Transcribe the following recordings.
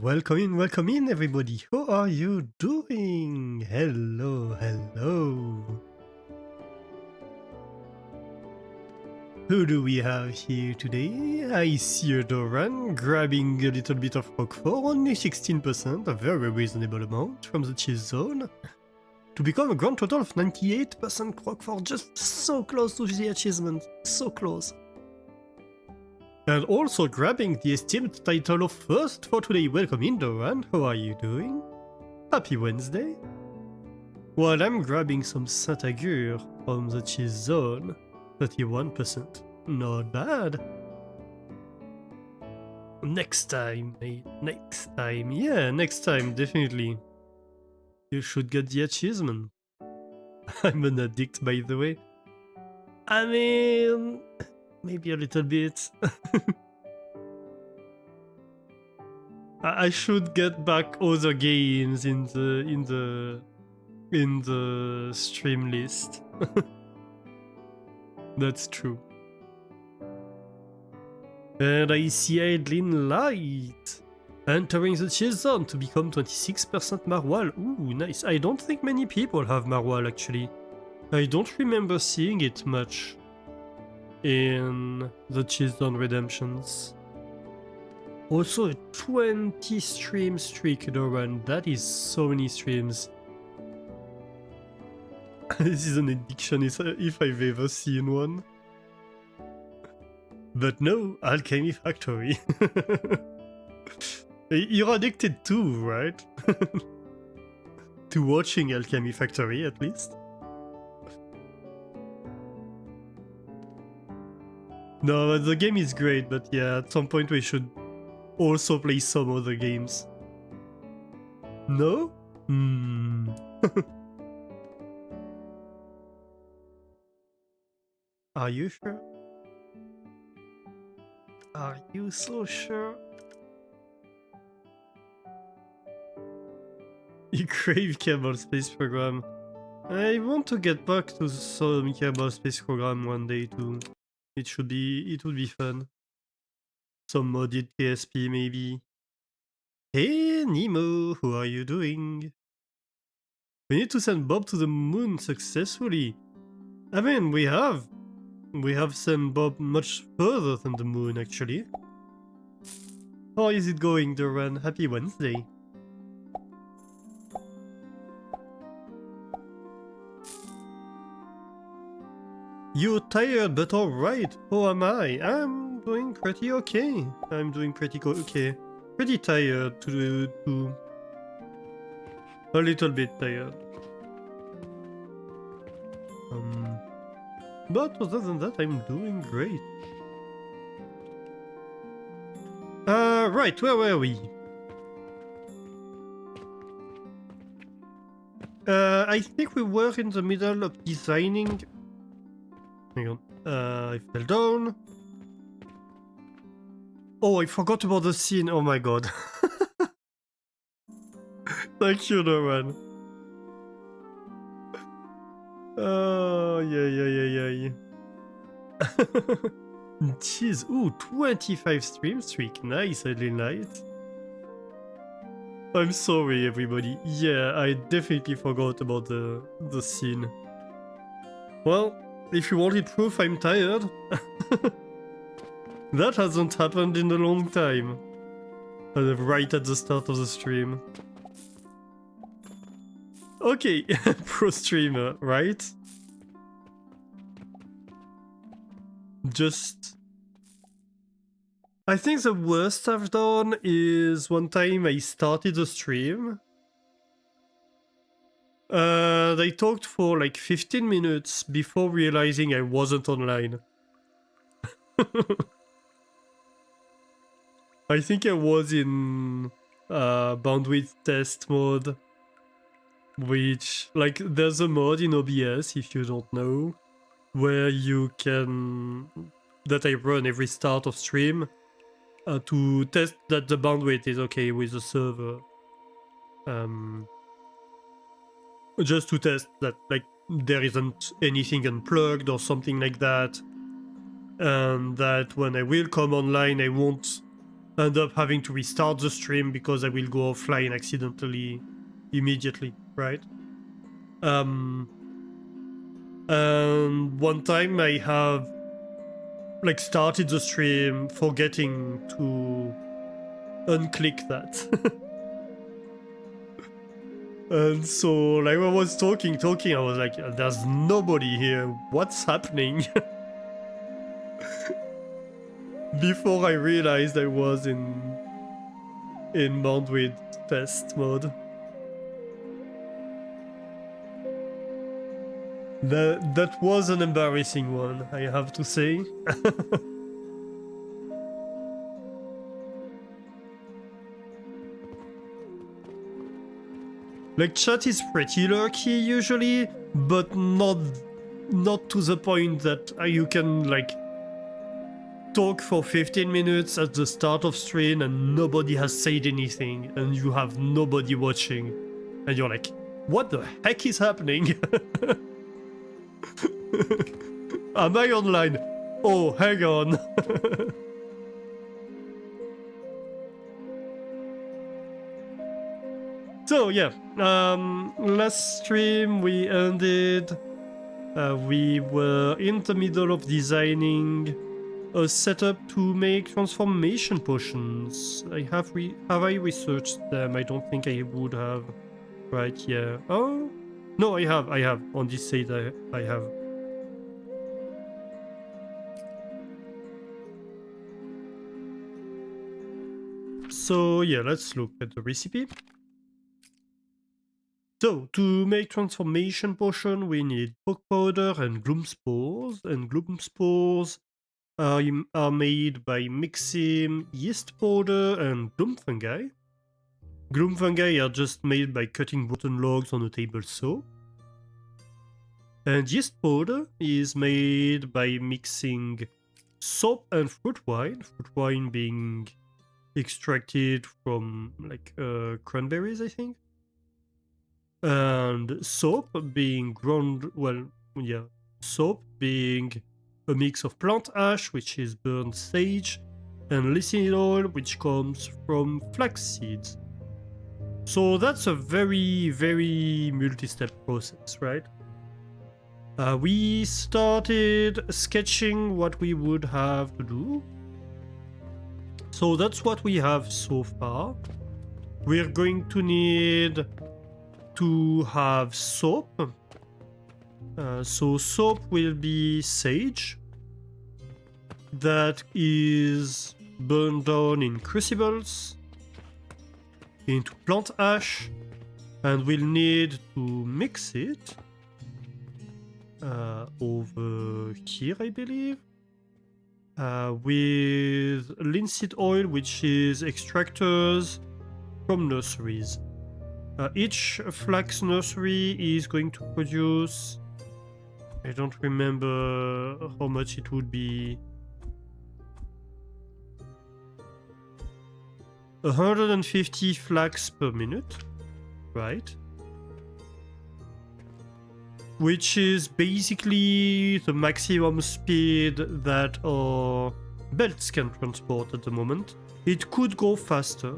Welcome in everybody. How are you doing? Hello, hello. Who do we have here today? I see a Doran grabbing a little bit of Roquefort, only 16%, a very reasonable amount from the cheese zone, to become a grand total of 98% Roquefort, just so close to the achievement, so close. And also grabbing the esteemed title of first for today. Welcome in, Doran. How are you doing? Happy Wednesday. While I'm grabbing some Saint-Agur from the cheese zone, 31%. Not bad. Next time, mate. Next time. Yeah, next time, definitely. You should get the achievement. I'm an addict, by the way. I mean, maybe a little bit. I should get back other games in the stream list. That's true. And I see Idlin Light entering the cheese zone to become 26% Marwal. Ooh, nice. I don't think many people have Marwal actually. I don't remember seeing it much in the cheese zone redemptions. Also a 20 stream streak, Doran. That is so many streams. This is an addiction if I've ever seen one. But no, Alchemy Factory. You're addicted too, right? To watching Alchemy Factory, at least. No, the game is great, but yeah, at some point we should also play some other games. No? Are you sure? Are you so sure? You crave Kerbal Space Program. I want to get back to some Kerbal Space Program one day too. It would be fun. Some modded KSP maybe. Hey Nemo, how are you doing? We need to send Bob to the moon successfully. I mean, we have sent Bob much further than the moon actually. How is it going, Doran? Happy Wednesday. You're tired, but alright. How am I? I'm doing pretty okay. I'm doing pretty okay. Pretty tired to a little bit tired. But other than that, I'm doing great. Right, where were we? I think we were in the middle of designing... Hang on. I fell down. Oh, I forgot about the scene. Oh my god. Thank you, Norman. Oh, yeah. Jeez, ooh, 25 stream streak. Nice, Eileen Light. I'm sorry, everybody. Yeah, I definitely forgot about the scene. Well, if you wanted proof I'm tired, that hasn't happened in a long time. Right at the start of the stream. Okay, pro streamer, right? Just... I think the worst I've done is one time I started the stream. They talked for like 15 minutes before realizing I wasn't online. I think I was in bandwidth test mode, which, like, there's a mod in OBS, if you don't know, where you can, that I run every start of stream, to test that the bandwidth is okay with the server. Just to test that, like, there isn't anything unplugged or something like that, and that when I will come online I won't end up having to restart the stream because I will go offline accidentally immediately, right? And one time I have like started the stream forgetting to unclick that. And so like I was talking, I was like, there's nobody here, what's happening? Before I realized I was in Mondwid test mode. That was an embarrassing one, I have to say. Like, chat is pretty lurky usually, but not to the point that you can, like, talk for 15 minutes at the start of stream and nobody has said anything, and you have nobody watching. And you're like, what the heck is happening? Am I online? Oh, hang on. So yeah, last stream we ended. We were in the middle of designing a setup to make transformation potions. Have I researched them? I don't think I would have. Right, yeah. Oh, no, I have. On this side, I have. So yeah, let's look at the recipe. So, to make transformation potion, we need poke powder and gloom spores. And gloom spores are made by mixing yeast powder and gloom fungi. Gloom fungi are just made by cutting rotten logs on a table saw. And yeast powder is made by mixing soap and fruit wine being extracted from like cranberries, I think. And soap being ground, soap being a mix of plant ash, which is burnt sage, and linseed oil, which comes from flax seeds. So that's a very, very multi-step process, right? We started sketching what we would have to do. So that's what we have so far. We're going to need to have soap. So soap will be sage that is burned down in crucibles into plant ash, and we'll need to mix it over here, I believe, with linseed oil, which is extractors from nurseries. Each flax nursery is going to produce, I don't remember how much it would be, 150 flax per minute, right? Which is basically the maximum speed that our belts can transport at the moment. It could go faster.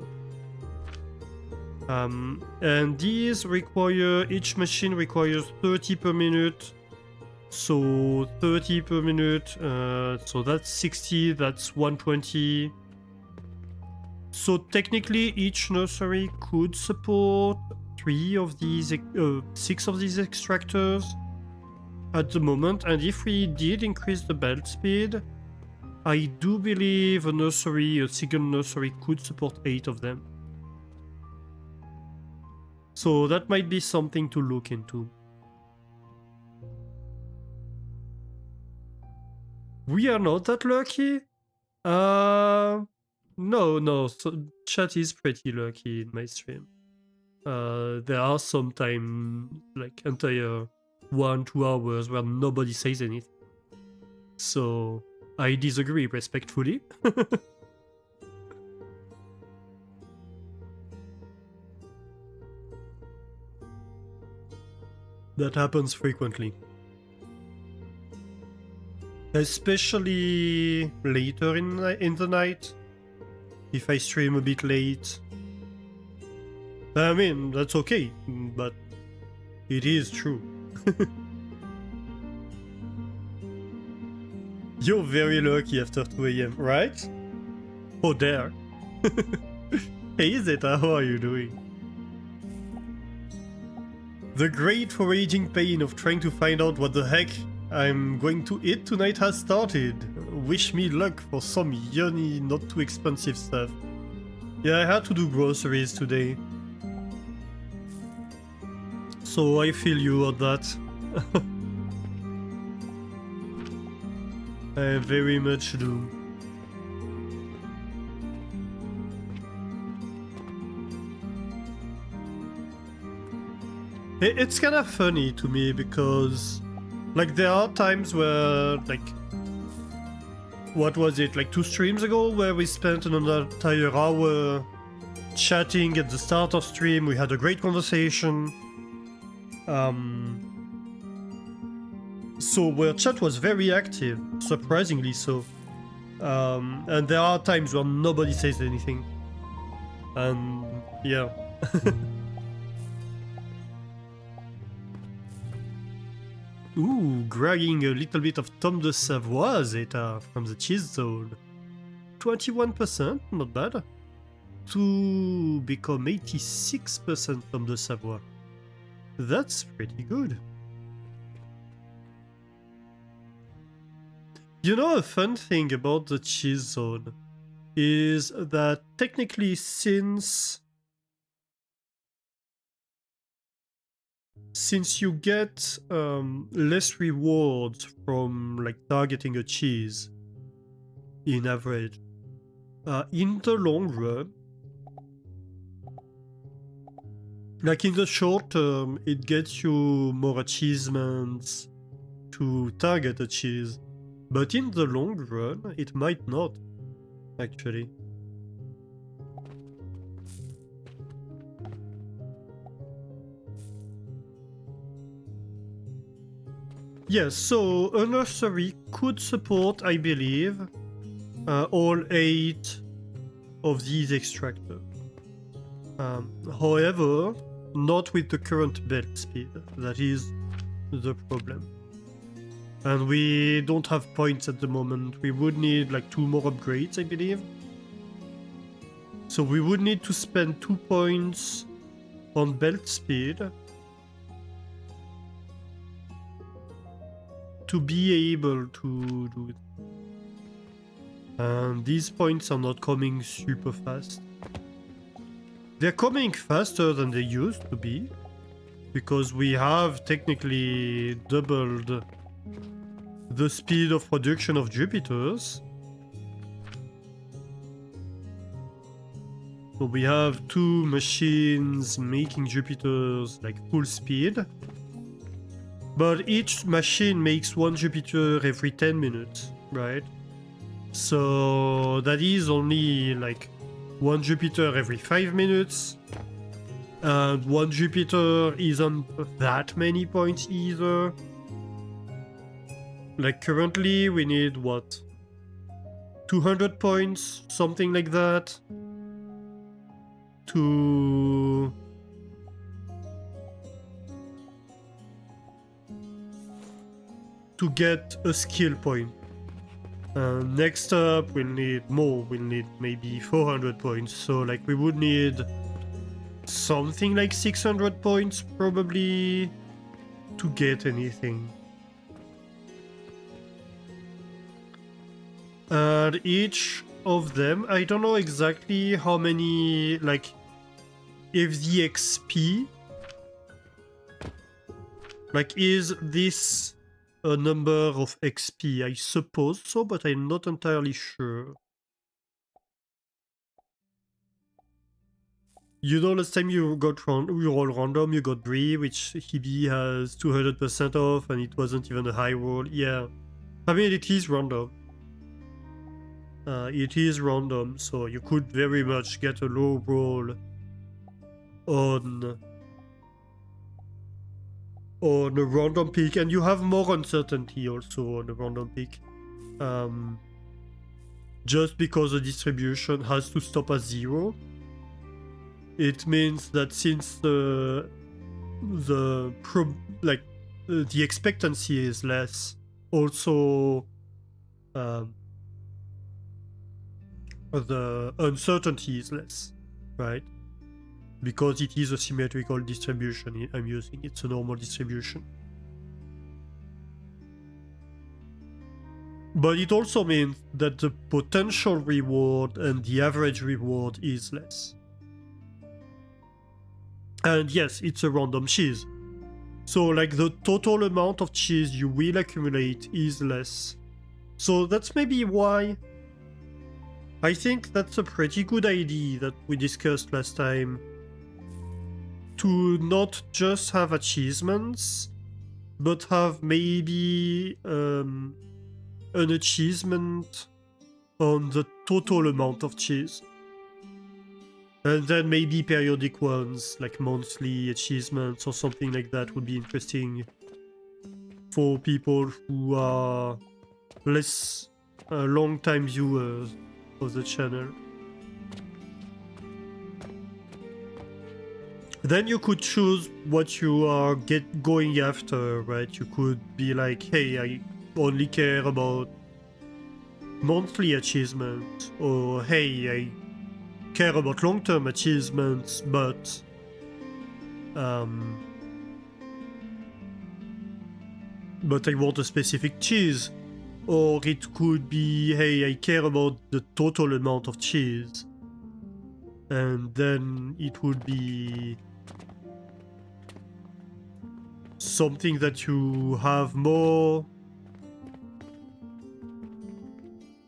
And these require, each machine requires 30 per minute. So 30 per minute, so that's 60, that's 120. So technically each nursery could support 6 of these extractors at the moment. And if we did increase the belt speed, I do believe a single nursery could support 8 of them. So that might be something to look into. We are not that lucky? No, so chat is pretty lucky in my stream. There are sometimes like entire 1-2 hours where nobody says anything. So I disagree respectfully. That happens frequently. Especially later in the night. if I stream a bit late. I mean, that's okay, but it is true. You're very lucky after 2 AM, right? Oh, there. Hey Zeta, how are you doing? The great foraging pain of trying to find out what the heck I'm going to eat tonight has started. Wish me luck for some yummy, not too expensive stuff. Yeah, I had to do groceries today. So I feel you on that. I very much do. It's kind of funny to me because, like, there are times where, like, what was it, like 2 streams ago, where we spent an entire hour chatting at the start of stream. We had a great conversation. So where chat was very active, surprisingly so. And there are times where nobody says anything. And yeah. Ooh, grabbing a little bit of Tom de Savoie Zeta from the cheese zone. 21%, not bad. To become 86% Tom de Savoie. That's pretty good. You know, a fun thing about the cheese zone is that technically since you get less rewards from like targeting a cheese in average, in the long run, like in the short term, it gets you more achievements to target a cheese, but in the long run, it might not, actually. Yes, so a nursery could support, I believe, all 8 of these extractors. However, not with the current belt speed. That is the problem. And we don't have points at the moment. We would need like 2 more upgrades, I believe. So we would need to spend 2 points on belt speed to be able to do it. And these points are not coming super fast. They're coming faster than they used to be, because we have technically doubled the speed of production of Jupiters. So we have 2 machines making Jupiters like full speed. But each machine makes 1 Jupiter every 10 minutes, right? So that is only like 1 Jupiter every 5 minutes. And 1 Jupiter isn't that many points either. Like currently we need what? 200 points, something like that. To get a skill point. Next up, we'll need more. We'll need maybe 400 points. So, like, we would need something like 600 points probably to get anything. And each of them, I don't know exactly how many, like, if the XP, like, is this a number of XP? I suppose so, but I'm not entirely sure. You know, last time you roll random, you got Brie, which Hebe has 200% off, and it wasn't even a high roll. Yeah, I mean, it is random. It is random, so you could very much get a low roll on a random pick, and you have more uncertainty also on a random pick. just because the distribution has to stop at 0. It means that since the expectancy is less, also the uncertainty is less, right? Because it is a symmetrical distribution I'm using, it's a normal distribution. But it also means that the potential reward and the average reward is less. And yes, it's a random cheese. So like the total amount of cheese you will accumulate is less. So that's maybe why I think that's a pretty good idea that we discussed last time. To not just have achievements, but have maybe an achievement on the total amount of cheese. And then maybe periodic ones, like monthly achievements or something like that would be interesting for people who are less long-time viewers of the channel. Then you could choose what you are going after, right? You could be like, hey, I only care about monthly achievements, or hey, I care about long-term achievements, but I want a specific cheese. Or it could be, hey, I care about the total amount of cheese. And then it would be something that you have more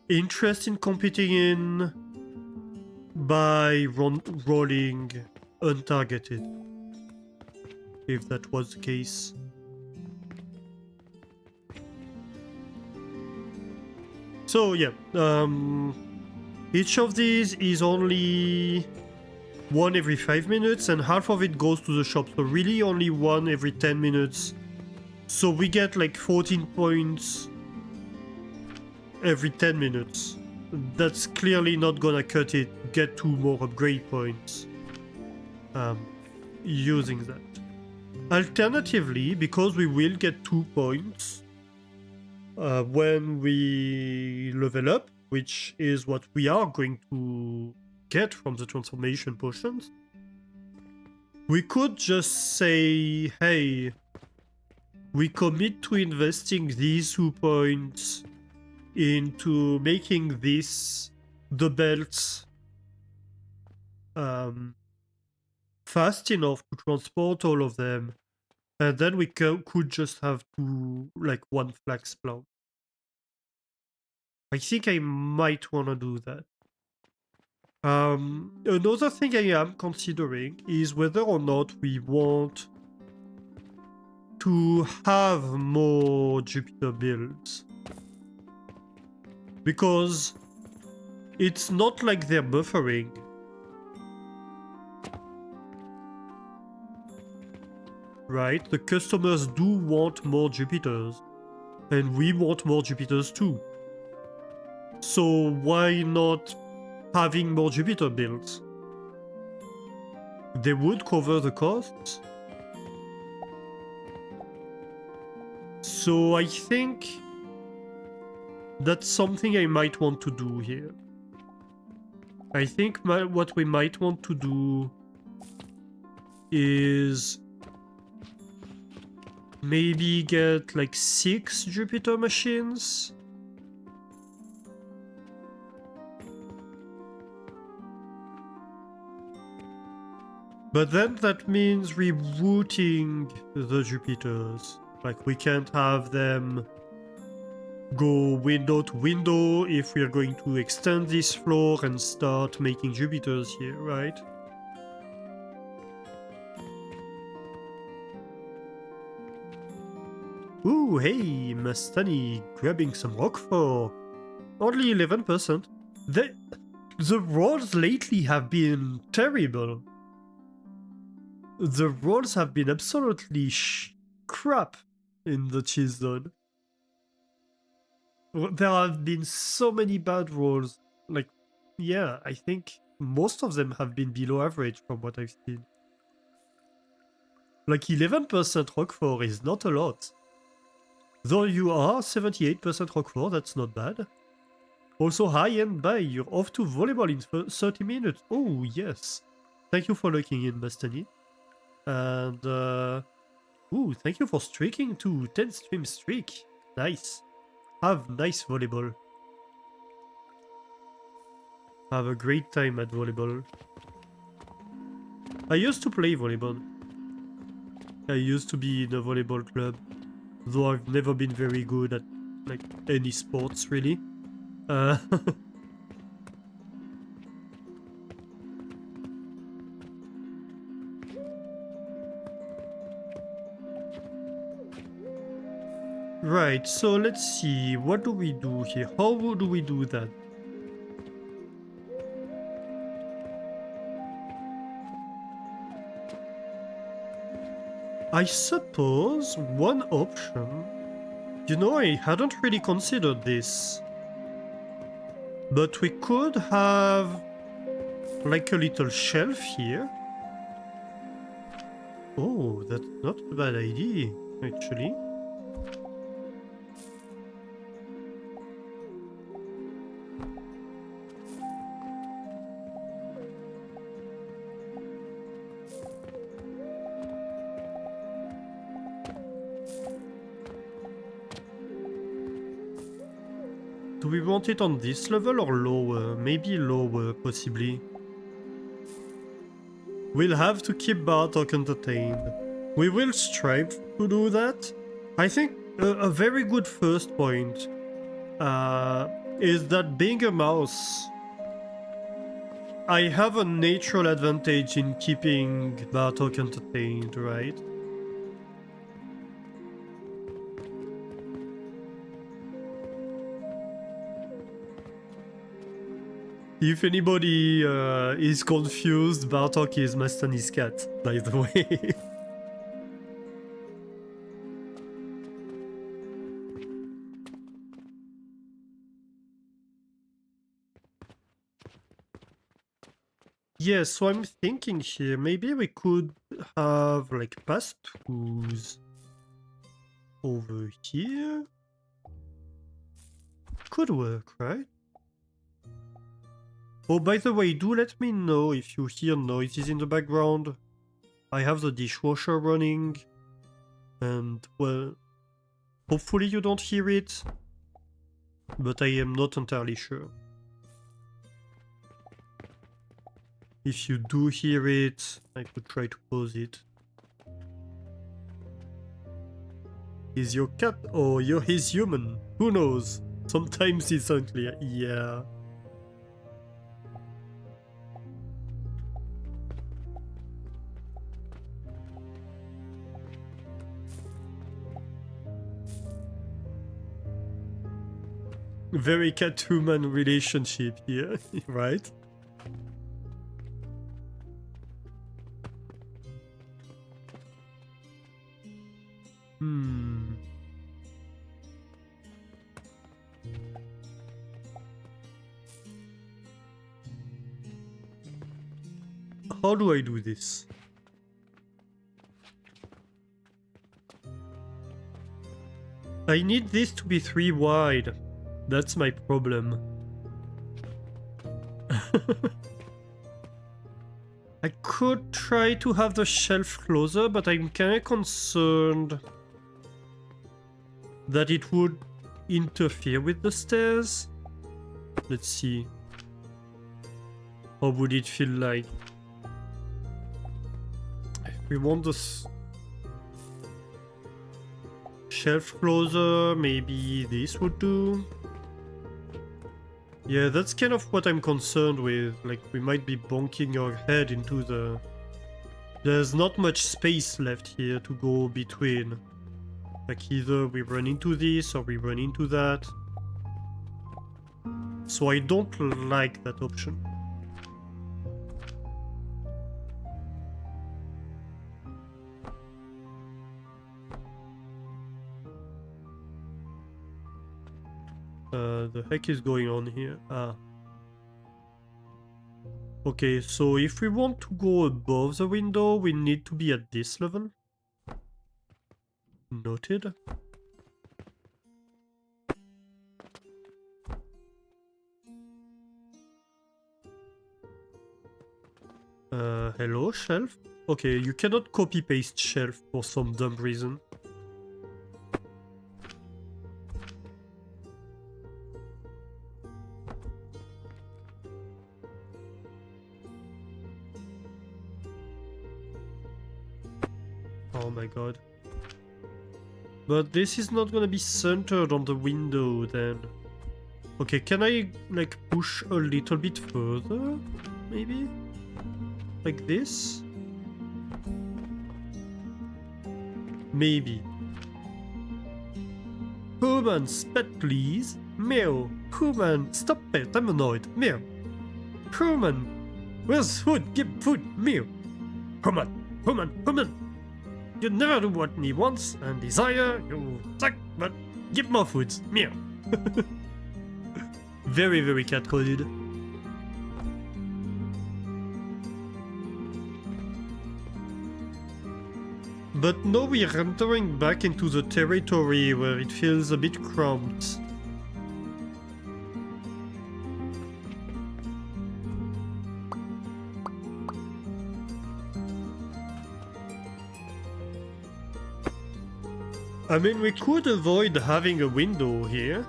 interest in competing in by rolling untargeted, if that was the case. So yeah, each of these is only one every 5 minutes, and half of it goes to the shop, so really only one every 10 minutes. So we get like 14 points every 10 minutes. That's clearly not gonna cut it. Get 2 more upgrade points using that. Alternatively, because we will get 2 points when we level up, which is what we are going to get from the transformation potions, we could just say, hey, we commit to investing these 2 points into making this the belt fast enough to transport all of them, and then we could just have one flax plant. I think I might want to do that. Another thing I am considering is whether or not we want to have more Jupiter builds. Because it's not like they're buffering. Right? The customers do want more Jupiters. And we want more Jupiters too. So why not having more Jupiter builds? They would cover the costs. So I think that's something I might want to do here. I think what we might want to do is maybe get like 6 Jupiter machines. But then that means rerouting the Jupiters. Like, we can't have them go window to window if we are going to extend this floor and start making Jupiters here, right? Ooh, hey, Mastani grabbing some Roquefort. Only 11%. The rolls lately have been terrible. The rolls have been absolutely crap in the cheese zone. There have been so many bad rolls. Like, yeah, I think most of them have been below average from what I've seen. Like 11% Roquefort is not a lot. Though you are 78% Roquefort, that's not bad. Also high-end buy, you're off to volleyball in 30 minutes. Oh, yes. Thank you for looking in, Mastani. And, ooh, thank you for streaking to 10 stream streak. Nice. Have nice volleyball. Have a great time at volleyball. I used to play volleyball. I used to be in a volleyball club. Though I've never been very good at, like, any sports, really. Uh... Right, so let's see, what do we do here? How do we do that? I suppose one option... You know, I hadn't really considered this. But we could have... like a little shelf here. Oh, that's not a bad idea, actually. Do we want it on this level or lower? Maybe lower, possibly. We'll have to keep Bartok entertained. We will strive to do that. I think a very good first point is that being a mouse, I have a natural advantage in keeping Bartok entertained, right? If anybody is confused, Bartok is Mastani's cat, by the way. Yeah, so I'm thinking here, maybe we could have like pass-throughs over here. Could work, right? Oh, by the way, do let me know if you hear noises in the background. I have the dishwasher running, and, well, hopefully you don't hear it, but I am not entirely sure. If you do hear it, I could try to pause it. Is your cat or he's human? Who knows? Sometimes it's unclear. Yeah. Very cat-human relationship here, right? How do I do this? I need this to be 3 wide. That's my problem. I could try to have the shelf closer, but I'm kinda concerned that it would interfere with the stairs. Let's see. How would it feel like? We want this shelf closer, maybe this would do. Yeah, that's kind of what I'm concerned with. Like, we might be bonking our head into the... There's not much space left here to go between. Like, either we run into this or we run into that. So I don't like that option. The heck is going on here? Ah. Okay, so if we want to go above the window, we need to be at this level. Noted. Hello, shelf? Okay, you cannot copy-paste shelf for some dumb reason. Oh my god. But this is not gonna be centered on the window then. Okay, can I like push a little bit further? Maybe? Like this? Maybe. Human, pet please. Meow. Human, stop it, I'm annoyed. Meow. Human, where's food? Give food. Meow. Human. You never do what me wants and desire. You suck, but give more food. Meow. Very, very cat-coded. But now we're entering back into the territory where it feels a bit cramped. I mean, we could avoid having a window here.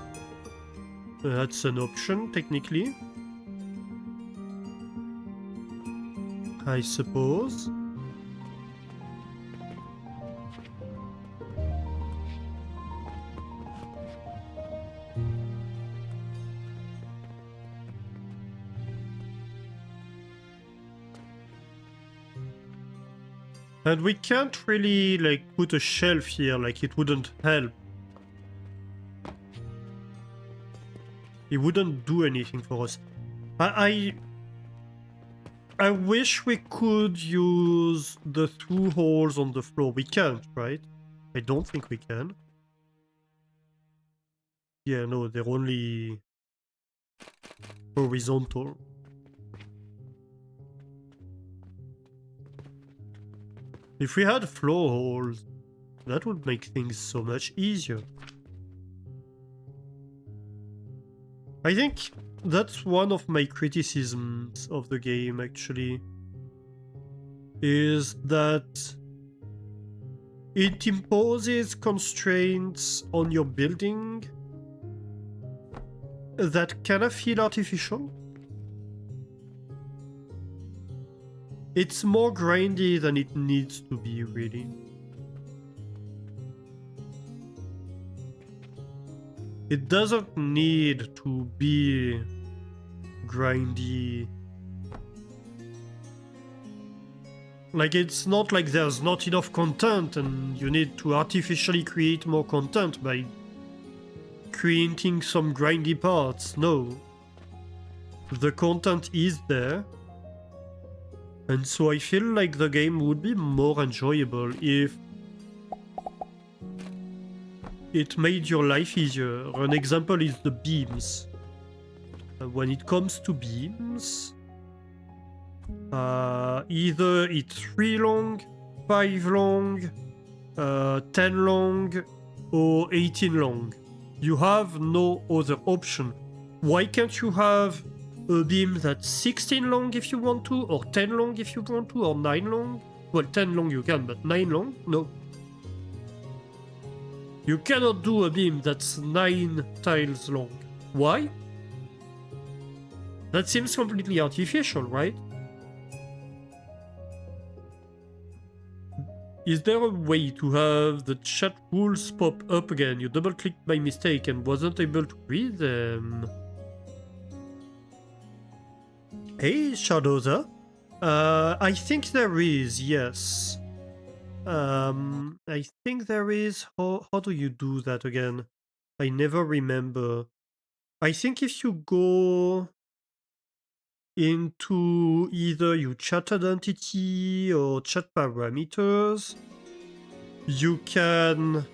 That's an option, technically. I suppose. And we can't really, like, put a shelf here, like, it wouldn't help. It wouldn't do anything for us. I wish we could use the through holes on the floor. We can't, right? I don't think we can. Yeah, no, they're only horizontal. If we had floor holes, that would make things so much easier. I think that's one of my criticisms of the game, actually, is that it imposes constraints on your building that kind of feel artificial. It's more grindy than it needs to be, really. It doesn't need to be grindy. Like, it's not like there's not enough content and you need to artificially create more content by creating some grindy parts. No. The content is there. And so I feel like the game would be more enjoyable if it made your life easier. An example is the beams. When it comes to beams, either it's 3 long, 5 long, 10 long, or 18 long. You have no other option. Why can't you have a beam that's 16 long if you want to, or 10 long if you want to, or 9 long? Well, 10 long you can, but 9 long? No. You cannot do a beam that's 9 tiles long. Why? That seems completely artificial, right? Is there a way to have the chat rules pop up again? You double-clicked by mistake and wasn't able to read them. Hey, Shadowza. I think there is, yes. I think there is. How do you do that again? I never remember. I think if you go into either your chat identity or chat parameters, you can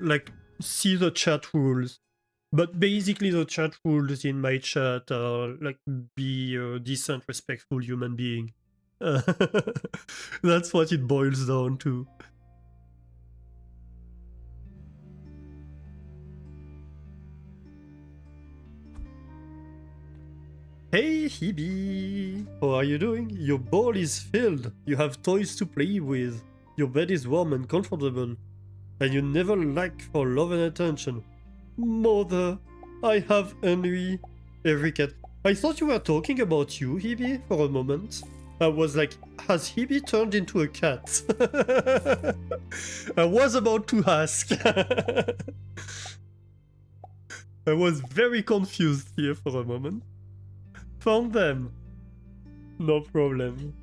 like see the chat rules. But basically the chat rules in my chat are like, be a decent, respectful human being. That's what it boils down to. Hey Hebe, how are you doing? Your bowl is filled, you have toys to play with, your bed is warm and comfortable, and you never lack for love and attention. Mother, I have ennui. Every cat. I thought you were talking about you, Hebe, for a moment. I was like, has Hebe turned into a cat? I was about to ask. I was very confused here for a moment. Found them. No problem.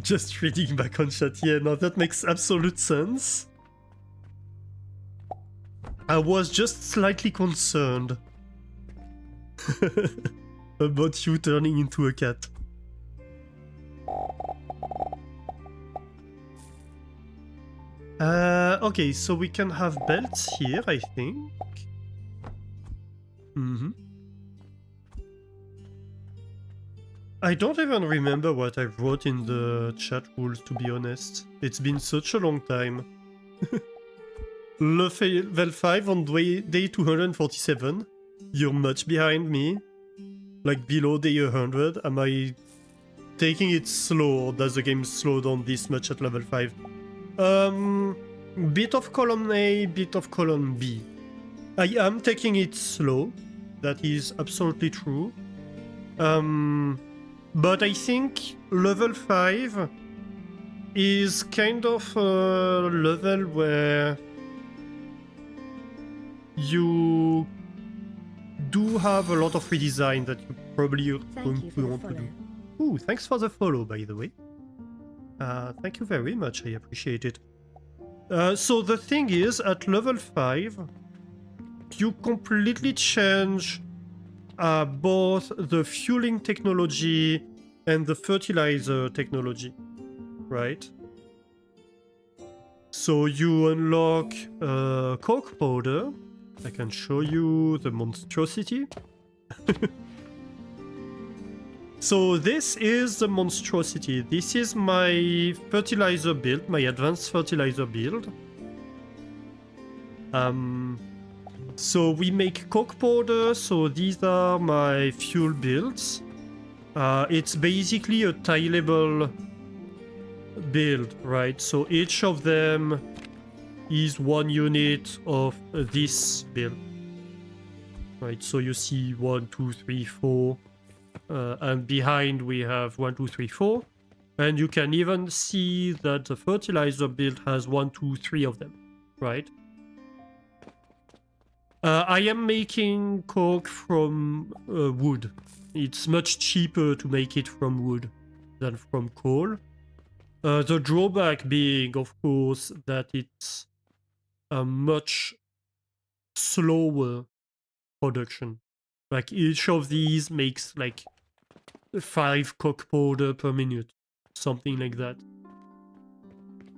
Just reading back on chat, yeah, no, that makes absolute sense. I was just slightly concerned about you turning into a cat. Okay, so we can have belts here, I think. I don't even remember what I wrote in the chat rules, to be honest. It's been such a long time. Level 5 on day 247. You're much behind me. Like below day 100. Am I taking it slow, or does the game slow down this much at level 5? Bit of column A, bit of column B. I am taking it slow. That is absolutely true. But I think level 5 is kind of a level where you do have a lot of redesign that you probably going to want to do. Ooh, thanks for the follow, by the way. Thank you very much, I appreciate it. So the thing is, at level 5, you completely change both the fueling technology and the fertilizer technology, right? So you unlock coke powder. I can show you the monstrosity. So this is the monstrosity. This is my fertilizer build, my advanced fertilizer build. So we make coke powder, so these are my fuel builds. It's basically a tileable build, right? So each of them is one unit of this build. Right, so you see 1, 2, 3, 4. And behind we have 1, 2, 3, 4. And you can even see that the fertilizer build has 1, 2, 3 of them, right? I am making coke from wood. It's much cheaper to make it from wood than from coal. The drawback being, of course, that it's a much slower production. Like each of these makes like 5 coke powder per minute, something like that.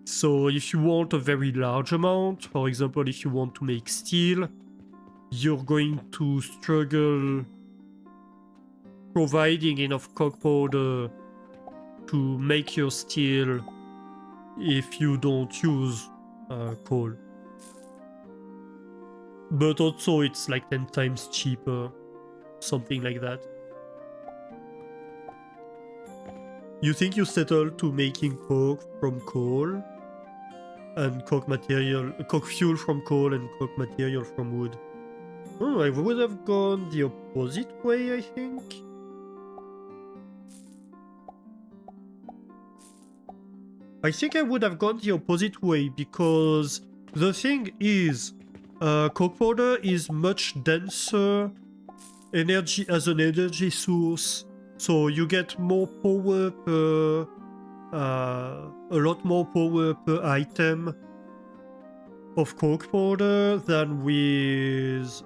So if you want a very large amount, for example, if you want to make steel, you're going to struggle providing enough coke powder to make your steel if you don't use coal. But also it's like 10 times cheaper, something like that. You think you settle to making coke from coal and coke fuel from coal and coke material from wood? Oh, I would have gone the opposite way, I think. I think I would have gone the opposite way because the thing is, coke powder is much denser energy as an energy source, so you get more power per a lot more power per item of coke powder than with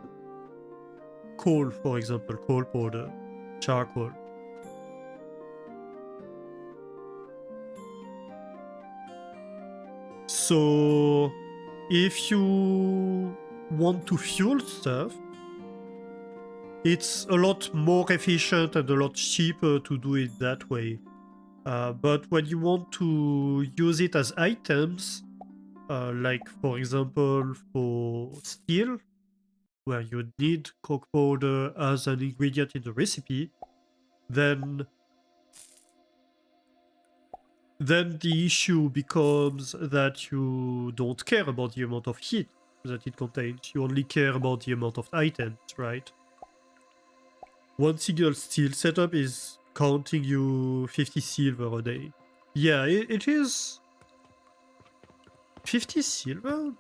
coal, for example, coal powder, charcoal. So if you want to fuel stuff, it's a lot more efficient and a lot cheaper to do it that way. But when you want to use it as items, like for example for steel, where you need coke powder as an ingredient in the recipe, then the issue becomes that you don't care about the amount of heat that it contains. You only care about the amount of items, right? One single steel setup is counting you 50 silver a day. Yeah, it is 50 silver?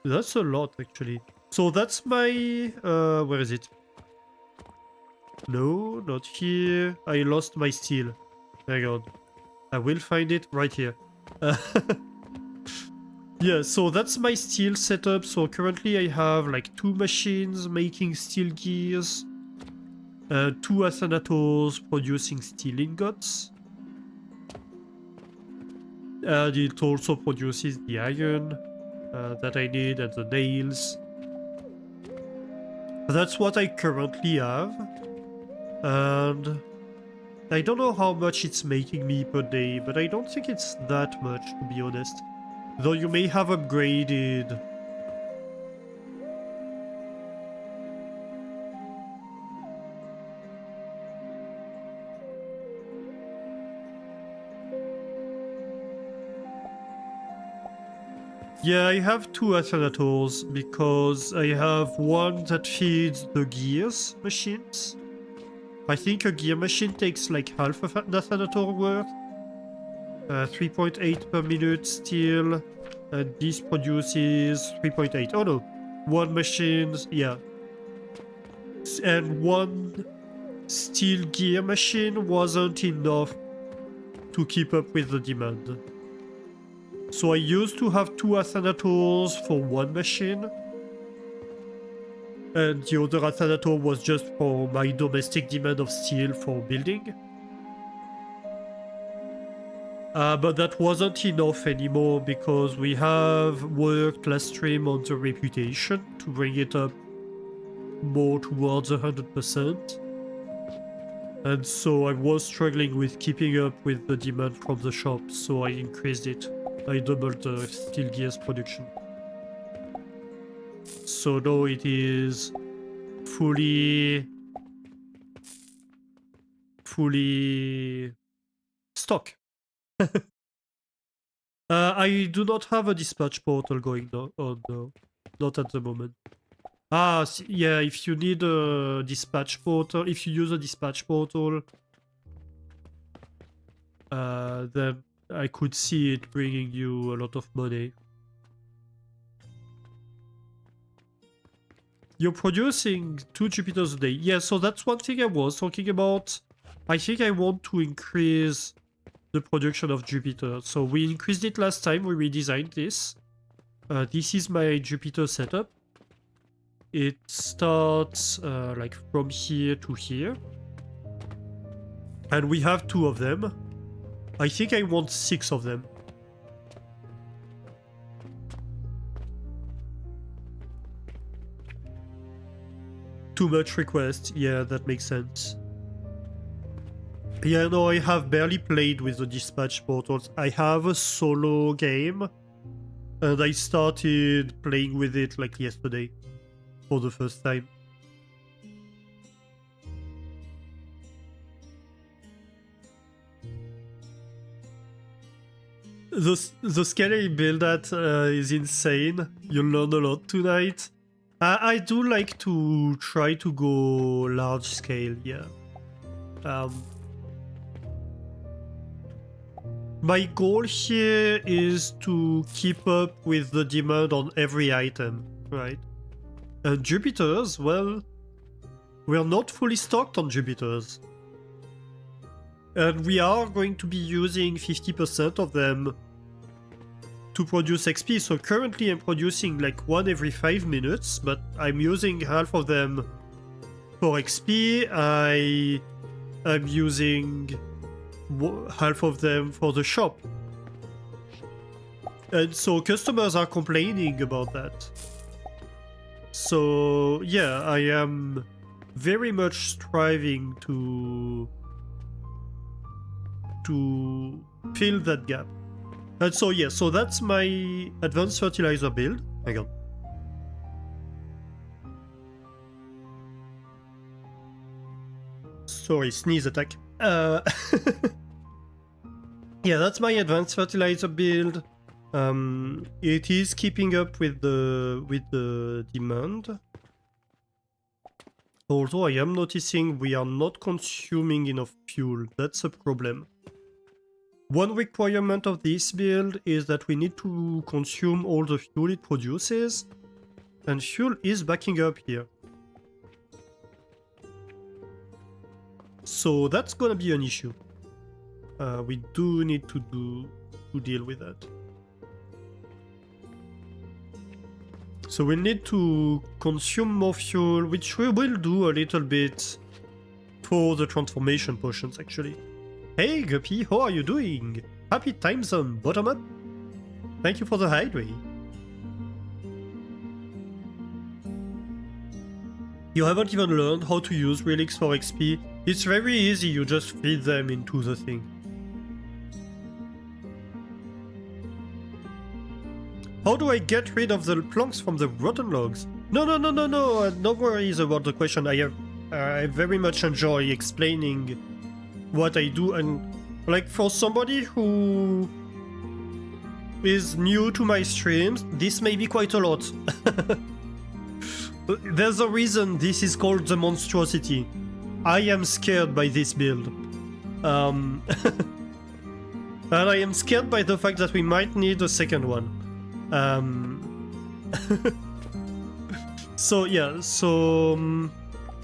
That's a lot, actually. So that's my... where is it? No, not here. I lost my steel. Hang on. I will find it right here. Yeah, so that's my steel setup. So currently I have like 2 machines making steel gears. 2 Athanators producing steel ingots. And it also produces the iron that I need and the nails. That's what I currently have. And I don't know how much it's making me per day, but I don't think it's that much, to be honest. Though you may have upgraded... Yeah, I have 2 Athanators because I have one that feeds the gears machines. I think a gear machine takes like half of an Athanator worth. 3.8 per minute steel. And this produces 3.8. Oh no. One machine, yeah. And one steel gear machine wasn't enough to keep up with the demand. So I used to have 2 Athanators for one machine. And the other Athanator was just for my domestic demand of steel for building. But that wasn't enough anymore because we have worked last stream on the reputation to bring it up more towards 100%. And so I was struggling with keeping up with the demand from the shop, so I increased it. I doubled the steel gears production. So now it is fully stock. I do not have a dispatch portal going on now. Not at the moment. Yeah, if you need a dispatch portal, if you use a dispatch portal, then I could see it bringing you a lot of money. You're producing 2 Jupiters a day. Yeah, so that's one thing I was talking about. I think I want to increase the production of Jupiter. So we increased it last time, we redesigned this. This is my Jupiter setup. It starts like from here to here. And we have 2 of them. I think I want 6 of them. Too much request. Yeah, that makes sense. Yeah, no, I have barely played with the dispatch portals. I have a solo game. And I started playing with it like yesterday. For the first time. The scale I build at is insane. You'll learn a lot tonight. I do like to try to go large scale, yeah. My goal here is to keep up with the demand on every item, right? And Jupiters, well, we're not fully stocked on Jupiters. And we are going to be using 50% of them to produce XP. So currently I'm producing like 1 every 5 minutes, but I'm using half of them For XP, I am using half of them for the shop. And so customers are complaining about that. So yeah, I am very much striving to fill that gap. And so yeah, so that's my advanced fertilizer build. Hang on. Sorry, sneeze attack. Yeah, that's my advanced fertilizer build. It is keeping up with the demand. Although I am noticing we are not consuming enough fuel. That's a problem. One requirement of this build is that we need to consume all the fuel it produces, and fuel is backing up here. So that's gonna be an issue. We do need to deal with that. So we need to consume more fuel, which we will do a little bit for the transformation potions actually. Hey Guppy, how are you doing? Happy times on bottom up? Thank you for the hideaway. You haven't even learned how to use relics for XP. It's very easy, you just feed them into the thing. How do I get rid of the planks from the rotten logs? No, no worries about the question. I very much enjoy explaining what I do, and like for somebody who is new to my streams, this may be quite a lot. There's a reason this is called the monstrosity. I am scared by this build. And I am scared by the fact that we might need a second one. So yeah, so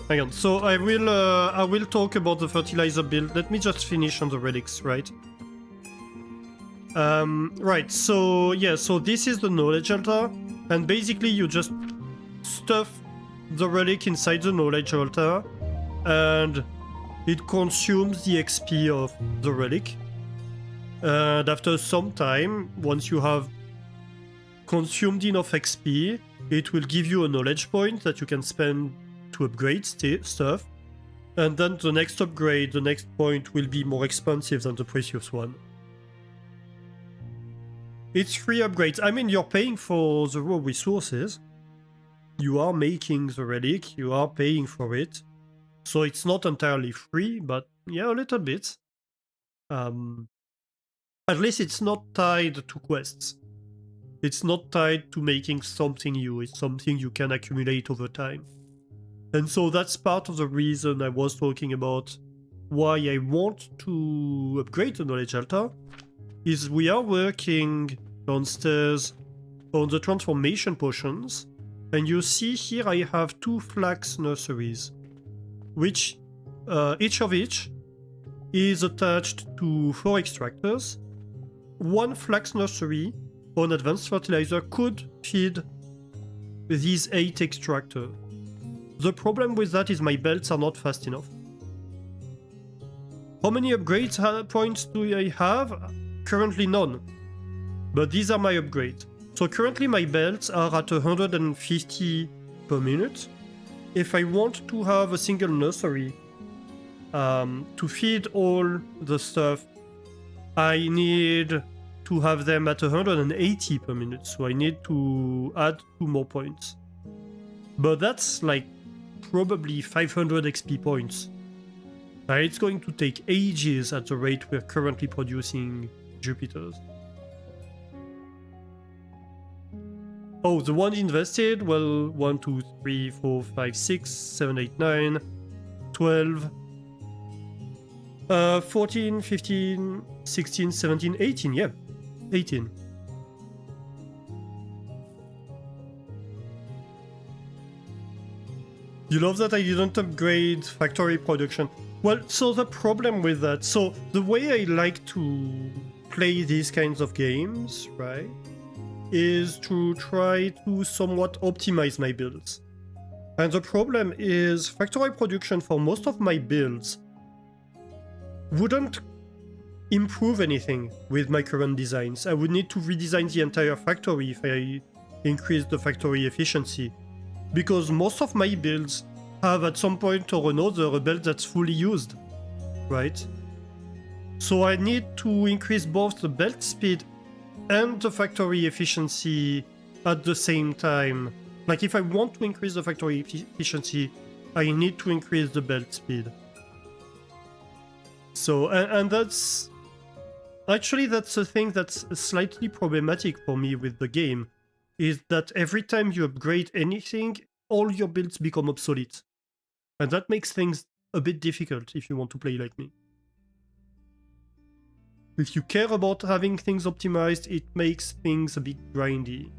hang on. So I will talk about the fertilizer build. Let me just finish on the relics, right? Right. So yeah, so this is the knowledge altar, and basically you just stuff the relic inside the knowledge altar, and it consumes the XP of the relic. And after some time, once you have consumed enough XP, it will give you a knowledge point that you can spend to upgrade stuff, and then the next upgrade, the next point, will be more expensive than the previous one. It's free upgrades. I mean, you're paying for the raw resources. You are making the relic, you are paying for it. So it's not entirely free, but yeah, a little bit. At least it's not tied to quests. It's not tied to making something new, it's something you can accumulate over time. And so that's part of the reason I was talking about why I want to upgrade the knowledge altar, is we are working downstairs on the transformation potions, and you see here I have 2 flax nurseries, which each of which is attached to 4 extractors. One flax nursery on advanced fertilizer could feed these 8 extractors. The problem with that is my belts are not fast enough. How many upgrades points do I have? Currently none. But these are my upgrades. So currently my belts are at 150 per minute. If I want to have a single nursery to feed all the stuff, I need to have them at 180 per minute. So I need to add 2 more points. But that's like probably 500 XP points. It's going to take ages at the rate we're currently producing Jupiters. Oh, the one invested? Well, 1, 2, 3, 4, 5, 6, 7, 8, 9, 12, 14, 15, 16, 17, 18, yeah. 18. You love that I didn't upgrade factory production. Well, so the problem with that, so the way I like to play these kinds of games, right, is to try to somewhat optimize my builds. And the problem is factory production for most of my builds wouldn't improve anything with my current designs. I would need to redesign the entire factory if I increase the factory efficiency. Because most of my builds have at some point or another a belt that's fully used, right? So I need to increase both the belt speed and the factory efficiency at the same time. Like if I want to increase the factory efficiency, I need to increase the belt speed. So, and that's... Actually, that's a thing that's slightly problematic for me with the game, is that every time you upgrade anything, all your builds become obsolete. And that makes things a bit difficult if you want to play like me. If you care about having things optimized, it makes things a bit grindy.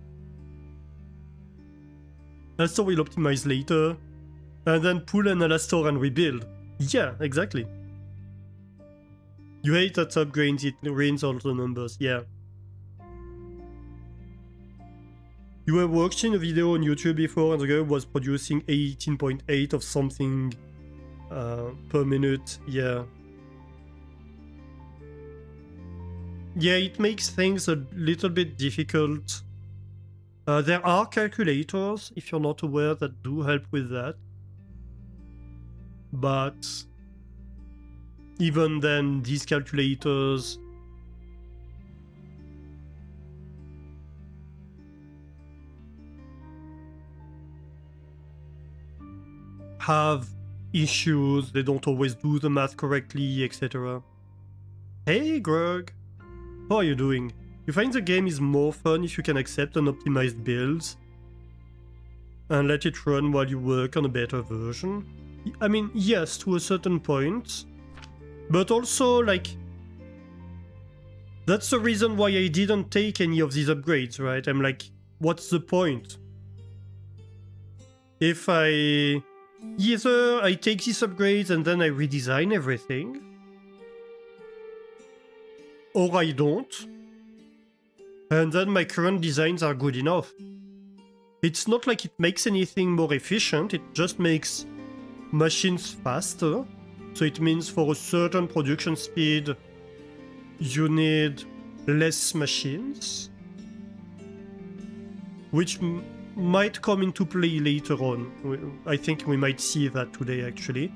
Alastor will optimize later, and then pull an Alastor and rebuild. Yeah, exactly. You hate that upgrades, it ruins all the numbers, yeah. You have watched in a video on YouTube before and the guy was producing 18.8 of something per minute, yeah. Yeah, it makes things a little bit difficult. There are calculators, if you're not aware, that do help with that. But even then, these calculators have issues, they don't always do the math correctly, etc. Hey Greg, how are you doing? You find the game is more fun if you can accept unoptimized builds and let it run while you work on a better version? I mean, yes, to a certain point, but also, like, that's the reason why I didn't take any of these upgrades, right? I'm like, what's the point? If either I take these upgrades and then I redesign everything, or I don't, and then my current designs are good enough. It's not like it makes anything more efficient, it just makes machines faster. So it means for a certain production speed, you need less machines, which might come into play later on. I think we might see that today, actually.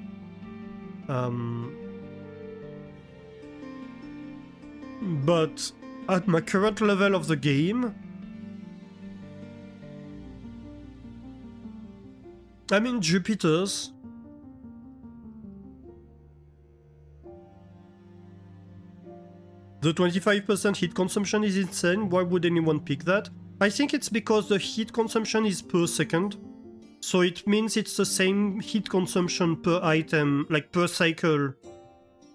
But at my current level of the game, I mean, Jupiter's. The 25% heat consumption is insane. Why would anyone pick that? I think it's because the heat consumption is per second. So it means it's the same heat consumption per item, like per cycle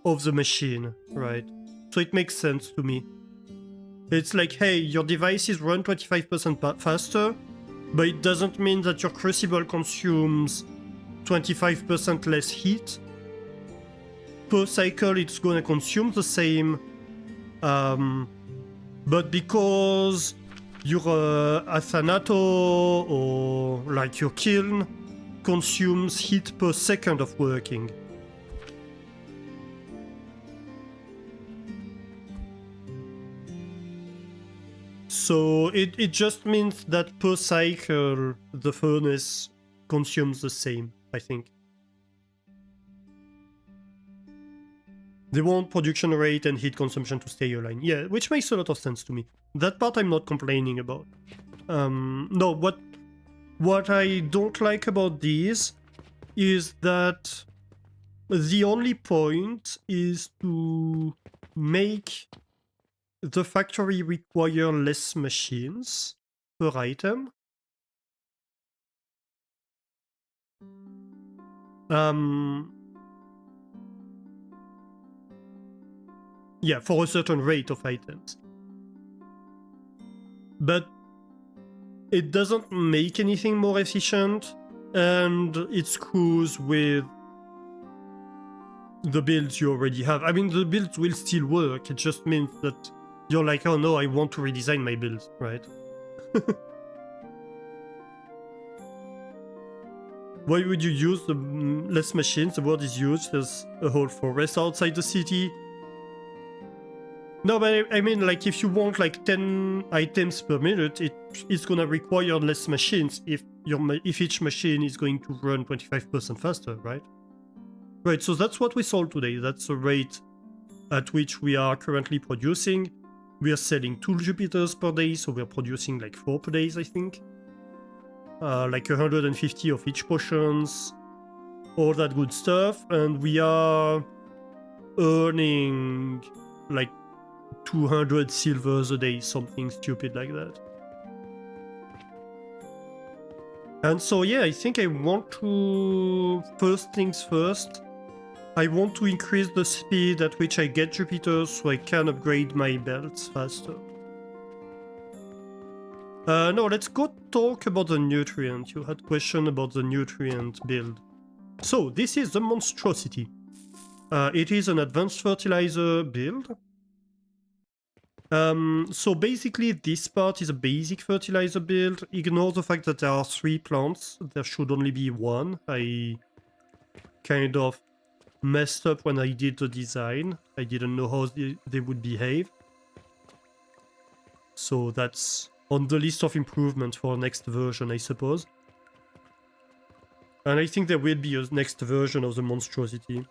of the machine, right? So it makes sense to me. It's like, hey, your devices run 25% faster, but it doesn't mean that your crucible consumes 25% less heat. Per cycle, it's gonna consume the same. But because your Athanato or like your kiln consumes heat per second of working. So it just means that per cycle the furnace consumes the same, I think. They want production rate and heat consumption to stay aligned. Yeah, which makes a lot of sense to me. That part I'm not complaining about. No, what I don't like about these is that the only point is to make the factory require less machines per item. Yeah, for a certain rate of items. But it doesn't make anything more efficient, and it screws with the builds you already have. I mean, the builds will still work, it just means that you're like, oh no, I want to redesign my build, right? Why would you use the less machines? The word is used. There's a whole forest outside the city. No, but I mean, like, if you want like 10 items per minute, it's gonna require less machines if each machine is going to run 25% faster, right? Right, so that's what we sold today. That's the rate at which we are currently producing. We are selling 2 Jupiters per day, so we're producing like 4 per day, I think. Like 150 of each potions, all that good stuff, and we are earning like 200 silvers a day, something stupid like that. And so yeah, I think I want to, first things first, I want to increase the speed at which I get Jupiters so I can upgrade my belts faster. No, let's go talk about the nutrient. You had question about the nutrient build. So this is the monstrosity. It is an advanced fertilizer build. So basically this part is a basic fertilizer build. Ignore the fact that there are 3 plants. There should only be 1. I kind of messed up when I did the design. I didn't know how they would behave. So that's on the list of improvements for next version, I suppose. And I think there will be a next version of the monstrosity.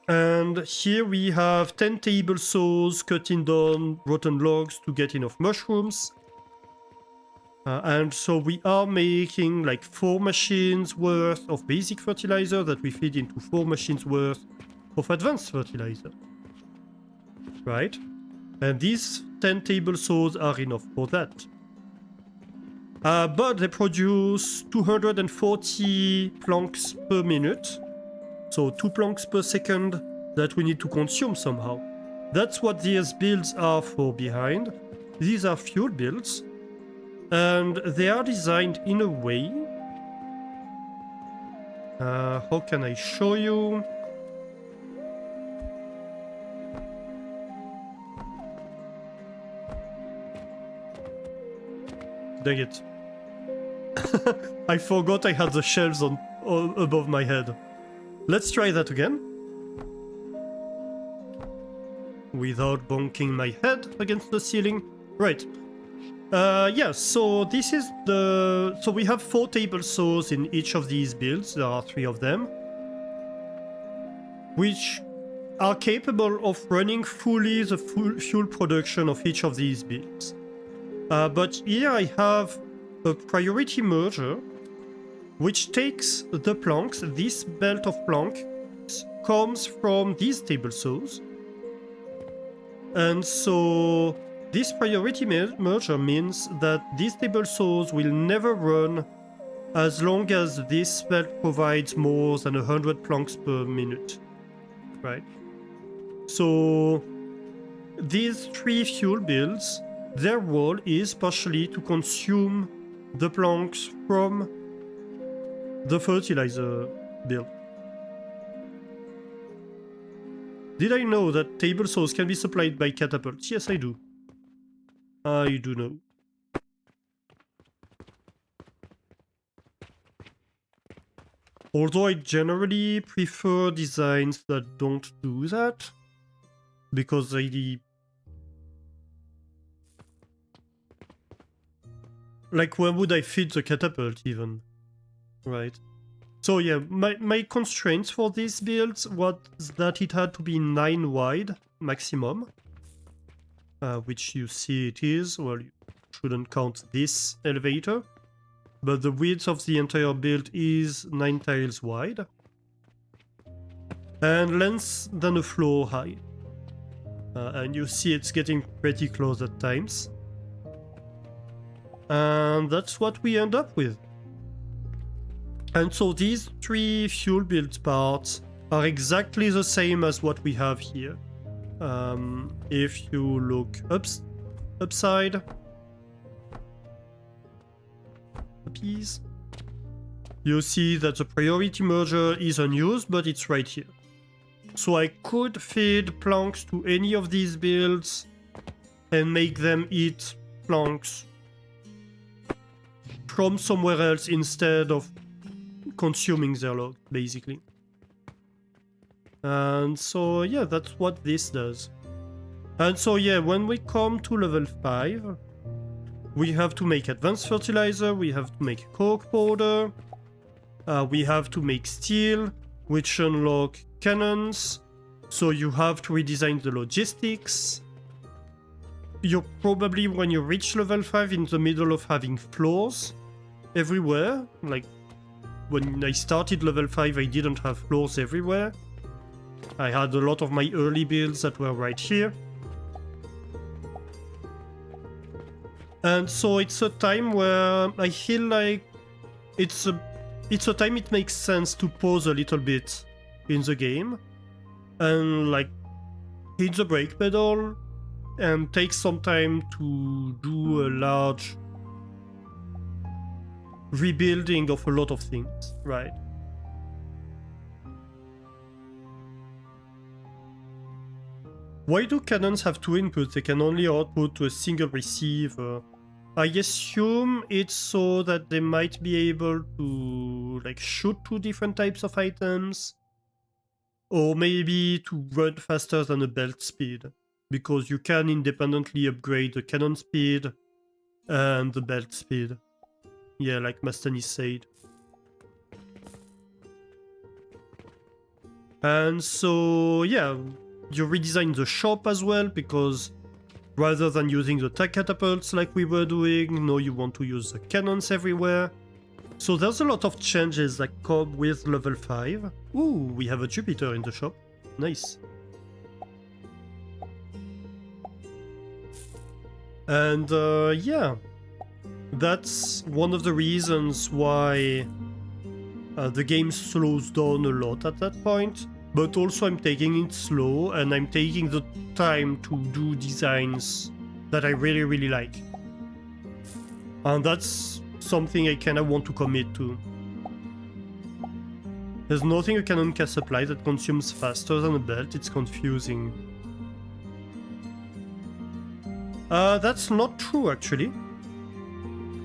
And here we have 10 table saws cutting down rotten logs to get enough mushrooms. And so we are making like 4 machines worth of basic fertilizer that we feed into 4 machines worth of advanced fertilizer. Right? And these 10 table saws are enough for that. But they produce 240 planks per minute. So 2 planks per second that we need to consume somehow. That's what these builds are for behind. These are fuel builds. And they are designed in a way... how can I show you? Dang it. I forgot I had the shelves on above my head. Let's try that again. Without bonking my head against the ceiling. Right. Yeah, so this is the... So we have 4 table saws in each of these builds. There are 3 of them. Which are capable of running fully the full fuel production of each of these builds. But here I have a priority merger, which takes the planks. This belt of planks comes from these table saws. And so this priority merger means that these table saws will never run as long as this belt provides more than 100 planks per minute. Right? So these 3 fuel builds, their role is partially to consume the planks from the fertilizer build. Did I know that table saws can be supplied by catapults? Yes, I do. I do know. Although I generally prefer designs that don't do that, because they... Like, where would I fit the catapult even? Right. So yeah, my constraints for these builds was that it had to be 9 wide maximum. Which you see it is. Well, you shouldn't count this elevator. But the width of the entire build is 9 tiles wide. And less than a floor high. And you see it's getting pretty close at times. And that's what we end up with. And so these 3 fuel build parts are exactly the same as what we have here. If you look upside, piece, you see that the priority merger is unused, but it's right here. So I could feed planks to any of these builds and make them eat planks from somewhere else instead of consuming their log, basically. And so yeah, that's what this does. And so yeah, when we come to level 5, we have to make advanced fertilizer, we have to make coke powder, we have to make steel, which unlock cannons, so you have to redesign the logistics. You're probably, when you reach level 5, in the middle of having floors everywhere. Like, when I started level 5, I didn't have floors everywhere. I had a lot of my early builds that were right here. And so it's a time where I feel like it's a time it makes sense to pause a little bit in the game and like hit the brake pedal and take some time to do a large rebuilding of a lot of things, right? Why do cannons have two inputs? They can only output to a single receiver. I assume it's so that they might be able to like shoot two different types of items, or maybe to run faster than a belt speed, because you can independently upgrade the cannon speed and the belt speed. Yeah, like Mastani said. And so yeah, you redesign the shop as well, because rather than using the tech catapults like we were doing, now you want to use the cannons everywhere. So there's a lot of changes that come with level 5. Ooh, we have a Jupiter in the shop. Nice. And yeah, that's one of the reasons why the game slows down a lot at that point. But also I'm taking it slow and I'm taking the time to do designs that I really, really like. And that's something I kinda want to commit to. There's nothing a cannon can supply that consumes faster than a belt. It's confusing. That's not true actually.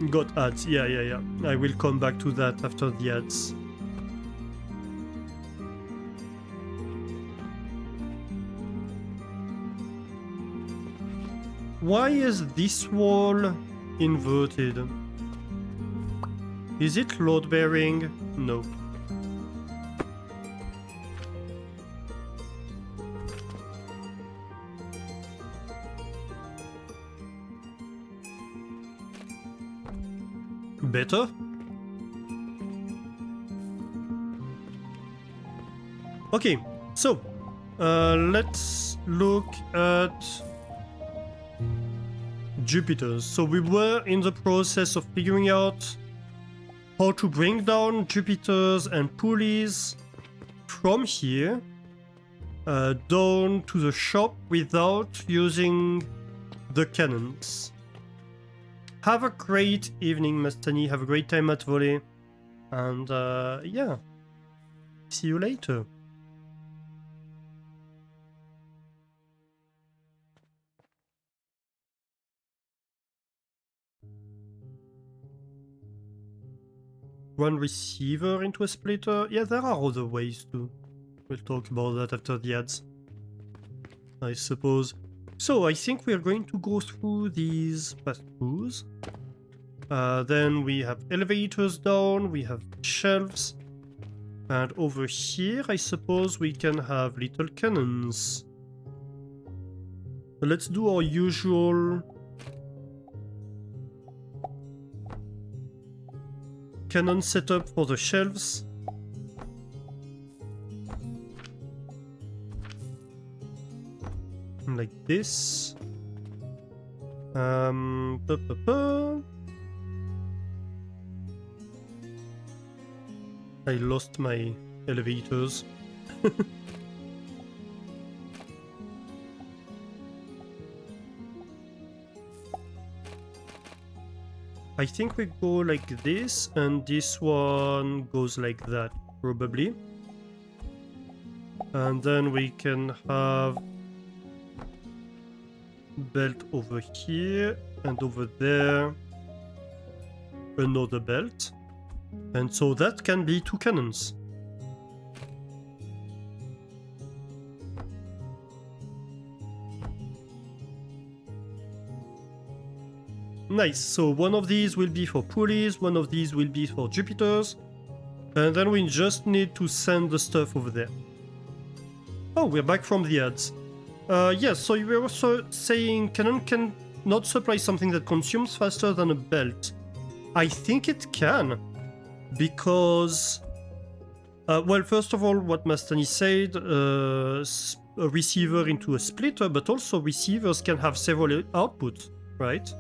Got ads, yeah. I will come back to that after the ads. Why is this wall inverted? Is it load bearing? No. Better? Okay, so let's look at Jupiters. So we were in the process of figuring out how to bring down Jupiters and pulleys from here down to the shop without using the cannons. Have a great evening, Mastani. Have a great time at volley. And yeah, see you later. One receiver into a splitter? Yeah, there are other ways too. We'll talk about that after the ads, I suppose. So I think we're going to go through these pathways. Then we have elevators down, we have shelves. And over here, I suppose we can have little cannons. So let's do our usual cannon setup for the shelves. Like this. I lost my elevators. I think we go like this, and this one goes like that, probably. And then we can have belt over here and over there. another belt. And so that can be 2 cannons. Nice, so one of these will be for pulleys, one of these will be for Jupiters, and then we just need to send the stuff over there. Oh, we're back from the ads. Yes, so you were also saying cannon can not supply something that consumes faster than a belt. I think it can, because... well, first of all, what Mastani said, a receiver into a splitter, but also receivers can have several outputs, right?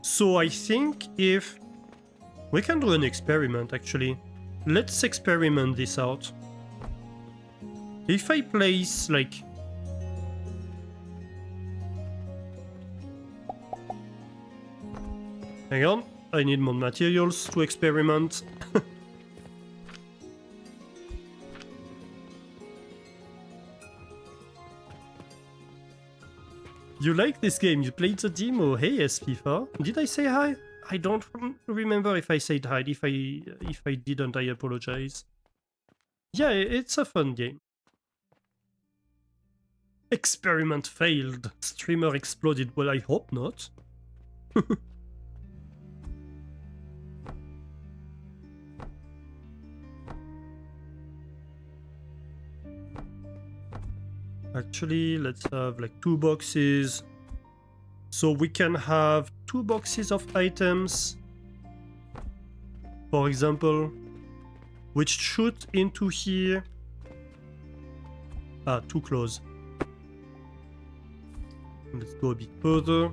So I think if... we can do an experiment, actually. Let's experiment this out. If I place, like... hang on, I need more materials to experiment. You like this game? You played the demo? Hey, SPFA. Did I say hi? I don't remember if I said hi. If I didn't, I apologize. Yeah, it's a fun game. Experiment failed. Streamer exploded. Well, I hope not. Actually, let's have like 2 boxes. So we can have 2 boxes of items, for example, which shoot into here. Ah, too close. Let's go a bit further.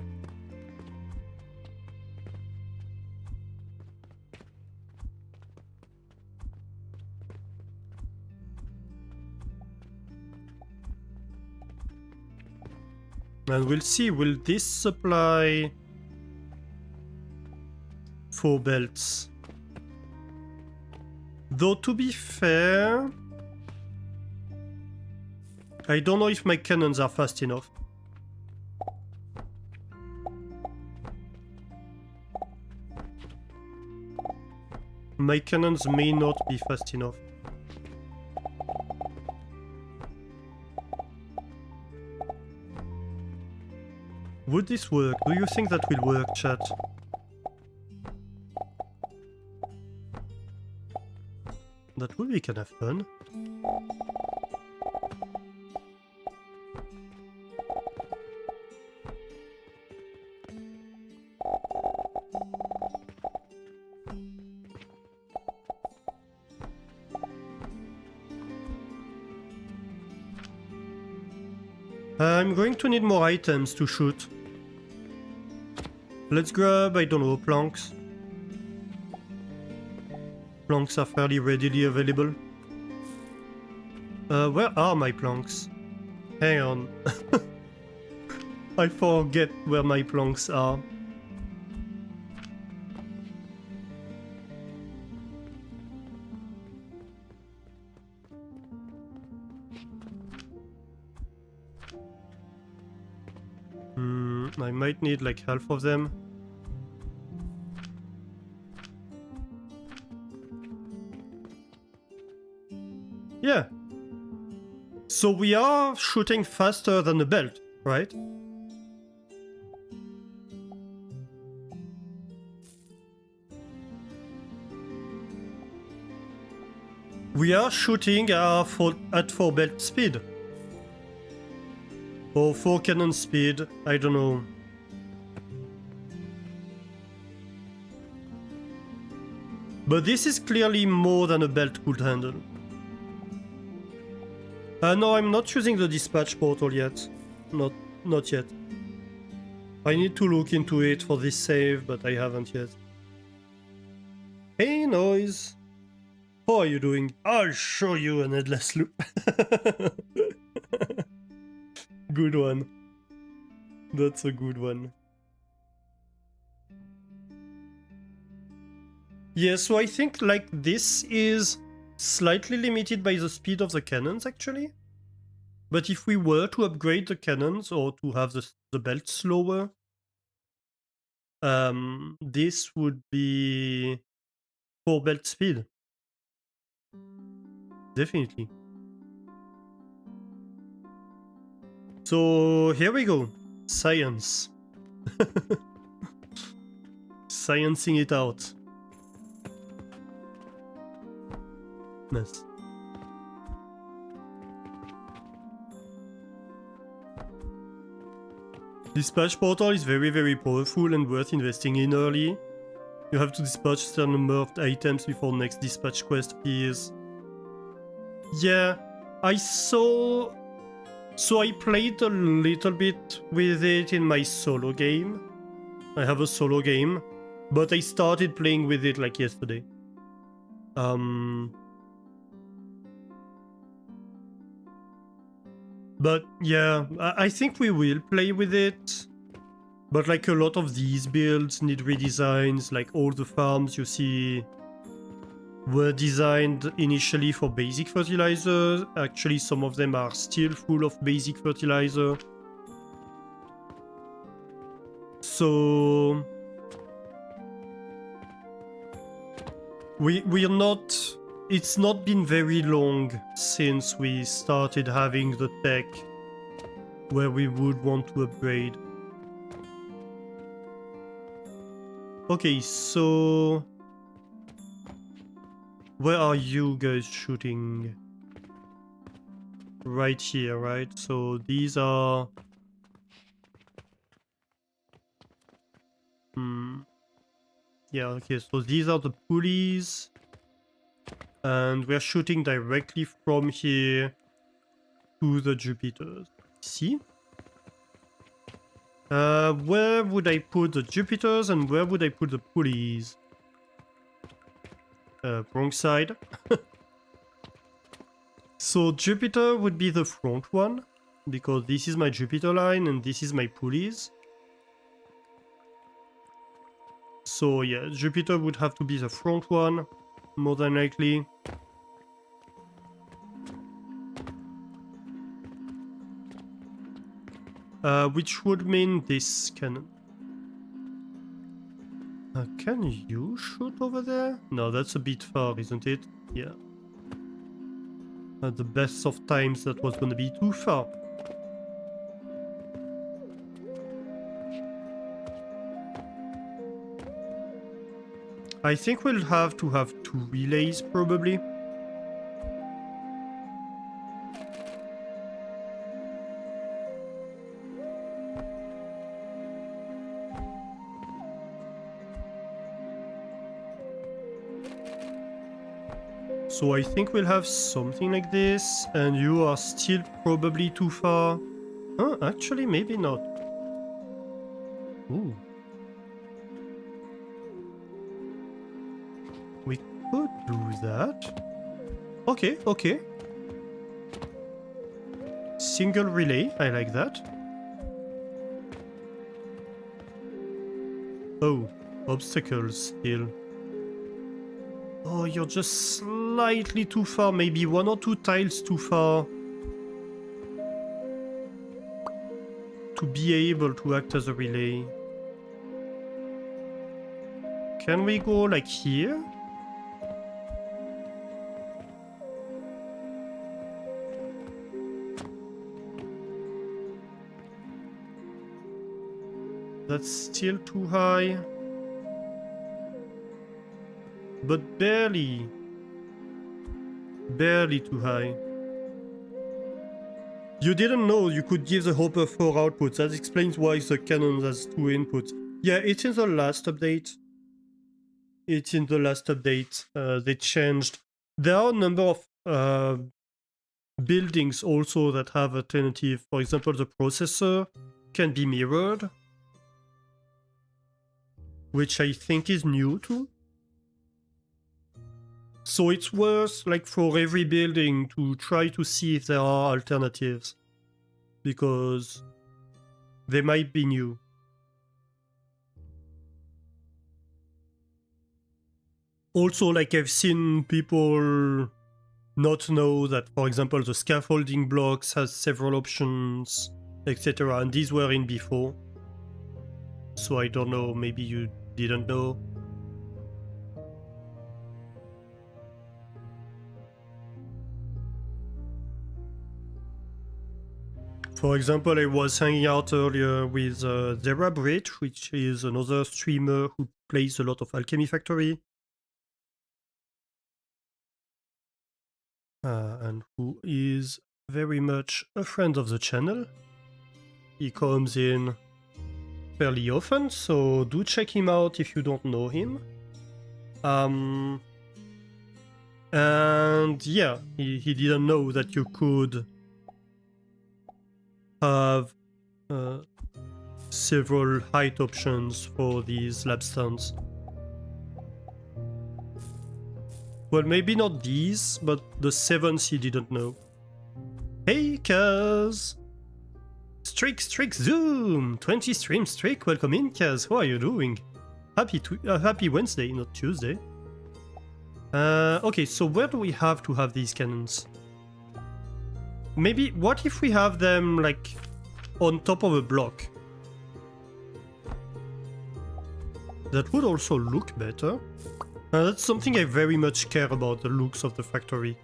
And we'll see, will this supply 4 belts? Though to be fair, I don't know if my cannons are fast enough. My cannons may not be fast enough. Would this work? Do you think that will work, chat? That would be kind of fun. I'm going to need more items to shoot. Let's grab, I don't know, planks. Planks are fairly readily available. Where are my planks? Hang on. I forget where my planks are. I might need like half of them. Yeah. So we are shooting faster than the belt, right? We are shooting at 4 belt speed. Or 4 cannon speed, I don't know. But this is clearly more than a belt could handle. No, I'm not using the dispatch portal yet. Not yet. I need to look into it for this save, but I haven't yet. Hey, Noise! How are you doing? I'll show you an endless loop. Good one. That's a good one. Yeah, so I think like this is slightly limited by the speed of the cannons actually. But if we were to upgrade the cannons or to have the belt slower, this would be 4 belt speed. Definitely. So here we go. Science. Sciencing it out. Nice. Dispatch portal is very powerful and worth investing in early. You have to dispatch a certain number of items before next dispatch quest appears. Yeah, I saw... So I played a little bit with it in my solo game. I have a solo game, but I started playing with it like yesterday. But yeah, I think we will play with it. But like a lot of these builds need redesigns, like all the farms you see were designed initially for basic fertilizer. Actually, some of them are still full of basic fertilizer. So we're not... It's not been very long since we started having the tech where we would want to upgrade. Okay, so... Where are you guys shooting? Right here, right? So these are... Yeah, okay, so these are the pulleys. And we're shooting directly from here to the Jupiters. See? Where would I put the Jupiters and where would I put the pulleys? Wrong side. So Jupiter would be the front one, because this is my Jupiter line and this is my pulleys. So yeah, Jupiter would have to be the front one, more than likely. Which would mean this cannon. Can you shoot over there? No, that's a bit far, isn't it? Yeah. At the best of times, that was gonna be too far. I think we'll have to have 2 relays, probably. So I think we'll have something like this, and you are still probably too far. Huh, actually, maybe not. Ooh. We could do that. Okay, okay. Single relay, I like that. Oh, obstacles still. Oh, you're just slightly too far, maybe 1 or 2 tiles too far to be able to act as a relay. Can we go like here? That's still too high. But barely. Barely too high. You didn't know you could give the hopper 4 outputs. That explains why the cannon has 2 inputs. Yeah, it's in the last update. It's in the last update. They changed. There are a number of buildings also that have alternative. For example, the processor can be mirrored, which I think is new too. So it's worth, like, for every building to try to see if there are alternatives, because they might be new. Also, like, I've seen people not know that, for example, the scaffolding blocks has several options, etc. And these were in before. so I don't know, maybe you didn't know. For example, I was hanging out earlier with Zera Bridge, which is another streamer who plays a lot of Alchemy Factory. And who is very much a friend of the channel. He comes in fairly often, so do check him out if you don't know him. And yeah, he didn't know that you could have several height options for these lab stands. Well, maybe not these, but the 7th he didn't know. Hey, Kaz! Streak, Zoom! 20 stream streak, welcome in, Kaz. How are you doing? Happy Wednesday, not Tuesday. Okay, so where do we have to have these cannons? Maybe, what if we have them, like, on top of a block? That would also look better. That's something I very much care about, the looks of the factory.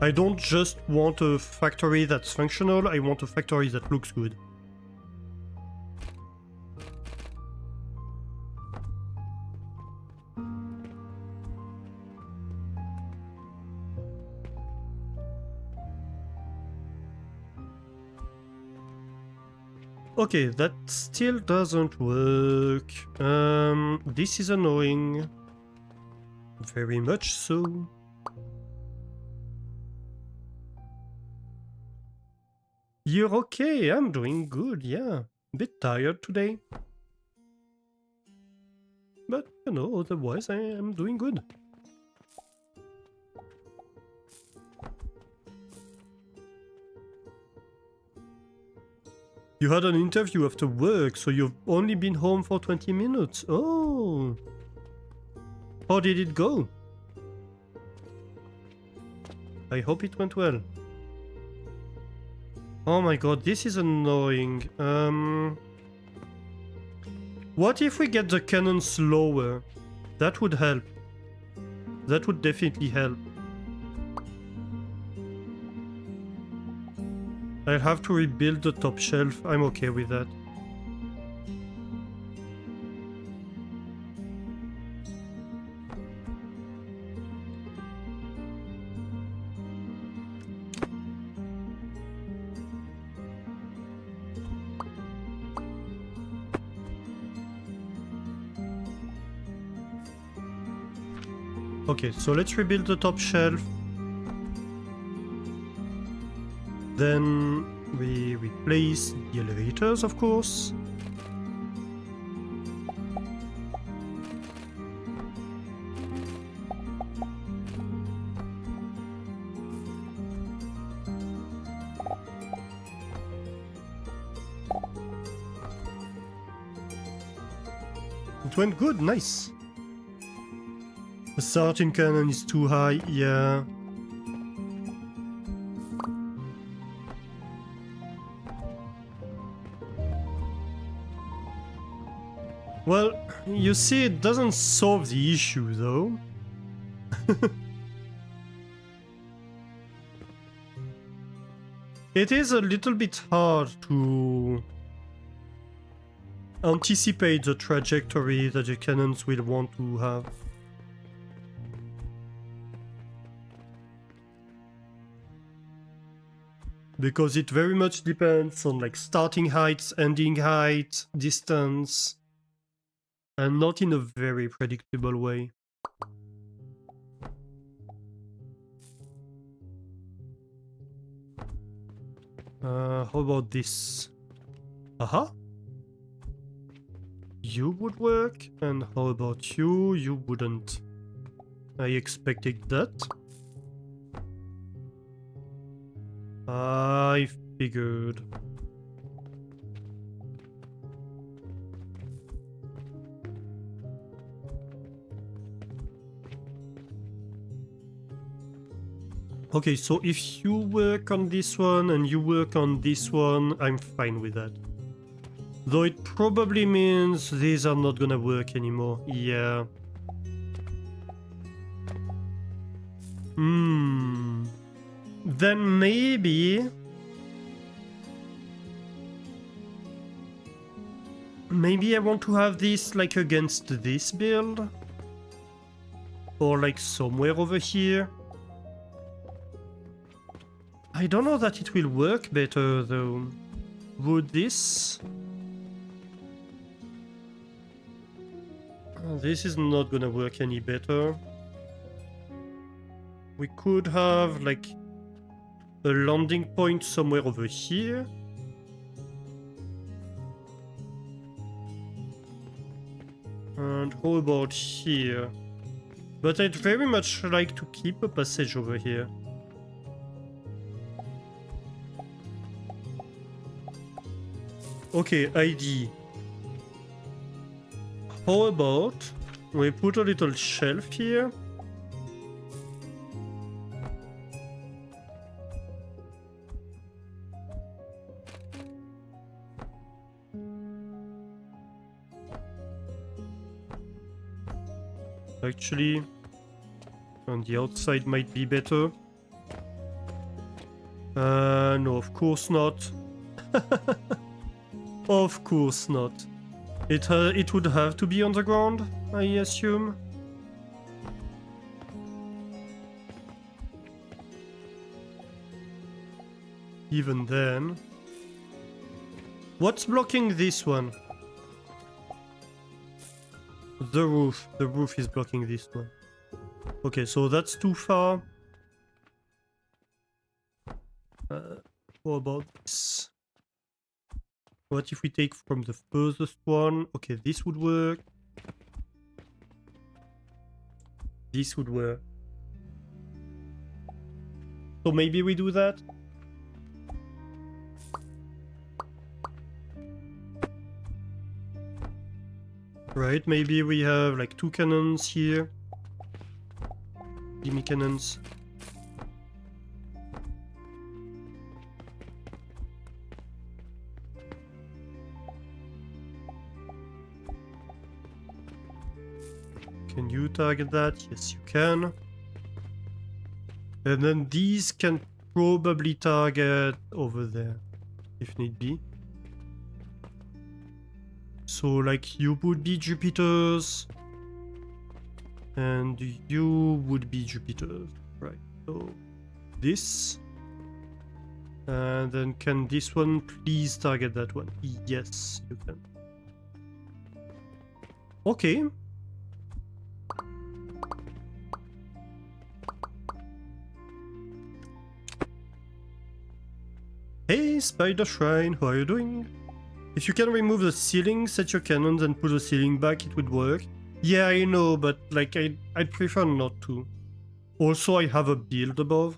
I don't just want a factory that's functional, I want a factory that looks good. Okay, that still doesn't work. This is annoying. Very much so. You're okay, I'm doing good, yeah. A bit tired today. But, you know, otherwise I am doing good. You had an interview after work, so you've only been home for 20 minutes. Oh! How did it go? I hope it went well. Oh my god, this is annoying. What if we get the cannon slower? That would help. That would definitely help. I'll have to rebuild the top shelf. I'm okay with that. Okay, so let's rebuild the top shelf. Then we replace the elevators, of course. It went good, nice. The starting cannon is too high, yeah. Well, you see, it doesn't solve the issue, though. It is a little bit hard to anticipate the trajectory that the cannons will want to have. Because it very much depends on like starting heights, ending height, distance, and not in a very predictable way. How about this? Aha! You would work, and how about you? You wouldn't. I expected that. I figured. Okay, so if you work on this one and you work on this one, I'm fine with that. Though it probably means these are not gonna work anymore. Yeah. Then maybe... Maybe I want to have this like against this build. Or like somewhere over here. I don't know that it will work better though. Would this? This is not gonna work any better. We could have like a landing point somewhere over here. And how about here? But I'd very much like to keep a passage over here. Okay, ID. How about we put a little shelf here? Actually, on the outside might be better. No, of course not. Of course not. It would have to be on the ground, I assume. Even then... What's blocking this one? The roof. The roof is blocking this one. Okay, so that's too far. What about this? What if we take from the furthest one? Okay, this would work. This would work. So maybe we do that? Right, maybe we have like 2 cannons here. Gimme cannons. Can you target that? Yes, you can. And then these can probably target over there, if need be. So, like, you would be Jupiter's, and you would be Jupiter's, right? So, this. And then can this one please target that one? Yes, you can. Okay. Hey, Spider Shrine, how are you doing? If you can remove the ceiling, set your cannons and put the ceiling back, it would work. Yeah, I know, but like I'd prefer not to. Also, I have a build above.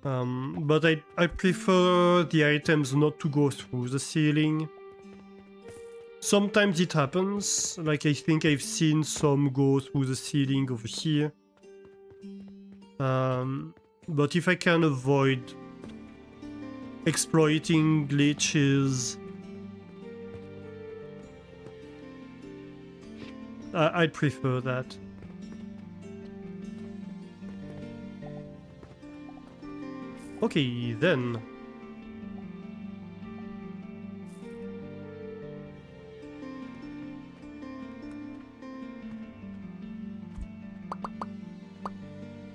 But I prefer the items not to go through the ceiling. Sometimes it happens, like I think I've seen some go through the ceiling over here. But if I can avoid exploiting glitches, I'd prefer that. Okay, then.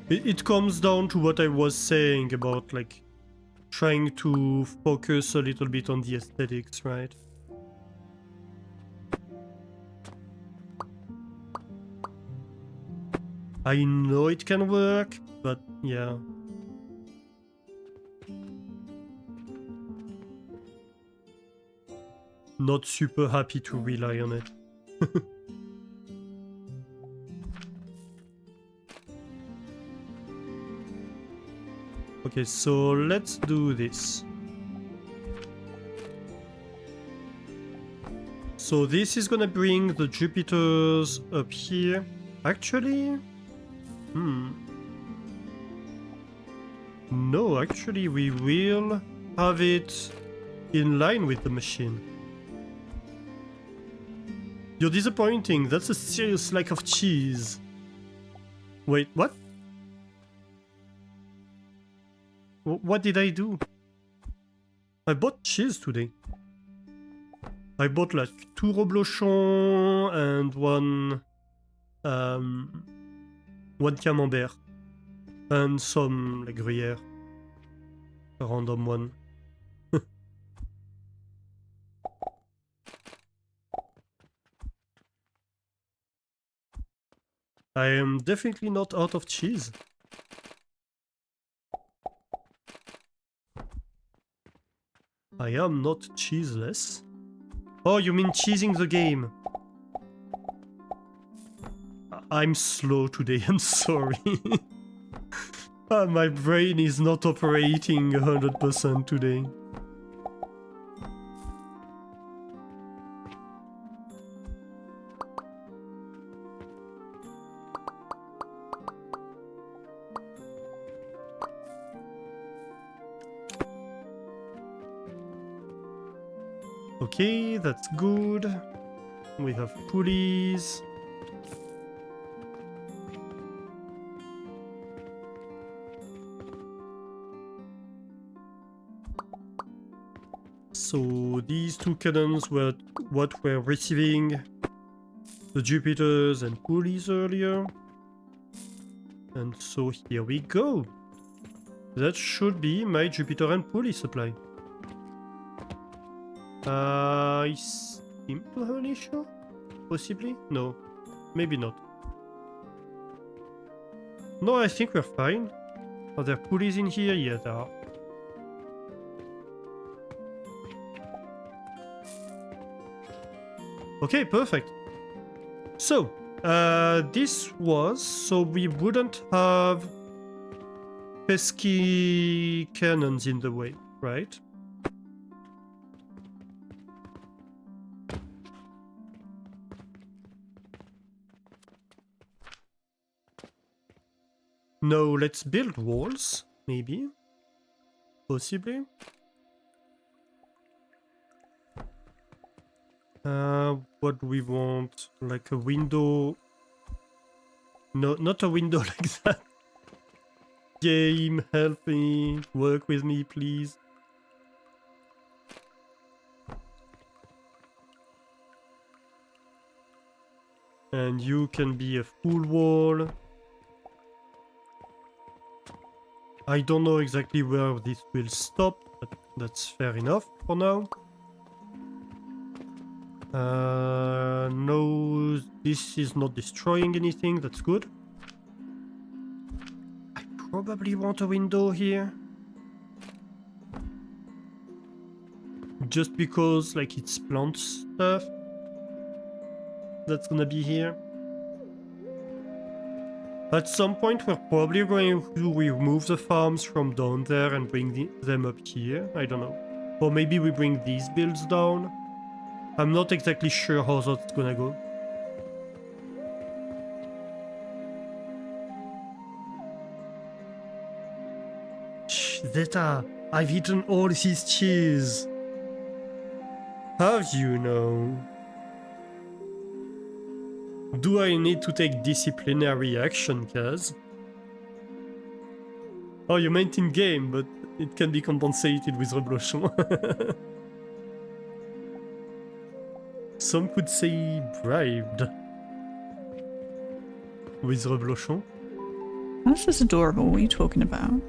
It comes down to what I was saying about, like, trying to focus a little bit on the aesthetics, right? I know it can work, but yeah. Not super happy to rely on it. Okay, so let's do this. So this is gonna bring the Jupiters up here. Actually... No, actually we will have it in line with the machine. You're disappointing. That's a serious lack of cheese. Wait, what? What did I do? I bought cheese today. I bought like 2 reblochons and one camembert and some like gruyere, a random one. I am definitely not out of cheese. I am not cheeseless. Oh, you mean cheesing the game? I'm slow today, I'm sorry. My brain is not operating 100% today. Okay, that's good. We have pulleys. So these 2 cannons were what were receiving the Jupiters and pulleys earlier. And so here we go. That should be my Jupiter and pulley supply. I seem to have an issue? Possibly? No. Maybe not. No, I think we're fine. Are there pulleys in here? Yeah, there are. Okay, perfect. So, this was so we wouldn't have pesky cannons in the way, right? No, let's build walls, maybe. Possibly. What do we want? Like a window? No, not a window like that. Game, help me. Work with me, please. And you can be a full wall. I don't know exactly where this will stop, but that's fair enough for now. No, this is not destroying anything, that's good. I probably want a window here. Just because, like, it's plant stuff that's gonna be here. At some point, we're probably going to remove the farms from down there and bring them up here. I don't know. Or maybe we bring these builds down. I'm not exactly sure how that's gonna go. Shh, Zeta, I've eaten all his cheese. Have you now? Do I need to take disciplinary action, Kaz? Oh, you meant in game, but it can be compensated with reblochon. Some could say bribed. With reblochon. This is adorable. What are you talking about?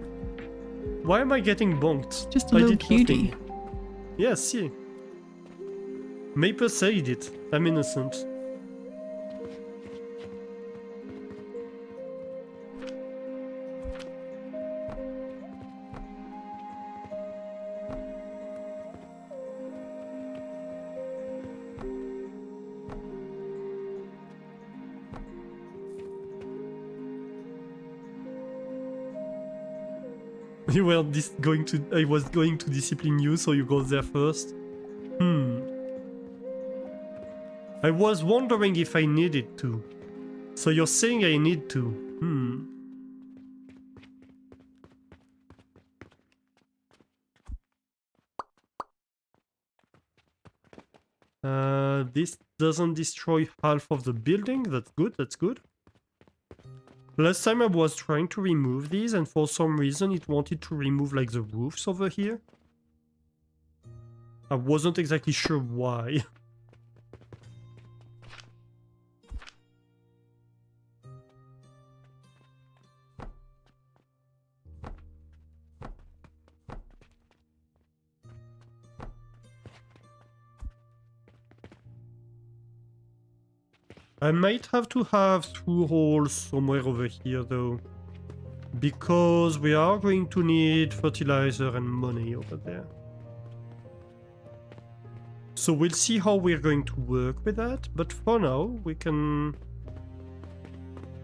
Why am I getting bonked? Just a little cutie. Yeah, see. Maple said it. I'm innocent. You were I was going to discipline you, so you go there first. I was wondering if I needed to. So you're saying I need to. This doesn't destroy half of the building. That's good, that's good. Last time I was trying to remove these and for some reason it wanted to remove like the roofs over here. I wasn't exactly sure why. I might have to have through holes somewhere over here though, because we are going to need fertilizer and money over there. So we'll see how we're going to work with that, but for now we can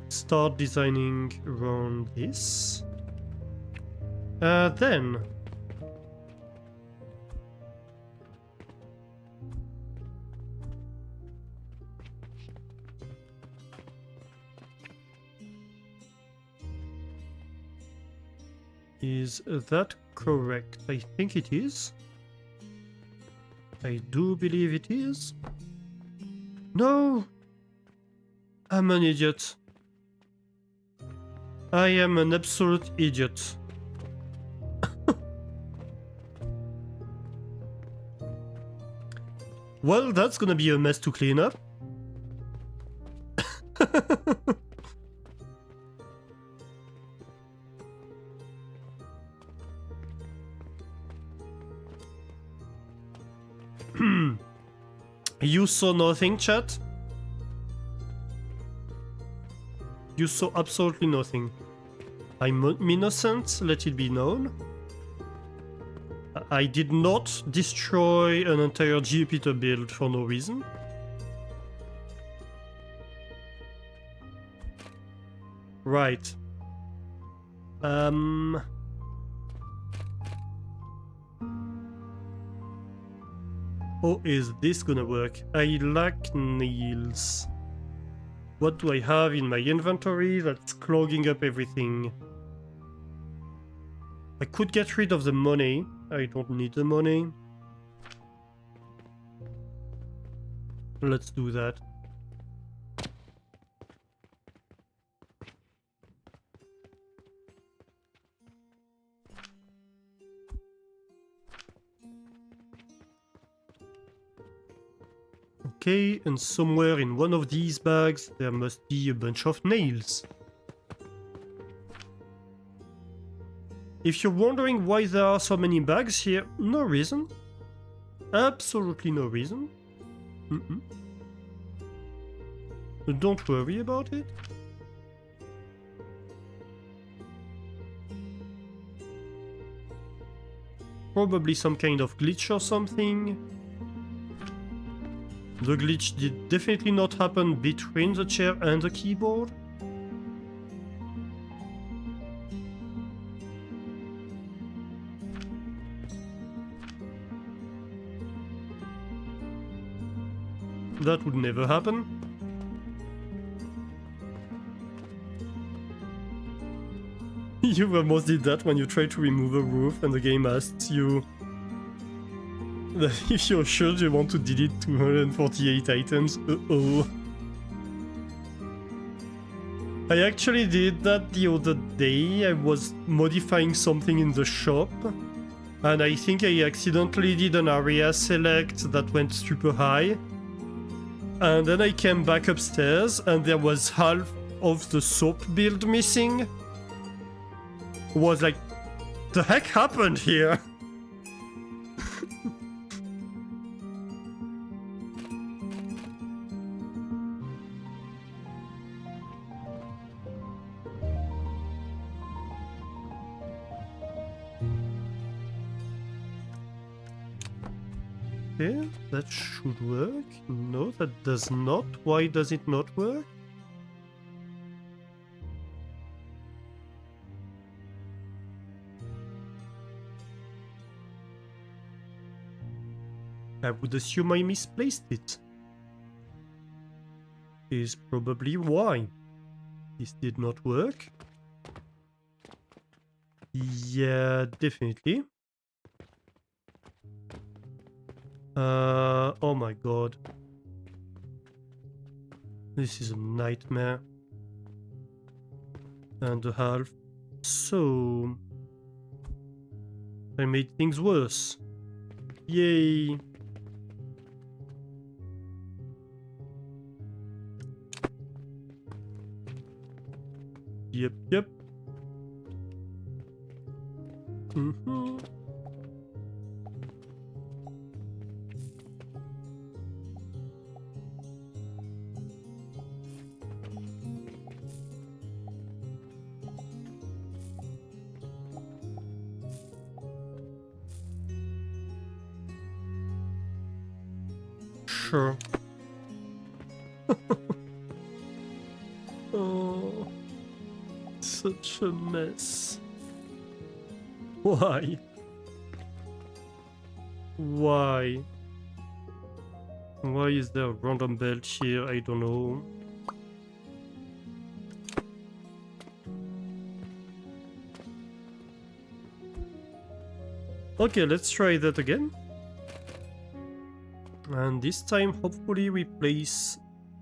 start designing around this. Then is that correct? I think it is. I do believe it is. No! I'm an idiot. I am an absolute idiot. Well, that's gonna be a mess to clean up. You saw nothing, chat? You saw absolutely nothing. I'm innocent, let it be known. I did not destroy an entire Jupiter build for no reason. Right. Oh, is this gonna work? I lack nails. What do I have in my inventory that's clogging up everything? I could get rid of the money. I don't need the money. Let's do that. Okay, and somewhere in one of these bags there must be a bunch of nails. If you're wondering why there are so many bags here, no reason. Absolutely no reason. Don't worry about it. Probably some kind of glitch or something. The glitch did definitely not happen between the chair and the keyboard. That would never happen. You almost did that when you tried to remove a roof and the game asks you if you're sure you want to delete 248 items. Uh-oh. I actually did that the other day. I was modifying something in the shop and I think I accidentally did an area select that went super high. And then I came back upstairs and there was half of the soap build missing. Was like, the heck happened here? Okay, that should work. No, that does not. Why does it not work? I would assume I misplaced it. Is probably why this did not work. Yeah, definitely. Oh my god. This is a nightmare. And a half. So... I made things worse. Yay. Yep. Mm-hmm. Sure. Oh, such a mess. Why? Why? Why is there a random belt here? I don't know. Okay, let's try that again. And this time, hopefully, we place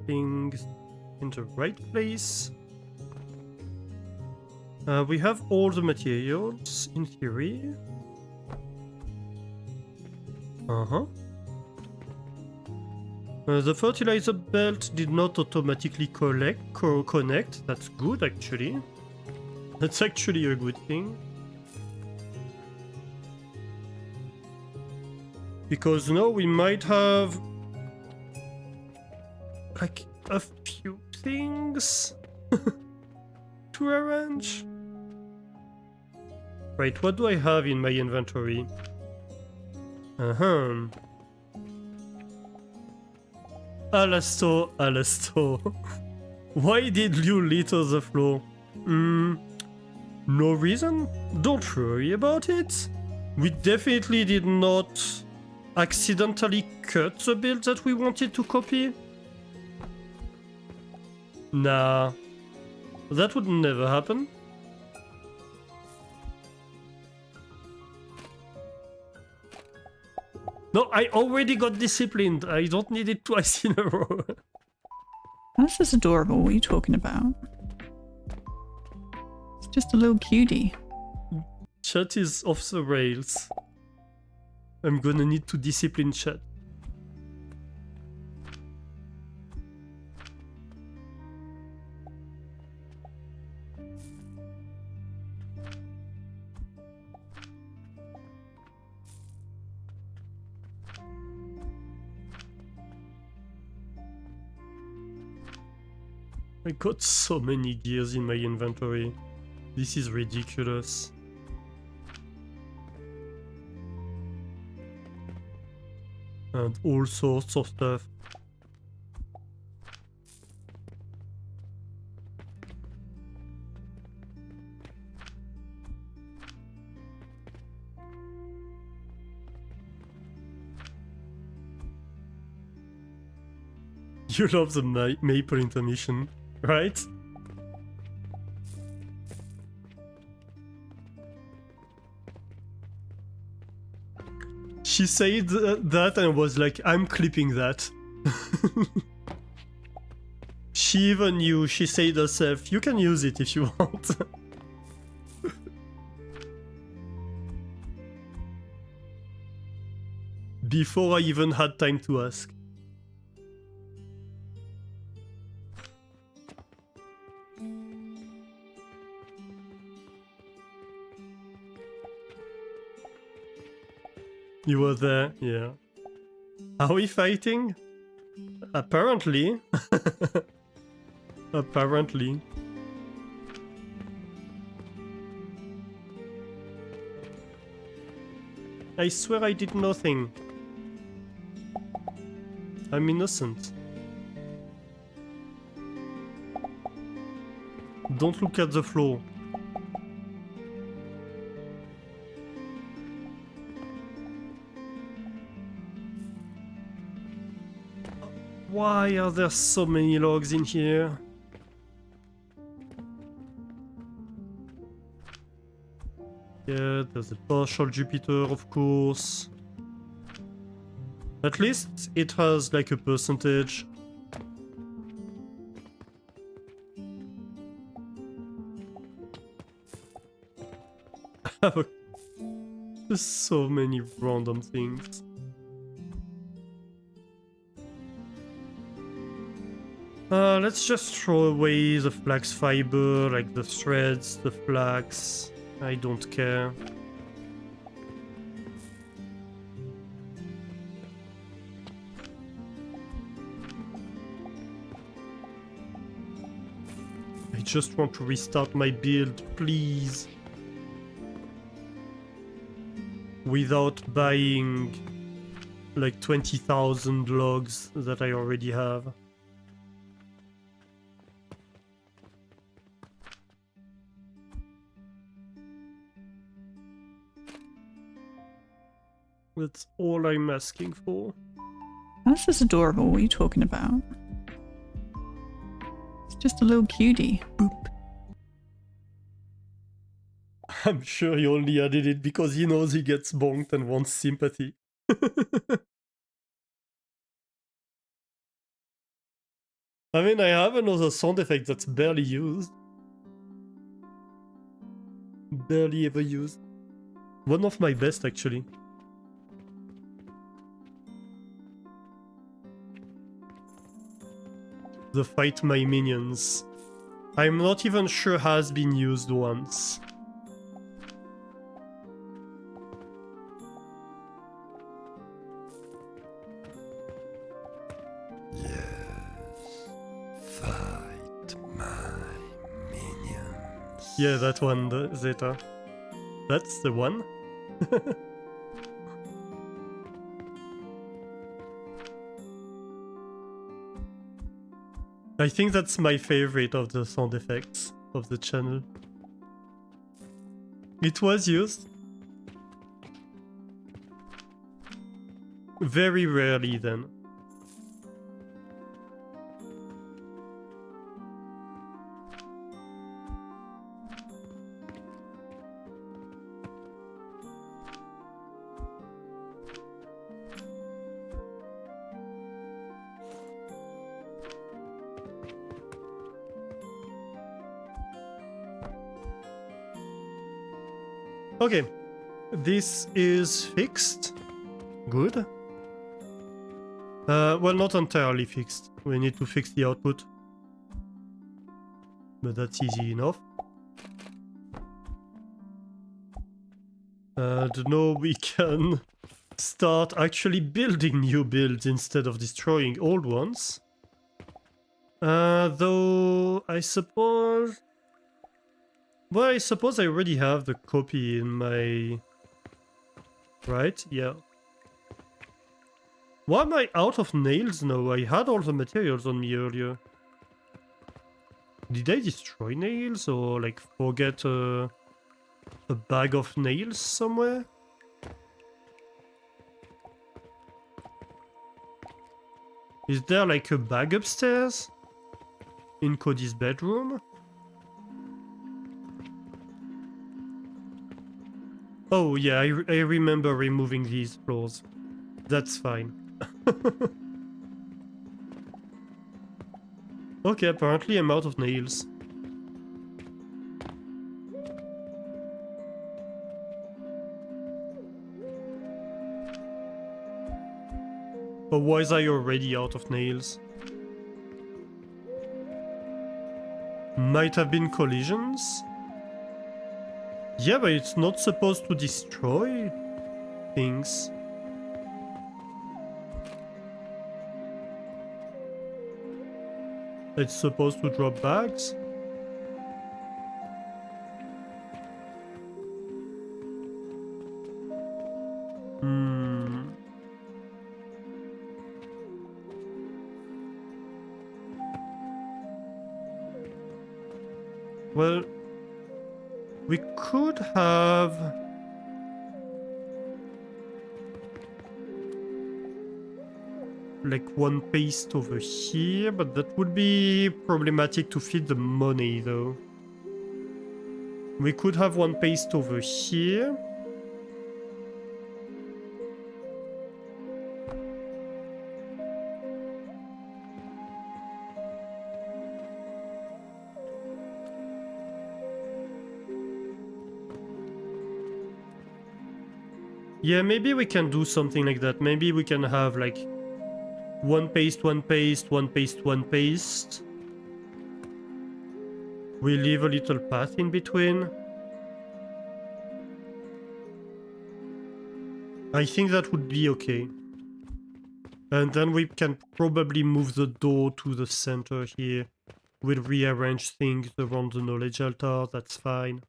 things in the right place. We have all the materials, in theory. The fertilizer belt did not automatically connect. That's good, actually. That's actually a good thing. Because now we might have like a few things to arrange. Right, what do I have in my inventory? Alastor. Why did you litter the floor? No reason? Don't worry about it. We definitely did not accidentally cut the build that we wanted to copy. Nah, that would never happen. No, I already got disciplined. I don't need it twice in a row. This is adorable. What are you talking about? It's just a little cutie. Chat is off the rails. I'm gonna need to discipline chat. I got so many gears in my inventory. This is ridiculous. And all sorts of stuff. You love the maple intermission, right? She said that and was like, I'm clipping that. She even knew, she said herself, you can use it if you want. Before I even had time to ask. You were there, yeah. Are we fighting? Apparently. Apparently. I swear I did nothing. I'm innocent. Don't look at the floor. Why are there so many logs in here? Yeah, there's a partial Jupiter, of course. At least it has like a percentage. There's so many random things. Let's just throw away the flax fiber, like the threads, the flax. I don't care. I just want to restart my build, please. Without buying like 20,000 logs that I already have. That's all I'm asking for. This is adorable. What are you talking about? It's just a little cutie. Boop. I'm sure he only added it because he knows he gets bonked and wants sympathy. I mean, I have another sound effect that's barely used. Barely ever used. One of my best, actually. The Fight My Minions. I'm not even sure has been used once. Yeah, that one, the Zeta. That's the one. I think that's my favorite of the sound effects of the channel. It was used. Very rarely then. Okay, this is fixed. Good. Well, not entirely fixed. We need to fix the output. But that's easy enough. And now we can start actually building new builds instead of destroying old ones. Though, I suppose... Well, I suppose I already have the copy in my... Right? Yeah. Why am I out of nails now? I had all the materials on me earlier. Did I destroy nails or like forget a bag of nails somewhere? Is there like a bag upstairs? In Cody's bedroom? Oh yeah, I remember removing these floors. That's fine. Okay, apparently I'm out of nails. But why is I already out of nails? Might have been collisions? Yeah, but it's not supposed to destroy things. It's supposed to drop bags? Well, we could have... like one paste over here, but that would be problematic to feed the money though. We could have one paste over here. Yeah, maybe we can do something like that. Maybe we can have like one paste, one paste, one paste, one paste. We leave a little path in between. I think that would be okay. And then we can probably move the door to the center here. We'll rearrange things around the knowledge altar, that's fine.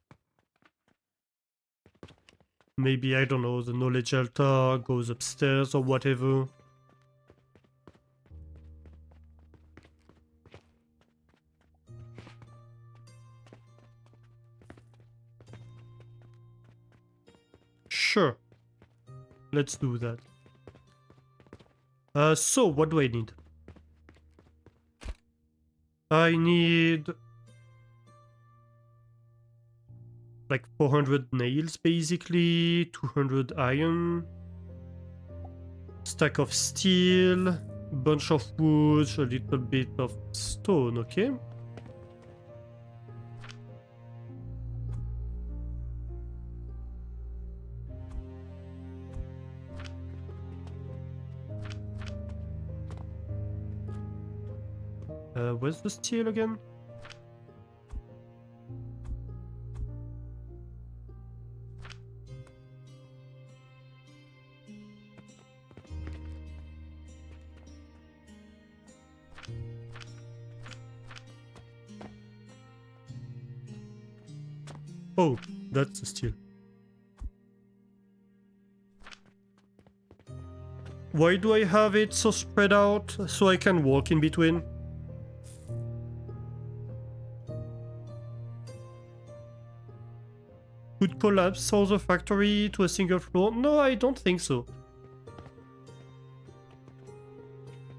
Maybe, I don't know, the knowledge altar goes upstairs or whatever. Sure. Let's do that. So, what do I need? I need like 400 nails basically, 200 iron, stack of steel, bunch of wood, a little bit of stone, okay? Where's the steel again? Oh, that's the steel. Why do I have it so spread out? So I can walk in between? Could collapse all the factory to a single floor? No, I don't think so.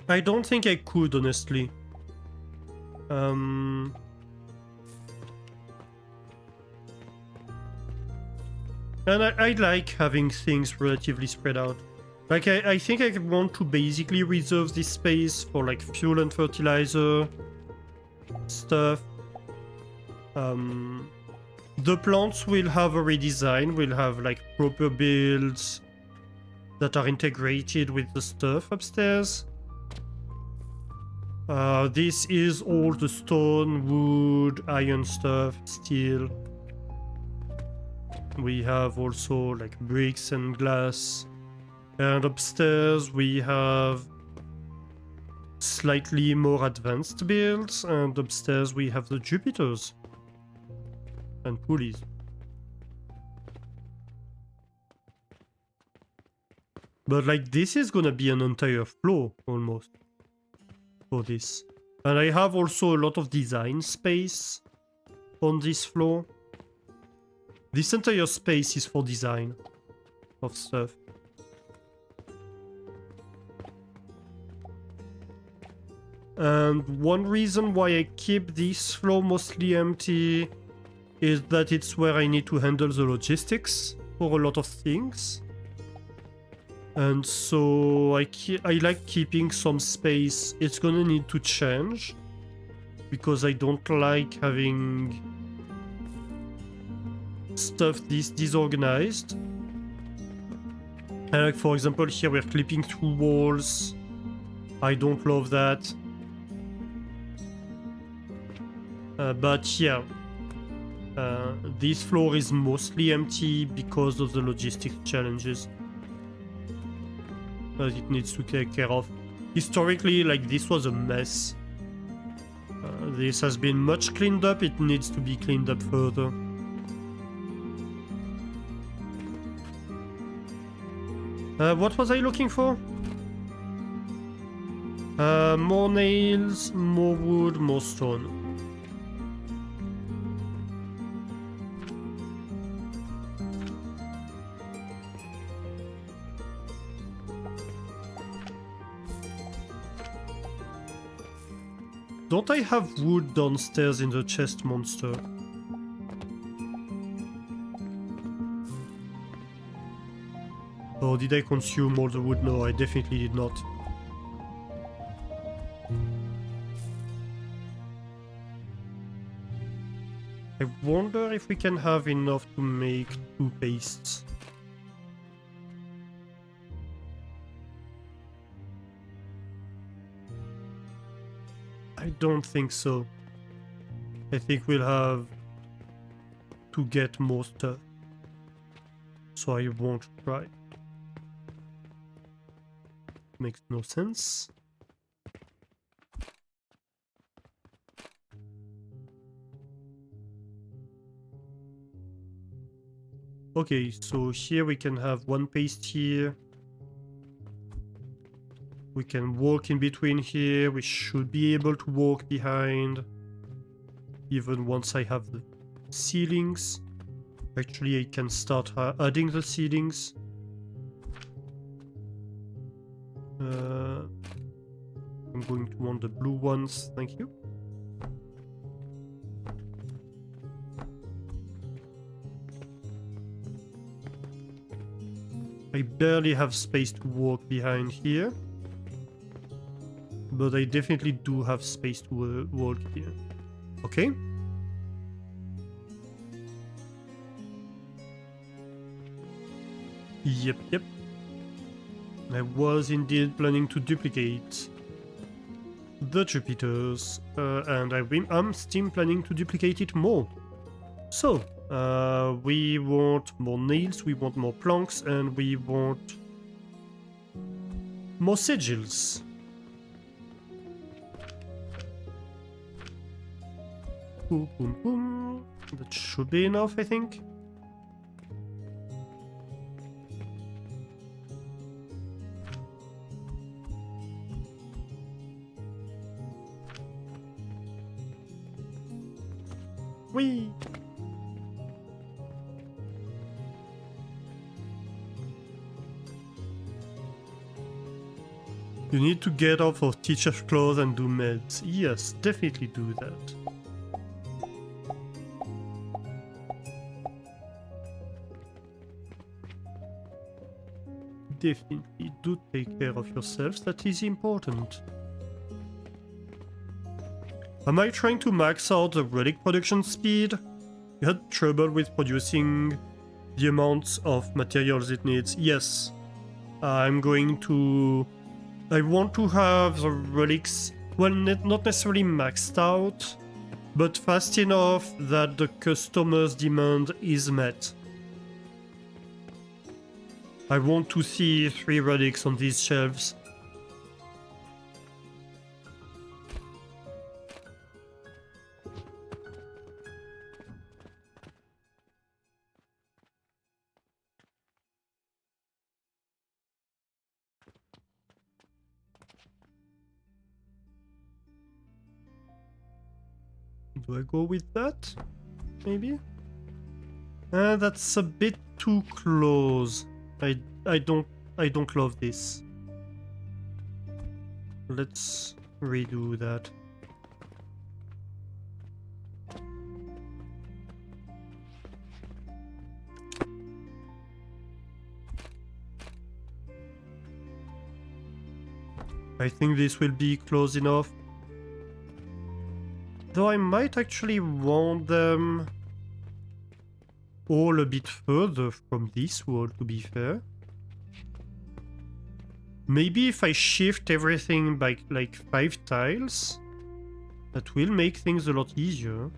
I don't think I could, honestly. And I like having things relatively spread out. Like, I think I want to basically reserve this space for, like, fuel and fertilizer stuff. The plants will have a redesign, will have, like, proper builds that are integrated with the stuff upstairs. This is all the stone, wood, iron stuff, steel. We have also, like, bricks and glass. And upstairs we have slightly more advanced builds, and upstairs we have the Jupiters and pulleys. But like this is gonna be an entire floor almost for this. And I have also a lot of design space on this floor. This entire space is for design of stuff. And one reason why I keep this floor mostly empty is that it's where I need to handle the logistics for a lot of things. And so I like keeping some space. It's gonna need to change because I don't like having stuff this disorganized. And like, for example, here we're clipping through walls. I don't love that. But yeah, this floor is mostly empty because of the logistics challenges that it needs to take care of. Historically, like, this was a mess. This has been much cleaned up, it needs to be cleaned up further. What was I looking for? More nails, more wood, more stone. Don't I have wood downstairs in the chest monster? Or did I consume all the wood? No, I definitely did not. I wonder if we can have enough to make 2 pastes. I don't think so. I think we'll have to get more stuff. So I won't try. Makes no sense. Okay, so here we can have one paste here. We can walk in between here. We should be able to walk behind. Even once I have the ceilings. Actually, I can start adding the ceilings. I'm going to want the blue ones, thank you. I barely have space to walk behind here. But I definitely do have space to walk here. Okay. Yep. I was indeed planning to duplicate the Jupiters, and I'm still planning to duplicate it more. So, we want more nails, we want more planks, and we want more sigils. Boom, boom, boom. That should be enough, I think. Whee! You need to get off of teacher's clothes and do meds. Yes, definitely do that. Definitely do take care of yourselves, that is important. Am I trying to max out the relic production speed? You had trouble with producing the amounts of materials it needs. Yes. I want to have the relics, well, not necessarily maxed out, but fast enough that the customer's demand is met. I want to see 3 relics on these shelves. Do I go with that? Maybe? That's a bit too close. I don't love this. Let's redo that. I think this will be close enough. Though I might actually want them all a bit further from this wall, to be fair. Maybe if I shift everything by like 5 tiles, that will make things a lot easier.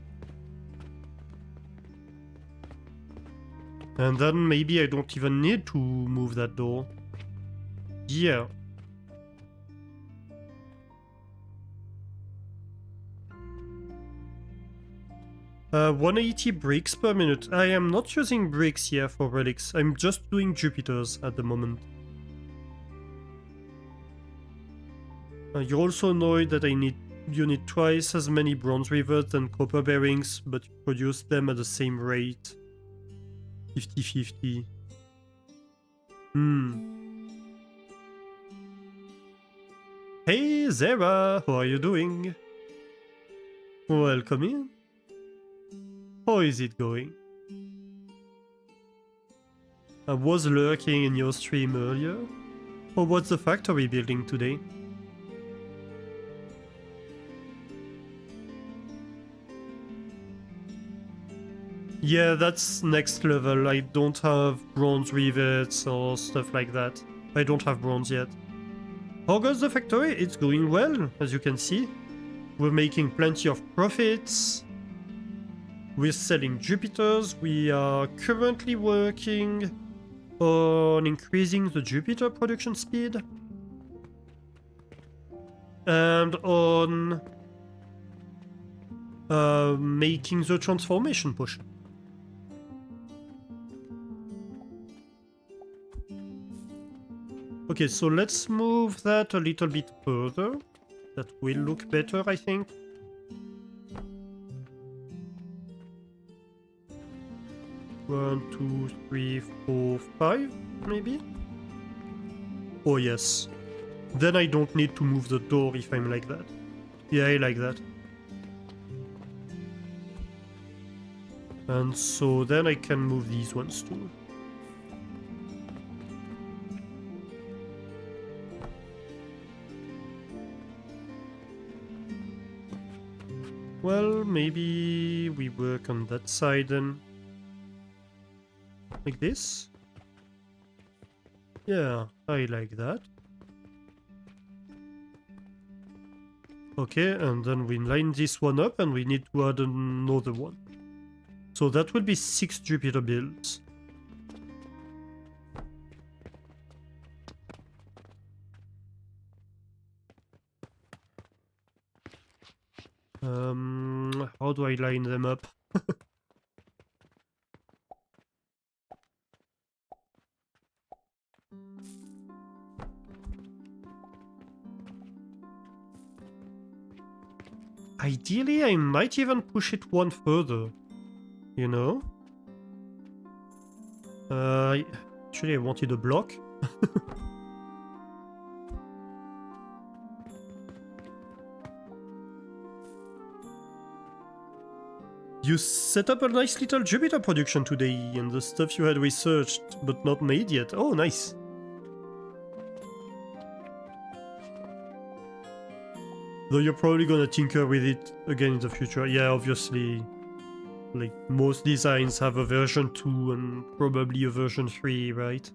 And then maybe I don't even need to move that door. Yeah. Uh, 180 bricks per minute. I am not using bricks here for relics. I'm just doing Jupiters at the moment. You're also annoyed that you need twice as many bronze rivets than copper bearings, but you produce them at the same rate. 50-50. Hey Zara, how are you doing? Welcome in. How is it going? I was lurking in your stream earlier. Oh, what's the factory building today? Yeah, that's next level. I don't have bronze rivets or stuff like that. I don't have bronze yet. How goes the factory? It's going well, as you can see. We're making plenty of profits. We're selling Jupiters. We are currently working on increasing the Jupiter production speed. And on making the transformation potion. Okay, so let's move that a little bit further. That will look better, I think. One, two, three, four, five, maybe? Oh, yes. Then I don't need to move the door if I'm like that. Yeah, I like that. And so then I can move these ones too. Well, maybe we work on that side then. Like this? Yeah, I like that. Okay, and then we line this one up and we need to add another one. So that will be 6 Jupiter builds. How do I line them up? Ideally, I might even push it one further. You know? Actually, I wanted a block. You set up a nice little Jupiter production today, and the stuff you had researched but not made yet. Oh, nice. Though you're probably gonna tinker with it again in the future. Yeah, obviously. Like, most designs have a version 2 and probably a version 3, right?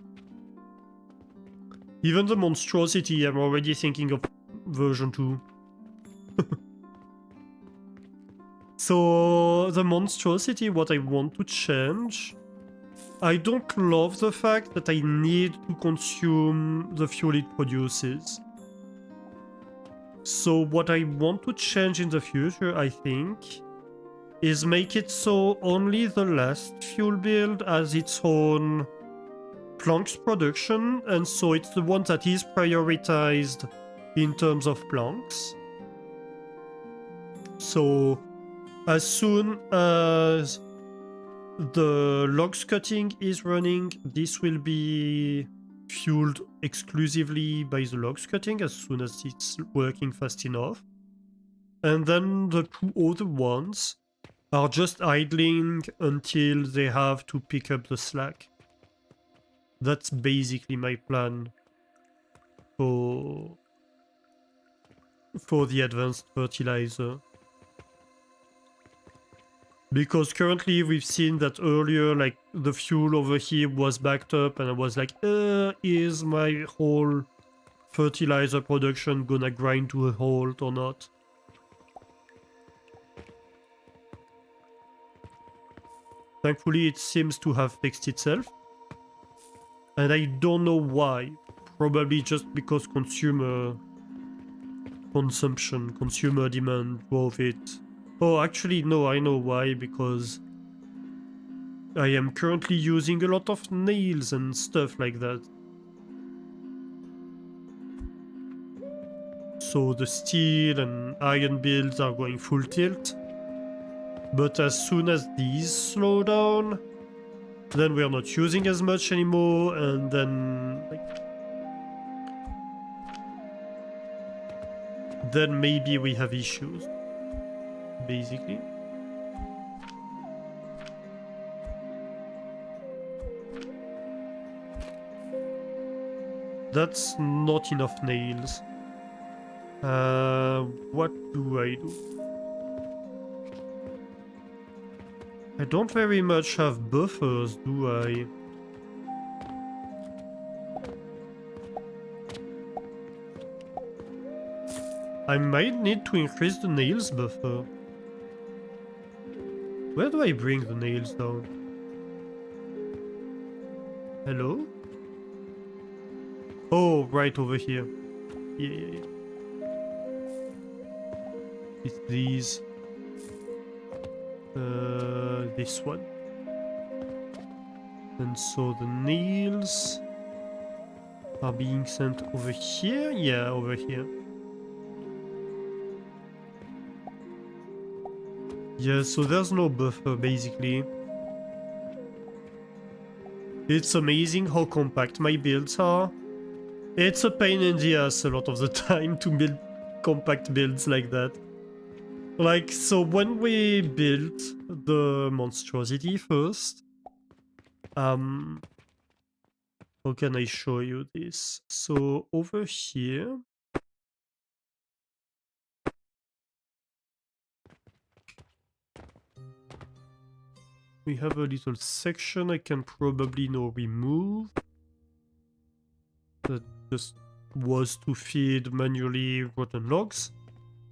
Even the monstrosity, I'm already thinking of version 2. So, the monstrosity, what I want to change... I don't love the fact that I need to consume the fuel it produces. So what I want to change in the future, I think, is make it so only the last fuel build has its own planks production, and so it's the one that is prioritized in terms of planks. So as soon as the logs cutting is running, this will be fueled exclusively by the logs cutting as soon as it's working fast enough. And then the 2 other ones are just idling until they have to pick up the slack. That's basically my plan for the advanced fertilizer. Because currently we've seen that earlier, like, the fuel over here was backed up and I was like, is my whole fertilizer production gonna grind to a halt or not? Thankfully it seems to have fixed itself. And I don't know why. Probably just because consumer demand drove it. Oh, actually, no, I know why, because I am currently using a lot of nails and stuff like that. So the steel and iron builds are going full tilt. But as soon as these slow down, then we are not using as much anymore, and then, like, then maybe we have issues. Basically. That's not enough nails. What do I do? I don't very much have buffers, do I? I might need to increase the nails buffer. Where do I bring the nails down? Hello? Oh, right over here. Yeah. It's these. This one. And so the nails are being sent over here? Yeah, over here. Yeah, so there's no buffer basically. It's amazing how compact my builds are. It's a pain in the ass a lot of the time to build compact builds like that. Like, so when we built the monstrosity first, how can I show you this? So over here, we have a little section I can probably now remove. That just was to feed manually rotten logs.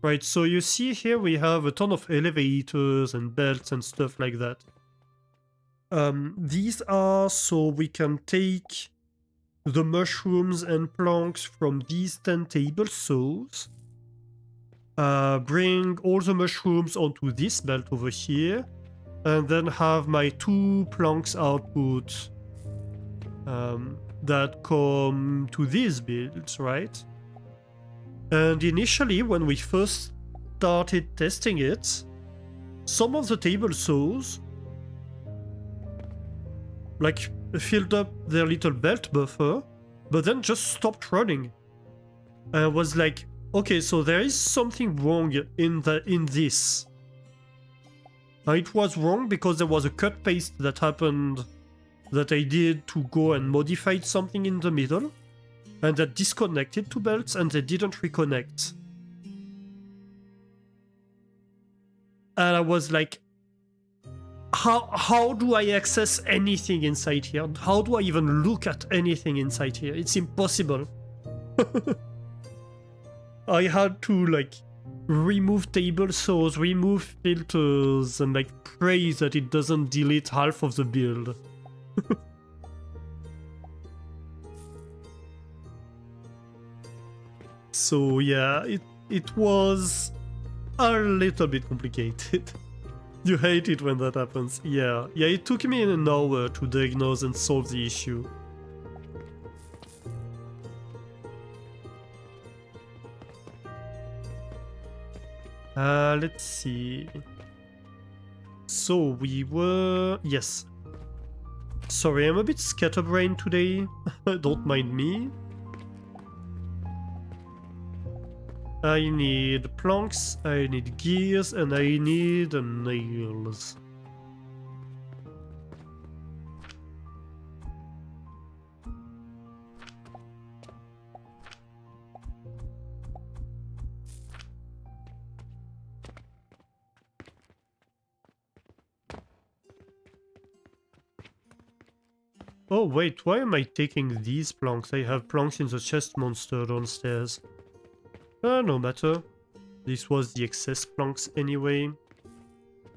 Right, so you see here we have a ton of elevators and belts and stuff like that. These are so we can take the mushrooms and planks from these 10 table saws, bring all the mushrooms onto this belt over here, and then have my 2 planks output that come to these builds, right? And initially, when we first started testing it, some of the table saws like filled up their little belt buffer, but then just stopped running. And I was like, okay, so there is something wrong in this. It was wrong because there was a cut paste that happened that I did to go and modify something in the middle, and that disconnected 2 belts and they didn't reconnect. And I was like, how do I access anything inside here? How do I even look at anything inside here? It's impossible. I had to like remove table saws, remove filters, and like pray that it doesn't delete half of the build. So yeah, it was a little bit complicated. You hate it when that happens. Yeah, it took me an hour to diagnose and solve the issue. Let's see. So we were... Yes. Sorry, I'm a bit scatterbrained today. Don't mind me. I need planks, I need gears, and I need nails. Oh wait, why am I taking these planks? I have planks in the chest monster downstairs. No matter. This was the excess planks anyway.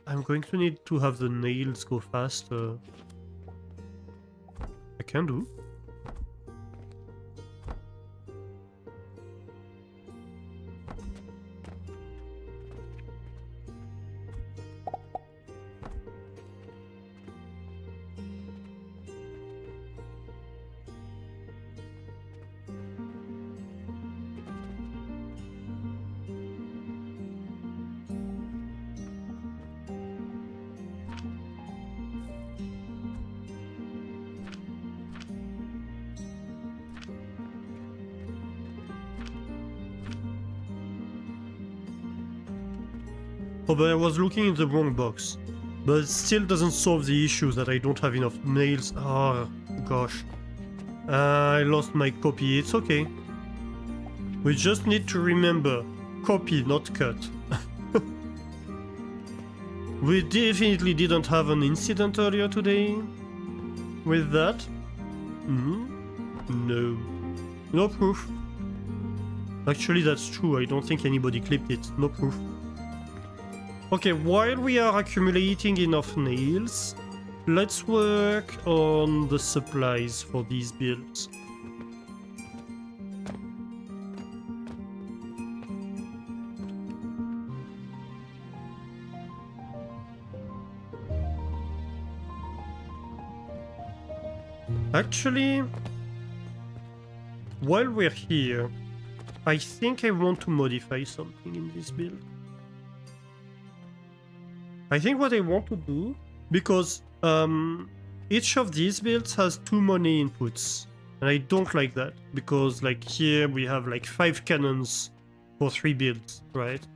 I'm going to need to have the nails go faster. I can do. Oh, but I was looking in the wrong box. But it still doesn't solve the issue that I don't have enough nails. Oh, gosh. I lost my copy. It's okay. We just need to remember. Copy, not cut. We definitely didn't have an incident earlier today with that. No. No proof. Actually, that's true. I don't think anybody clipped it. No proof. Okay, while we are accumulating enough nails, let's work on the supplies for these builds. Actually, while we're here, I think I want to modify something in this build. I think what I want to do, because each of these builds has 2 money inputs, and I don't like that, because like here we have like 5 cannons for 3 builds, right?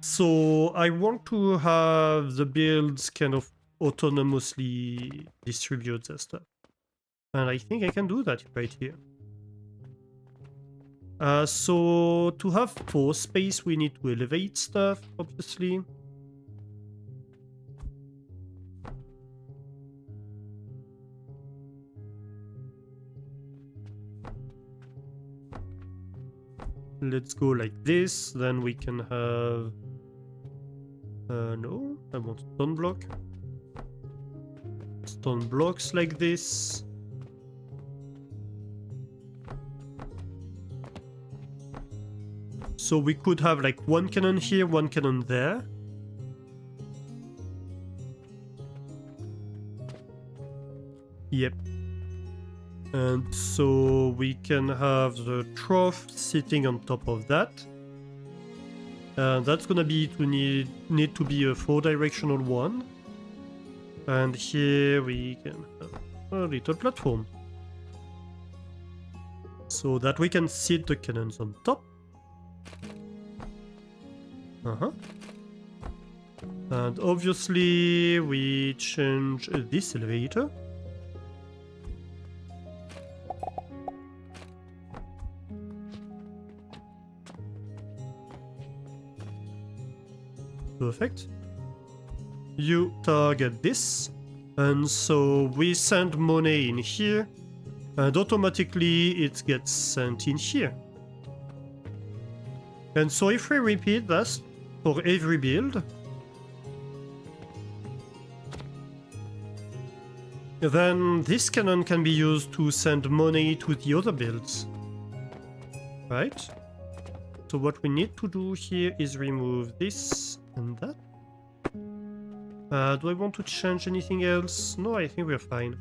So I want to have the builds kind of autonomously distribute their stuff. And I think I can do that right here. So to have 4 space, we need to elevate stuff, obviously. Let's go like this, then we can have... no, I want stone block. Stone blocks like this. So we could have like 1 cannon here, 1 cannon there. Yep. And so we can have the trough sitting on top of that. That's gonna be to need to be a 4-directional one. And here we can have a little platform. So that we can sit the cannons on top. And obviously we change this elevator. Perfect. You target this, and so we send money in here, and automatically it gets sent in here. And so if we repeat that for every build, then this cannon can be used to send money to the other builds. Right? So what we need to do here is remove this and that. Do I want to change anything else? No, I think we're fine.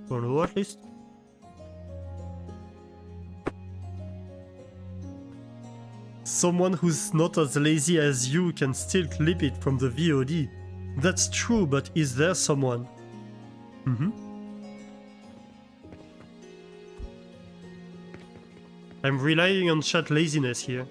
For now, at least. Someone who's not as lazy as you can still clip it from the VOD. That's true, but is there someone? I'm relying on chat laziness here.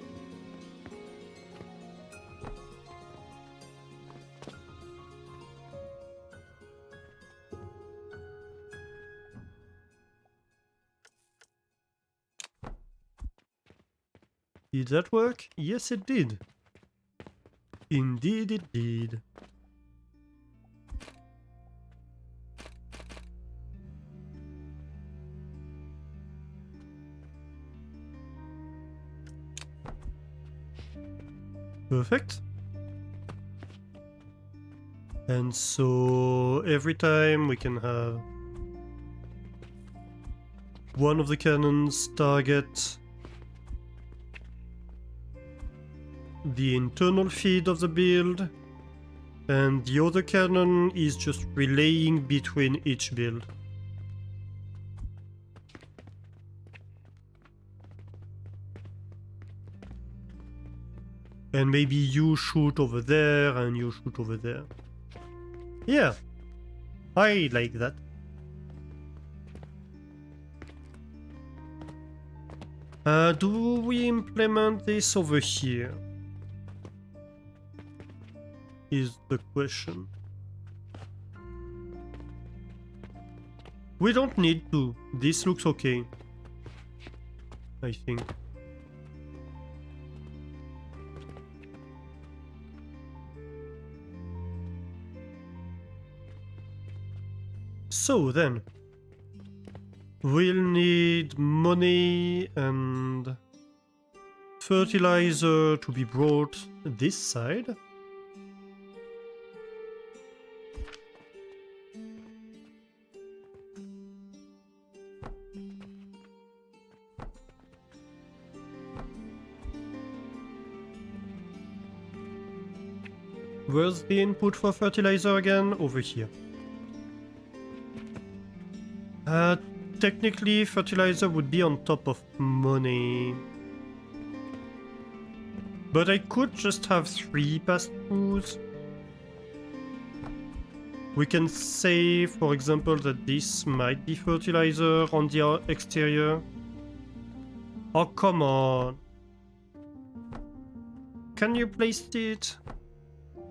Did that work? Yes, it did. Indeed, it did. Perfect. And so every time we can have one of the cannons target the internal feed of the build, and the other cannon is just relaying between each build. And maybe you shoot over there and you shoot over there. Yeah, I like that. Do we implement this over here? Is the question. We don't need to. This looks okay, I think. So then, We'll need money and fertilizer to be brought this side. Where's the input for fertilizer again? Over here. Technically, fertilizer would be on top of money. But I could just have 3 pass-throughs. We can say, for example, that this might be fertilizer on the exterior. Oh, come on. Can you place it?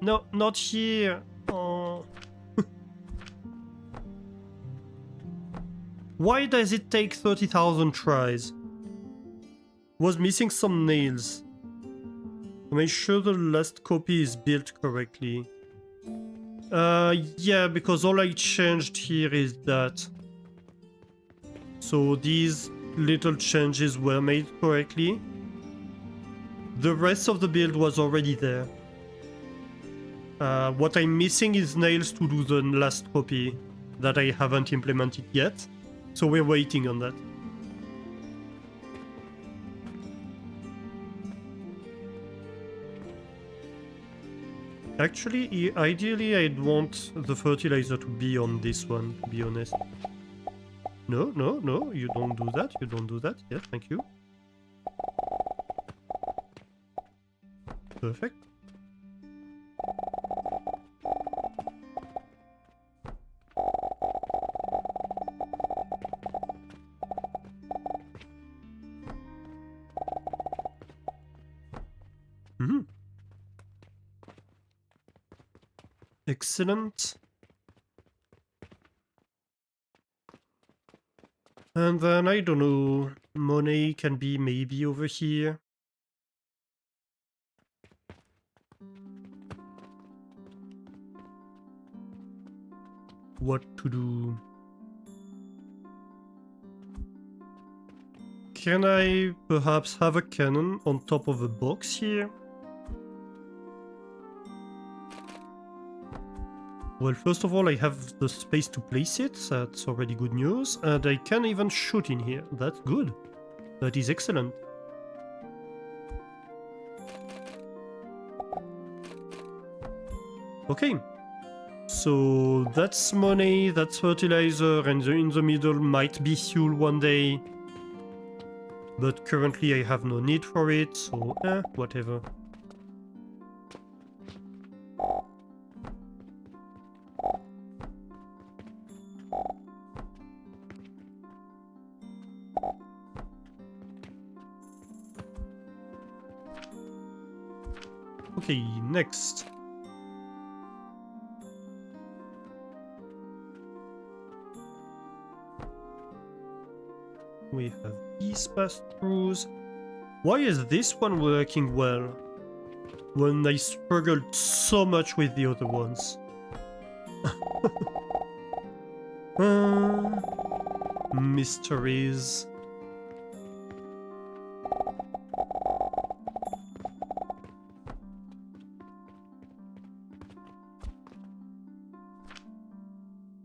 No, not here. Oh. Why does it take 30,000 tries? Was missing some nails. Am I sure the last copy is built correctly? Yeah, because all I changed here is that. So these little changes were made correctly. The rest of the build was already there. What I'm missing is nails to do the last copy that I haven't implemented yet. So we're waiting on that. Actually, ideally I'd want the fertilizer to be on this one, to be honest. No, no, no, you don't do that, you don't do that. Yes, thank you. Perfect. Excellent. And then, I don't know, money can be maybe over here. What to do? Can I perhaps have a cannon on top of a box here? Well, first of all, I have the space to place it, that's already good news, and I can even shoot in here, that's good. That is excellent. Okay, so that's money, that's fertilizer, and in the middle might be fuel one day. But currently I have no need for it, so whatever. Okay, next. We have these pass-throughs. Why is this one working well when I struggled so much with the other ones? Mysteries.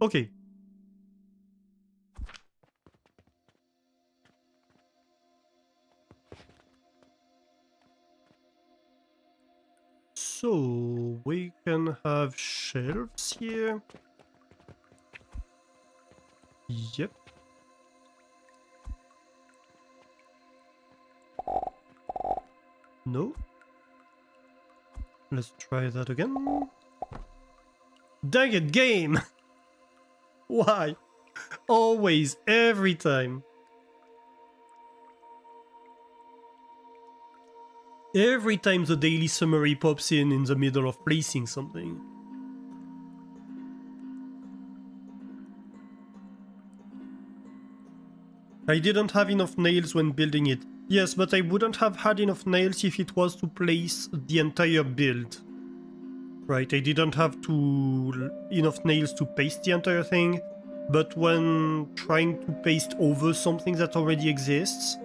Okay. So we can have shelves here. Yep. No. Let's try that again. Dang it, game! Why? Always, every time. Every time the daily summary pops in the middle of placing something. I didn't have enough nails when building it. Yes, but I wouldn't have had enough nails if it was to place the entire build. Right, I didn't have enough nails to paste the entire thing. but when trying to paste over something that already exists,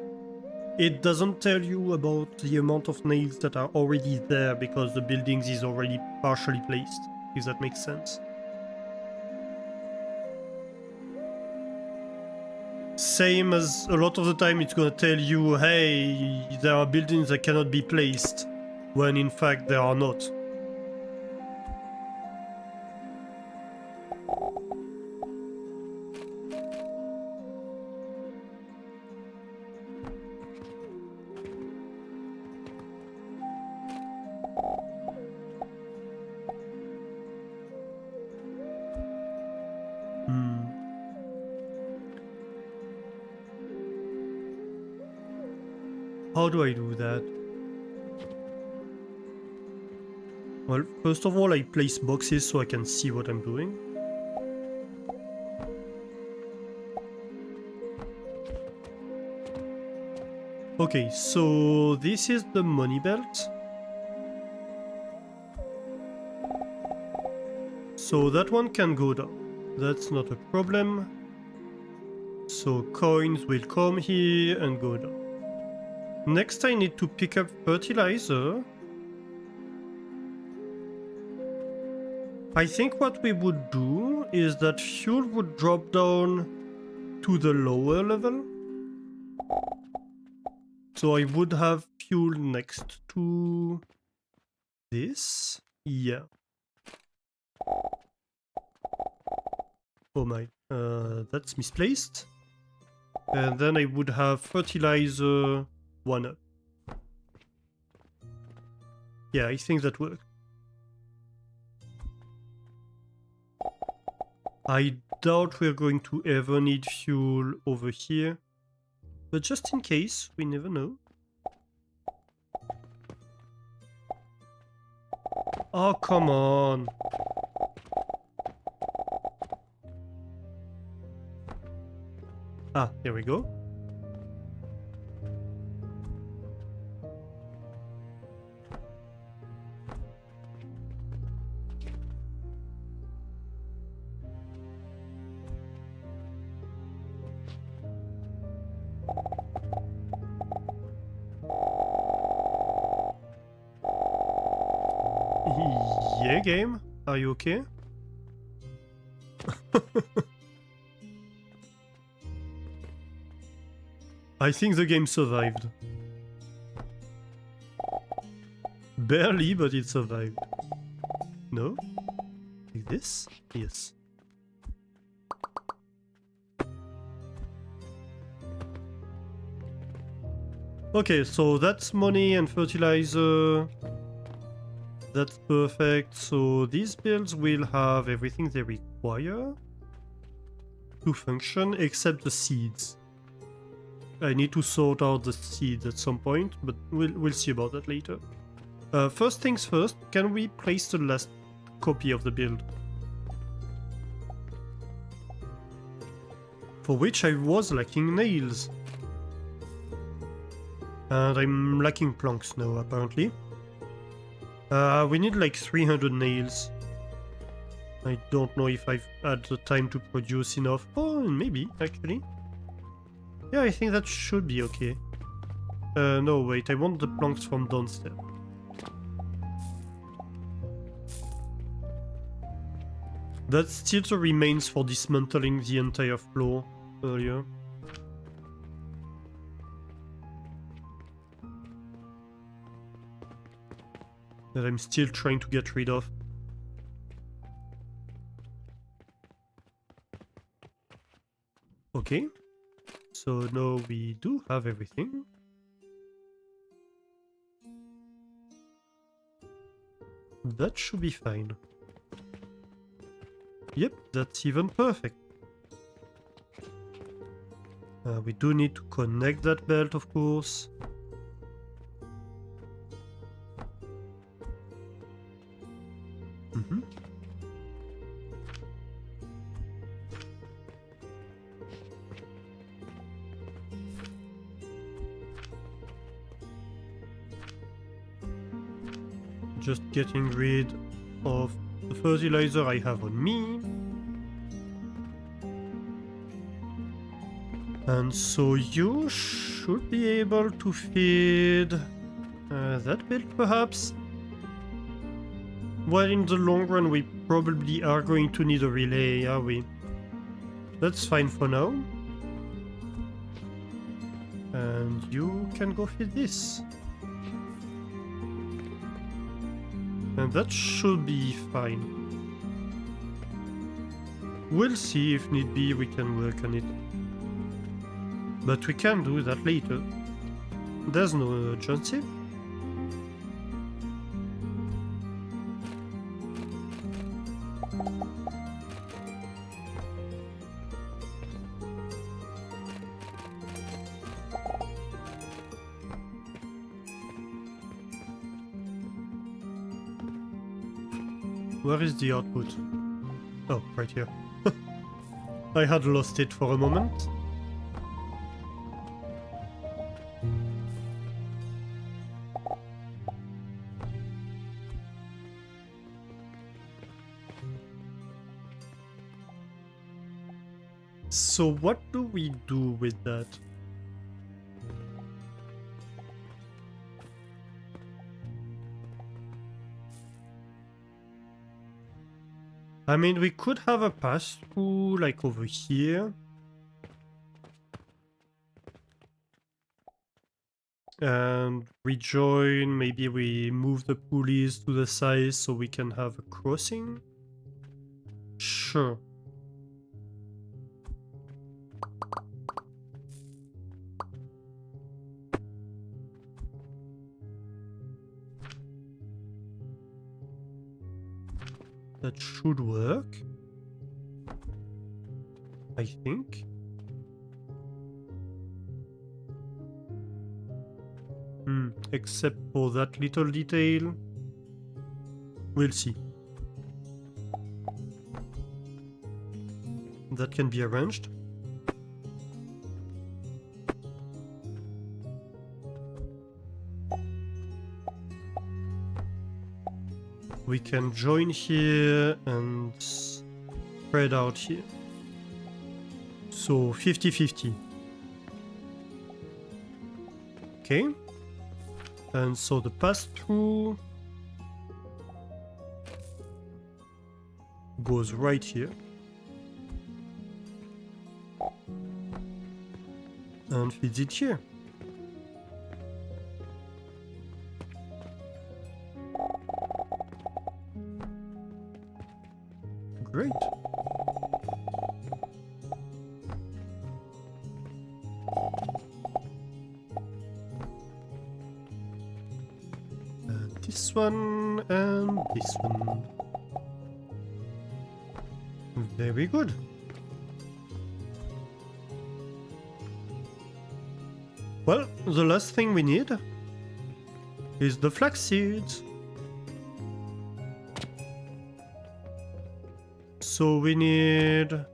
it doesn't tell you about the amount of nails that are already there because the buildings is already partially placed, if that makes sense. Same as a lot of the time it's gonna tell you, hey, there are buildings that cannot be placed, when in fact there are not. How do I do that? Well, first of all, I place boxes so I can see what I'm doing. Okay, so this is the money belt. So that one can go down. That's not a problem. So coins will come here and go down. Next I need to pick up fertilizer. I think what we would do is that fuel would drop down to the lower level. So I would have fuel next to this. Yeah. Oh my, that's misplaced. And then I would have fertilizer 1 up. Yeah, I think that works. I doubt we're going to ever need fuel over here. But just in case, we never know. Oh, come on. Ah, here we go. Yeah, game. Are you okay? I think the game survived. Barely, but it survived. No? Like this? Yes. Okay, so that's money and fertilizer. That's perfect. So these builds will have everything they require to function except the seeds. I need to sort out the seeds at some point, but we'll see about that later. First things first, can we place the last copy of the build? For which I was lacking nails. And I'm lacking planks now, apparently. We need like 300 nails. I don't know if I've had the time to produce enough. Oh, maybe, actually. Yeah, I think that should be okay. No, wait, I want the planks from downstairs. That's still the remains for dismantling the entire floor earlier. That I'm still trying to get rid of. Okay. So now we do have everything. That should be fine. Yep, that's even perfect. We do need to connect that belt, of course. Mm-hmm. Just getting rid of the fertilizer I have on me. And so you should be able to feed that build, perhaps. Well, in the long run, we probably are going to need a relay, are we? That's fine for now. And you can go feed this. And that should be fine. We'll see, if need be, we can work on it. But we can do that later. There's no urgency. Where is the output? Oh, right here. I had lost it for a moment. So what do we do with that? I mean, we could have a pass-through, like over here. And rejoin, maybe we move the pulleys to the side so we can have a crossing. Sure. That should work, I think. Except for that little detail. We'll see. That can be arranged. We can join here and spread out here. So 50-50. Okay. And so the pass-through goes right here. And feeds it here. Great. This one and this one. Very good. Well, the last thing we need is the flax seeds. So we need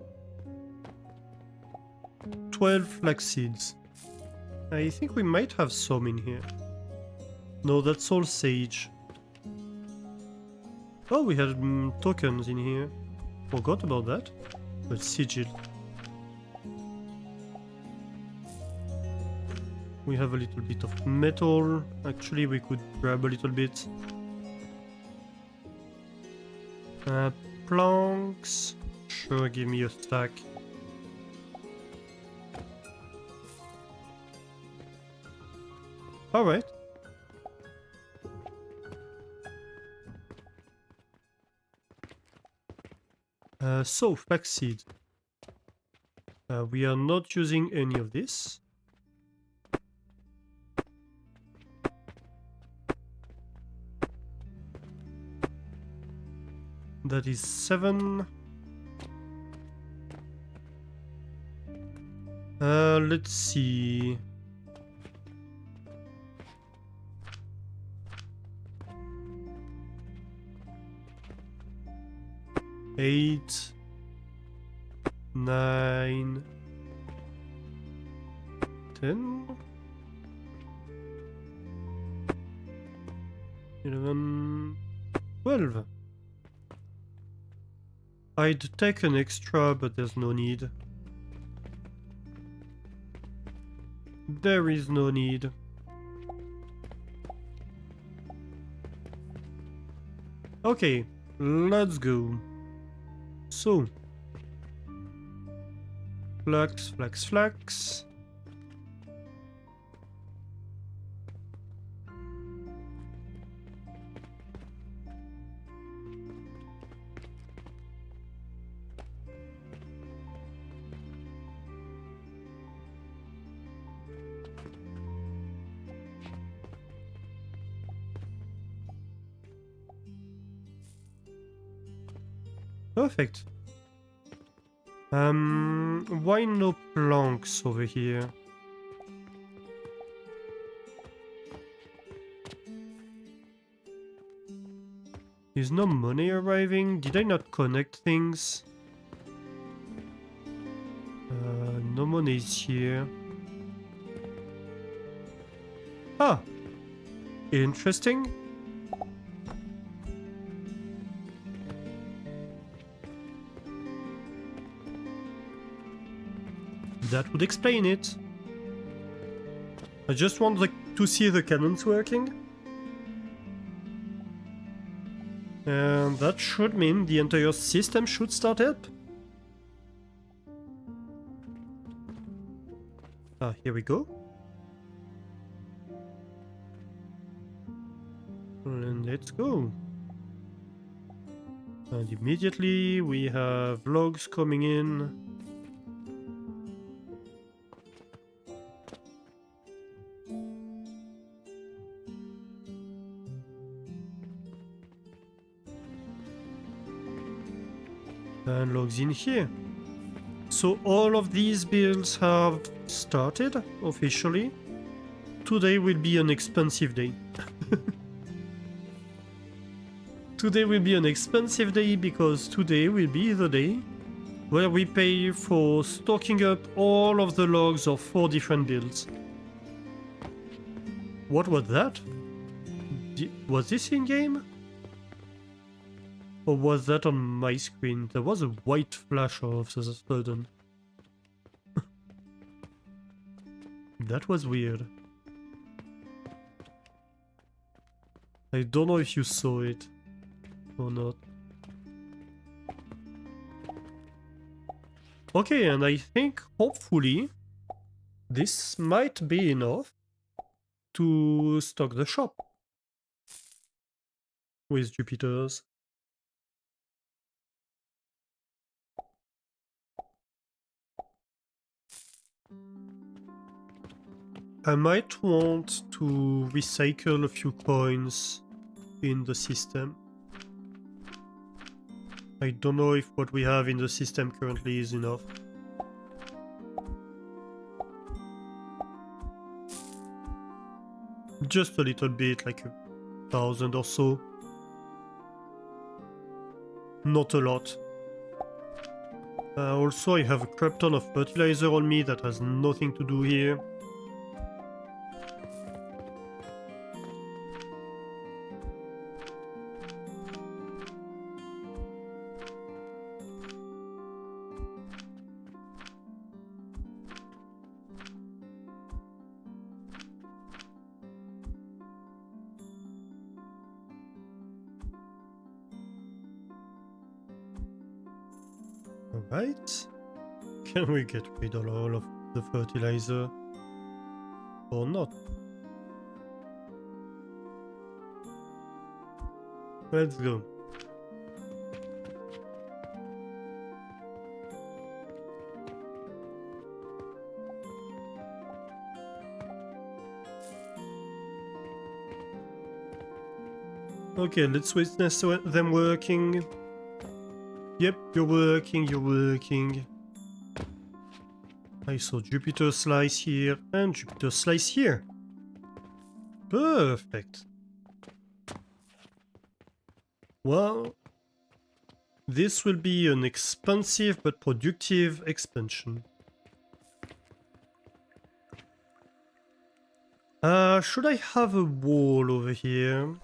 12 flax seeds. I think we might have some in here. No, that's all sage. Oh, we had tokens in here. Forgot about that. But sigil. We have a little bit of metal. Actually, we could grab a little bit. Planks. Sure, give me a stack. Alright. So, flaxseed. We are not using any of this. That is 7. Let's see. Eight, 9, 10, 11, 12. I'd take an extra, but there's no need. There is no need. Okay, let's go. So, flux, flux, flux. Perfect. Why no planks over here? Is no money arriving? Did I not connect things? No money is here. Ah! Interesting. That would explain it. I just want to see the cannons working. And that should mean the entire system should start up. Ah, here we go. And let's go. And immediately we have logs coming in. And logs in here. So all of these builds have started officially. Today will be an expensive day. Today will be an expensive day because today will be the day where we pay for stocking up all of the logs of 4 different builds. What was that? Was this in-game? Or was that on my screen? There was a white flash of the sudden. That was weird. I don't know if you saw it or not. Okay, and I think hopefully this might be enough to stock the shop with Jupiters. I might want to recycle a few coins in the system. I don't know if what we have in the system currently is enough. Just a little bit, like 1,000 or so. Not a lot. Also, I have a crap ton of fertilizer on me that has nothing to do here. Alright. Can we get rid of all of the fertilizer? Or not? Let's go. Okay, let's witness them working. Yep, you're working, you're working. I saw Jupiter slice here and Jupiter slice here. Perfect. Well, this will be an expensive but productive expansion. Should I have a wall over here?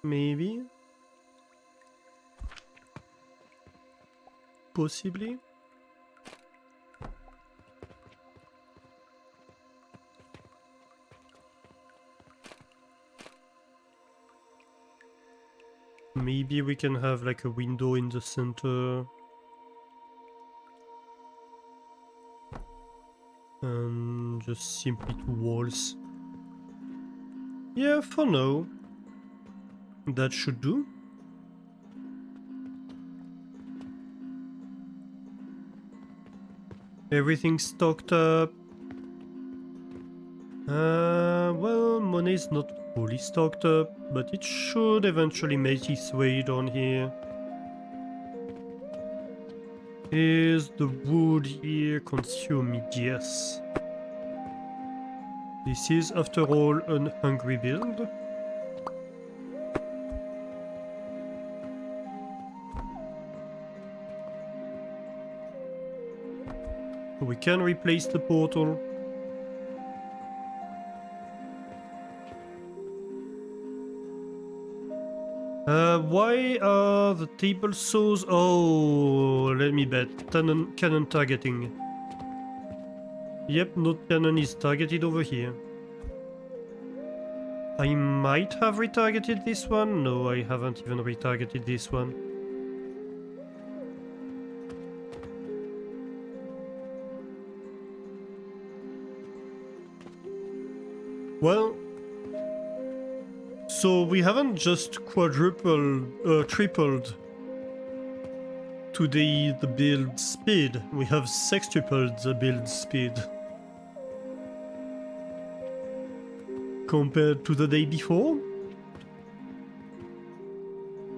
Maybe? Possibly? maybe we can have like a window in the center. And just simply 2 walls. Yeah, for now. That should do. Everything's stocked up. Well, money's not fully stocked up, but it should eventually make its way down here. Is the wood here consumed? Yes. This is, after all, an hungry build. We can replace the portal. Why are the table saws? Oh, let me bet. Cannon targeting. Yep, not cannon is targeted over here. I might have retargeted this one. No, I haven't even retargeted this one. Well, so we haven't just quadrupled, tripled today the build speed. We have sextupled the build speed compared to the day before.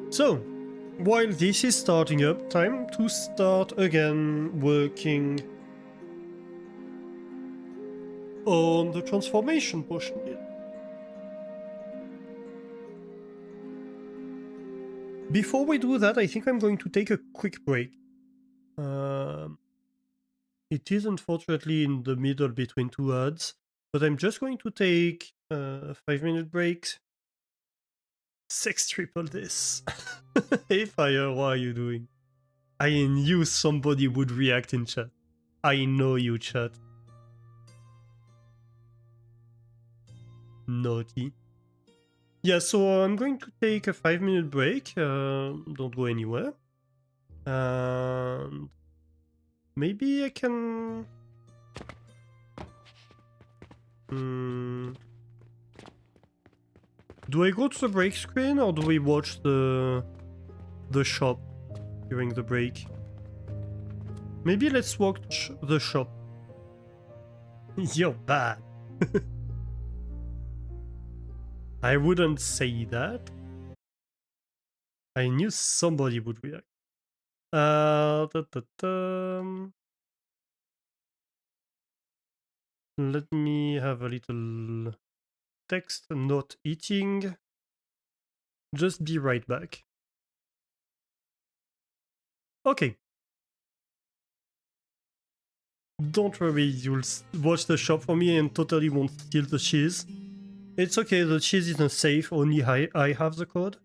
So, while this is starting up, time to start again working on the transformation potion build. Before we do that, I think I'm going to take a quick break. It is unfortunately in the middle between 2 ads, but I'm just going to take a 5-minute break. Sex triple this. Hey Fire, what are you doing? I knew somebody would react in chat. I know you, chat. Naughty. Yeah, so I'm going to take a 5-minute break. Don't go anywhere. And maybe I can... Do I go to the break screen or do we watch the shop during the break? Maybe let's watch the shop. You're bad. I wouldn't say that. I knew somebody would react. Let me have a little text. Not eating. Just be right back. Okay. Don't worry, you'll watch the shop for me and totally won't steal the cheese. It's okay, the cheese isn't safe, only I have the code.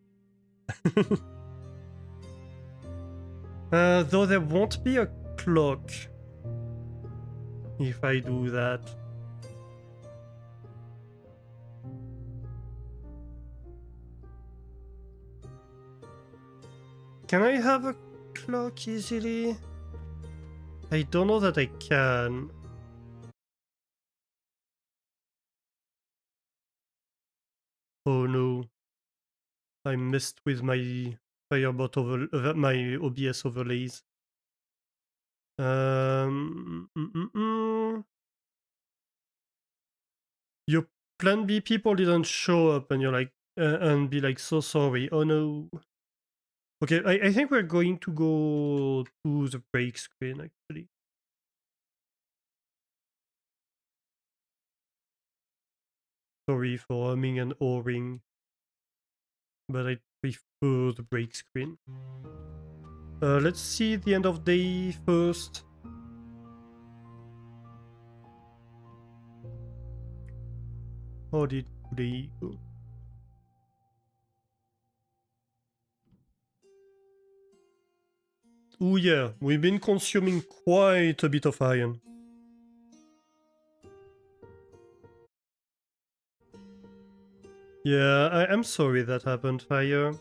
Though there won't be a clock if I do that. Can I have a clock easily? I don't know that I can. Oh no. I messed with my Firebot my OBS overlays. Your plan B people didn't show up and you're like, and be like, so sorry. Oh no. Okay, I think we're going to go to the break screen actually. Sorry for humming and awing, but I prefer the break screen. Let's see the end of day first. How did they go? Oh yeah, we've been consuming quite a bit of iron. Yeah, I'm sorry that happened, Fire.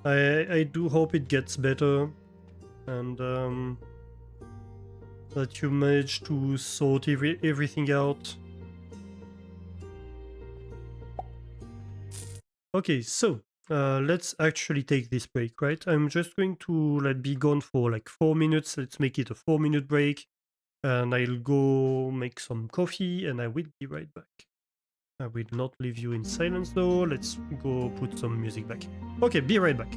I do hope it gets better, and that you manage to sort everything out. Okay, so let's actually take this break, right? I'm just going to be gone for like 4 minutes. Let's make it a 4-minute break, and I'll go make some coffee, and I will be right back. I will not leave you in silence though. Let's go put some music back. Okay, be right back.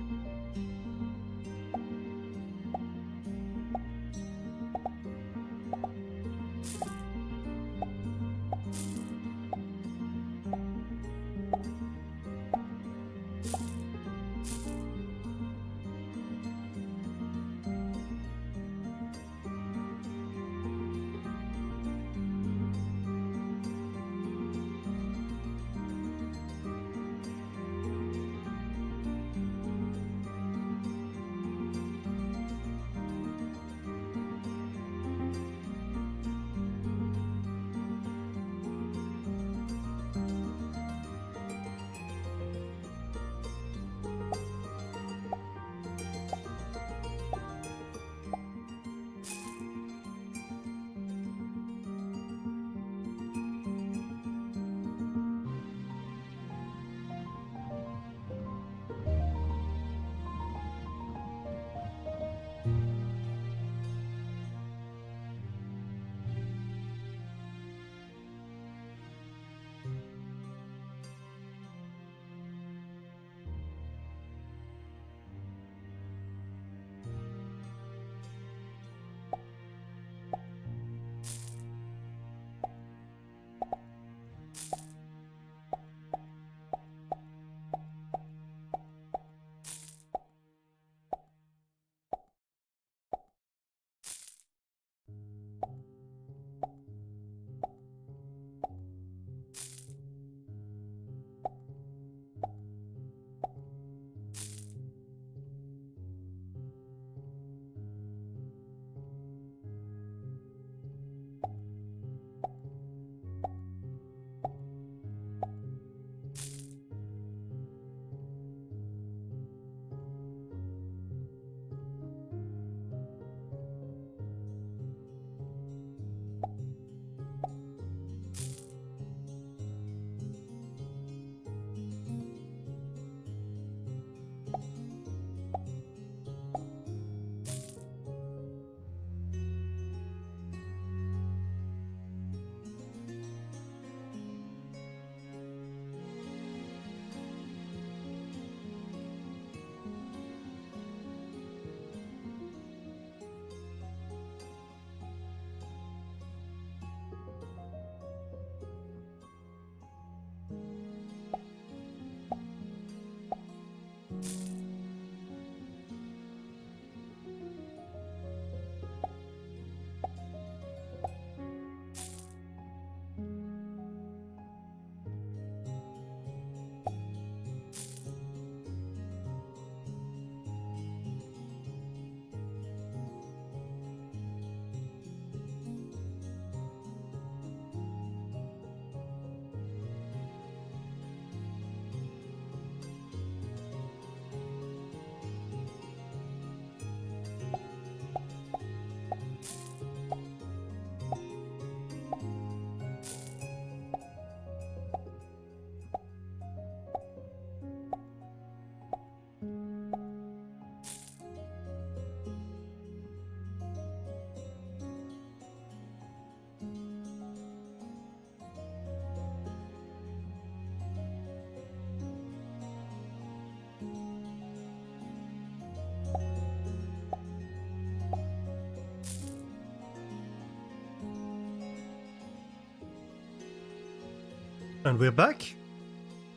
And we're back.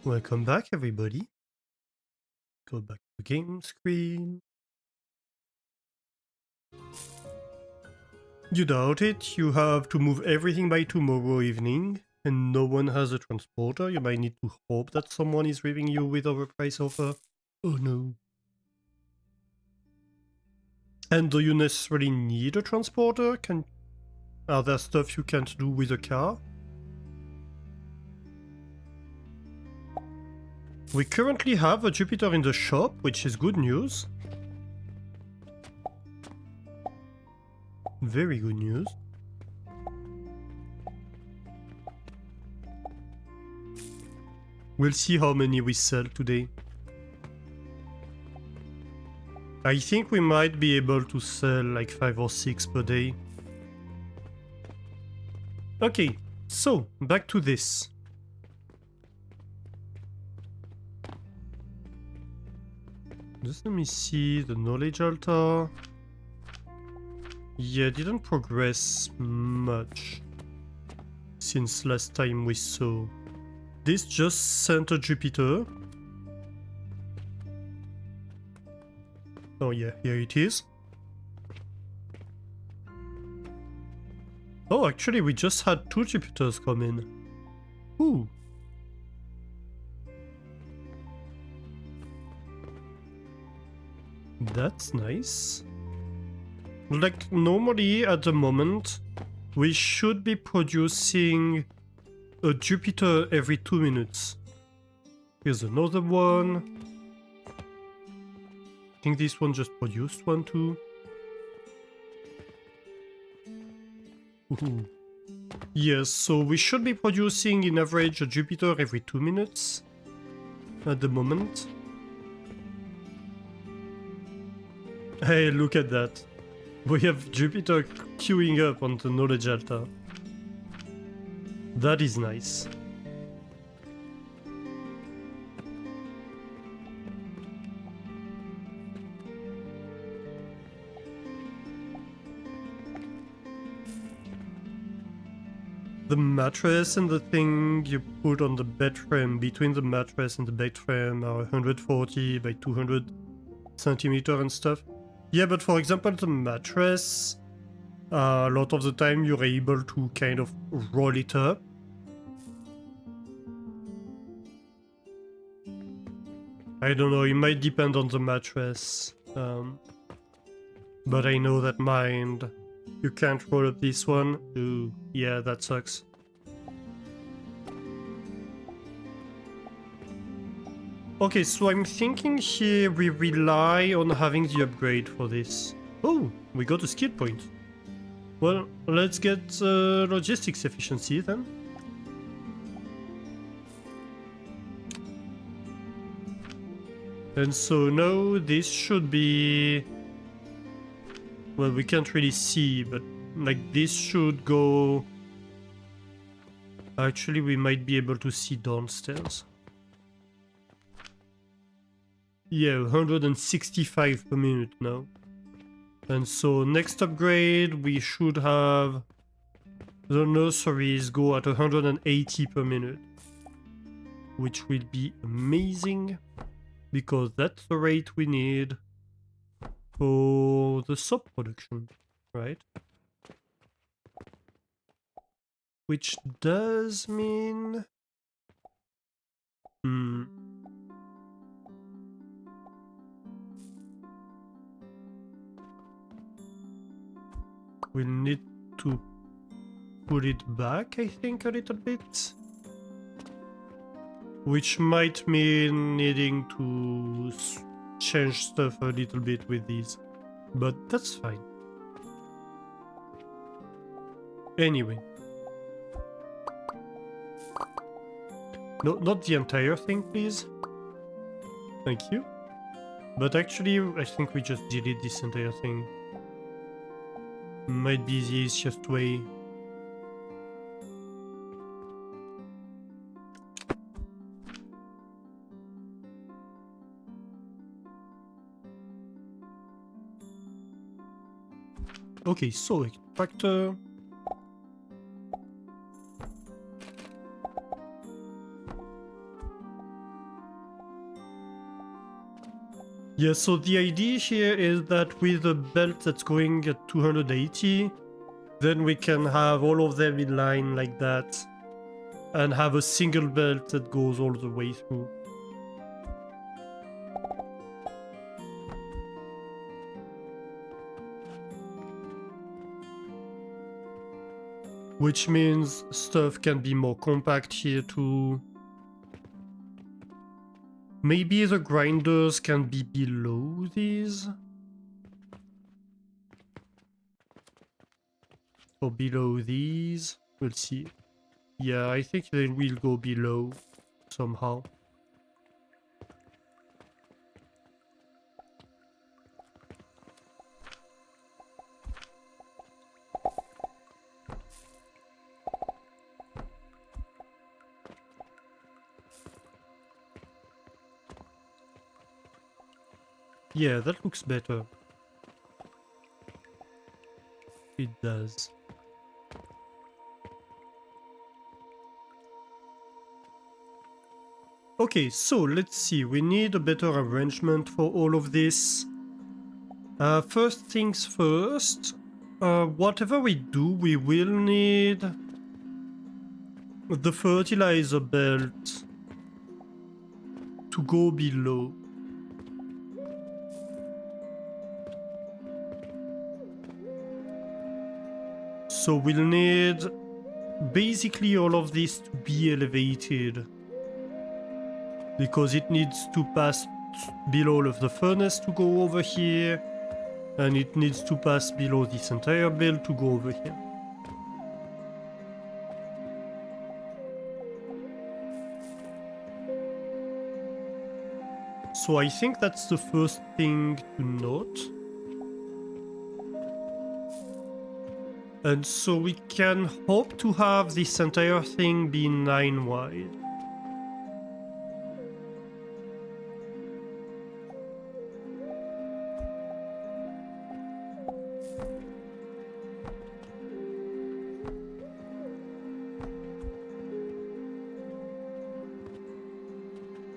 Welcome back, everybody. Go back to game screen. You doubt it? You have to move everything by tomorrow evening, and no one has a transporter? You might need to hope that someone is raving you with overpriced offer. Oh no. And do you necessarily need a transporter? Are there stuff you can't do with a car? We currently have a Jupiter in the shop, which is good news. Very good news. We'll see how many we sell today. I think we might be able to sell like 5 or 6 per day. Okay, so back to this. Just let me see the knowledge altar. Yeah, didn't progress much since last time we saw. This just sent a Jupiter. Oh yeah, here it is. Oh, actually we just had 2 Jupiters come in. Ooh. That's nice. Like, normally at the moment, we should be producing a Jupiter every 2 minutes. Here's another one. I think this one just produced one too. Ooh. Yes, so we should be producing in average a Jupiter every 2 minutes at the moment. Hey, look at that. We have Jupiter queuing up on the knowledge altar. That is nice. The mattress and the thing you put on the bed frame, between the mattress and the bed frame, are 140 by 200 centimeter and stuff. Yeah, but for example, the mattress, a lot of the time you're able to kind of roll it up. I don't know, it might depend on the mattress. But I know that mine, you can't roll up this one. Ooh, yeah, that sucks. Okay, so I'm thinking here we rely on having the upgrade for this. Oh, we got a skill point. Well, let's get logistics efficiency then. And so now this should be... Well, we can't really see, but like this should go... Actually, we might be able to see downstairs. Yeah, 165 per minute now. And so next upgrade, we should have the nurseries go at 180 per minute. Which will be amazing, because that's the rate we need for the soap production, right? Which does mean... We'll need to put it back, I think, a little bit. Which might mean needing to change stuff a little bit with these. But that's fine. Anyway. No, not the entire thing, please. Thank you. But actually, I think we just delete this entire thing. Might be the easiest way. Okay, so extractor. Yeah, so the idea here is that with a belt that's going at 280, then we can have all of them in line like that, and have a single belt that goes all the way through. Which means stuff can be more compact here too. Maybe the grinders can be below these? Or below these? We'll see. Yeah, I think they will go below somehow. Yeah, that looks better. It does. Okay, so let's see. We need a better arrangement for all of this. First things first. Whatever we do, we will need the fertilizer belt to go below. So we'll need basically all of this to be elevated, because it needs to pass below all of the furnace to go over here, and it needs to pass below this entire belt to go over here. So I think that's the first thing to note. And so we can hope to have this entire thing be 9 wide.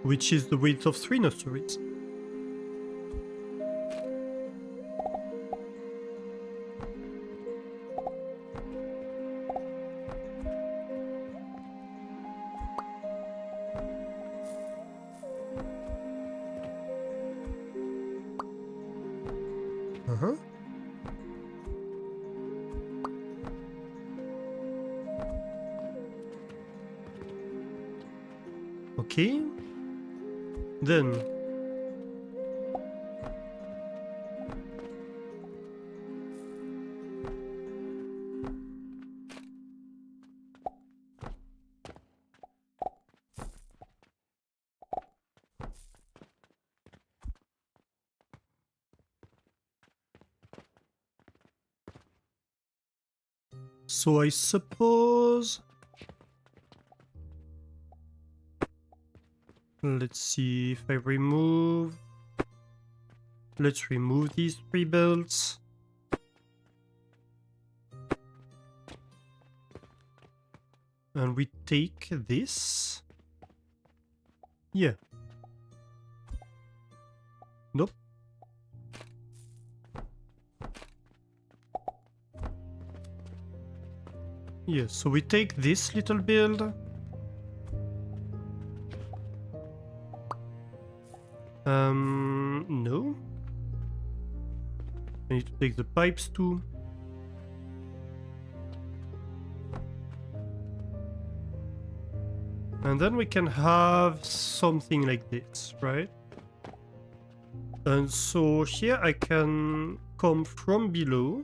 Which is the width of 3 nurseries. Okay. Then so I suppose, let's see if I remove, let's remove these 3 belts. And we take this. Yeah. Nope. Yeah, so we take this little build. No. I need to take the pipes too. And then we can have something like this, right? And so here I can come from below.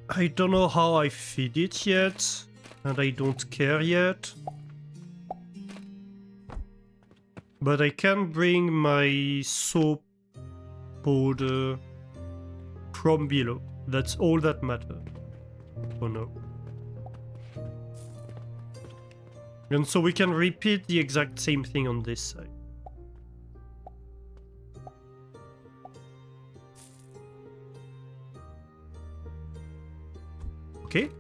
I don't know how I feed it yet, and I don't care yet. But I can bring my soap powder from below. That's all that matters for now. And so we can repeat the exact same thing on this side. Okay.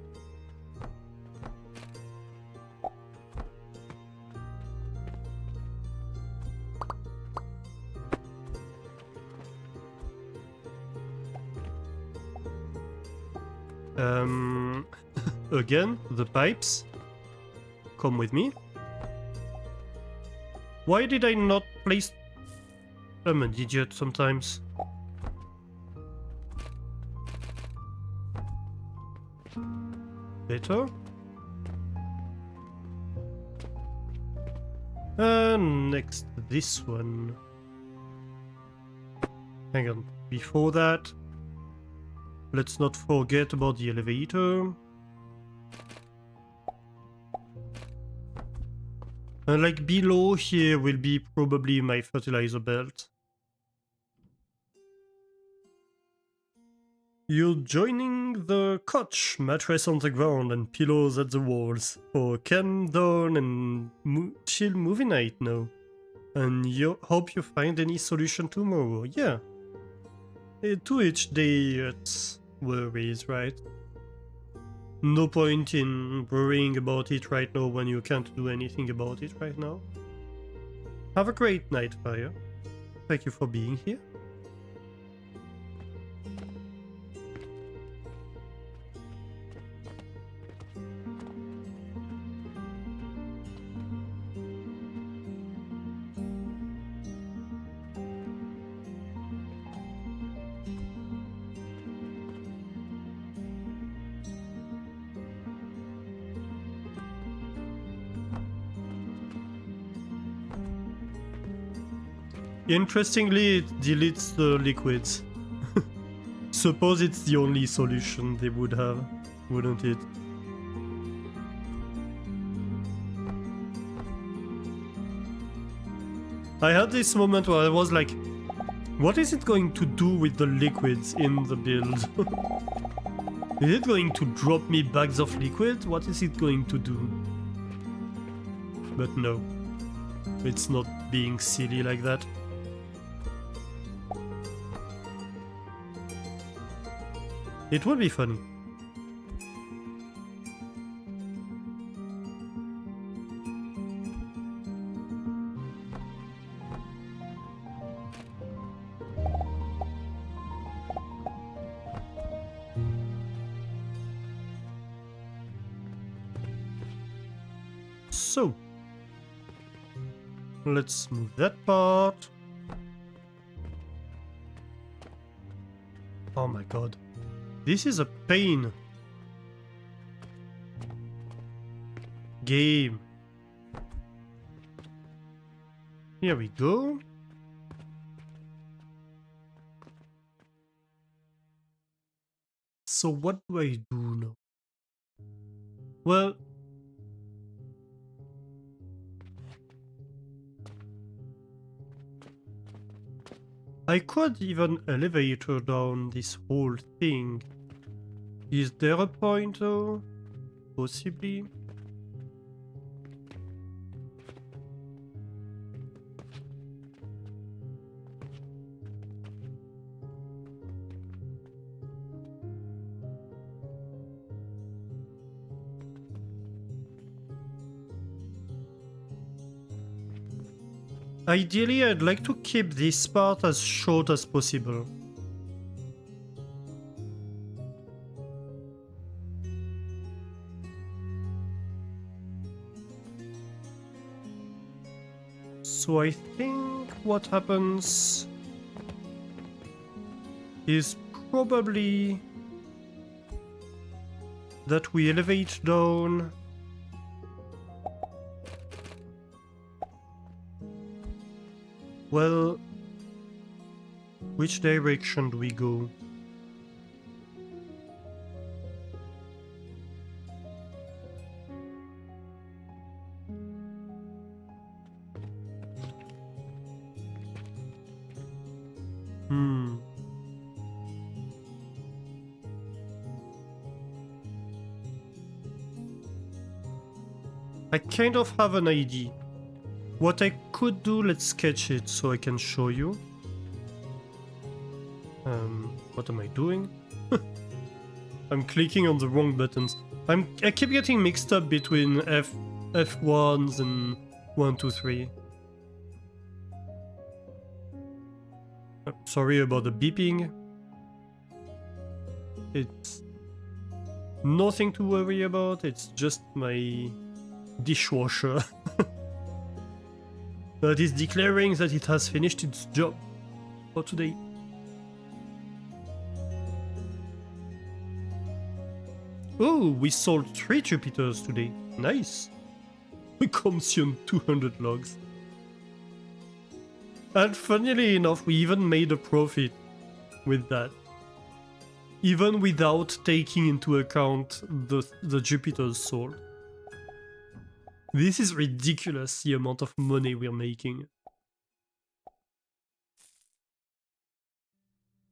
Again, the pipes. Come with me. Why did I not place... I'm an idiot sometimes. better. And next, this one. Hang on. Before that, let's not forget about the elevator. And like below here will be probably my fertilizer belt. You're joining the couch, mattress on the ground and pillows at the walls for calm down and chill movie night now. And you hope you find any solution tomorrow. Yeah. To each day its worries, right? No point in worrying about it right now when you can't do anything about it right now. Have a great night, Fire. Thank you for being here. Interestingly, it deletes the liquids. Suppose it's the only solution they would have, wouldn't it? I had this moment where I was like, what is it going to do with the liquids in the build? Is it going to drop me bags of liquid? What is it going to do? But no, it's not being silly like that. It would be funny. So, let's move that part. Oh my god. This is a pain. Game. Here we go. So what do I do now? Well, I could even elevator down this whole thing. Is there a point though? Possibly. Ideally, I'd like to keep this part as short as possible. So I think what happens is probably that we elevate down. Well, which direction do we go? I kind of have an idea. What I could do, let's sketch it so I can show you. What am I doing? I'm clicking on the wrong buttons. I keep getting mixed up between F1s and 1, 2, 3. Sorry about the beeping. It's nothing to worry about, it's just my dishwasher that is declaring that it has finished its job for today. Oh, we sold 3 Jupiters today. Nice. We consumed 200 logs. And funnily enough, we even made a profit with that. Even without taking into account the Jupiters sold. This is ridiculous, the amount of money we're making.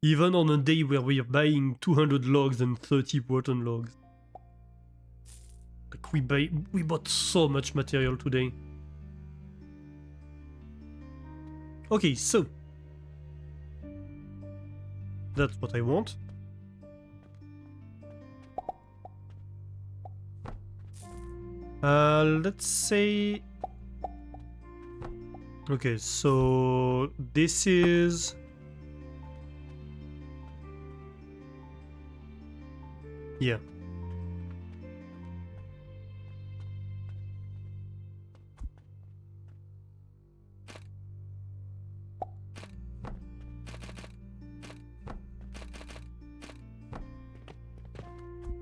Even on a day where we're buying 200 logs and 30 rotten logs. Like we bought so much material today. Okay, so that's what I want. Let's say... Okay, so this is... Yeah.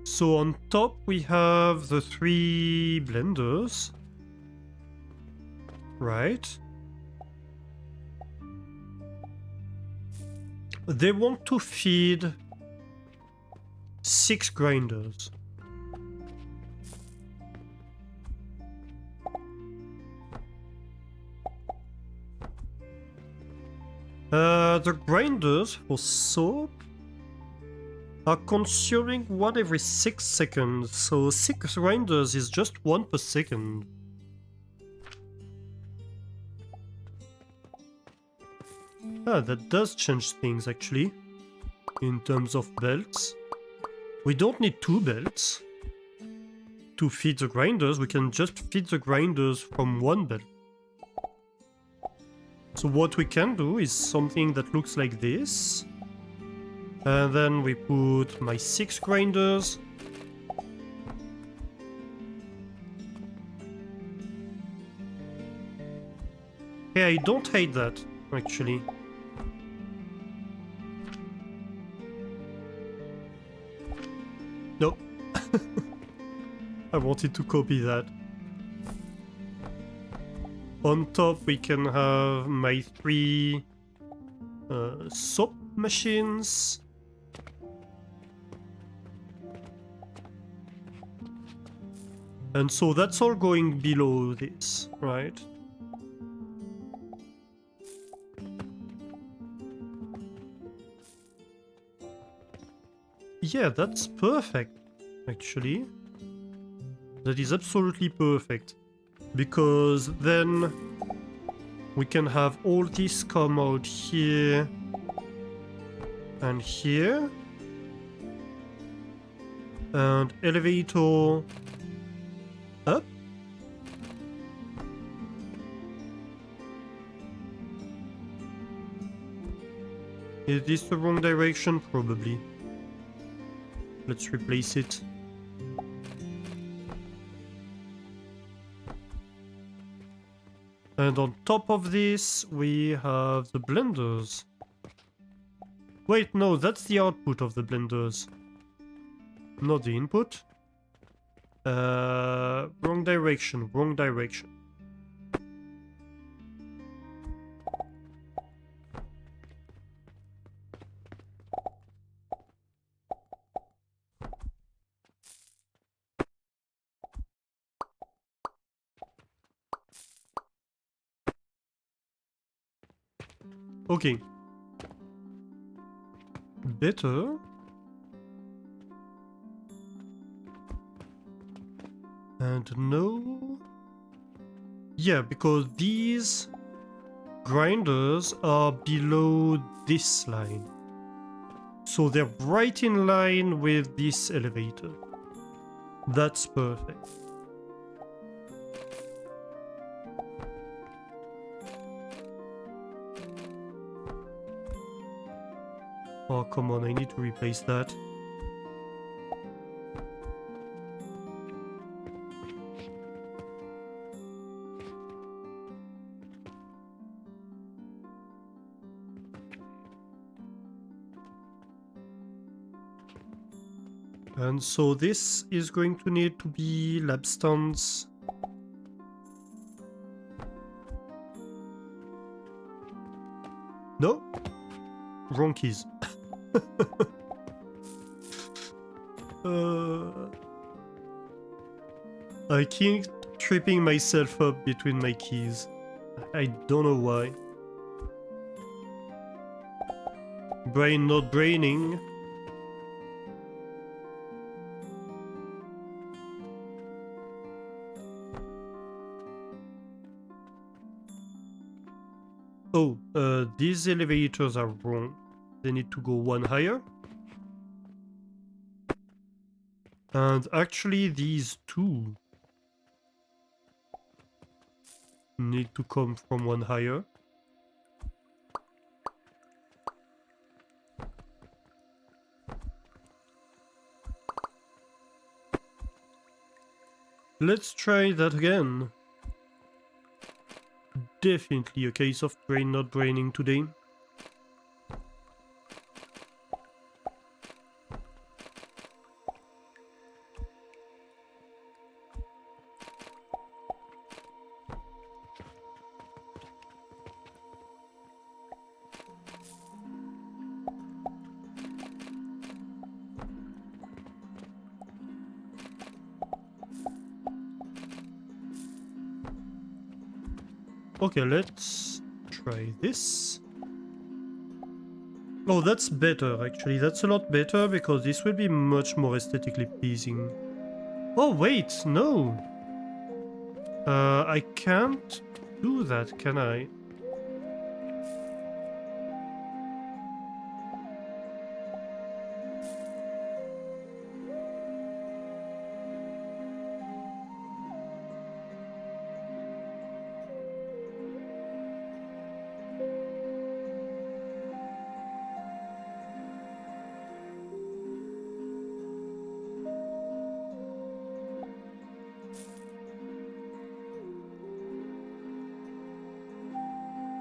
So on top we have the 3 blenders. Right. They want to feed 6 grinders. The grinders for soap are consuming 1 every 6 seconds, so 6 grinders is just 1 per second. Ah, that does change things actually, in terms of belts. We don't need 2 belts to feed the grinders, we can just feed the grinders from 1 belt. So what we can do is something that looks like this. And then we put my 6 grinders. Yeah, I don't hate that, actually. Nope. I wanted to copy that. On top we can have my 3 soap machines. And so that's all going below this, right? Yeah, that's perfect, actually. That is absolutely perfect. Because then we can have all this come out here and here. And elevator up. Is this the wrong direction? Probably. Let's replace it. And on top of this, we have the blenders. Wait, no, that's the output of the blenders. Not the input. Wrong direction, wrong direction. Okay. Better. And no. Yeah, because these grinders are below this line. So they're right in line with this elevator. That's perfect. Oh, come on, I need to replace that. And so this is going to need to be lab stands. No? Wrong keys. I keep tripping myself up between my keys. I don't know why. Brain not braining. Oh, these elevators are wrong. They need to go one higher. And actually these two need to come from one higher. Let's try that again. Definitely a case of brain not braining today. Okay, let's try this. Oh, that's better, actually. That's a lot better, because this will be much more aesthetically pleasing. Oh, wait, no! I can't do that, can I?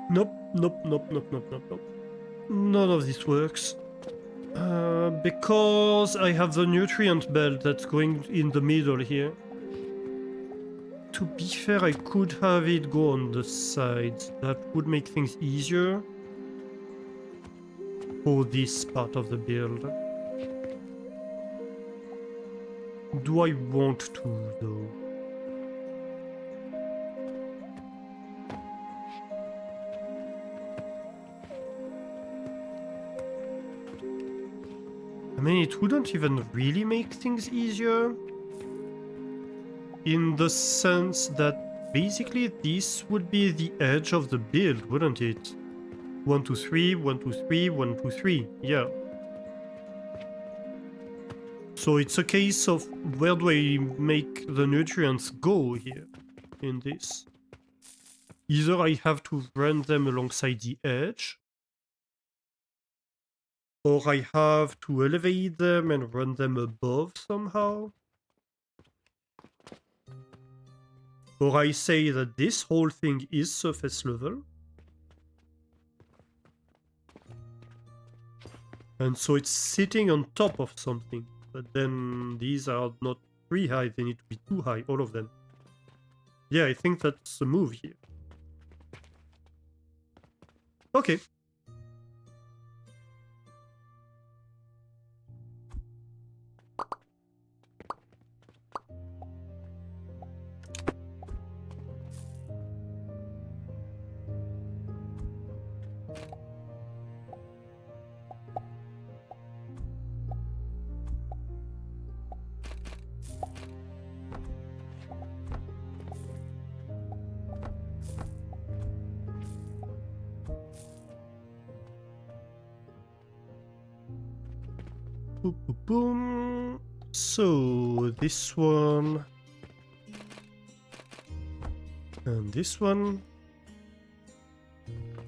Nope, nope, nope, nope, nope, nope, nope. None of this works. Because I have the nutrient belt that's going in the middle here. To be fair, I could have it go on the sides. That would make things easier for this part of the build. Do I want to, though? I mean, it wouldn't even really make things easier. In the sense that basically this would be the edge of the build, wouldn't it? 1, 2, 3, 1, 2, 3, 1, 2, 3. Yeah. So it's a case of where do I make the nutrients go here in this? Either I have to run them alongside the edge, or I have to elevate them and run them above somehow. Or I say that this whole thing is surface level. And so it's sitting on top of something. But then these are not 3 high, they need to be 2 high, all of them. Yeah, I think that's a move here. Okay. Boom, boom, boom. So this one and this one.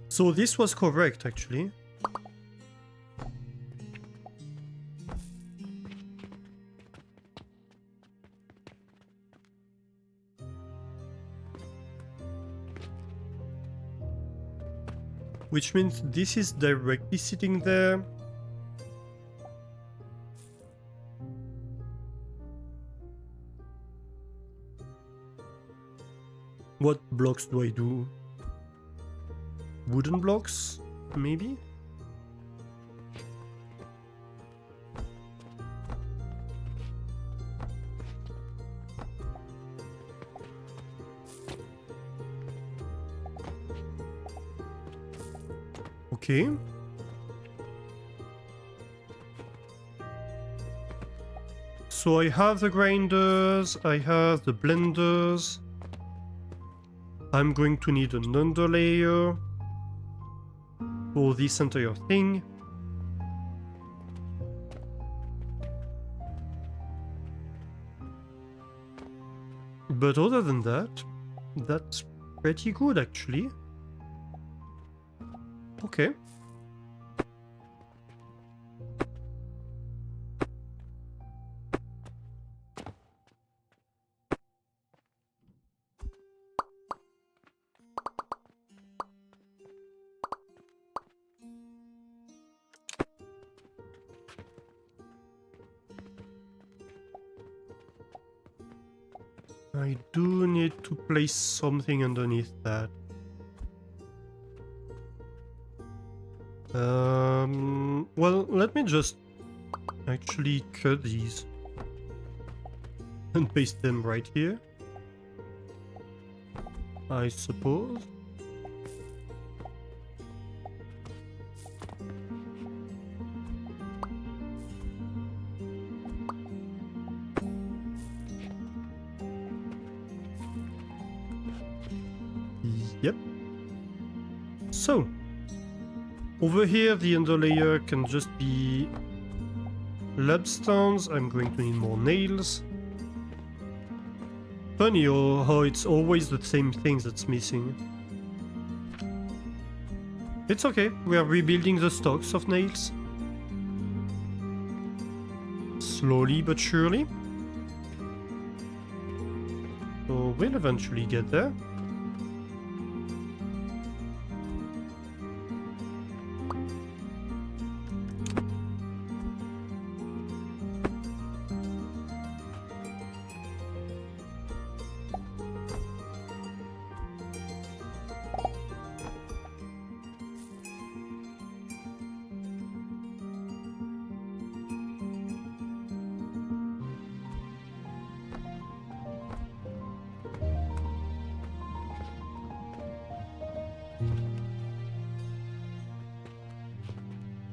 So this was correct, actually. Which means this is directly sitting there. What blocks do I do? Wooden blocks, maybe? Okay. So I have the grinders, I have the blenders. I'm going to need an underlayer for this entire thing. But other than that, that's pretty good actually. Okay. I do need to place something underneath that. Well, let me just actually cut these and paste them right here, I suppose. Yep. So, over here the underlayer can just be lapstones. I'm going to need more nails. Funny how it's always the same thing that's missing. It's okay, we are rebuilding the stocks of nails. Slowly but surely. So we'll eventually get there.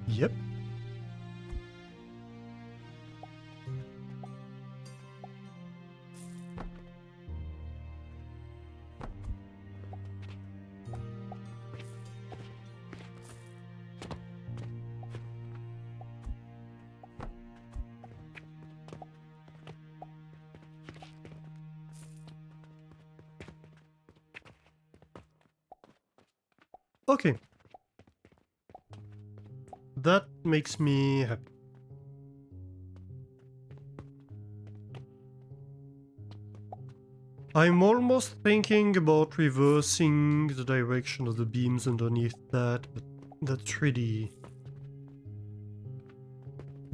Yep. Okay. That makes me happy. I'm almost thinking about reversing the direction of the beams underneath that, but that's really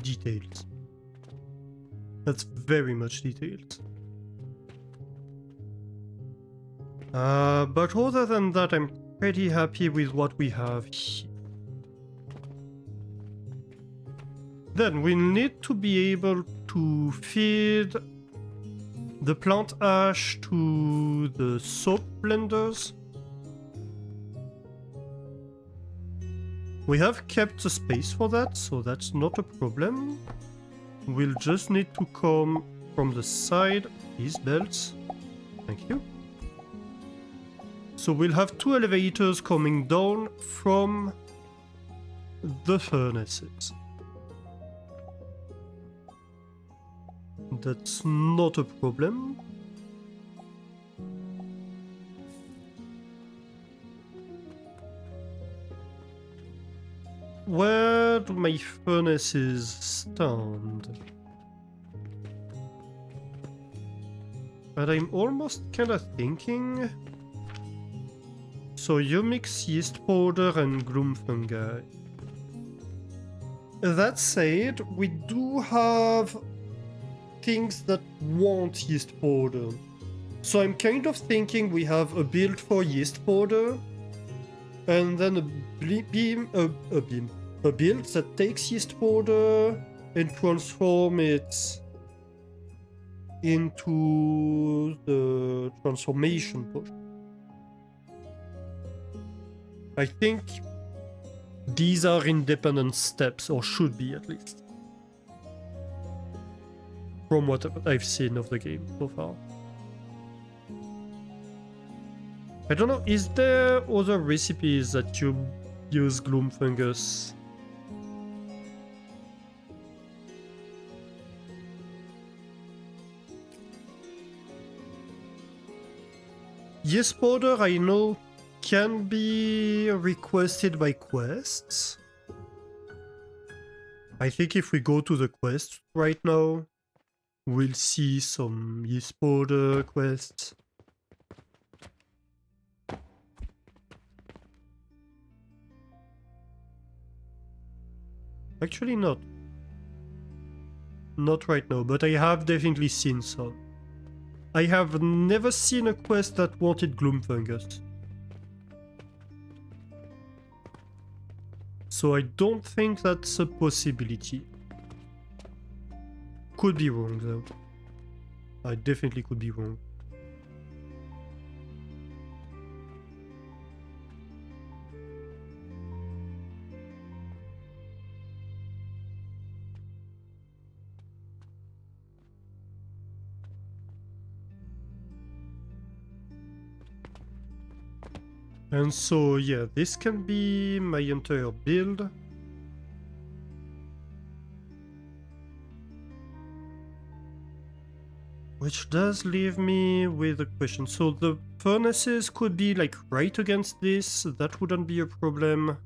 detailed. That's very much detailed. But other than that, I'm pretty happy with what we have here. Then we need to be able to feed the plant ash to the soap blenders. We have kept the space for that, so that's not a problem. We'll just need to come from the side of these belts. Thank you. So we'll have two elevators coming down from the furnaces. That's not a problem. Where do my furnaces stand? But I'm almost kinda thinking... So you mix yeast powder and gloom fungi. That said, we do have things that want yeast powder. So I'm kind of thinking we have a build for yeast powder, and then a build that takes yeast powder and transform it into the transformation potion. I think these are independent steps, or should be at least, from what I've seen of the game so far. I don't know, is there other recipes that you use gloom fungus? Yes, powder I know can be requested by quests. I think if we go to the quest right now, we'll see some yeast powder quests. Actually not. Not right now, but I have definitely seen some. I have never seen a quest that wanted gloom fungus. So I don't think that's a possibility. Could be wrong though. I definitely could be wrong. And so, yeah, this can be my entire build. Which does leave me with a question. So the furnaces could be like right against this, that wouldn't be a problem.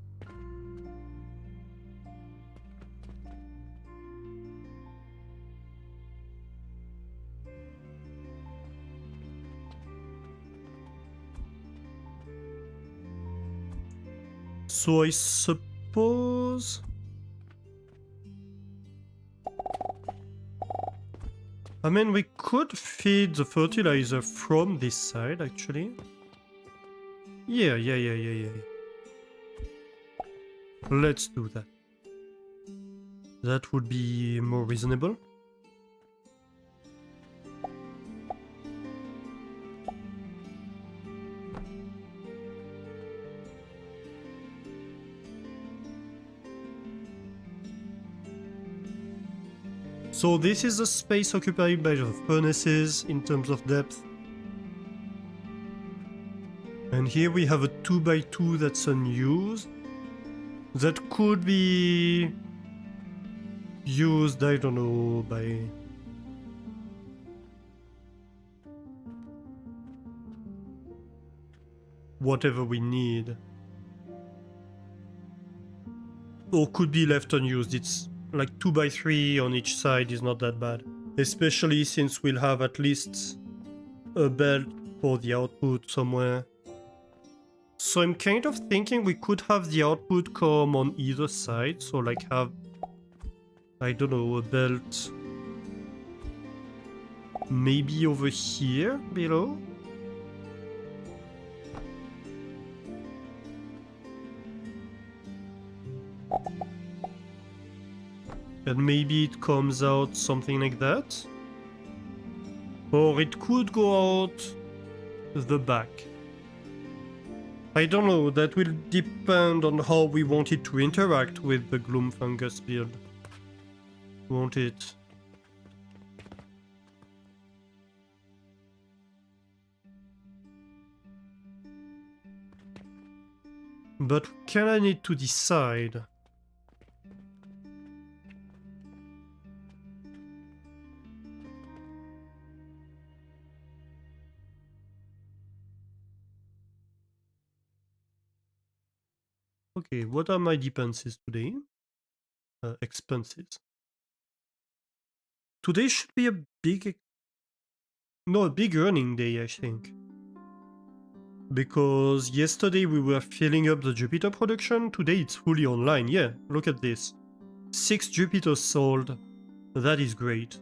So I suppose... I mean, we could feed the fertilizer from this side, actually. Yeah. Let's do that. That would be more reasonable. So this is the space occupied by the furnaces in terms of depth. And here we have a 2x2 that's unused. That could be used, I don't know, by... whatever we need. Or could be left unused. It's like 2x3 on each side is not that bad. Especially since we'll have at least a belt for the output somewhere. So I'm kind of thinking we could have the output come on either side. So like have, I don't know, a belt maybe over here below. And maybe it comes out something like that. Or it could go out the back. I don't know, that will depend on how we want it to interact with the gloom fungus build. Won't it? But can I need to decide? Okay, what are my dependencies today? Expenses. Today should be a big earning day, I think. Because yesterday we were filling up the Jupiter production, today it's fully online. Yeah, look at this. 6 Jupiters sold. That is great.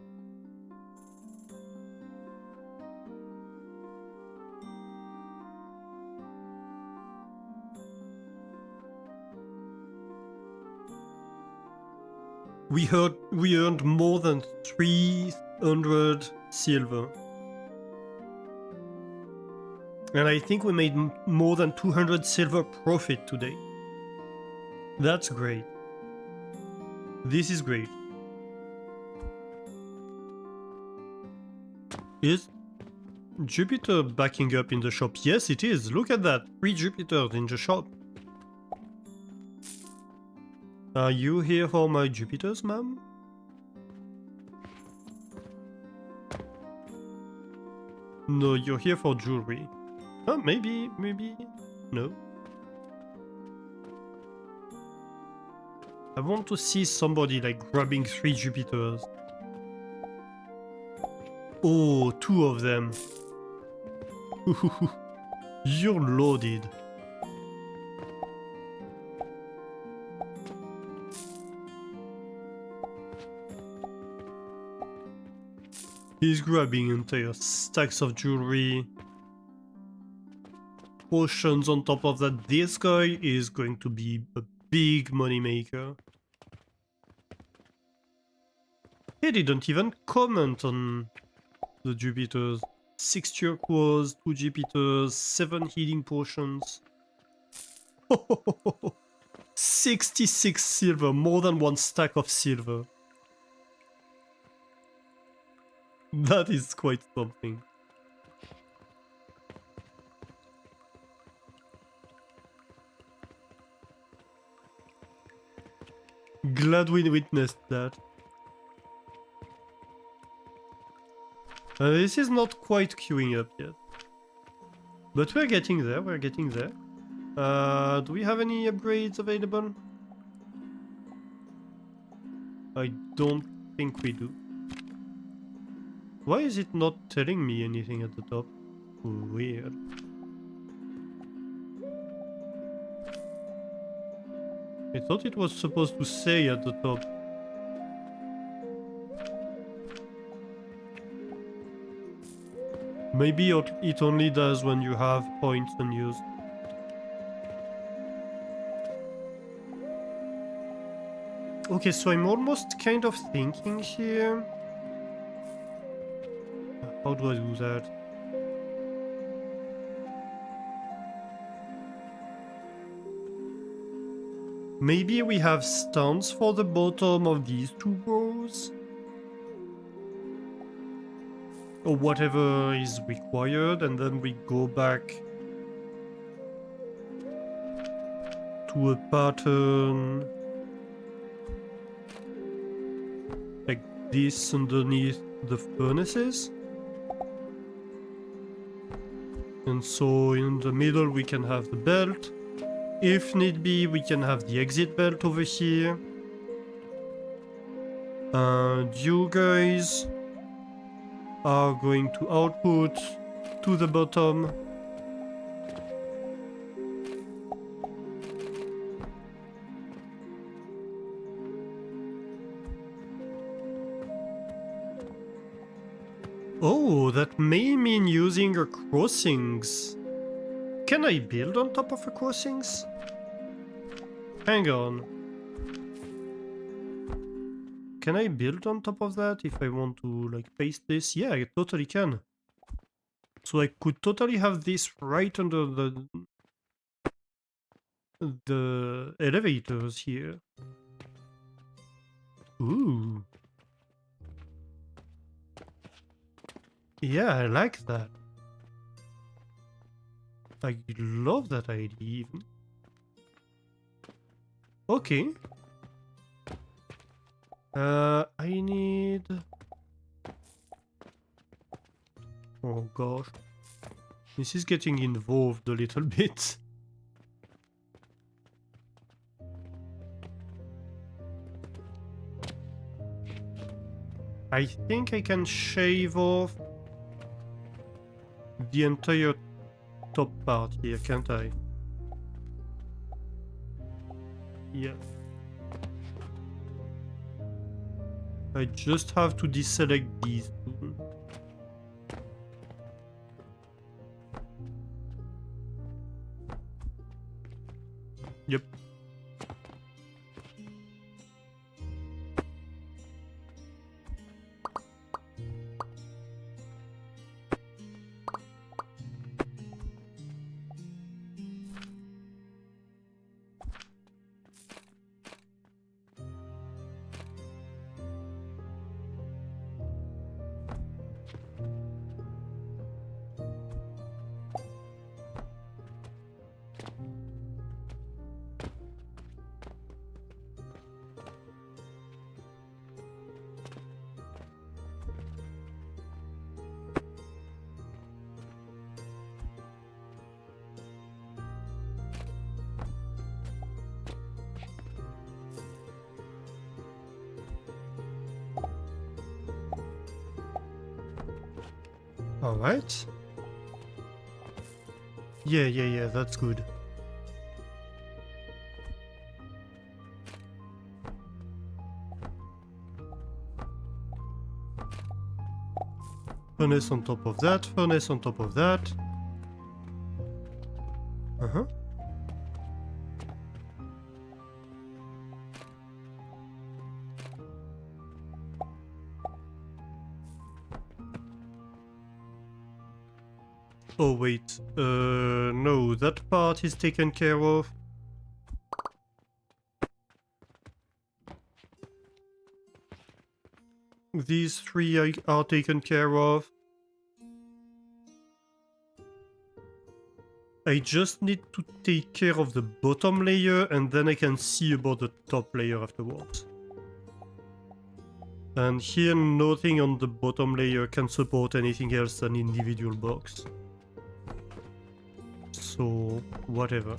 We earned more than 300 silver. And I think we made more than 200 silver profit today. That's great. This is great. Is Jupiter backing up in the shop? Yes, it is. Look at that. 3 Jupiters in the shop. Are you here for my Jupiters, ma'am? No, you're here for jewelry. Oh, maybe. No. I want to see somebody like grabbing 3 Jupiters. Oh, 2 of them. You're loaded. He's grabbing entire stacks of jewelry. Potions on top of that. This guy is going to be a big money maker. He didn't even comment on the Jupiters. 6 turquoise, 2 Jupiters, 7 healing potions. 66 silver, more than 1 stack of silver. That is quite something. Glad we witnessed that. This is not quite queuing up yet. But we're getting there, do we have any upgrades available? I don't think we do. Why is it not telling me anything at the top? Weird. I thought it was supposed to say at the top. Maybe it only does when you have points unused. Okay, so I'm almost kind of thinking here. How do I do that? Maybe we have stands for the bottom of these 2 rows? Or whatever is required, and then we go back to a pattern like this underneath the furnaces. And so in the middle we can have the belt. If need be, we can have the exit belt over here. And you guys are going to output to the bottom. Oh, that may mean using a crossings. Can I build on top of a crossings? Hang on. Can I build on top of that if I want to like paste this? Yeah, I totally can. So I could totally have this right under the elevators here. Ooh. Yeah, I like that. I love that idea even. Okay. I need... Oh gosh. This is getting involved a little bit. I think I can shave off the entire top part here, can't I? Yeah. I just have to deselect these two. Yep. Alright. Yeah, that's good. Furnace on top of that, furnace on top of that. Uh-huh. Oh wait, no, that part is taken care of. These three are taken care of. I just need to take care of the bottom layer and then I can see about the top layer afterwards. And here nothing on the bottom layer can support anything else than individual blocks. So, whatever.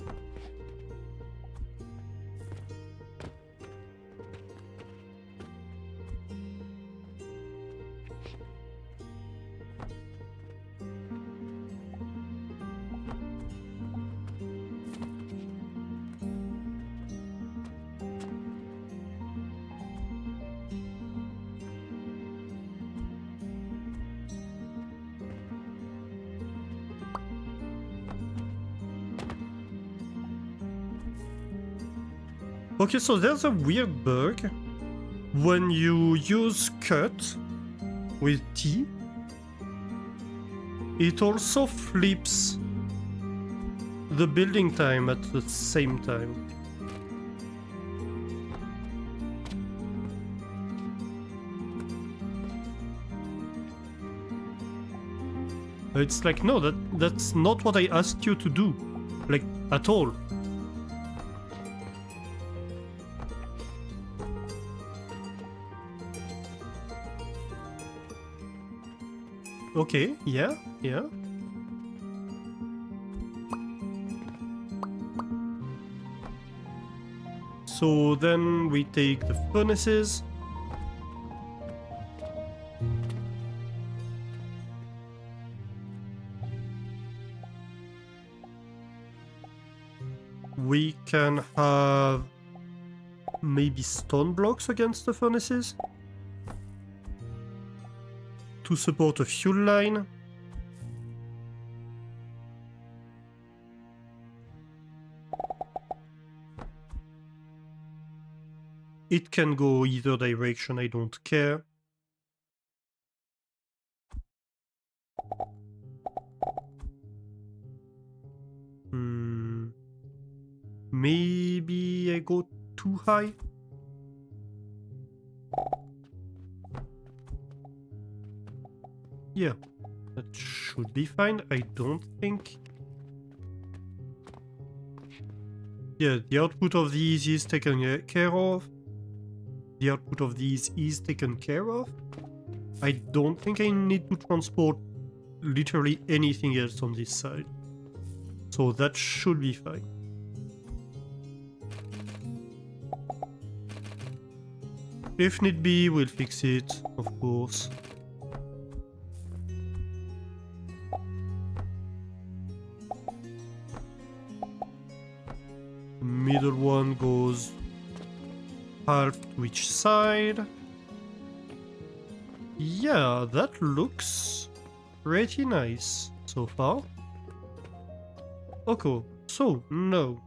Okay, so there's a weird bug. When you use cut with T, it also flips the building time at the same time. It's like, no, that's not what I asked you to do. Like, at all. Okay, yeah. So then we take the furnaces. We can have maybe stone blocks against the furnaces to support a fuel line. It can go either direction, I don't care. Maybe I go too high? Yeah, that should be fine, I don't think. Yeah, the output of these is taken care of. The output of these is taken care of. I don't think I need to transport literally anything else on this side. So that should be fine. If need be, we'll fix it, of course. The middle one goes half to each side. Yeah, that looks pretty nice so far. Okay, so no.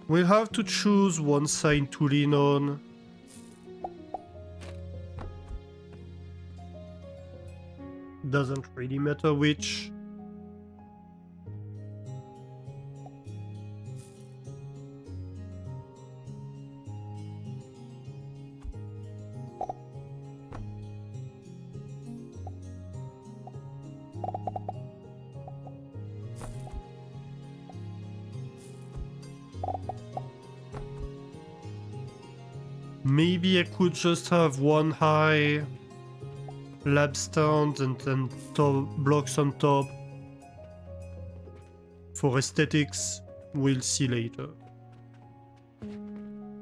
We'll have to choose one side to lean on. Doesn't really matter which. Maybe I could just have one high lab stand and then top blocks on top. For aesthetics, we'll see later.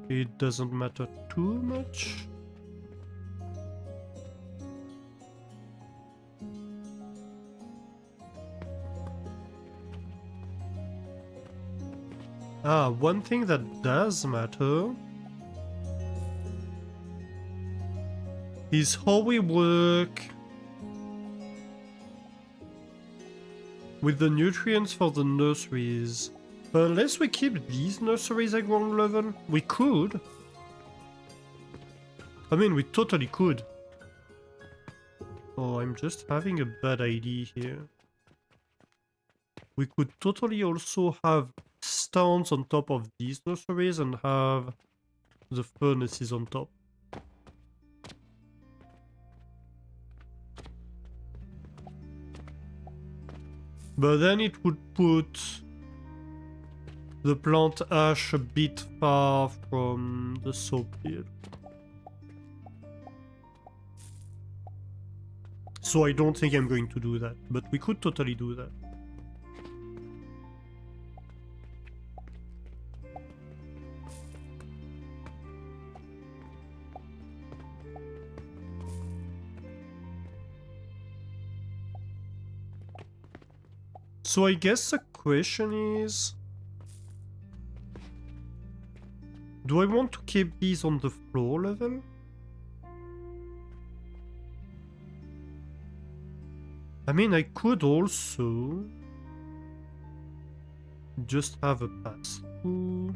It doesn't matter too much. One thing that does matter is how we work with the nutrients for the nurseries. Unless we keep these nurseries at ground level, we could. I mean, we totally could. Oh, I'm just having a bad idea here. We could totally also have stands on top of these nurseries and have the furnaces on top. But then it would put the plant ash a bit far from the soap field. So I don't think I'm going to do that, but we could totally do that. So I guess the question is, do I want to keep these on the floor level? I mean, I could also just have a pass through.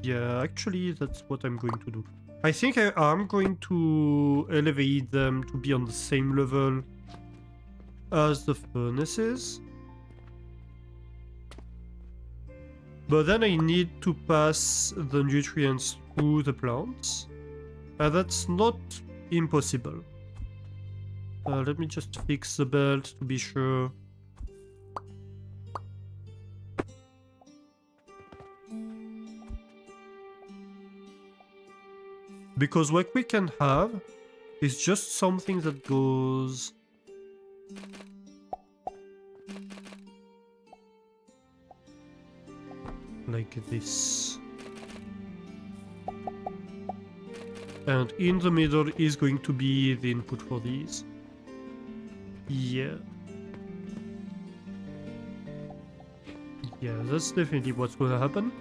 Yeah, actually, that's what I'm going to do. I think I am going to elevate them to be on the same level as the furnaces. But then I need to pass the nutrients through the plants. And that's not impossible. Let me just fix the belt to be sure. Because what we can have is just something that goes like this. And in the middle is going to be the input for these. Yeah. Yeah, that's definitely what's gonna happen.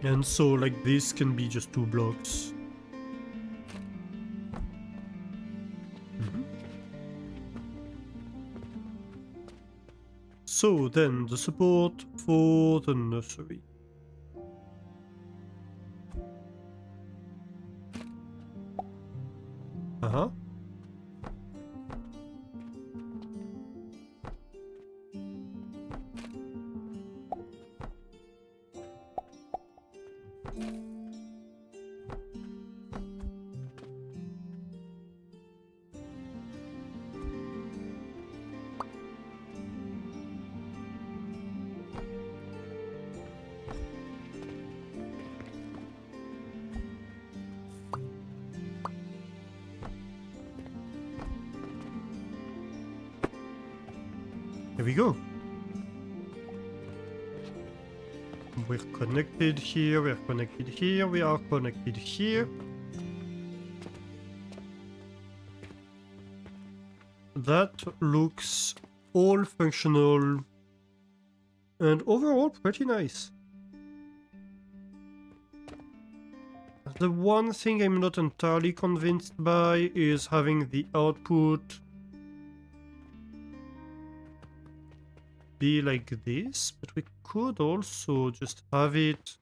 And so, like, this can be just 2 blocks. So then, the support for the nursery. Uh-huh. Here we go. We're connected here, we're connected here, we are connected here. That looks all functional and overall pretty nice. The one thing I'm not entirely convinced by is having the output be like this, but we could also just have it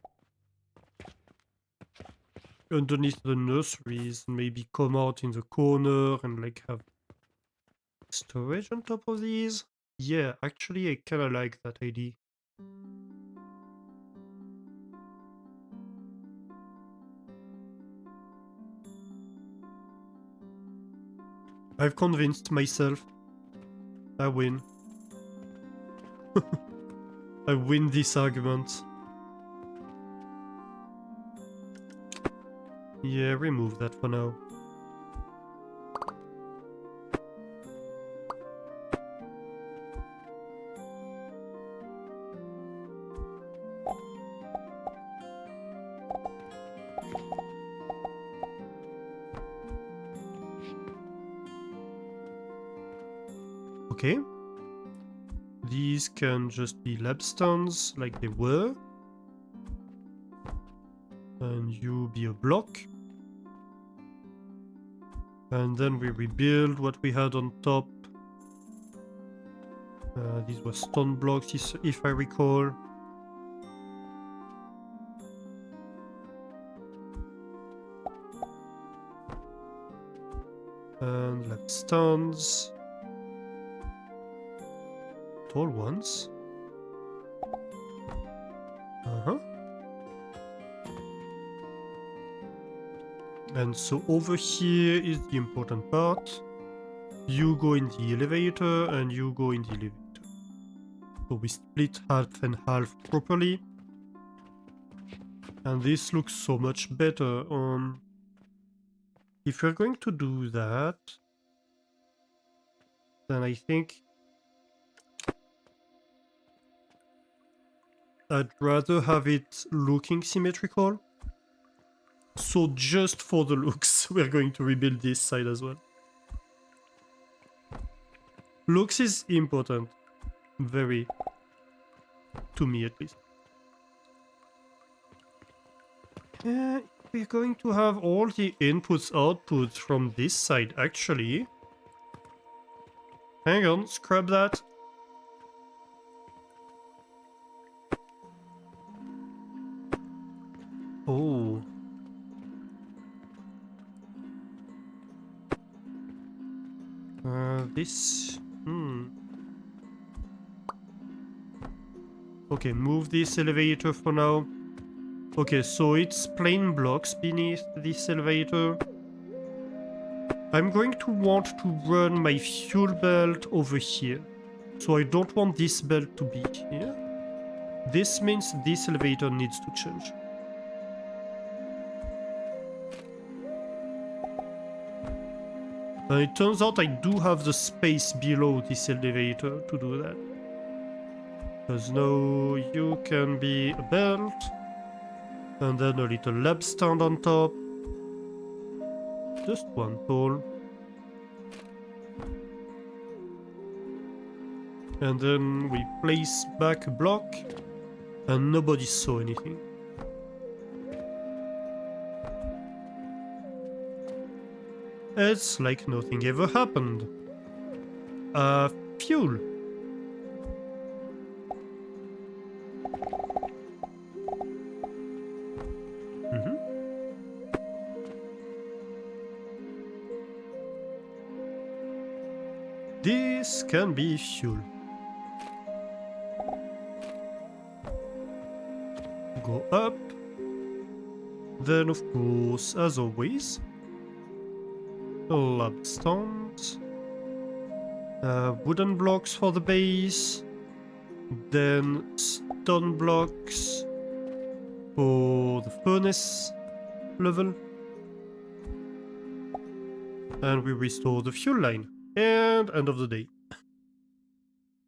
underneath the nurseries and maybe come out in the corner and like have storage on top of these. Yeah, actually I kinda like that idea. I've convinced myself. I win. I win this argument. Yeah, remove that for now. Okay. These can just be lab stands like they were. And you be a block. And then we rebuild what we had on top. These were stone blocks, if I recall. And lab stands. Tall ones. Uh-huh. And so over here is the important part. You go in the elevator and you go in the elevator. So we split half and half properly. And this looks so much better. If we're going to do that, then I think I'd rather have it looking symmetrical. So just for the looks, we're going to rebuild this side as well. Looks is important. Very. To me at least. We're going to have all the inputs, outputs from this side actually. Hang on, scrap that. Oh. This... Okay, move this elevator for now. Okay, so it's plain blocks beneath this elevator. I'm going to want to run my fuel belt over here. So I don't want this belt to be here. This means this elevator needs to change. And it turns out I do have the space below this elevator to do that. Because now you can be a belt. And then a little lab stand on top. Just one tall. And then we place back a block. And nobody saw anything. It's like nothing ever happened. Fuel. This can be fuel. Go up. Then, of course, as always, lab stand. Wooden blocks for the base. Then stone blocks for the furnace level. And we restore the fuel line. And end of the day.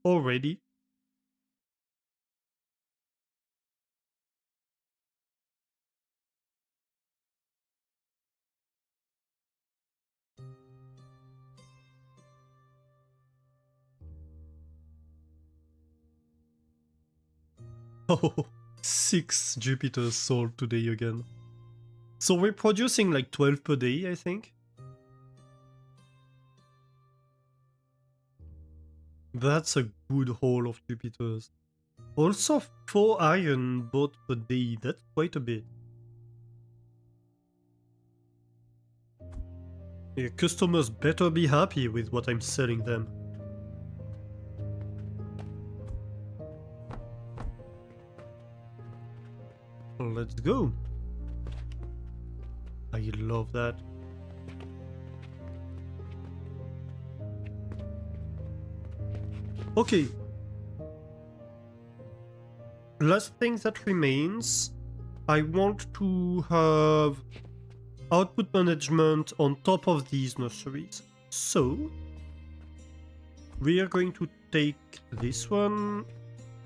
Already. Oh, 6 Jupiters sold today again. So we're producing like 12 per day, I think. That's a good haul of Jupiters. Also 4 iron bought per day, that's quite a bit. Yeah, customers better be happy with what I'm selling them. Let's go. I love that. Okay. Last thing that remains, I want to have output management on top of these nurseries. So, we are going to take this one,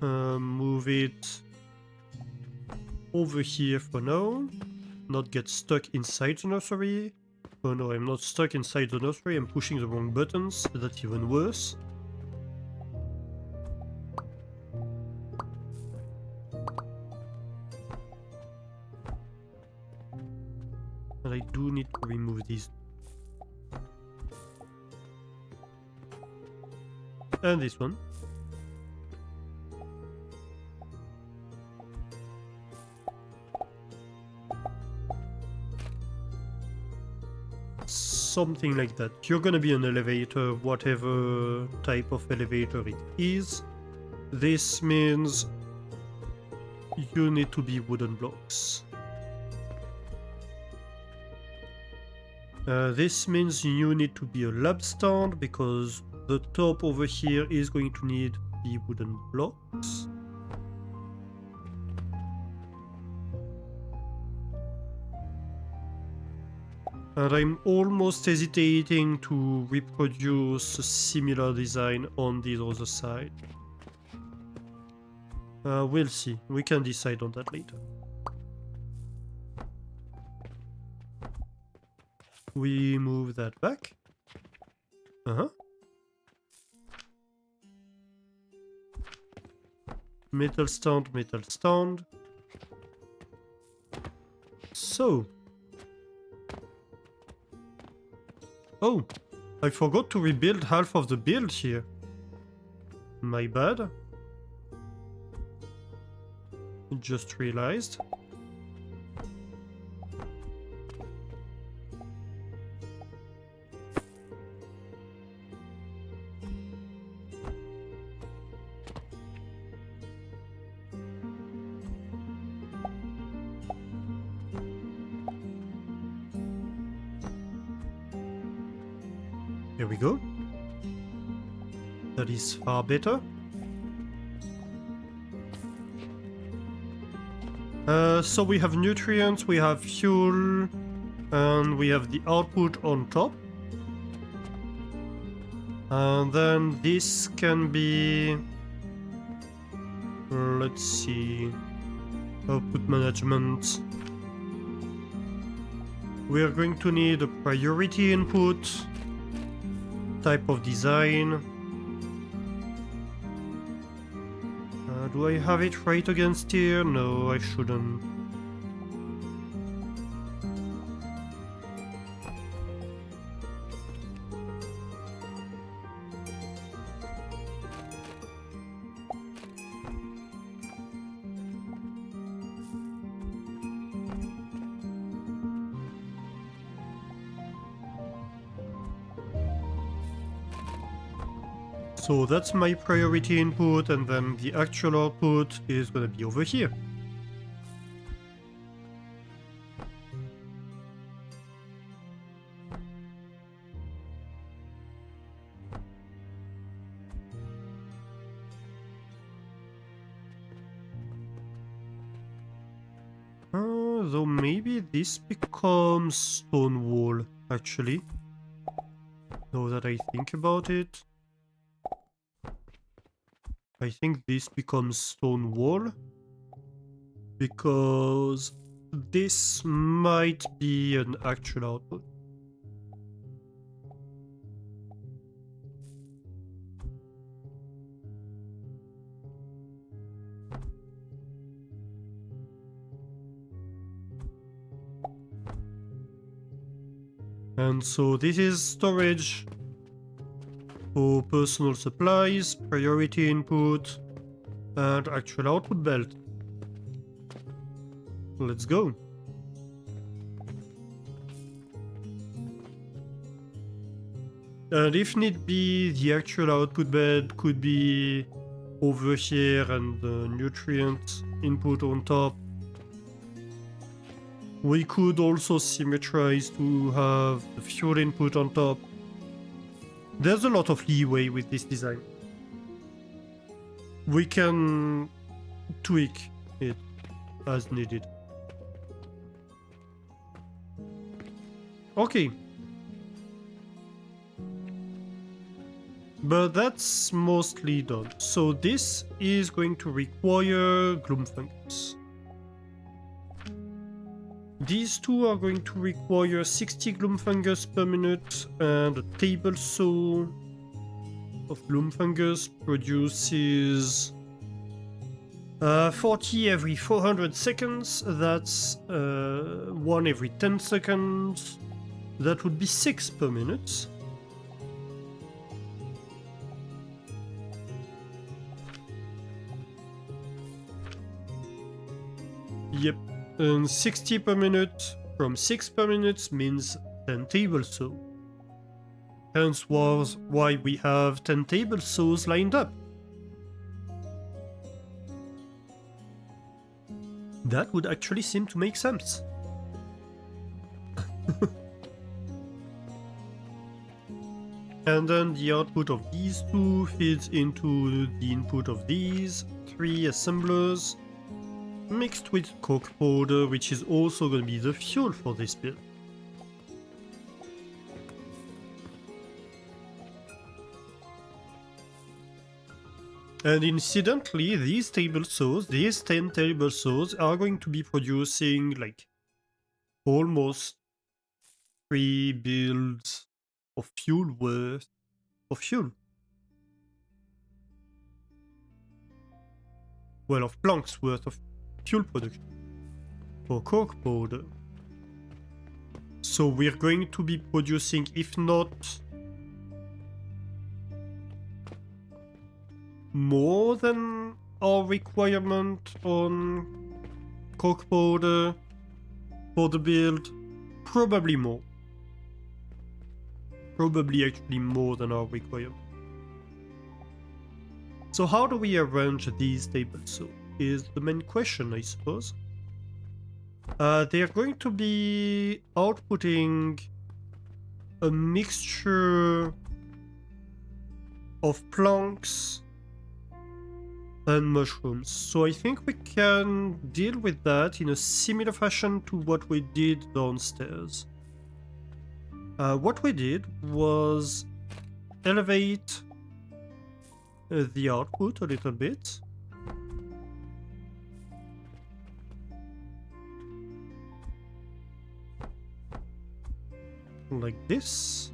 move it over here for now, not get stuck inside the nursery. Oh no, I'm not stuck inside the nursery, I'm pushing the wrong buttons, that's even worse. I do need to remove these. And this one. Something like that. You're gonna be an elevator, whatever type of elevator it is. This means you need to be wooden blocks. This means you need to be a lab stand because the top over here is going to need the wooden blocks. And I'm almost hesitating to reproduce a similar design on the other side. We'll see. We can decide on that later. We move that back. Metal stand, metal stand. So. Oh, I forgot to rebuild half of the build here. My bad. Just realized. There we go. That is far better. So we have nutrients, we have fuel, and we have the output on top. And then this can be... let's see... output management. We are going to need a priority input, type of design. Do I have it right against here? No, I shouldn't. So that's my priority input, and then the actual output is gonna be over here. Though maybe this becomes stone wall, actually. Now that I think about it. I think this becomes stone wall because this might be an actual output. And so this is storage for personal supplies, priority input, and actual output belt. Let's go. And if need be, the actual output belt could be over here and the nutrient input on top. We could also symmetrize to have the fuel input on top. There's a lot of leeway with this design. We can tweak it as needed. Okay. But that's mostly done. So this is going to require gloom fungus. These two are going to require 60 gloom fungus per minute, and a table saw of gloom fungus produces 40 every 400 seconds, that's 1 every 10 seconds. That would be 6 per minute. Yep, and 60 per minute from 6 per minute means 10 table saw. Hence was why we have 10 table saws lined up. That would actually seem to make sense. And then the output of these two feeds into the input of these 3 assemblers, mixed with coke powder, which is also going to be the fuel for this build. And incidentally, these table saws, these 10 table saws, are going to be producing like almost 3 builds of fuel worth of fuel. Well, of planks worth of fuel production for coke powder. So we're going to be producing, if not more than our requirement on coke powder for the build, probably more. Probably actually more than our requirement. So how do we arrange these table saws is the main question, I suppose. They're going to be outputting a mixture of planks and mushrooms. So I think we can deal with that in a similar fashion to what we did downstairs. What we did was elevate the output a little bit. Like this.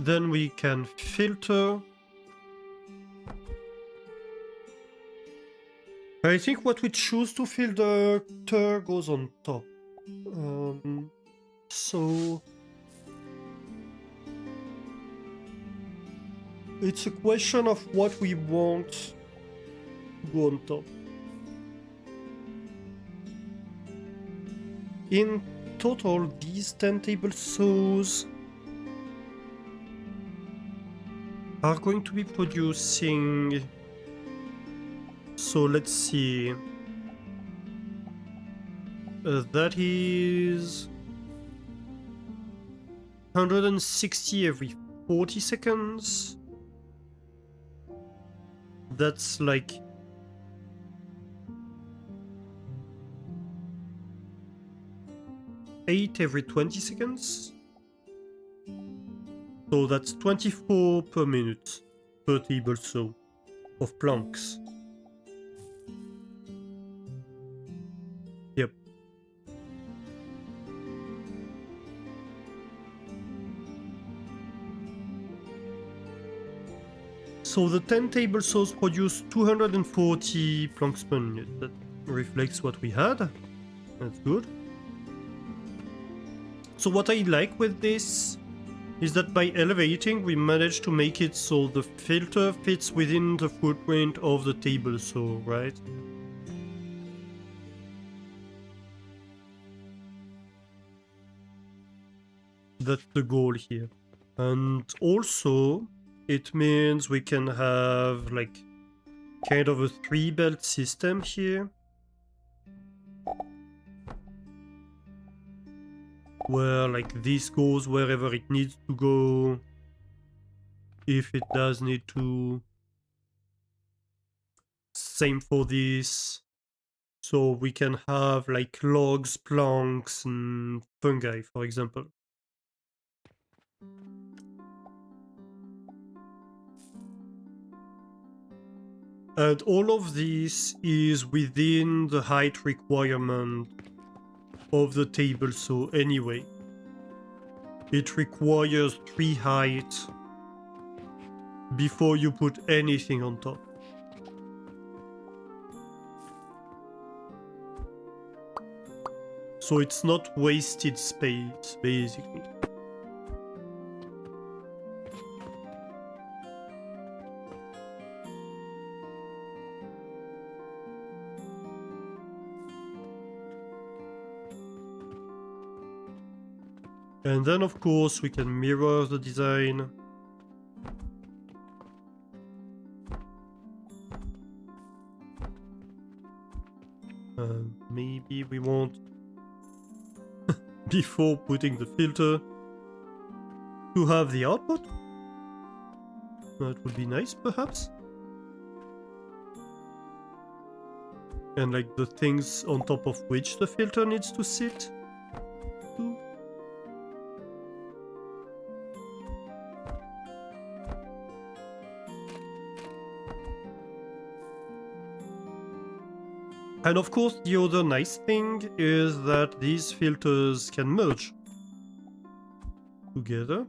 Then we can filter. I think what we choose to filter goes on top. So it's a question of what we want to go on top. In total, these 10 table saws are going to be producing, so let's see, that is 160 every 40 seconds. That's like 8 every 20 seconds. So that's 24 per minute per table saw of planks. Yep. So the 10 table saws produce 240 planks per minute. That reflects what we had. That's good. So what I like with this is that by elevating, we managed to make it so the filter fits within the footprint of the table saw, right? That's the goal here. And also, it means we can have like kind of a 3-belt system here. Where like this goes wherever it needs to go, if it does need to. Same for this. So we can have like logs, planks, and fungi, for example. And all of this is within the height requirement of the table saw anyway. It requires 3 heights before you put anything on top. So it's not wasted space, basically. And then of course we can mirror the design. Maybe we want, before putting the filter, to have the output. That would be nice, perhaps. And like the things on top of which the filter needs to sit. Too. And of course, the other nice thing is that these filters can merge together.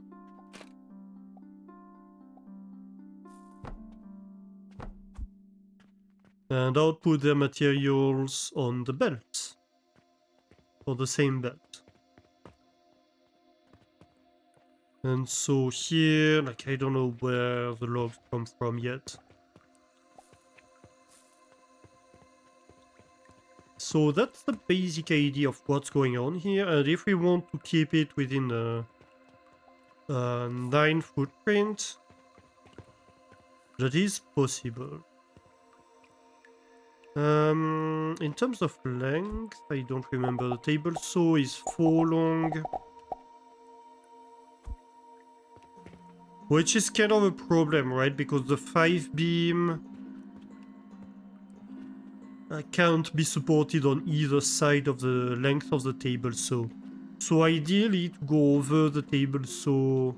And output their materials on the belt, or the same belt. And so here, like, I don't know where the logs come from yet. So that's the basic idea of what's going on here, and if we want to keep it within a 9 footprint, that is possible. In terms of length, I don't remember. The table saw is 4 long, which is kind of a problem, right? Because the 5 beam can't be supported on either side of the length of the table saw. So ideally, to go over the table saw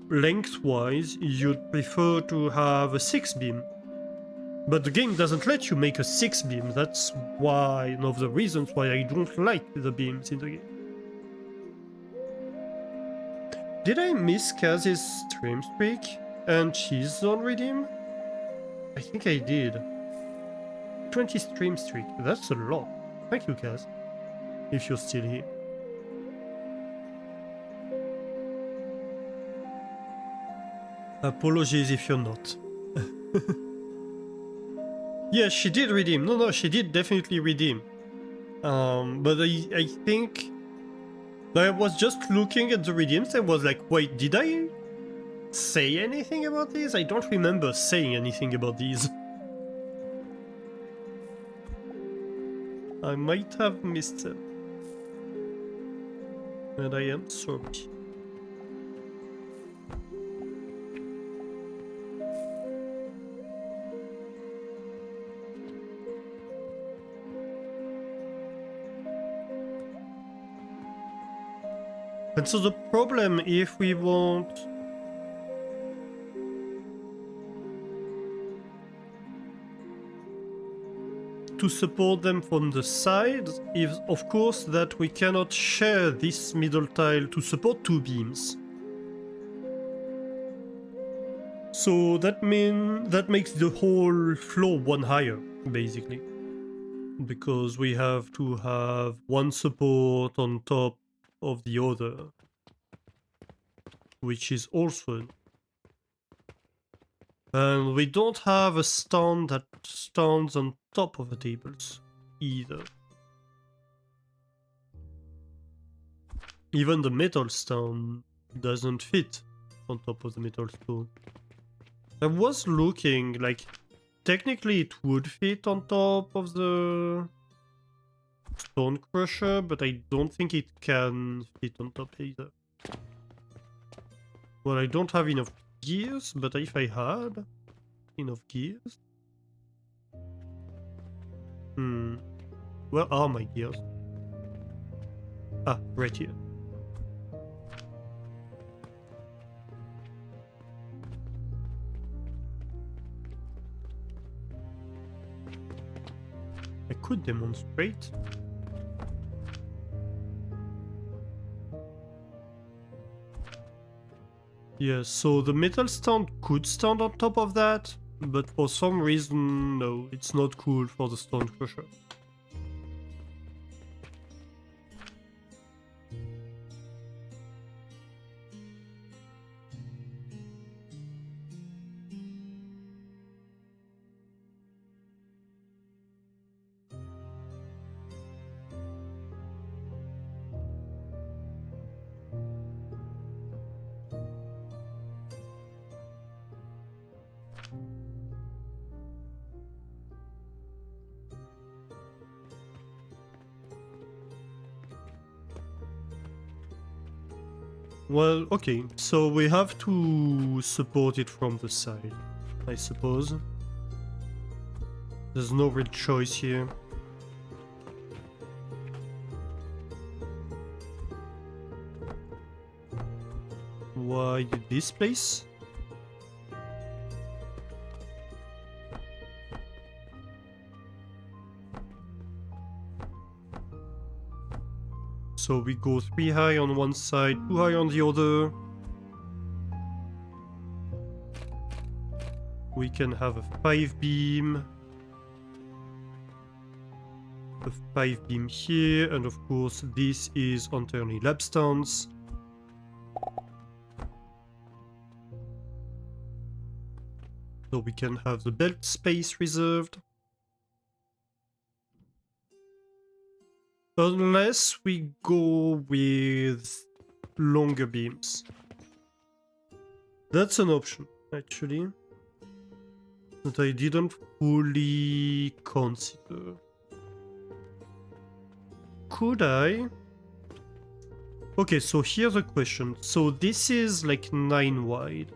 lengthwise, you'd prefer to have a 6 beam. But the game doesn't let you make a 6 beam. That's one of the reasons why I don't like the beams in the game. Did I miss Kaz's stream streak and she's on redeem? I think I did. 20 stream streak, that's a lot. Thank you, Kaz, if you're still here. Apologies if you're not. Yeah, she did redeem. No, she did definitely redeem. But I think I was just looking at the redeems and was like, wait, did I say anything about these? I don't remember saying anything about these. I might have missed them. And I am sorry. And so the problem, if we want to support them from the side, is of course that we cannot share this middle tile to support 2 beams. So that makes the whole floor 1 higher, basically. Because we have to have 1 support on top of the other, which is also, and we don't have a stand that stands on top of the tables either. Even the metal stand doesn't fit on top of the metal stool. I was looking, like, technically it would fit on top of the stone crusher, but I don't think it can fit on top either. Well, I don't have enough gears, but if I had enough gears... Where are my gears? Ah, right here. I could demonstrate. Yeah, so the metal stand could stand on top of that, but for some reason, no, it's not cool for the stone crusher. Well, okay, so we have to support it from the side, I suppose. There's no real choice here. Why this place? So we go 3 high on one side, 2 high on the other. We can have a 5 beam. A 5 beam here, and of course this is entirely lab stance. So we can have the belt space reserved. Unless we go with longer beams. That's an option, actually, that I didn't fully consider. Could I? Okay, so here's a question. So this is like 9 wide.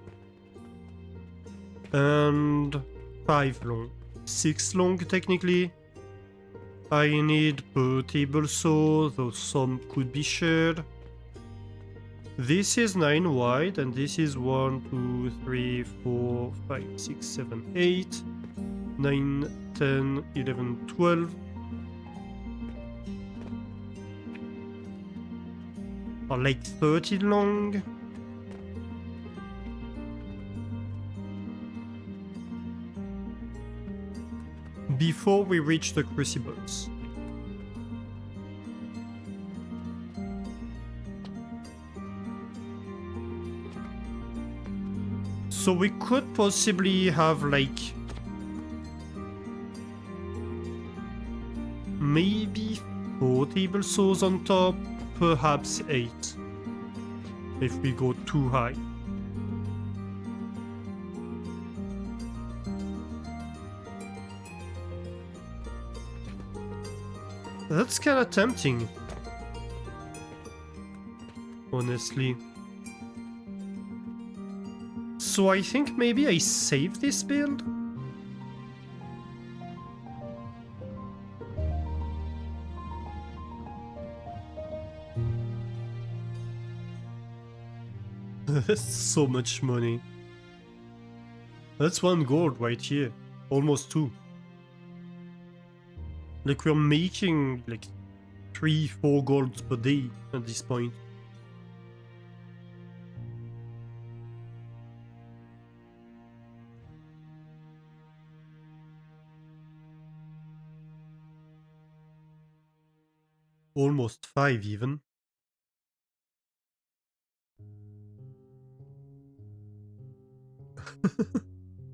And 5 long. 6 long, technically. I need per table saw, though some could be shared. This is 9 wide, and this is 1, 2, 3, 4, 5, 6, 7, 8, 9, 10, 11, 12. Are like 30 long. Before we reach the crucibles. So we could possibly have like maybe 4 table saws on top, perhaps 8 if we go too high. That's kinda tempting, honestly. So I think maybe I save this build? That's so much money. That's 1 gold right here. Almost 2. Like we're making like 3-4 golds per day at this point. Almost 5 even.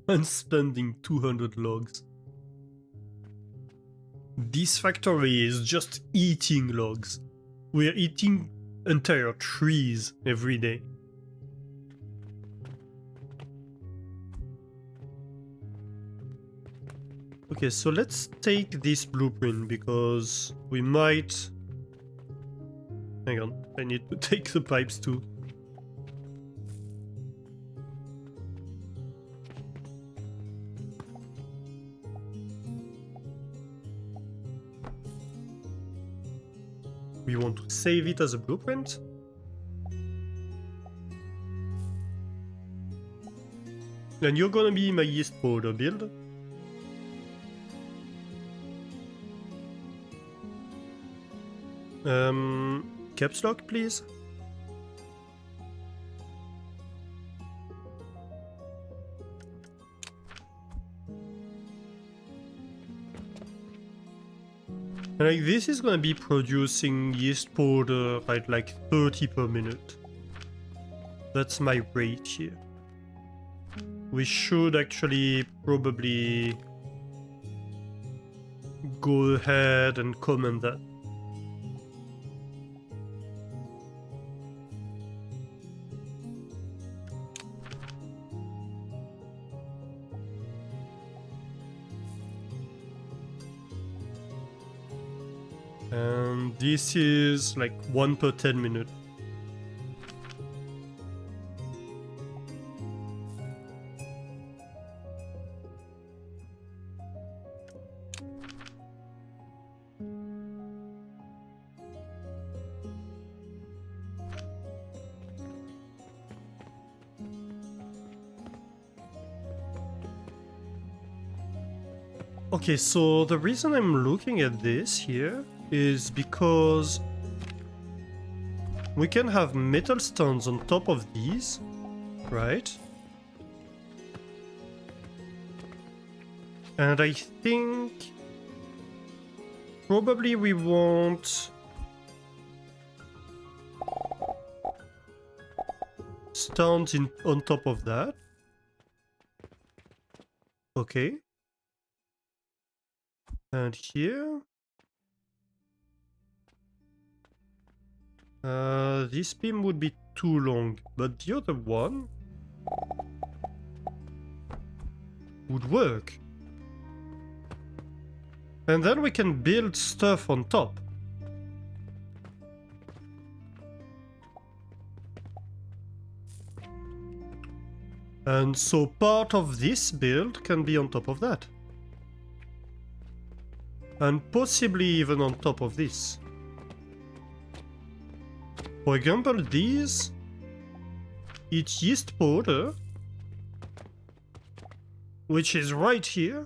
I'm spending 200 logs. This factory is just eating logs. We're eating entire trees every day. Okay, so let's take this blueprint because we might... Hang on, I need to take the pipes too. We want to save it as a blueprint. And you're gonna be my yeast powder build. Caps lock, please. Like, this is gonna be producing yeast powder at like 30 per minute. That's my rate here. We should actually probably go ahead and comment that. And this is like 1 per 10 minutes. Okay, so the reason I'm looking at this here is because we can have metal stones on top of these, right? And I think probably we want stones on top of that. Okay. And here, this beam would be too long, but the other one would work. And then we can build stuff on top. And so part of this build can be on top of that. And possibly even on top of this. For example, these eat yeast powder, which is right here,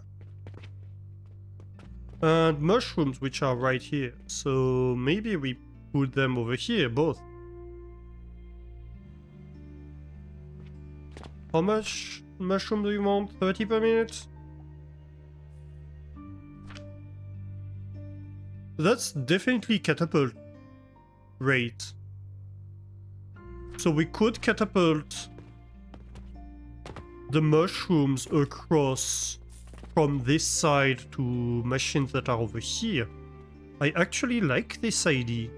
and mushrooms, which are right here. So maybe we put them over here, both. How much mushroom do you want? 30 per minute? That's definitely catapult rate. So we could catapult the mushrooms across from this side to machines that are over here. I actually like this idea.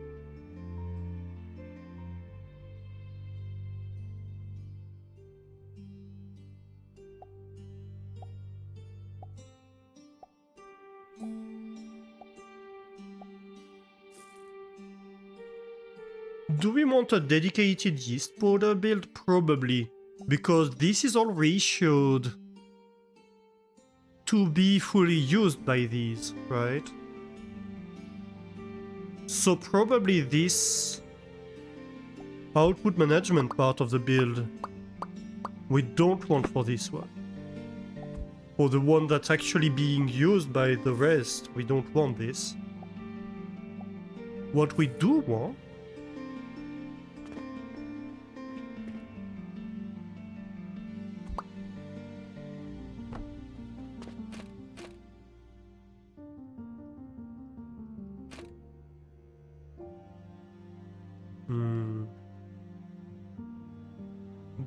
Do we want a dedicated yeast powder build? Probably, because this is all ratioed to be fully used by these, right? So probably this output management part of the build we don't want for this one. For the one that's actually being used by the rest, we don't want this. What we do want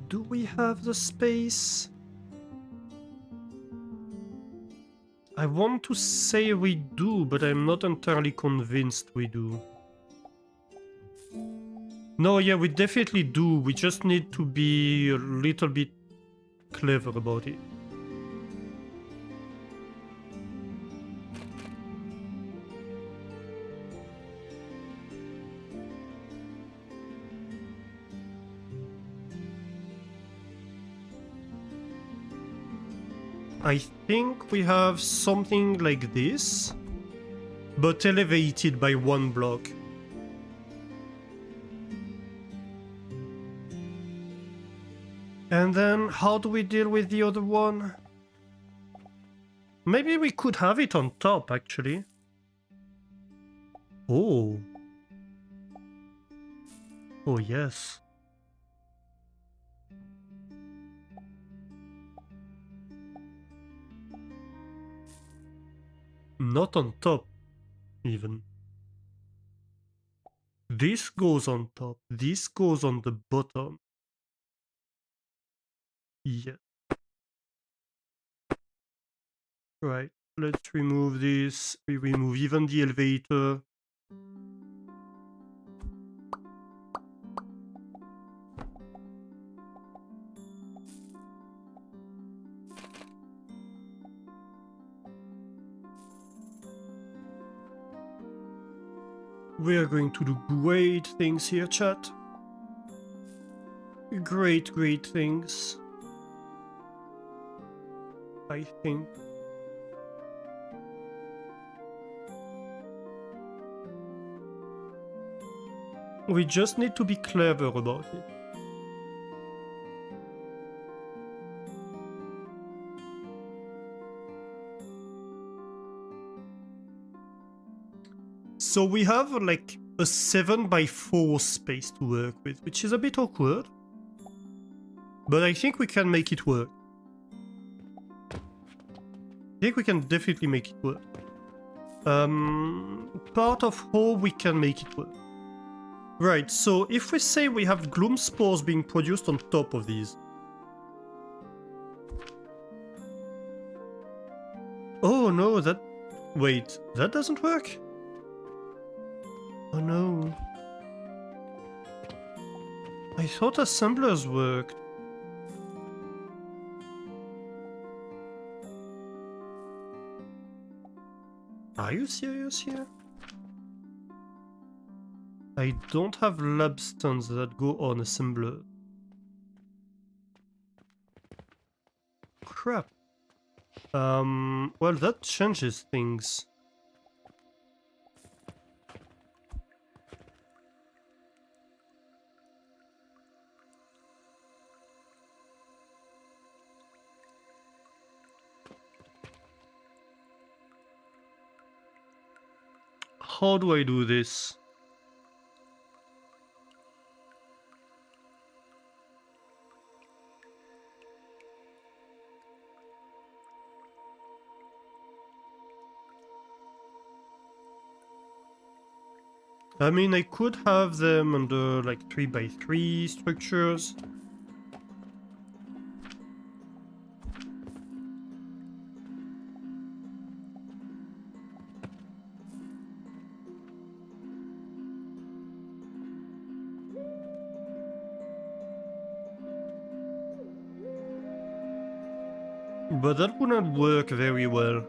do we have the space? I want to say we do, but I'm not entirely convinced we do. No, yeah, we definitely do. We just need to be a little bit clever about it. I think we have something like this, but elevated by one block. And then how do we deal with the other one? Maybe we could have it on top, actually. Oh. Oh yes. Not on top, even. This goes on top. This goes on the bottom. Yeah. Right. Let's remove this. We remove even the elevator. We are going to do great things here, chat. Great, great things. I think. We just need to be clever about it. So we have like a 7x4 space to work with, which is a bit awkward. But I think we can make it work. I think we can definitely make it work. Part of how we can make it work. Right, so if we say we have gloom spores being produced on top of these. Oh no, that... Wait, that doesn't work? Oh no. I thought assemblers worked. Are you serious here? I don't have lab stands that go on assembler. Crap. Well, that changes things. How do I do this? I mean, I could have them under like 3x3 structures. But that wouldn't work very well.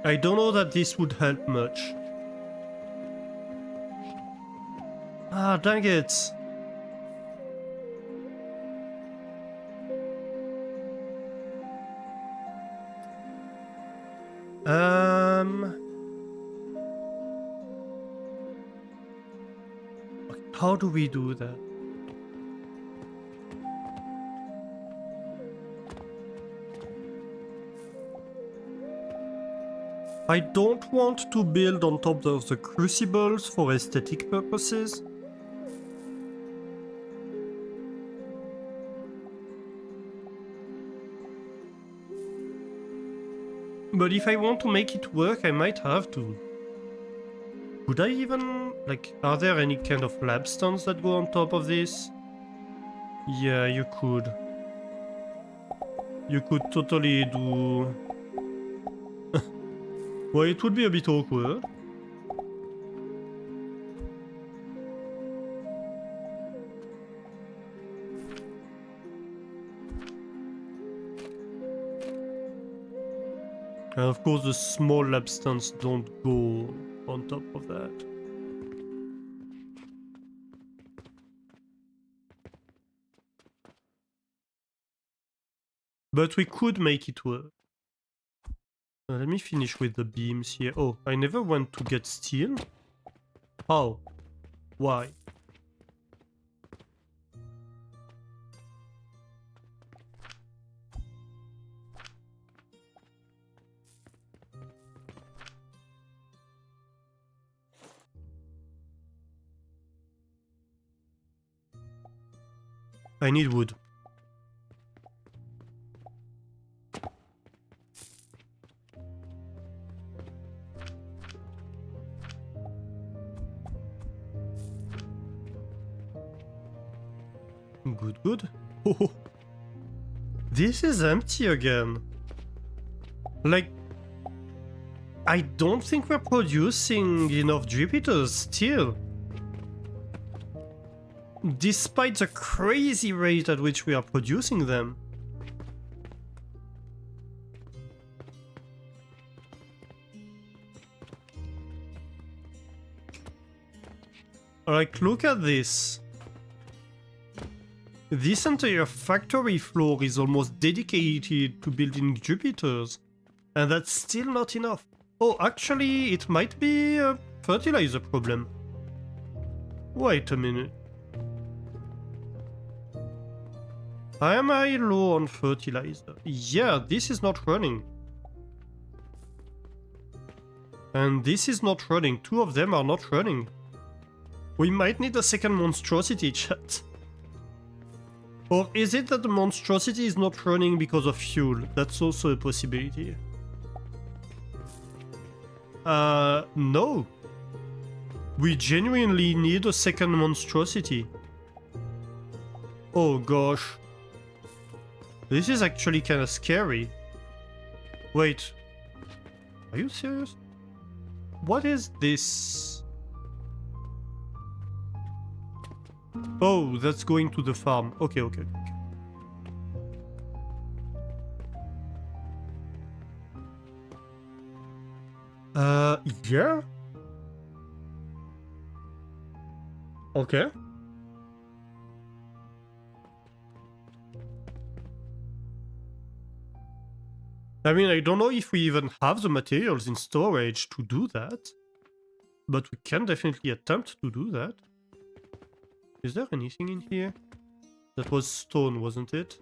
I don't know that this would help much. Ah, dang it! How do we do that? I don't want to build on top of the crucibles for aesthetic purposes. But if I want to make it work, I might have to. Could I even... like, are there any kind of lab stands that go on top of this? Yeah, you could. You could totally do... Well, it would be a bit awkward. And of course the small lab stands don't go on top of that. But we could make it work. Let me finish with the beams here. Oh, I never went to get steel? How? Why? I need wood. Good, good. Oh, this is empty again. Like, I don't think we're producing enough Jupiters still. Despite the crazy rate at which we are producing them. Like, look at this. This entire factory floor is almost dedicated to building Jupiters. And that's still not enough. Oh, actually, it might be a fertilizer problem. Wait a minute. Am I low on fertilizer? Yeah, this is not running. And this is not running. Two of them are not running. We might need a second monstrosity, chat. Or is it that the monstrosity is not running because of fuel? That's also a possibility. No. We genuinely need a second monstrosity. Oh gosh. This is actually kind of scary. Wait. Are you serious? What is this? Oh, that's going to the farm. Okay, okay. Yeah? Okay. I mean, I don't know if we even have the materials in storage to do that. But we can definitely attempt to do that. Is there anything in here? That was stone, wasn't it?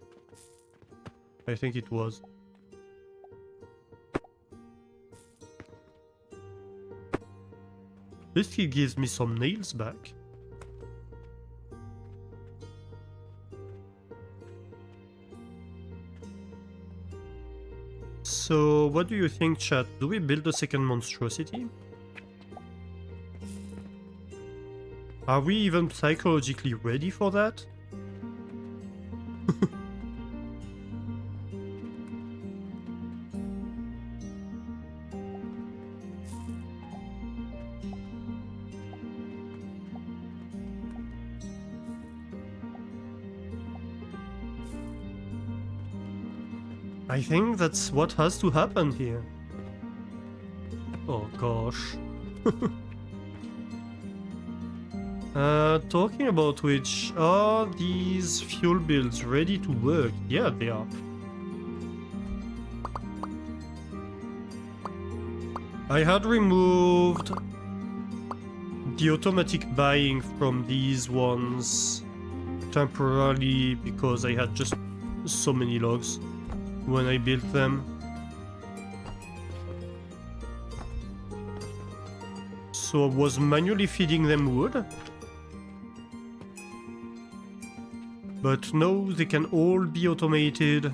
I think it was. This here gives me some nails back. So, what do you think, chat? Do we build a second monstrosity? Are we even psychologically ready for that? I think that's what has to happen here. Oh gosh. Talking about which, are these fuel builds ready to work? Yeah, they are. I had removed the automatic buying from these ones temporarily because I had just so many logs when I built them. So I was manually feeding them wood. But no, they can all be automated.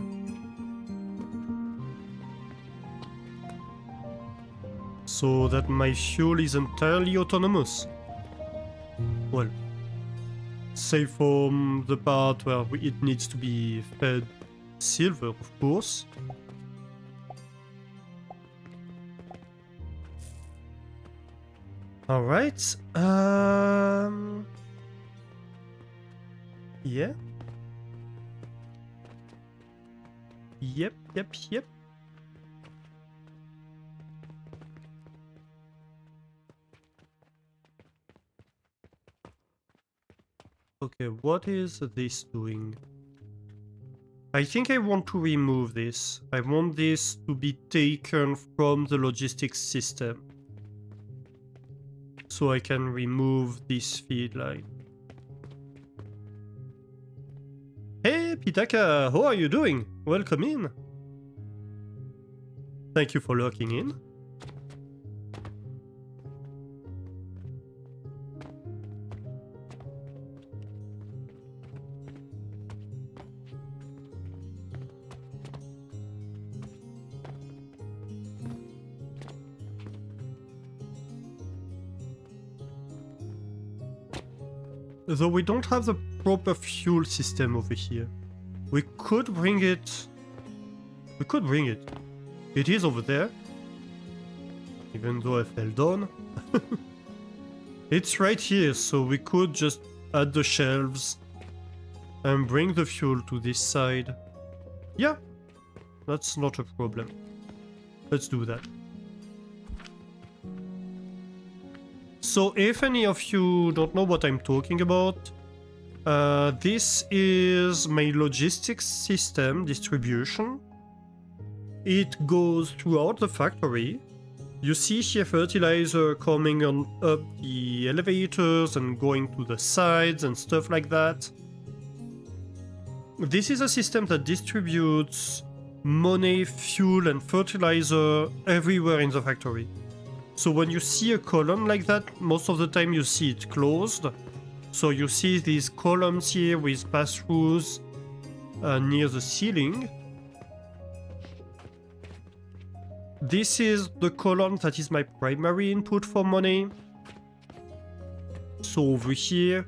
So that my fuel is entirely autonomous. Well, save from the part where it needs to be fed silver, of course. Alright, yeah. Yep. Okay, what is this doing? I think I want to remove this. I want this to be taken from the logistics system. So I can remove this feed line. Hey Pitaka, how are you doing? Welcome in. Thank you for lurking in. Though we don't have the proper fuel system over here. We could bring it. We could bring it. It is over there. Even though I fell down. It's right here, so we could just add the shelves and bring the fuel to this side. Yeah, that's not a problem. Let's do that. So if any of you don't know what I'm talking about, this is my logistics system distribution. It goes throughout the factory. You see here fertilizer coming on up the elevators and going to the sides and stuff like that. This is a system that distributes money, fuel and fertilizer everywhere in the factory. So when you see a column like that, most of the time you see it closed. So you see these columns here with pass-throughs near the ceiling. This is the column that is my primary input for money. So over here,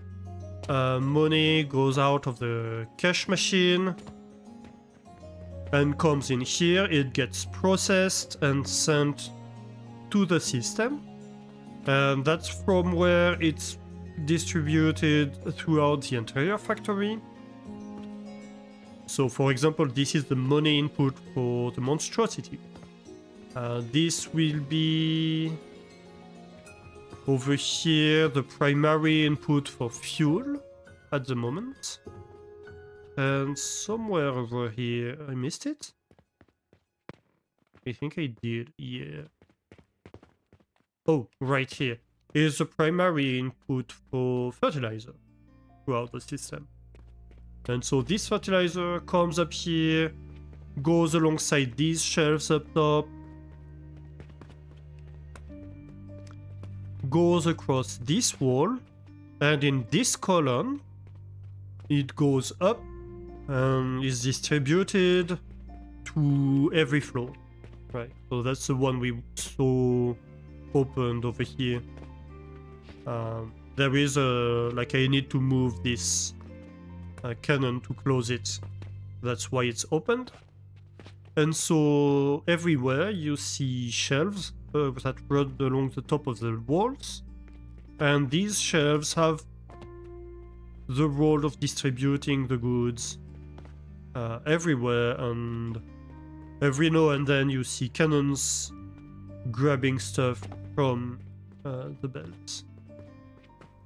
money goes out of the cash machine and comes in here. It gets processed and sent to the system. And that's from where it's distributed throughout the entire factory. So for example, this is the money input for the monstrosity. This will be over here the primary input for fuel at the moment. And somewhere over here, I missed it? I think I did, yeah. Oh, right here is the primary input for fertilizer throughout the system. And so this fertilizer comes up here, goes alongside these shelves up top, goes across this wall, and in this column it goes up and is distributed to every floor. Right, so that's the one we saw opened over here. There is a, like, I need to move this cannon to close it. That's why it's opened. And so everywhere you see shelves that run along the top of the walls, and these shelves have the role of distributing the goods everywhere, and every now and then you see cannons grabbing stuff from the belts.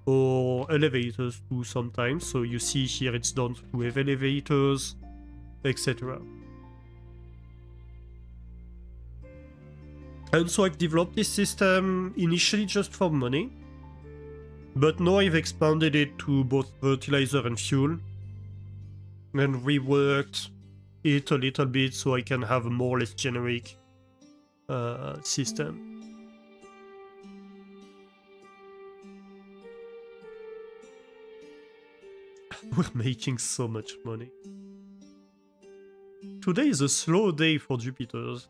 Or elevators too sometimes, so you see here it's done through elevators, etc. And so I've developed this system initially just for money, but now I've expanded it to both fertilizer and fuel, and reworked it a little bit so I can have a more or less generic system. We're making so much money. Today is a slow day for Jupiters.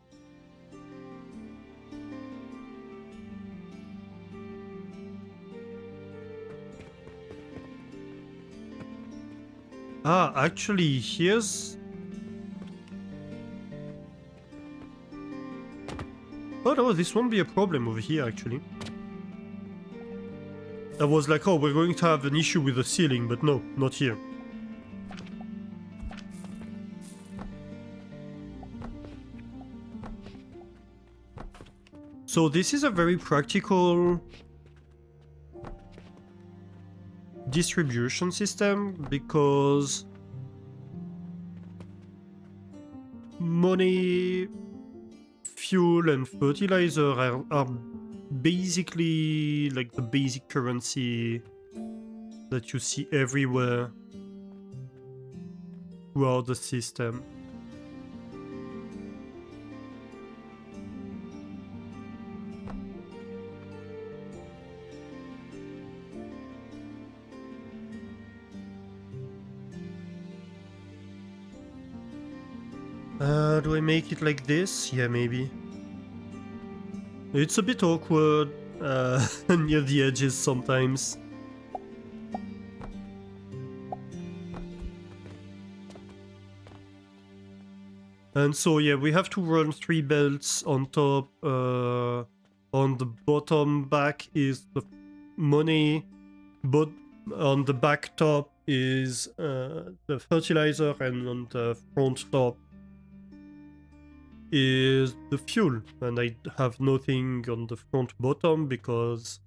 Ah, actually, here's... Oh no, this won't be a problem over here, actually. I was like, oh, we're going to have an issue with the ceiling, but no, not here. So this is a very practical distribution system, because money, fuel and fertilizer are basically like the basic currency that you see everywhere throughout the system. Do I make it like this? Yeah, maybe. It's a bit awkward near the edges sometimes. And so yeah, we have to run 3 belts on top. On the bottom back is the money, but on the back top is the fertilizer, and on the front top is the fuel. And I have nothing on the front bottom because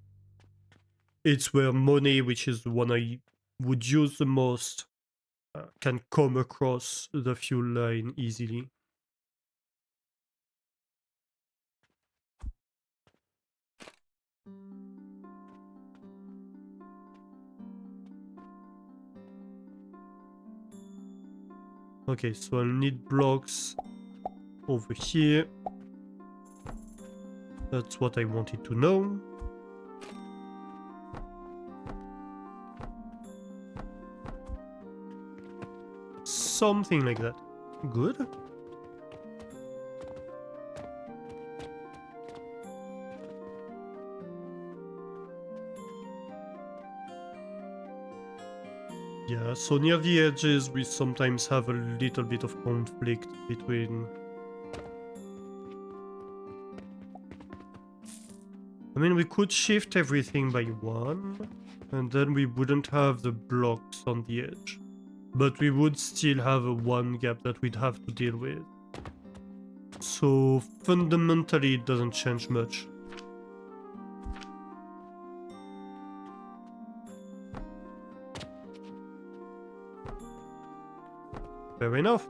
it's where money, which is the one I would use the most, can come across the fuel line easily. Okay, so I'll need blocks over here. That's what I wanted to know. Something like that. Good. Yeah, so near the edges we sometimes have a little bit of conflict between... I mean, we could shift everything by 1, and then we wouldn't have the blocks on the edge. But we would still have a 1 gap that we'd have to deal with. So fundamentally it doesn't change much. Fair enough.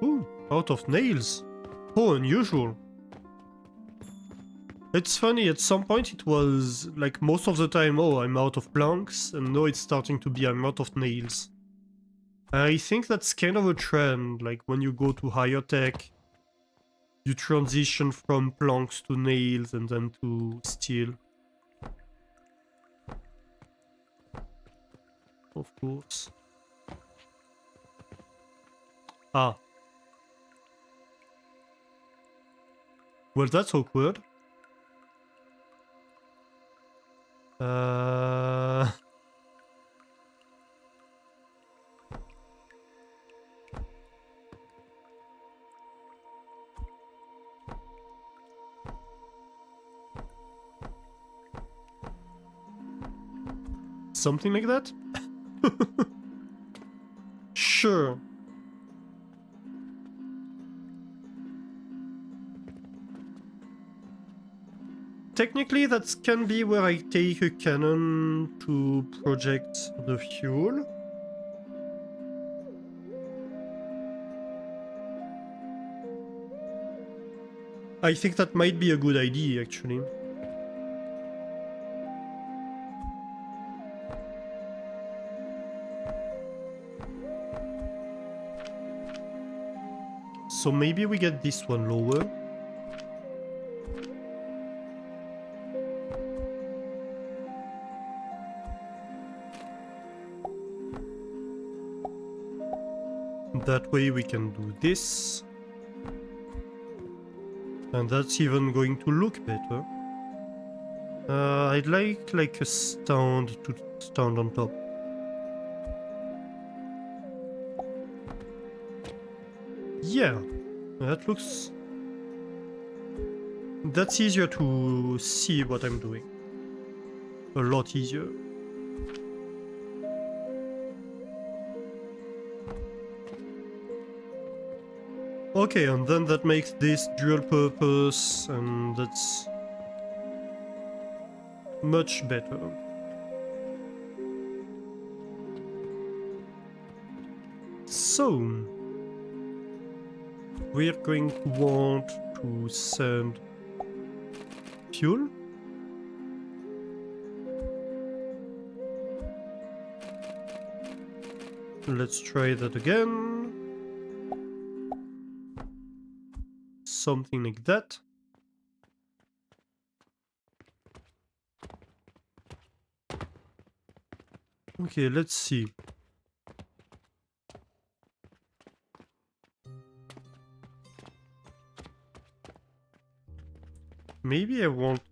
Ooh, out of nails. Oh, unusual. It's funny, at some point it was like most of the time, oh, I'm out of planks, and now it's starting to be I'm out of nails. I think that's kind of a trend, like when you go to higher tech, you transition from planks to nails and then to steel. Of course. Ah. Well, that's awkward. Something like that? Sure. Technically, that can be where I take a cannon to project the fuel. I think that might be a good idea, actually. So maybe we get this one lower. That way we can do this. And that's even going to look better. I'd like a stand to stand on top. Yeah, that looks... That's easier to see what I'm doing. A lot easier. Okay, and then that makes this dual purpose, and that's much better. So, we're going to want to send fuel. Let's try that again. Something like that. Okay, let's see. Maybe I want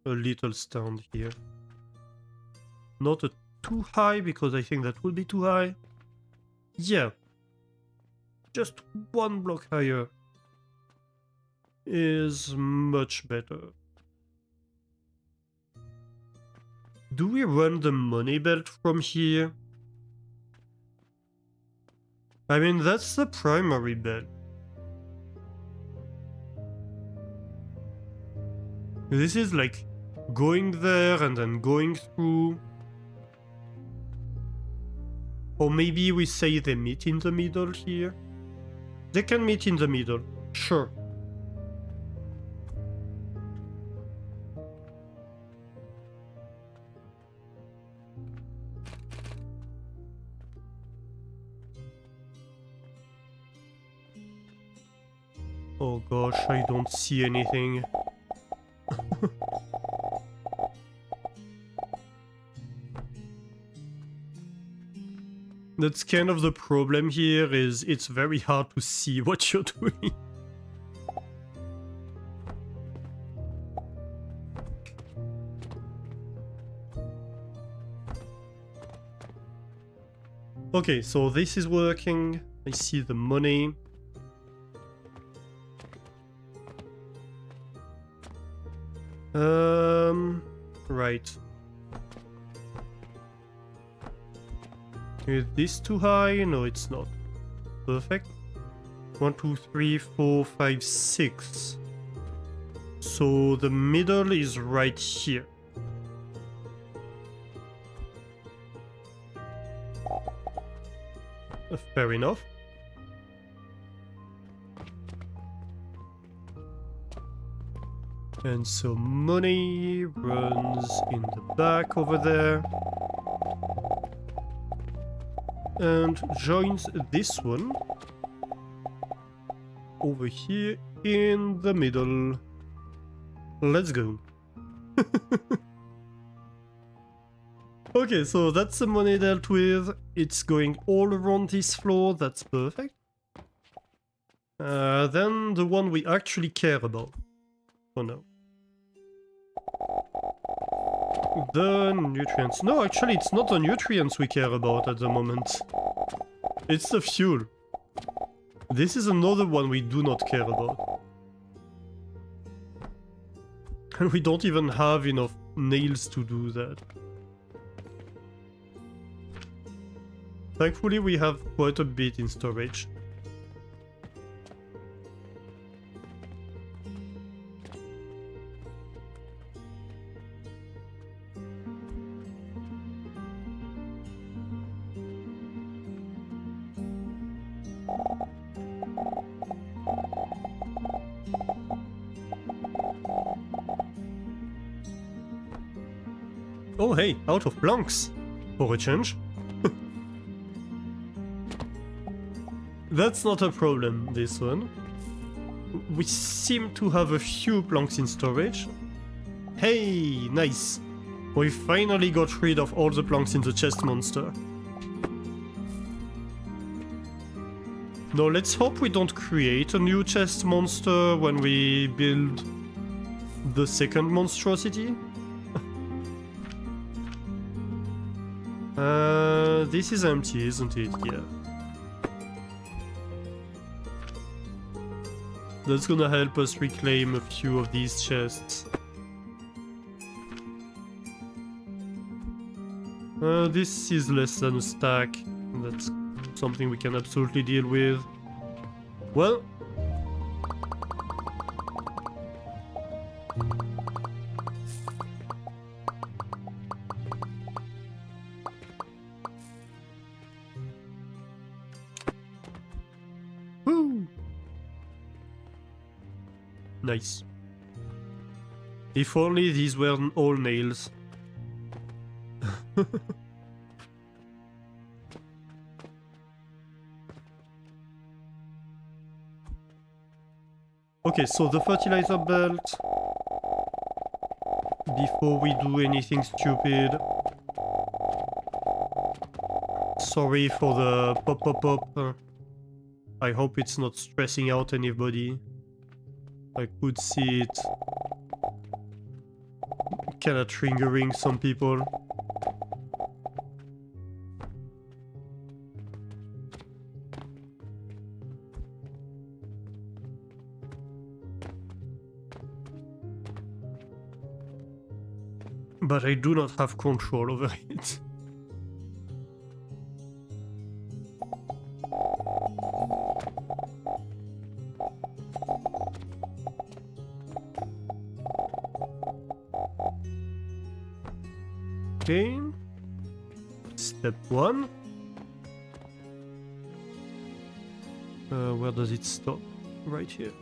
a little stand here. Not a too high, because I think that will be too high. Yeah. Just one block higher is much better. Do we run the money belt from here? I mean, that's the primary belt. This is like going there and then going through. Or maybe we say they meet in the middle here. They can meet in the middle, sure. Oh gosh, I don't see anything. That's kind of the problem here, is it's very hard to see what you're doing. Okay, so this is working. I see the money. Right. Is this too high? No, it's not. Perfect. 1, 2, 3, 4, 5, 6. So the middle is right here. Fair enough. And so money runs in the back over there. And joins this one over here in the middle. Let's go. Okay, so that's the money dealt with. It's going all around this floor. That's perfect. Then the one we actually care about for now. The nutrients. No, actually, it's not the nutrients we care about at the moment. It's the fuel. This is another one we do not care about. And we don't even have enough nails to do that. Thankfully, we have quite a bit in storage. Oh hey, out of planks! For a change. That's not a problem, this one. We seem to have a few planks in storage. Hey, nice! We finally got rid of all the planks in the chest monster. Now let's hope we don't create a new chest monster when we build the second monstrosity. This is empty, isn't it? Yeah. That's gonna help us reclaim a few of these chests. This is less than a stack. That's something we can absolutely deal with. Well... Woo! Nice. If only these weren't all nails. Okay, so the fertilizer belt. Before we do anything stupid. Sorry for the pop pop pop. I hope it's not stressing out anybody. I could see it. kinda triggering some people. But I do not have control over it. Okay. Step 1. Where does it stop? Right here.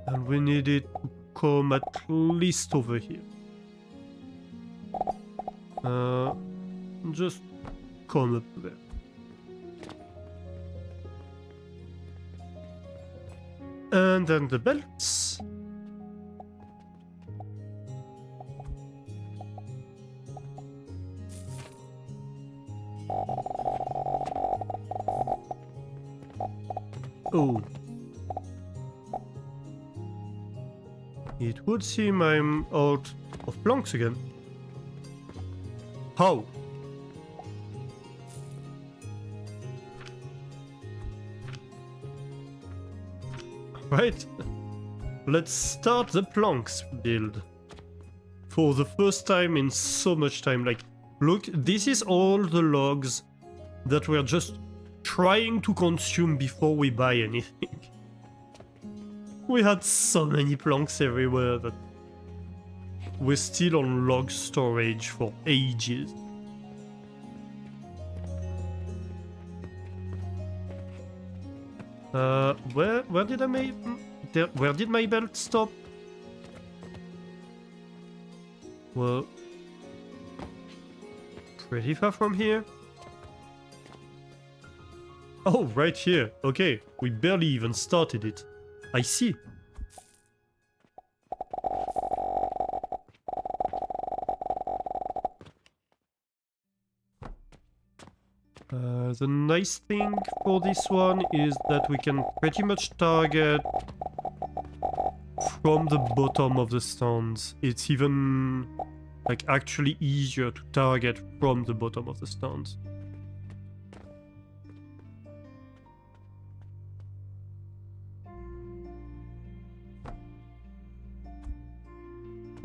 And we need it to come at least over here. Just come up there. And then the belts. Oh. It would seem I'm out of planks again. How? Right, let's start the planks build. For the first time in so much time. Like, look, this is all the logs that we're just trying to consume before we buy anything. We had so many planks everywhere that we're still on log storage for ages. Where did I make... Where did my belt stop? Well... Pretty far from here. Oh, right here. Okay, we barely even started it. I see. The nice thing for this one is that we can pretty much target from the bottom of the stones. It's even like actually easier to target from the bottom of the stones.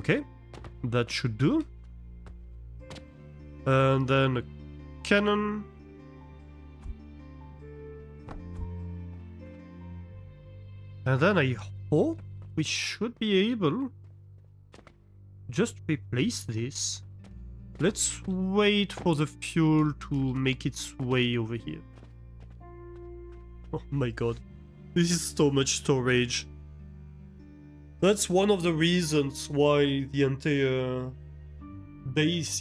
Okay, that should do. And then a cannon. And then I hope we should be able just replace this. Let's wait for the fuel to make its way over here. Oh my god, this is so much storage. That's one of the reasons why the entire base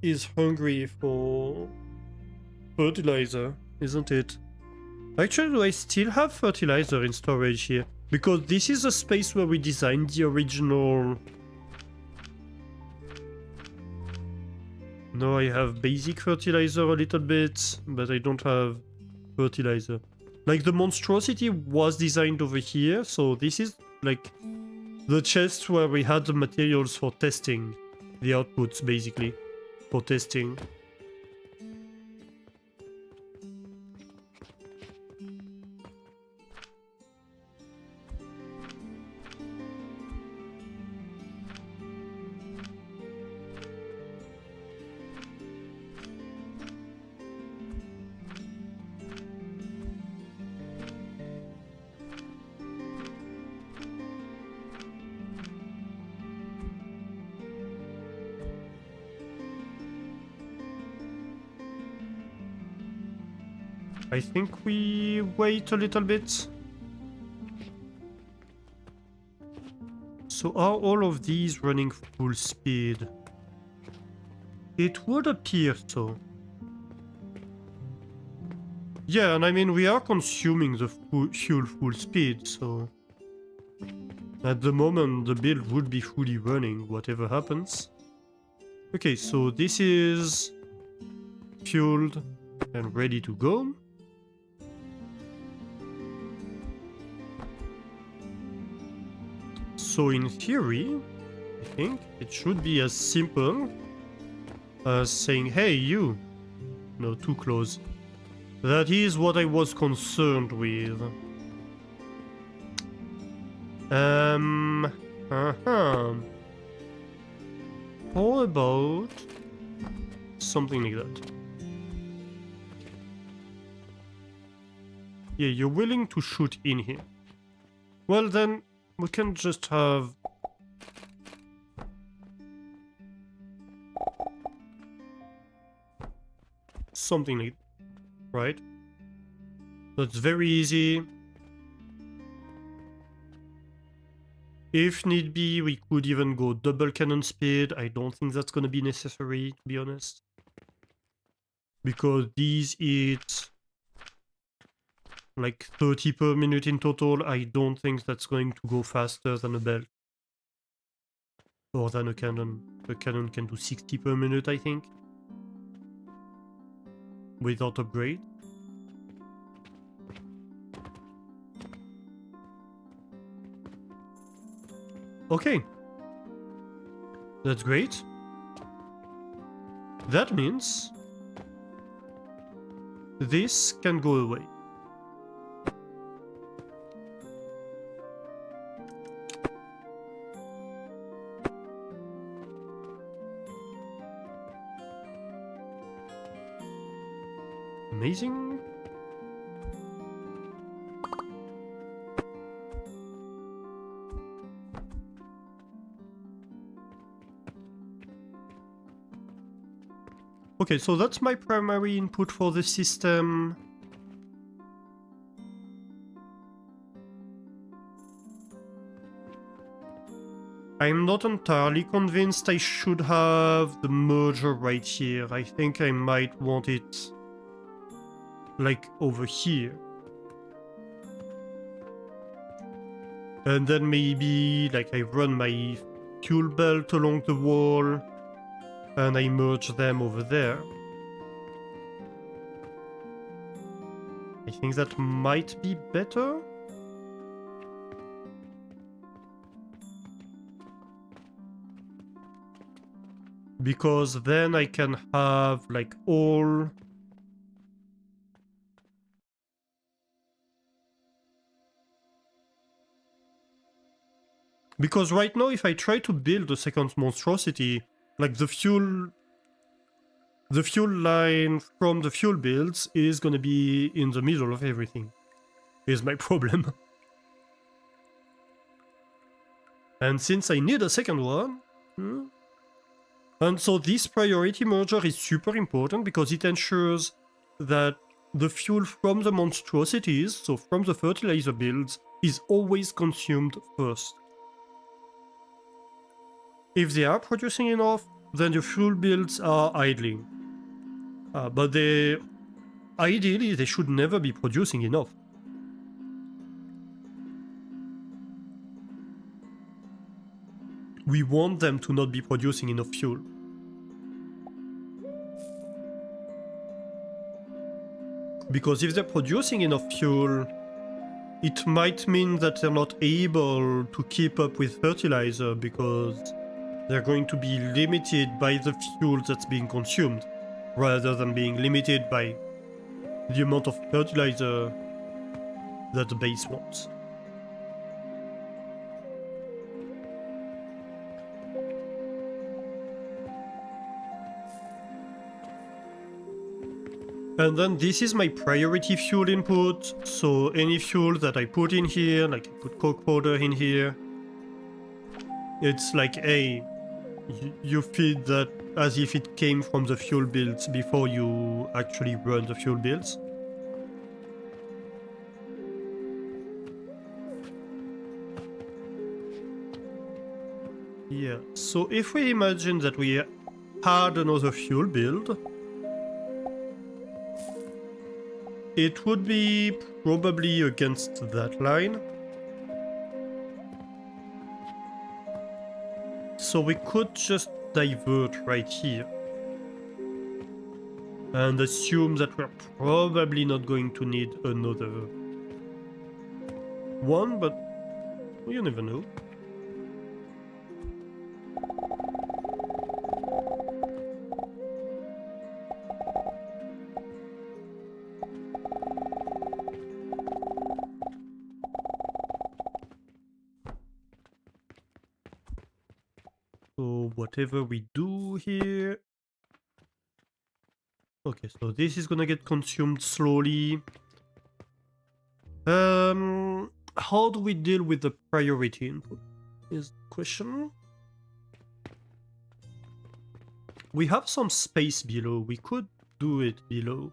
is hungry for fertilizer, isn't it? Actually, do I still have fertilizer in storage here? Because this is a space where we designed the original... No, I have basic fertilizer a little bit, but I don't have fertilizer. Like, the monstrosity was designed over here, so this is like the chest where we had the materials for testing. The outputs, basically, for testing. I think we wait a little bit. So are all of these running full speed? It would appear so. Yeah, and I mean, we are consuming the fuel full speed, so... At the moment, the build would be fully running, whatever happens. Okay, so this is fueled and ready to go. So in theory, I think it should be as simple as saying, hey, you. No, too close. That is what I was concerned with. How about something like that? Yeah, you're willing to shoot in here. Well then, we can just have... something like that, right? That's very easy. If need be, we could even go double cannon speed. I don't think that's gonna be necessary, to be honest. Because these eat like 30 per minute in total. I don't think that's going to go faster than a belt. Or than a cannon. A cannon can do 60 per minute, I think. Without upgrade. Okay. That's great. That means this can go away. Amazing. Okay, so that's my primary input for the system. I'm not entirely convinced I should have the merger right here. I think I might want it like over here. And then maybe like I run my fuel belt along the wall and I merge them over there. I think that might be better. Because then I can have like all... Because right now if I try to build a second monstrosity, like the fuel line from the fuel builds is gonna be in the middle of everything. Is my problem. And since I need a second one... And so this priority merger is super important because it ensures that the fuel from the monstrosities, so from the fertilizer builds, is always consumed first. If they are producing enough, then the fuel builds are idling. But ideally, they should never be producing enough. We want them to not be producing enough fuel. Because if they're producing enough fuel, it might mean that they're not able to keep up with fertilizer because they're going to be limited by the fuel that's being consumed, rather than being limited by the amount of fertilizer that the base wants. And then this is my priority fuel input, so any fuel that I put in here, like I put coke powder in here, it's like, hey, you feed that as if it came from the fuel builds before you actually run the fuel builds. Yeah, so if we imagine that we had another fuel build, it would be probably against that line. So we could just divert right here. And assume that we're probably not going to need another one, but you never know. So whatever we do here... Okay, so this is gonna get consumed slowly. How do we deal with the priority input? Is the question. We have some space below. We could do it below.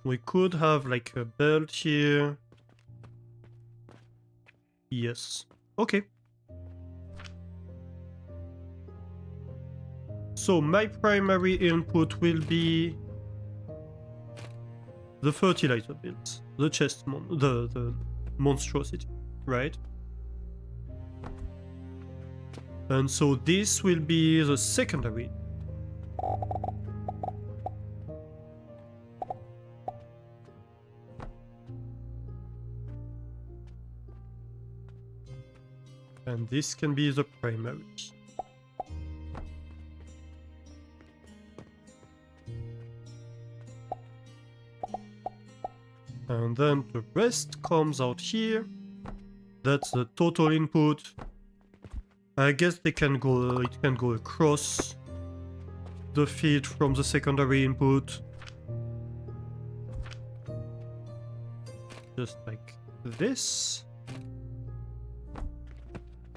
We could have like a belt here. Yes. Okay. So my primary input will be the fertilizer build, the chest the monstrosity, right? And so this will be the secondary. And this can be the primary. And then the rest comes out here. That's the total input. I guess it can go across the feed from the secondary input. Just like this.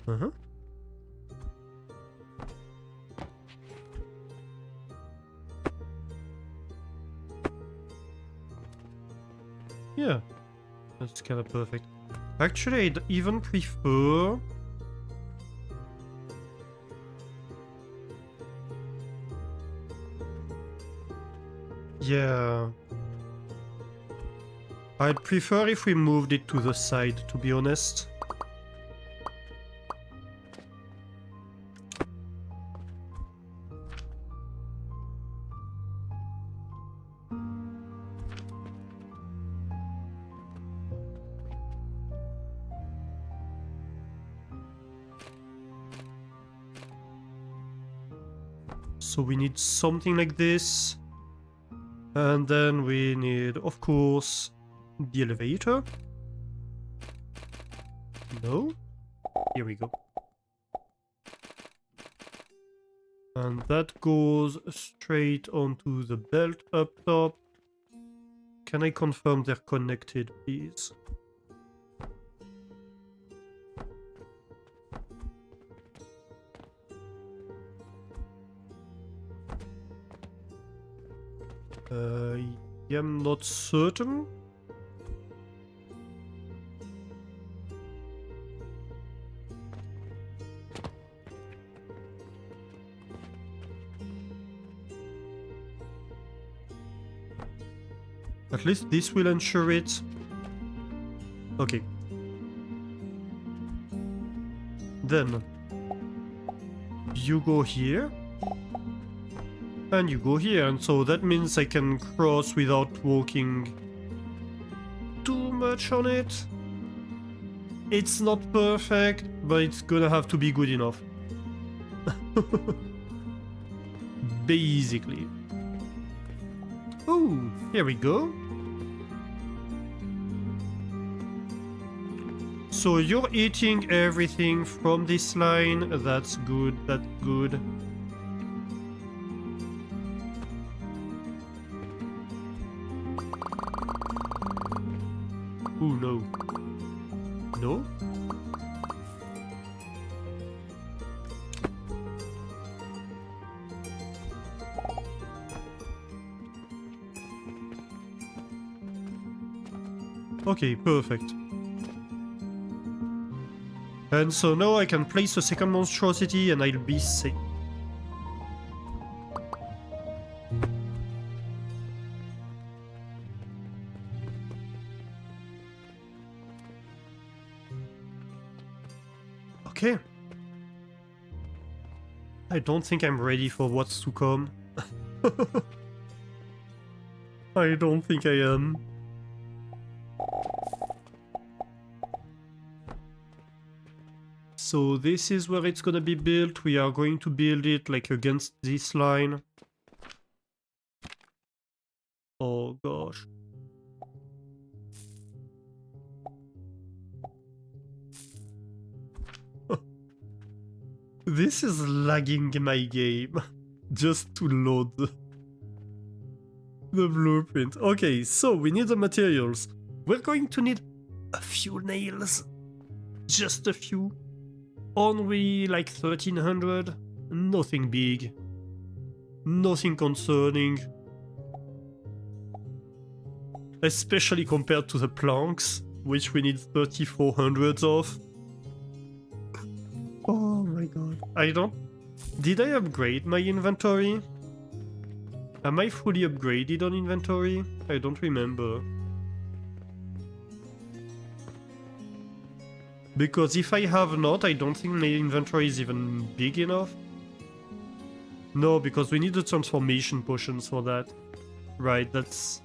Uh-huh. Yeah, that's kind of perfect. Actually, I'd even prefer... Yeah. I'd prefer if we moved it to the side, to be honest. So we need something like this. And then we need, of course, the elevator. No? Here we go. And that goes straight onto the belt up top. Can I confirm they're connected, please? Yeah, I'm not certain. At least this will ensure it. Okay. Then you go here. And you go here, and so that means I can cross without walking too much on it. It's not perfect, but it's gonna have to be good enough. Basically. Oh, here we go. So you're eating everything from this line. That's good, that's good. Oh no. No? Okay, perfect. And so now I can place a second monstrosity and I'll be safe. Okay. I don't think I'm ready for what's to come. I don't think I am. So this is where it's gonna be built. We are going to build it like against this line. Oh gosh. This is lagging my game. Just to load the blueprint. Okay, so we need the materials. We're going to need a few nails. Just a few. Only like 1300. Nothing big. Nothing concerning. Especially compared to the planks, which we need 3400 of. Oh my god. I don't... Did I upgrade my inventory? Am I fully upgraded on inventory? I don't remember. Because if I have not, I don't think my inventory is even big enough. No, because we need the transformation potions for that. Right, that's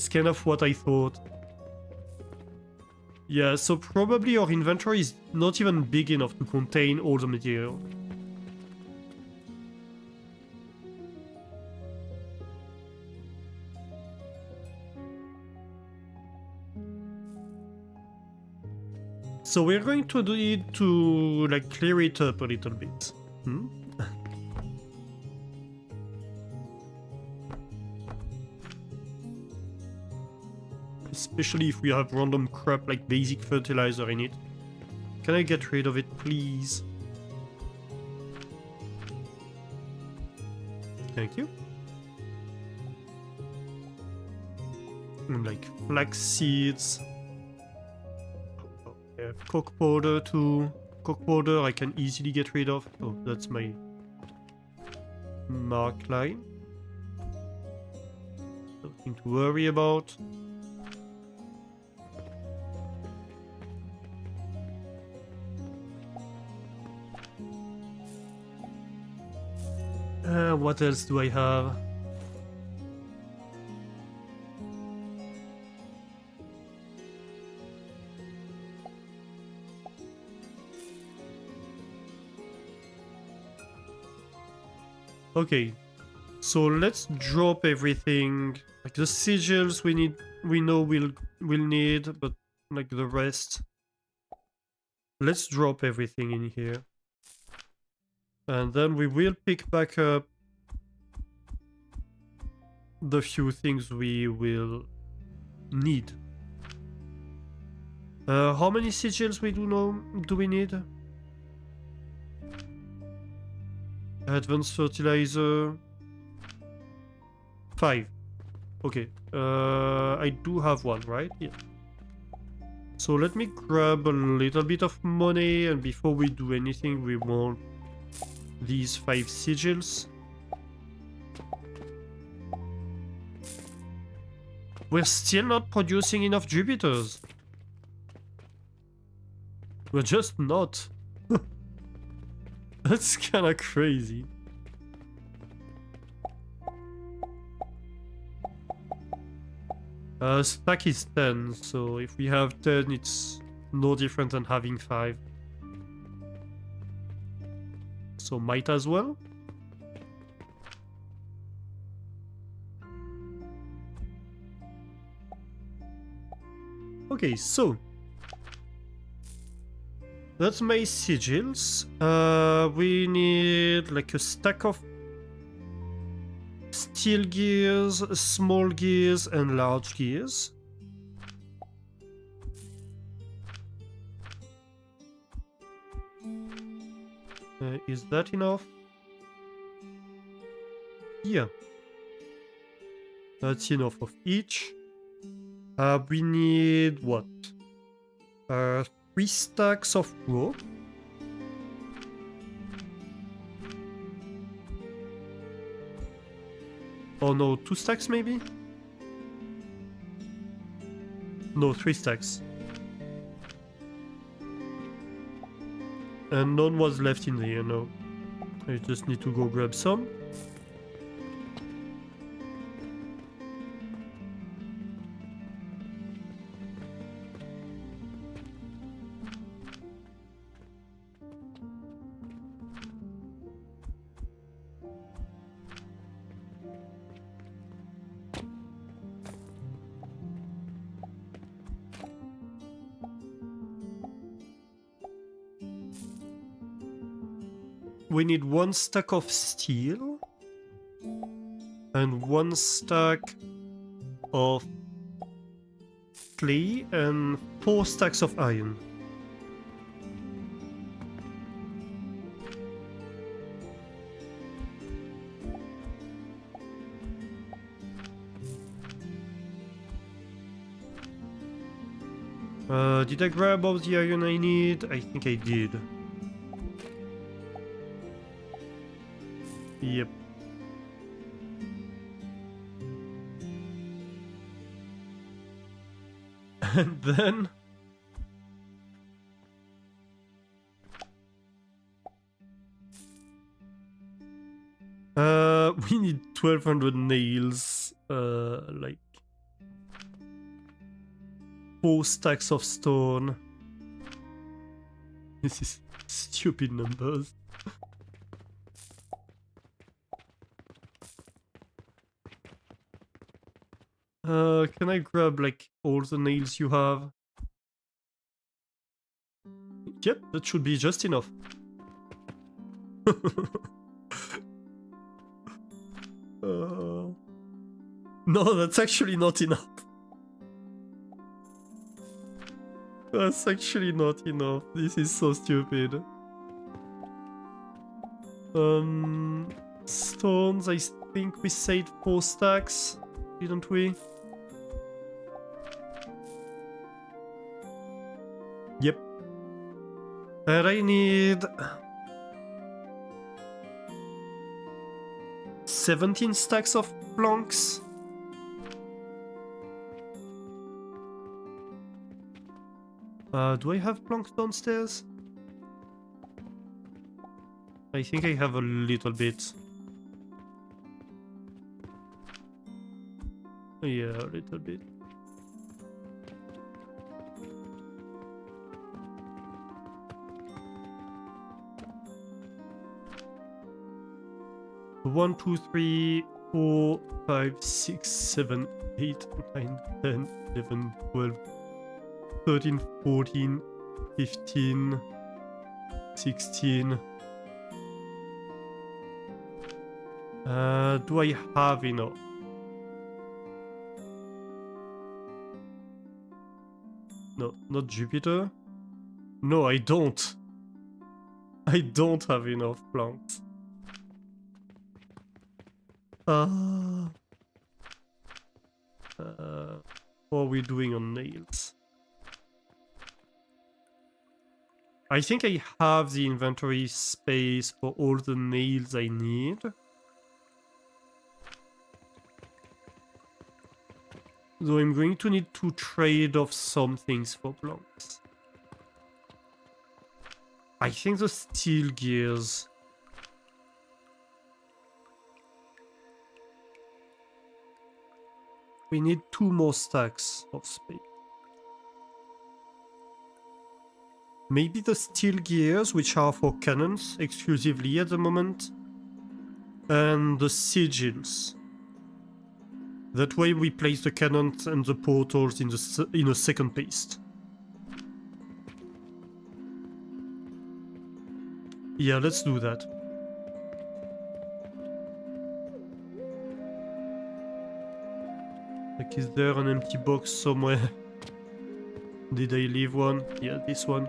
kind of what I thought. Yeah, so probably our inventory is not even big enough to contain all the material. So we're going to do it to like clear it up a little bit. Especially if we have random crap like basic fertilizer in it. Can I get rid of it, please? Thank you. And like flax seeds. I have coke powder too. Coke powder I can easily get rid of. Oh, that's my mark line. Nothing to worry about. What else do I have? Okay, so let's drop everything. Like the sigils we know we'll need, but like the rest, let's drop everything in here. And then we will pick back up the few things we will need. How many sigils do we need? Advanced fertilizer. 5. Okay. I do have one, right? Yeah. So let me grab a little bit of money, and before we do anything, we want these 5 sigils. We're still not producing enough Jupiters. We're just not. That's kinda crazy. Stack is 10, so if we have 10, it's no different than having 5. So might as well. Okay, so that's my sigils. We need like a stack of steel gears, small gears, and large gears. Is that enough? Yeah. That's enough of each. We need what? 3 stacks of rope. Oh no, 2 stacks maybe? No, 3 stacks. And none was left in there, no. I just need to go grab some. We need 1 stack of steel and 1 stack of clay and 4 stacks of iron. Did I grab all the iron I need? I think I did. Yep. And then... we need 1200 nails, like 4 stacks of stone. This is stupid numbers. Can I grab like all the nails you have? Yep, that should be just enough. No, that's actually not enough. That's actually not enough. This is so stupid. Stones, I think we said 4 stacks, didn't we? Yep. And I need 17 stacks of planks. Do I have planks downstairs? I think I have a little bit. Yeah, a little bit. One, 2, 3, 4, 5, 6, 7, 8, 9, 10, 11, 12, 13, 14, 15, 16. Do I have enough? No, not Jupiter. No, I don't. I don't have enough planks. What are we doing on nails? I think I have the inventory space for all the nails I need. So I'm going to need to trade off some things for planks. I think the steel gears... We need 2 more stacks of space. Maybe the steel gears, which are for cannons exclusively at the moment. And the sigils. That way we place the cannons and the portals in a second paste. Yeah, let's do that. Like, is there an empty box somewhere? Did I leave one? Yeah, this one.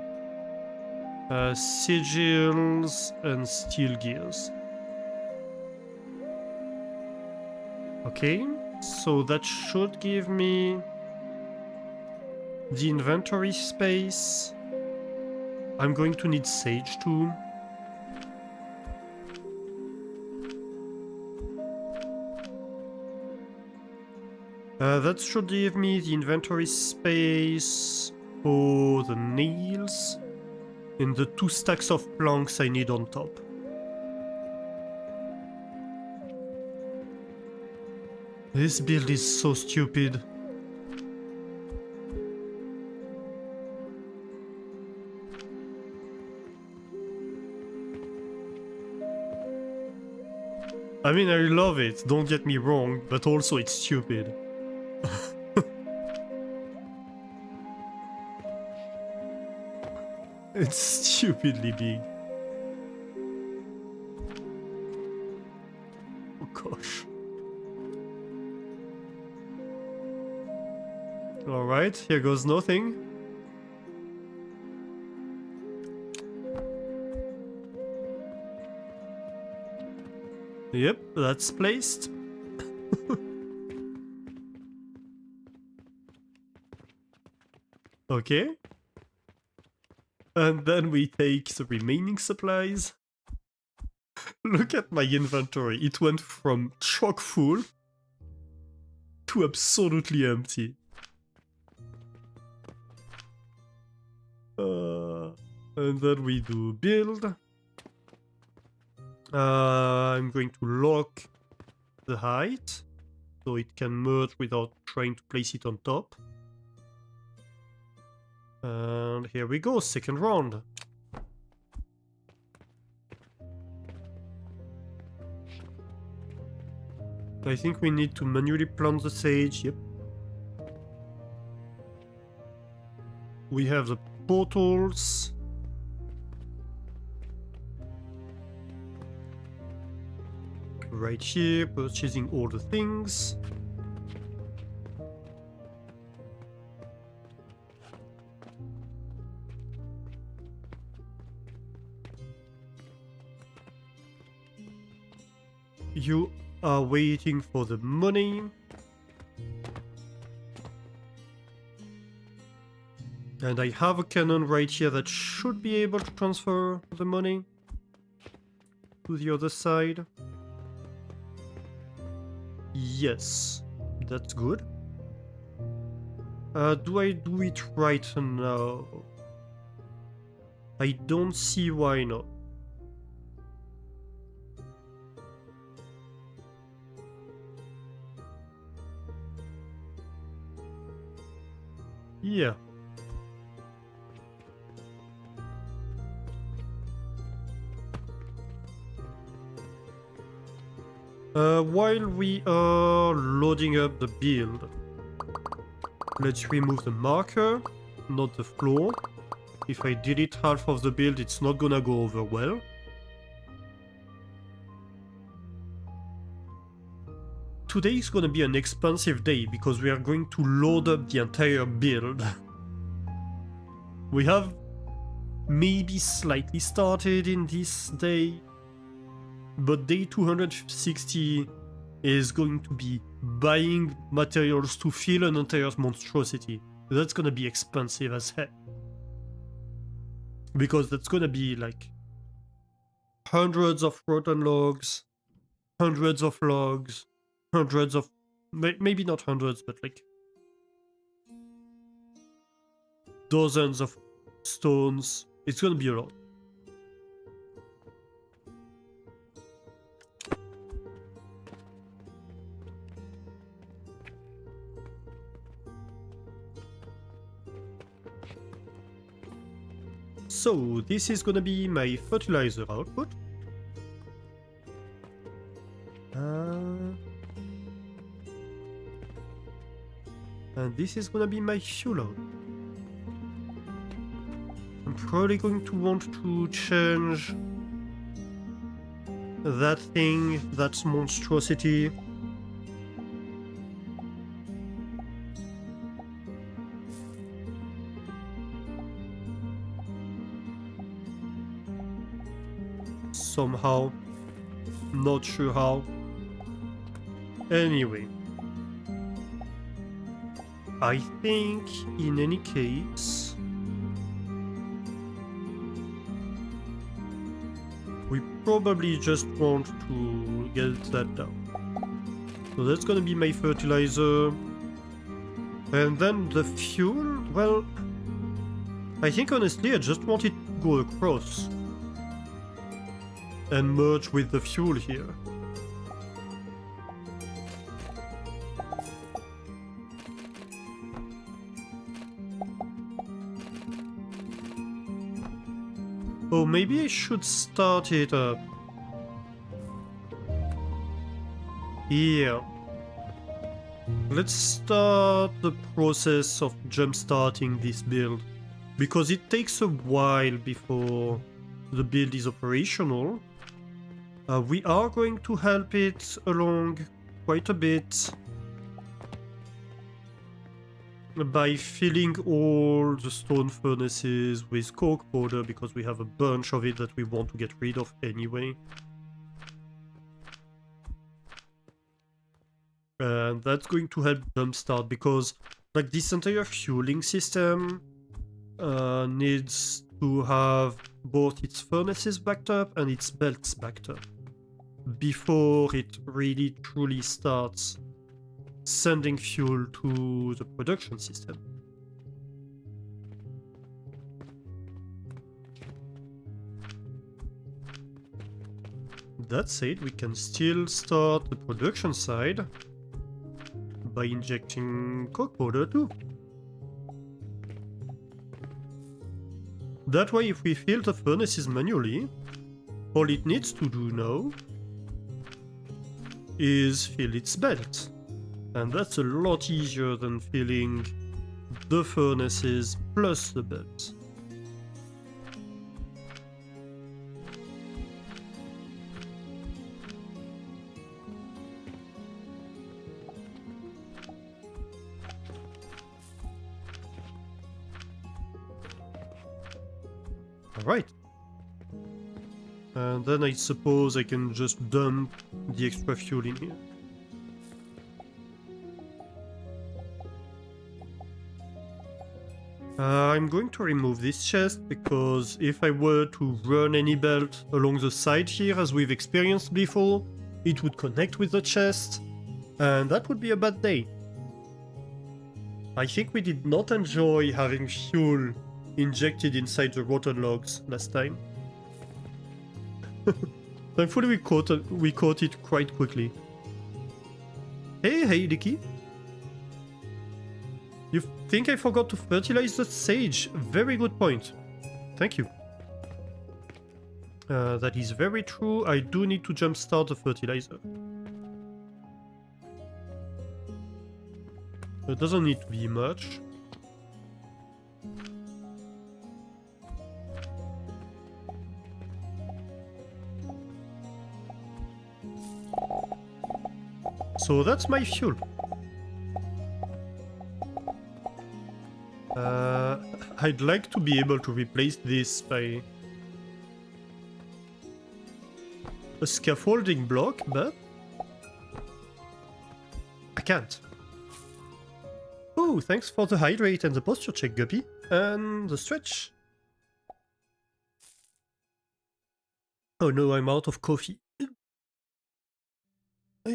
Sigils and steel gears. Okay, so that should give me the inventory space. I'm going to need sage too. That should give me the inventory space for the nails and the 2 stacks of planks I need on top. This build is so stupid. I mean, I love it, don't get me wrong, but also it's stupid. It's stupidly big. Oh gosh. Alright, here goes nothing. Yep, that's placed. Okay. And then we take the remaining supplies. Look at my inventory. It went from chock full to absolutely empty. And then we do build. I'm going to lock the height so it can merge without trying to place it on top. And here we go, second round. I think we need to manually plant the sage, yep. We have the portals. Right here, purchasing all the things. You are waiting for the money. And I have a cannon right here that should be able to transfer the money to the other side. Yes, that's good. Do I do it right now? I don't see why not. Yeah. While we are loading up the build, let's remove the marker, not the floor. If I delete half of the build, it's not gonna go over well. Today is gonna be an expensive day because we are going to load up the entire build. We have maybe slightly started in this day, but day 260 is going to be buying materials to fill an entire monstrosity. That's gonna be expensive as heck. Because that's gonna be like hundreds of rotten logs, hundreds of logs, hundreds of... maybe not hundreds, but like dozens of stones. It's gonna be a lot. So this is gonna be my fertilizer output. And this is gonna be my fuel output. I'm probably going to want to change that thing, that monstrosity. Somehow. Not sure how. Anyway. I think in any case we probably just want to get that down. So that's gonna be my fertilizer. And then the fuel, well, I think honestly I just want it to go across and merge with the fuel here. Oh, maybe I should start it up. Here. Let's start the process of jump-starting this build, because it takes a while before the build is operational. We are going to help it along quite a bit by filling all the stone furnaces with coke powder, because we have a bunch of it that we want to get rid of anyway. And that's going to help jumpstart, because like this entire fueling system needs to have both its furnaces backed up and its belts backed up before it really truly starts sending fuel to the production system. That said, we can still start the production side by injecting coke powder too. That way, if we fill the furnaces manually, all it needs to do now is fill its belt. And that's a lot easier than filling the furnaces plus the belt. Alright. And then I suppose I can just dump the extra fuel in here. I'm going to remove this chest, because if I were to run any belt along the side here, as we've experienced before, it would connect with the chest, and that would be a bad day. I think we did not enjoy having fuel injected inside the rotten logs last time. Thankfully we caught it quite quickly. Hey, Licky. You think I forgot to fertilize the sage? Very good point. Thank you. That is very true. I do need to jumpstart the fertilizer. It doesn't need to be much. So that's my fuel. I'd like to be able to replace this by a scaffolding block, but I can't. Oh, thanks for the hydrate and the posture check, Guppy. And the stretch. Oh no, I'm out of coffee.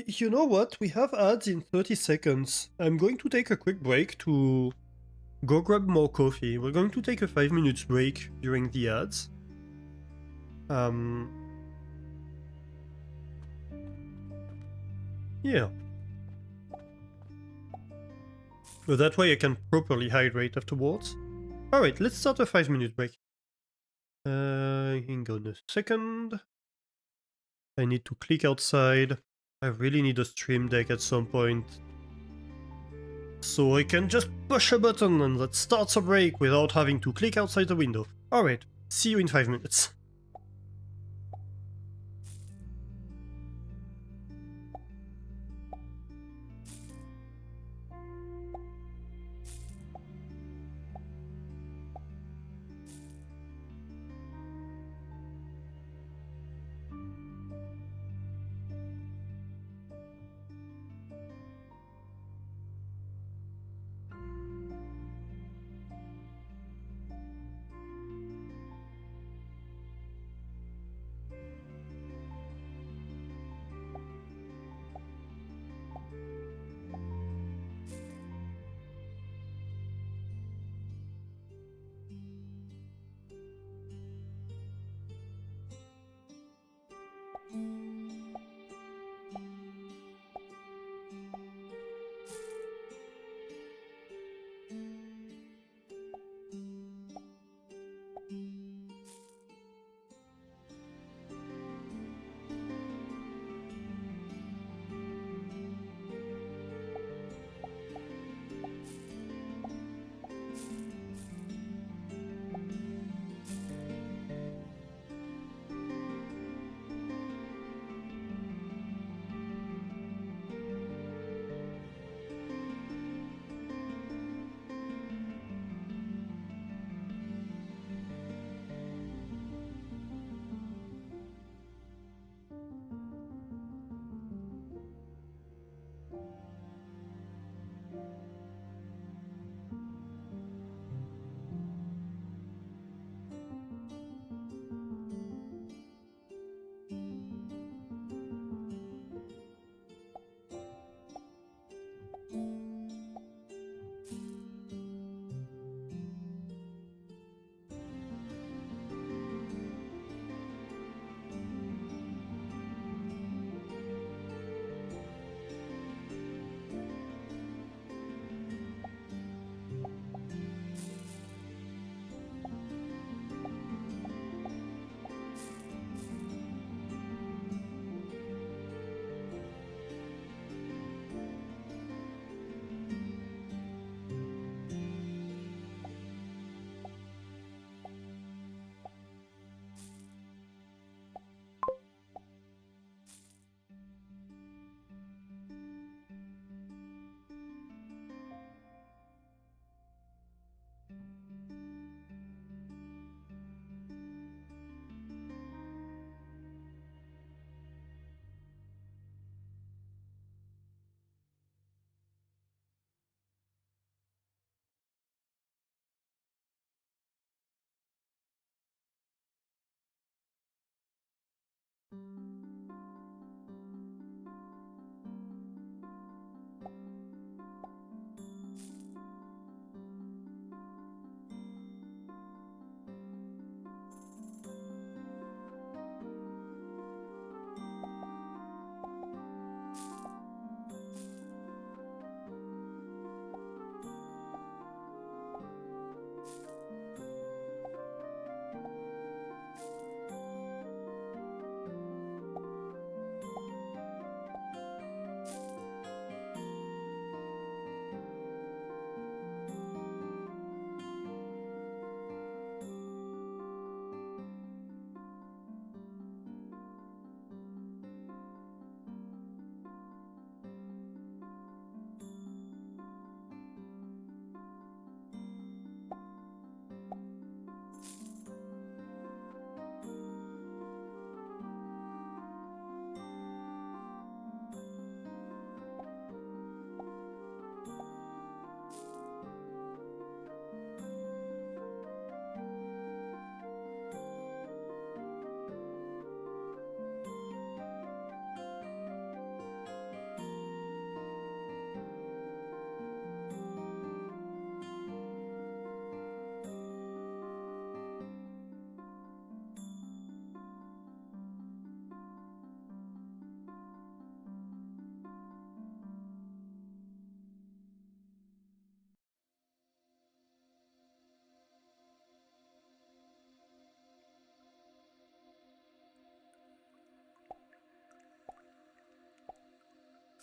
You know what? We have ads in 30 seconds. I'm going to take a quick break to go grab more coffee. We're going to take a 5 minutes break during the ads. Yeah. But that way I can properly hydrate afterwards. Alright, let's start a 5 minute break. Hang on a second. I need to click outside. I really need a stream deck at some point, so I can just push a button and that starts a break without having to click outside the window. Alright, see you in 5 minutes.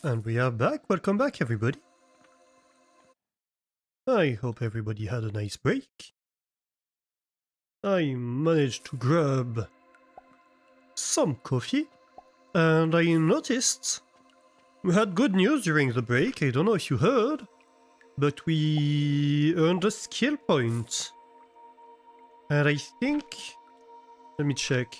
And we are back. Welcome back, everybody. I hope everybody had a nice break. I managed to grab some coffee, and I noticed we had good news during the break. I don't know if you heard, but we earned a skill point. And I think... let me check.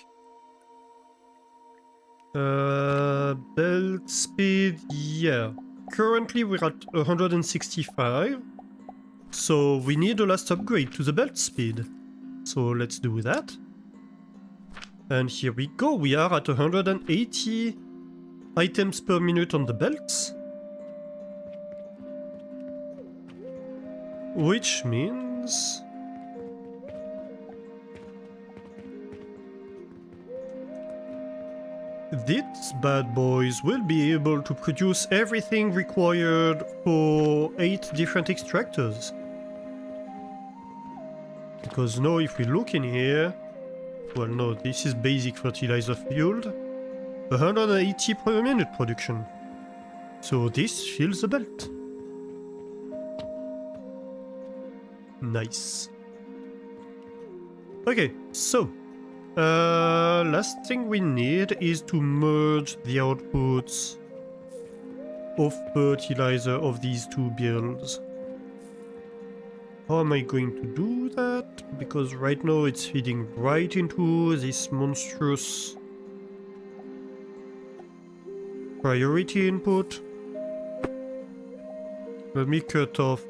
Belt speed, yeah. Currently we're at 165. So we need a last upgrade to the belt speed. So let's do that. And here we go, we are at 180 items per minute on the belts. Which means... these bad boys will be able to produce everything required for 8 different extractors. Because now if we look in here... well no, this is basic fertilizer fueled. 180 per minute production. So this fills the belt. Nice. Okay, so... last thing we need is to merge the outputs of fertilizer of these two builds. How am I going to do that? Because right now it's feeding right into this monstrous priority input. Let me cut off.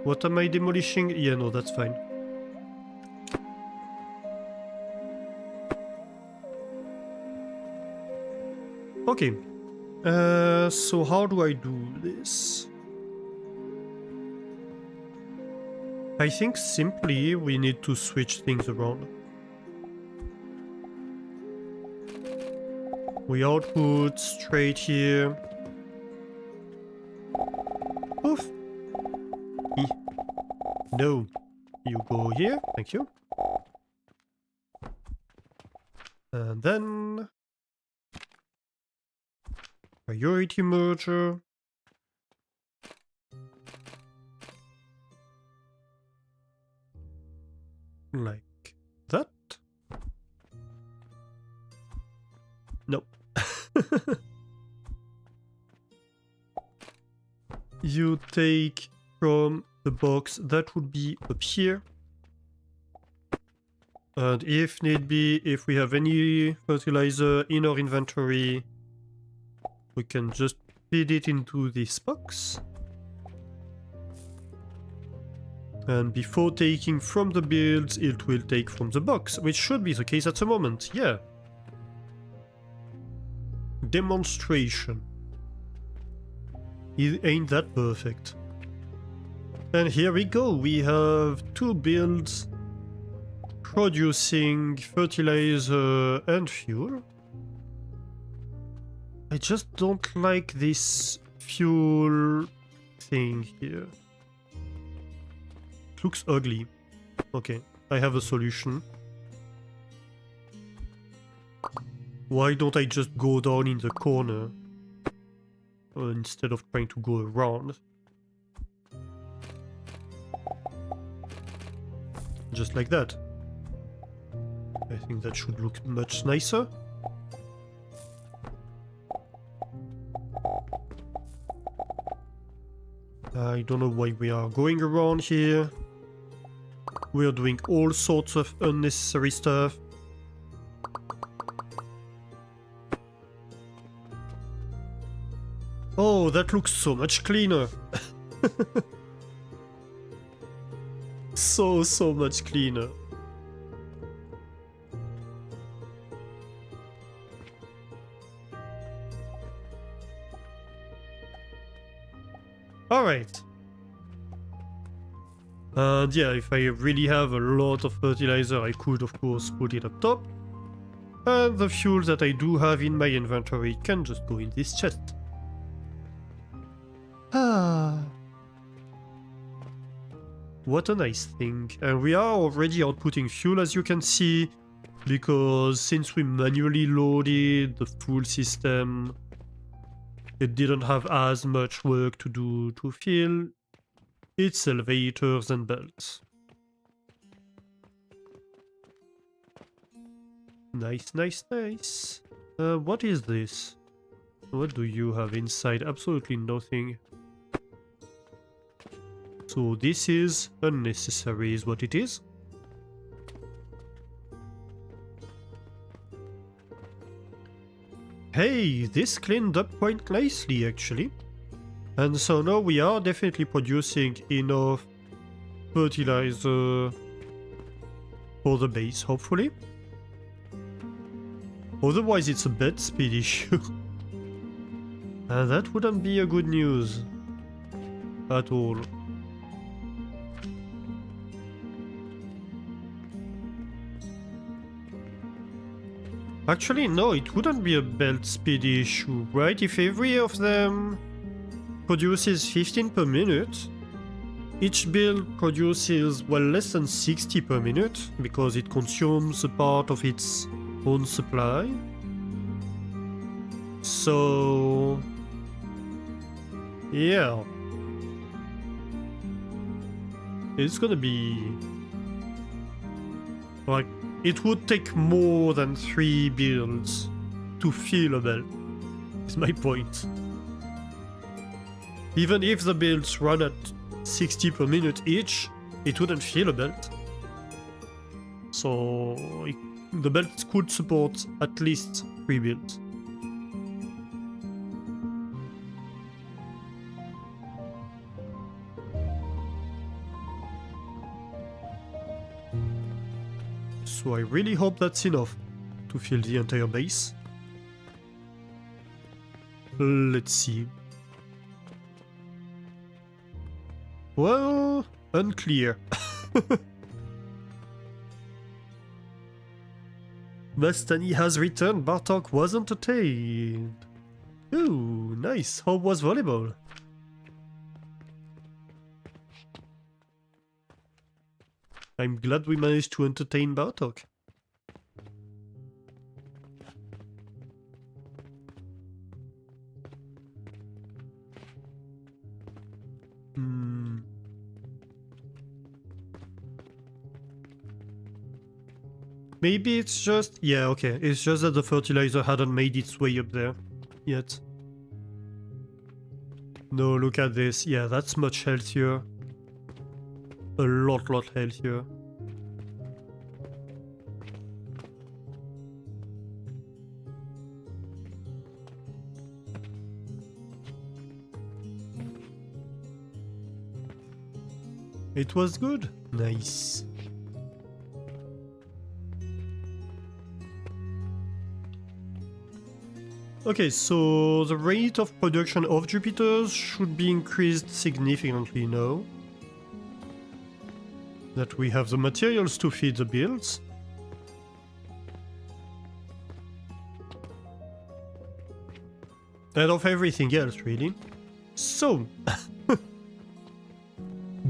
What am I demolishing? Yeah, no, that's fine. Okay, so how do I do this? I think simply we need to switch things around. We output straight here. Oof. No, you go here, thank you. And then... priority merger. Like that. No. You take from the box that would be up here. And if need be, if we have any fertilizer in our inventory, we can just feed it into this box. And before taking from the builds, it will take from the box, which should be the case at the moment, yeah. Demonstration. It ain't that perfect. And here we go, we have two builds producing fertilizer and fuel. I just don't like this fuel thing here. It looks ugly. Okay, I have a solution. Why don't I just go down in the corner instead of trying to go around? Just like that. I think that should look much nicer. I don't know why we are going around here. We are doing all sorts of unnecessary stuff. Oh, that looks so much cleaner. So much cleaner. Alright. And yeah, if I really have a lot of fertilizer, I could of course put it up top. And the fuel that I do have in my inventory can just go in this chest. Ah. What a nice thing. And we are already outputting fuel, as you can see, because since we manually loaded the full system It didn't have as much work to do to fill its elevators and belts. Nice, nice, nice. What is this? What do you have inside? Absolutely nothing. So this is unnecessary is what it is. Hey, this cleaned up quite nicely actually. And so now we are definitely producing enough fertilizer for the base, hopefully. Otherwise it's a bed speed issue. And that wouldn't be a good news at all. Actually, no, it wouldn't be a belt speed issue, right? If every of them produces 15 per minute, each build produces, well, less than 60 per minute, because it consumes a part of its own supply. So... yeah. It's gonna be... like, it would take more than 3 builds to fill a belt, is my point. Even if the builds run at 60 per minute each, it wouldn't fill a belt. So the belt could support at least 3 builds. So I really hope that's enough to fill the entire base. Let's see. Well, unclear. Mastani has returned, Bartok wasn't attained. Ooh, nice. How was volleyball? I'm glad we managed to entertain Bartok. Maybe it's just... yeah, okay. It's just that the fertilizer hadn't made its way up there yet. No, look at this. Yeah, that's much healthier. A lot healthier. It was good. Nice. Okay, so the rate of production of Jupiters should be increased significantly now that we have the materials to feed the builds. And of everything else, really. So,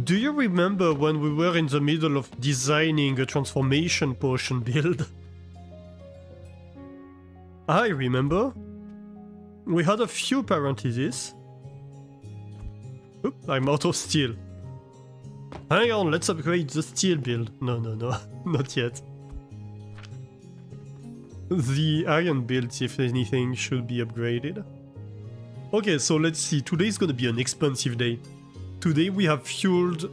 do you remember when we were in the middle of designing a transformation potion build? I remember. We had a few parentheses. Oop, I'm out of steel. Hang on, let's upgrade the steel build. No, not yet. The iron builds, if anything, should be upgraded. Okay, so let's see. Today's gonna be an expensive day. Today we have fueled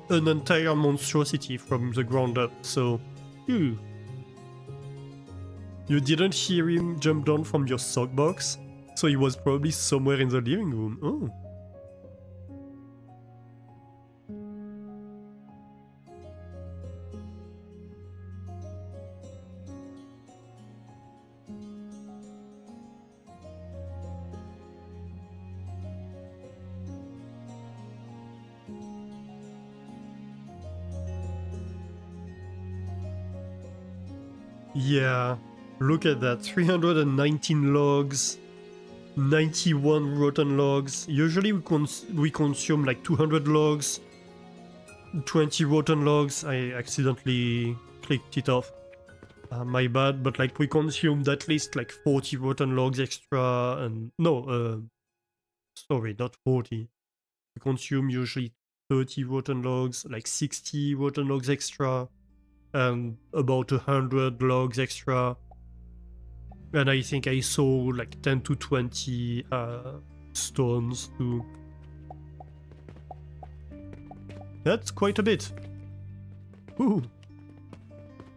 an entire monstrosity from the ground up, so... You didn't hear him jump down from your sock box? So he was probably somewhere in the living room. Oh. Yeah, look at that. 319 logs. 91 rotten logs. Usually we consume like 200 logs, 20 rotten logs. I accidentally clicked it off. My bad, but like we consumed at least like 40 rotten logs extra, and no, sorry, not 40. We consume usually 30 rotten logs, like 60 rotten logs extra, and about 100 logs extra. And I think I sold like 10 to 20 stones too. That's quite a bit. Ooh.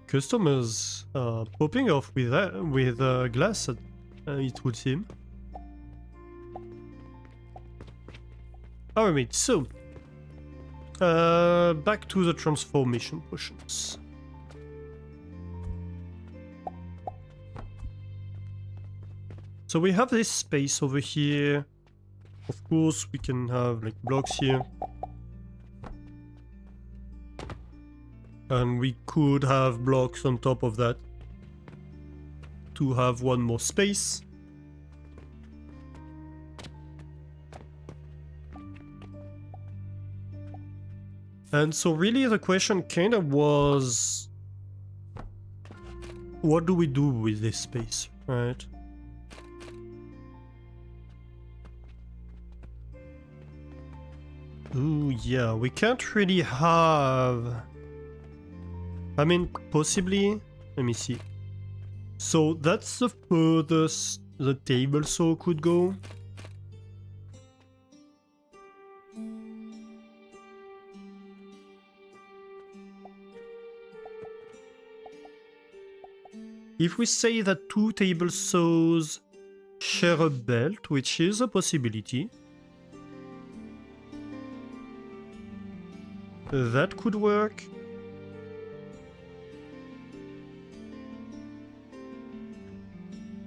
Customers popping off with glass, it would seem. Alright, so back to the transformation potions. So we have this space over here. Of course, we can have like blocks here. And we could have blocks on top of that to have one more space. And so really the question kind of was, what do we do with this space, right? Ooh, yeah, we can't really have... I mean, possibly... Let me see. So that's the furthest the table saw could go. If we say that two table saws share a belt, which is a possibility, that could work.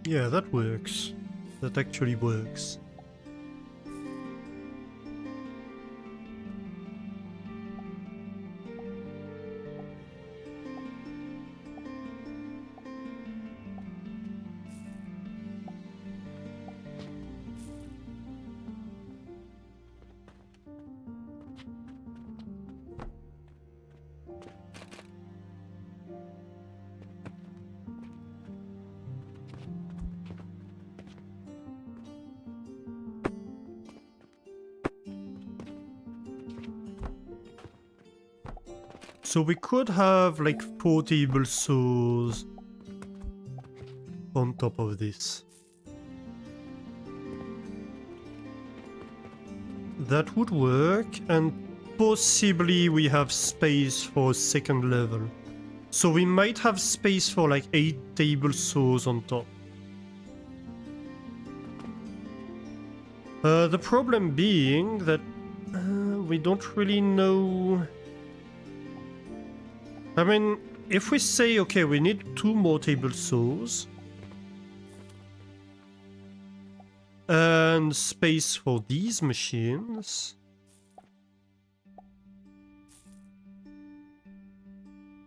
Yeah, that works. That actually works. So we could have like 4 table saws on top of this. That would work, and possibly we have space for a second level. So we might have space for like 8 table saws on top. The problem being that we don't really know... I mean, if we say, okay, we need 2 more table saws and space for these machines,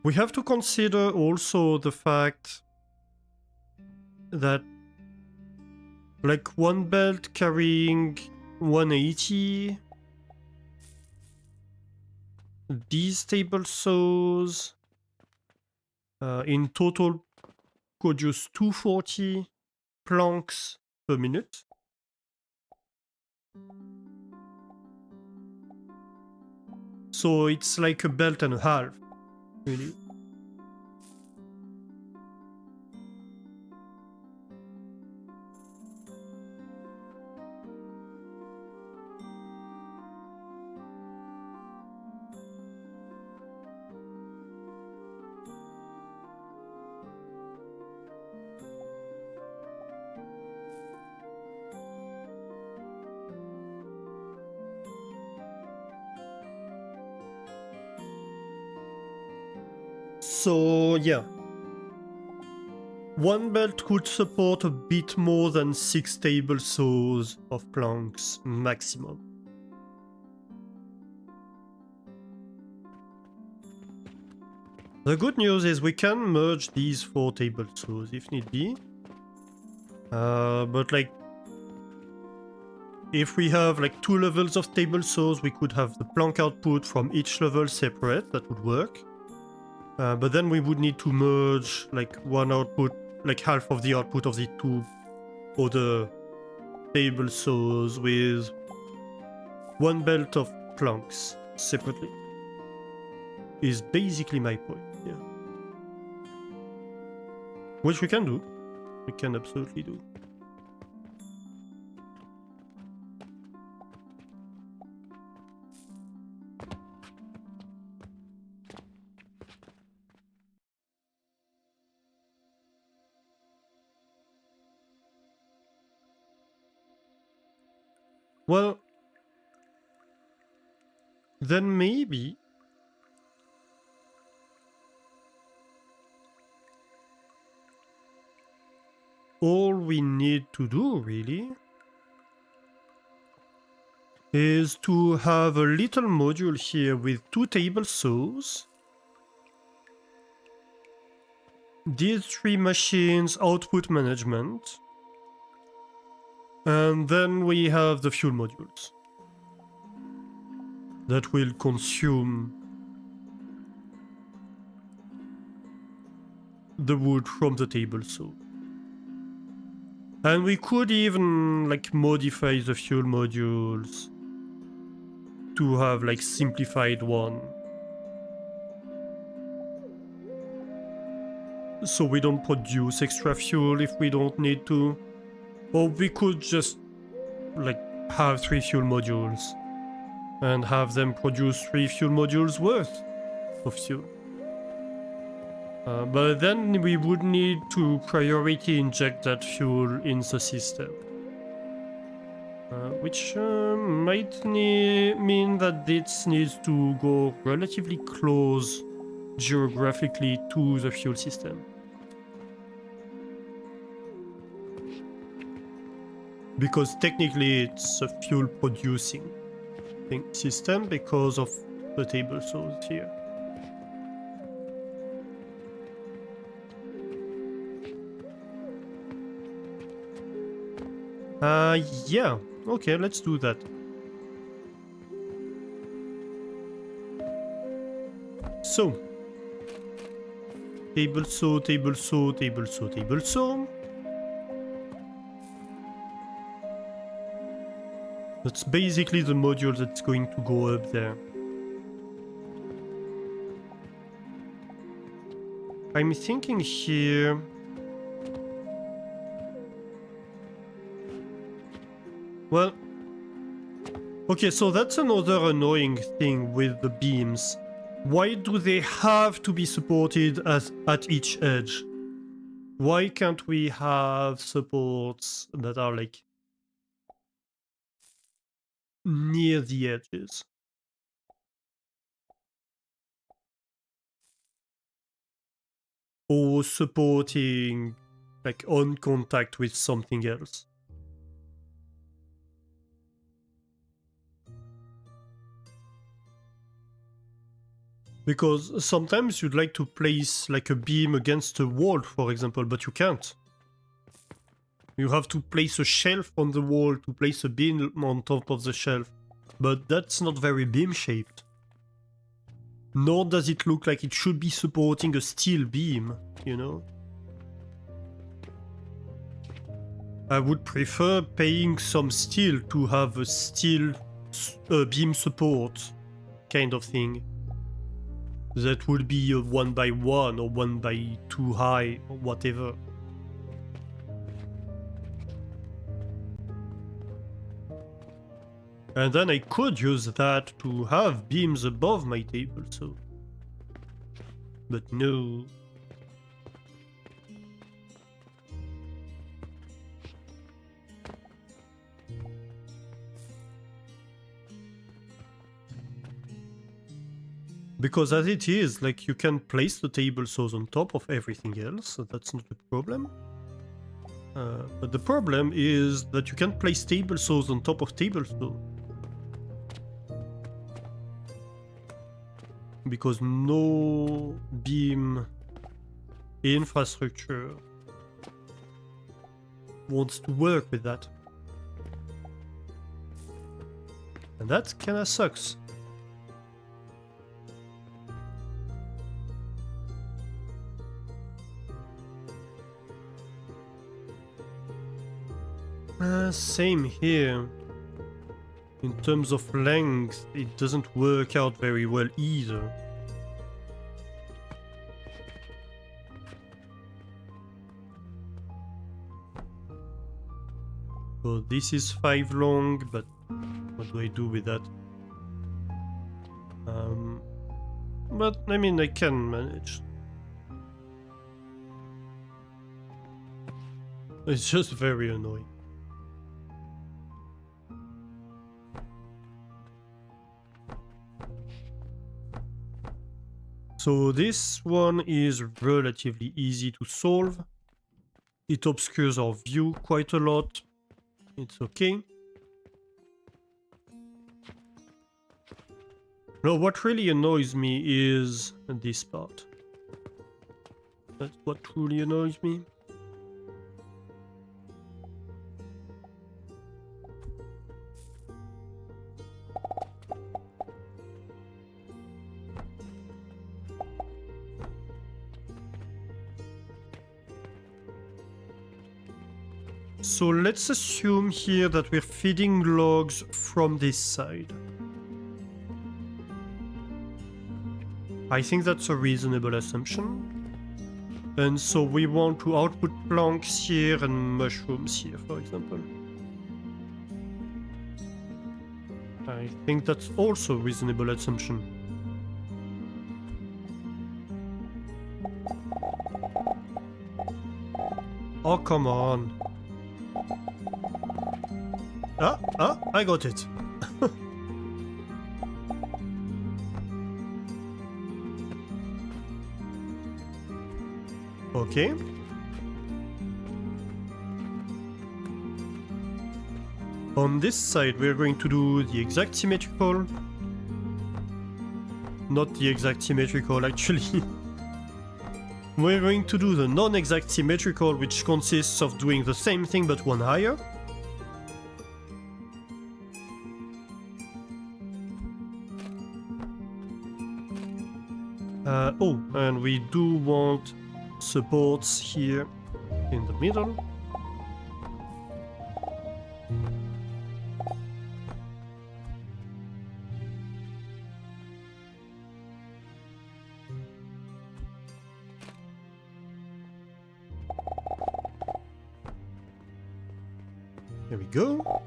we have to consider also the fact that like one belt carrying 180, these table saws in total produce 240 planks per minute. So it's like a belt and a half, really. So yeah, one belt could support a bit more than 6 table saws of planks maximum. The good news is we can merge these 4 table saws if need be. But like, if we have like 2 levels of table saws, we could have the plank output from each level separate, that would work. But then we would need to merge like one output, like half of the output of the 2 other table saws with one belt of planks separately. Is basically my point, yeah. Which we can do. We can absolutely do. Well, then maybe all we need to do really is to have a little module here with 2 table saws. These 3 machines output management. And then we have the fuel modules that will consume the wood from the table saw. And we could even like modify the fuel modules to have like simplified one. So we don't produce extra fuel if we don't need to. Or we could just like have 3 fuel modules and have them produce 3 fuel modules worth of fuel. But then we would need to priority inject that fuel in the system. Which might mean that this needs to go relatively close geographically to the fuel system. Because technically it's a fuel producing system because of the table saws here. Yeah, okay, let's do that. So, table saw, table saw, table saw, table saw. That's basically the module that's going to go up there. I'm thinking here... Well... Okay, so that's another annoying thing with the beams. Why do they have to be supported at each edge? Why can't we have supports that are like near the edges? Or supporting like on contact with something else? Because sometimes you'd like to place like a beam against a wall, for example, but you can't. You have to place a shelf on the wall to place a beam on top of the shelf. But that's not very beam shaped. Nor does it look like it should be supporting a steel beam, you know? I would prefer paying some steel to have a steel beam support kind of thing. That would be a 1x1 or 1x2 high or whatever. And then I could use that to have beams above my table, so... But no. Because as it is, like, you can place the table saws on top of everything else, so that's not a problem. But the problem is that you can't place table saws on top of table saw. Because no beam infrastructure wants to work with that. And that kinda sucks. Same here. In terms of length, it doesn't work out very well either. So this is 5 long, but what do I do with that? But I mean, I can manage. It's just very annoying. So this one is relatively easy to solve. It obscures our view quite a lot. It's okay. No, what really annoys me is this part. That's what truly annoys me. So let's assume here that we're feeding logs from this side. I think that's a reasonable assumption. And so we want to output planks here and mushrooms here, for example. I think that's also a reasonable assumption. Oh, come on. I got it. Okay. On this side, we're going to do the exact symmetrical. Not the exact symmetrical, actually. We're going to do the non-exact symmetrical, which consists of doing the same thing but one higher. Oh, and we do want supports here in the middle. There we go.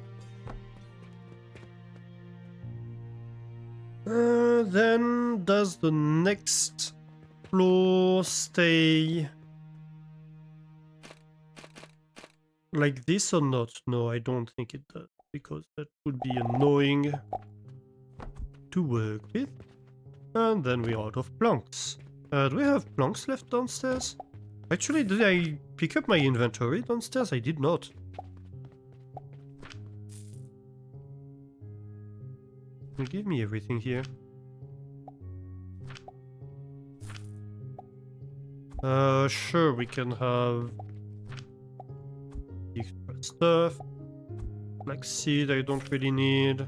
Then does the next floor stay like this or not? No, I don't think it does, because that would be annoying to work with. And then we're out of planks. Do we have planks left downstairs? Actually, did I pick up my inventory downstairs? I did not. Give me everything here. Sure, we can have extra stuff. Flaxseed I don't really need.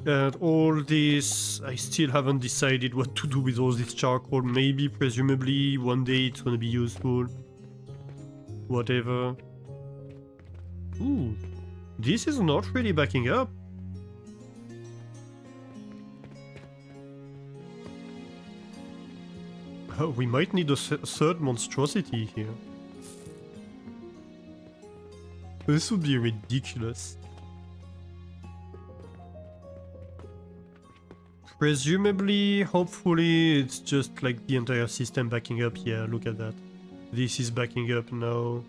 And all this, I still haven't decided what to do with all this charcoal. Maybe, presumably, one day it's gonna be useful. Whatever. Ooh, this is not really backing up. Oh, we might need a third monstrosity here. This would be ridiculous. Presumably, hopefully, it's just like the entire system backing up. Yeah, look at that. This is backing up now.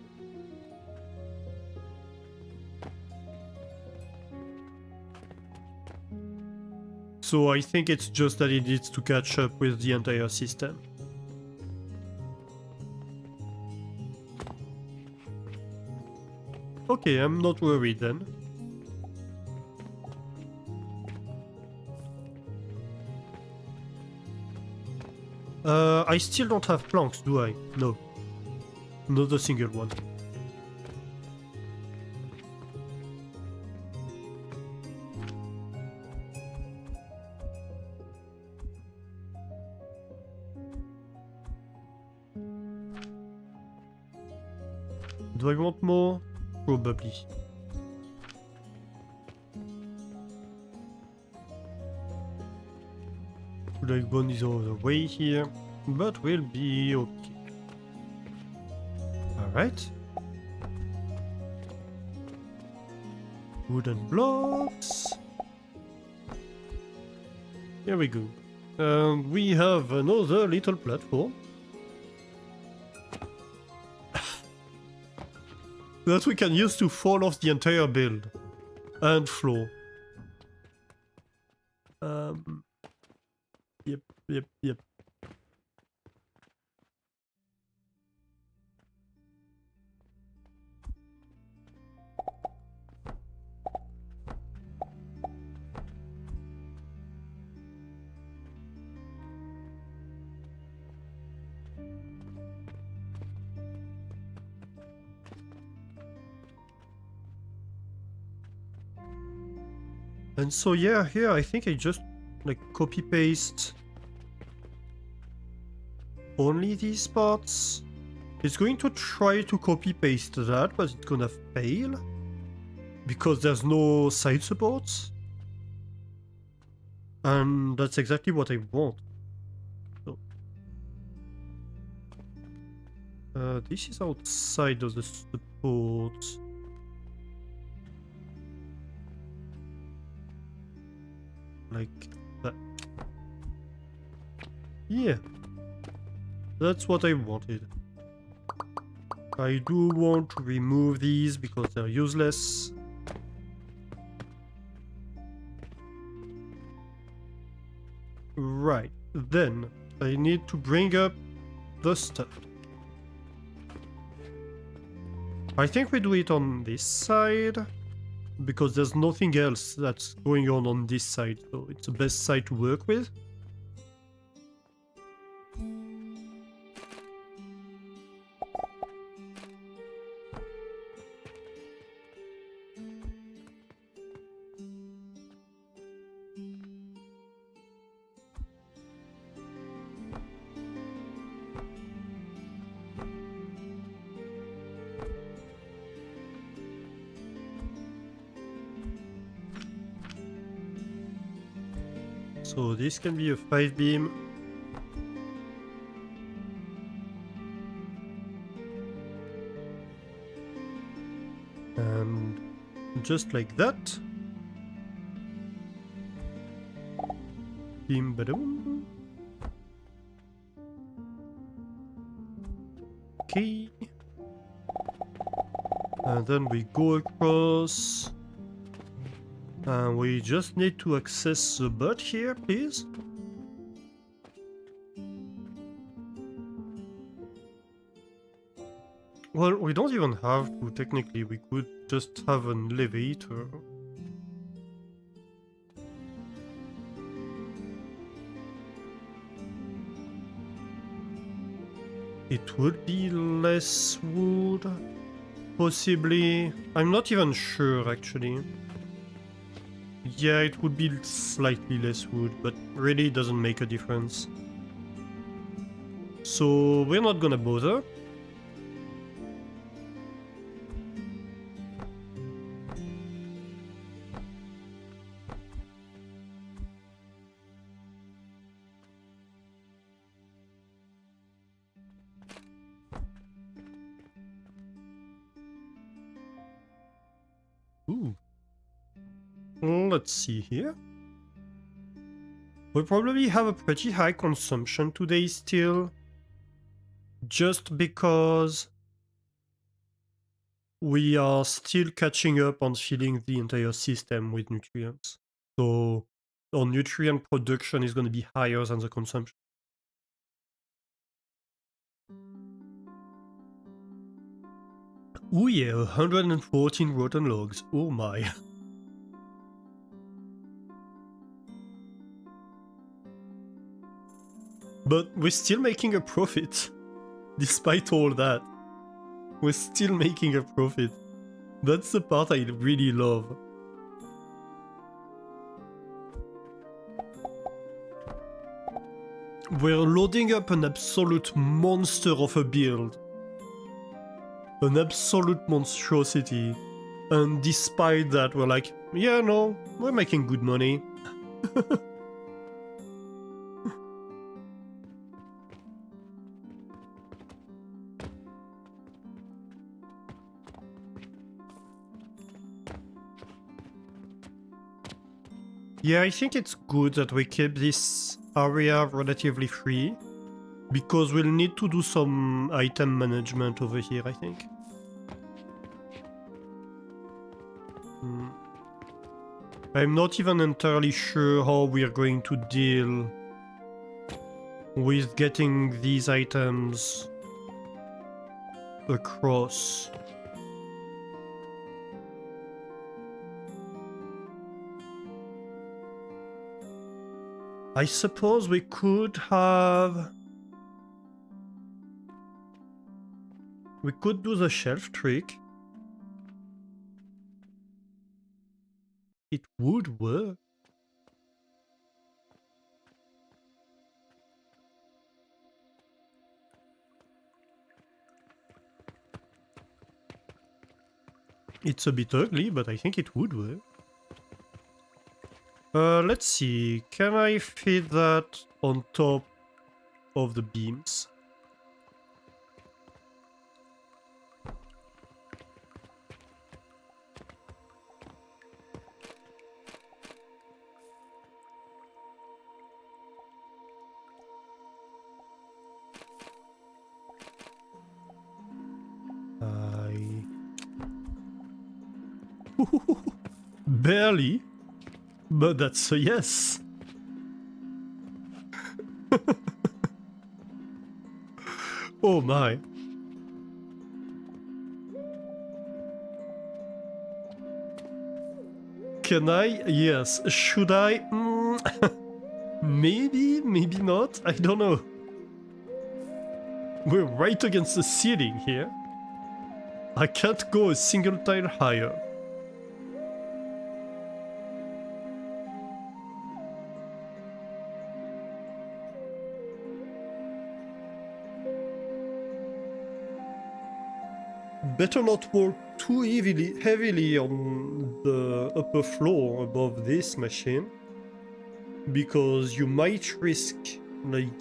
So I think it's just that it needs to catch up with the entire system. Okay, I'm not worried then. I still don't have planks, do I? No. Not a single one. Do I want more? Probably. Should I go the other way here? But we'll be okay. Alright. Wooden blocks. Here we go. We have another little platform. That we can use to fall off the entire build. And floor. Yep. And so yeah, here I think I just like copy paste only these parts. It's going to try to copy paste that, but it's gonna fail because there's no side supports. And that's exactly what I want. So, this is outside of the support. Like that. Yeah. That's what I wanted. I do want to remove these because they're useless. Right, then I need to bring up the stuff. I think we do it on this side because there's nothing else that's going on this side, so it's the best side to work with. So this can be a 5 beam. And just like that. Beam ba-doom. Okay. And then we go across. And we just need to access the butt here, please. Well, we don't even have to, technically. We could just have an elevator. It would be less wood, possibly. I'm not even sure, actually. Yeah, it would be slightly less wood, but really doesn't make a difference. So we're not gonna bother. Ooh. Let's see here. We'll probably have a pretty high consumption today still. Just because we are still catching up on filling the entire system with nutrients. So our nutrient production is going to be higher than the consumption. Oh yeah, 114 rotten logs. Oh my. But we're still making a profit. Despite all that. We're still making a profit. That's the part I really love. We're loading up an absolute monster of a build. an absolute monstrosity. And despite that, we're like, yeah, no, we're making good money. Yeah, I think it's good that we keep this area relatively free, because we'll need to do some item management over here, I think. I'm not even entirely sure how we are going to deal with getting these items across. I suppose we could have... We could do the shelf trick. It would work. It's a bit ugly, but I think it would work. Let's see. Can I fit that on top of the beams? Barely, but that's a yes. Oh my. Can I? Yes. Should I? Maybe, maybe not. I don't know. We're right against the ceiling here. I can't go a single tile higher. Better not work too heavily on the upper floor above this machine, because you might risk, like,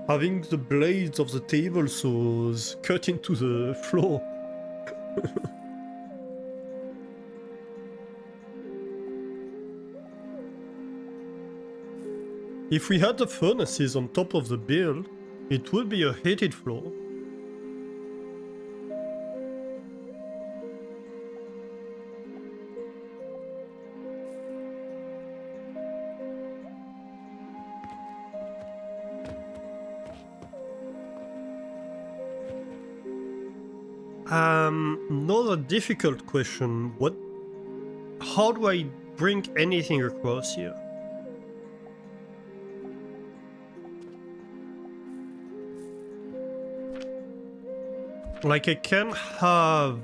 having the blades of the table saws cut into the floor. If we had the furnaces on top of the build, it would be a heated floor. Another difficult question. How do I bring anything across here? Like, I can have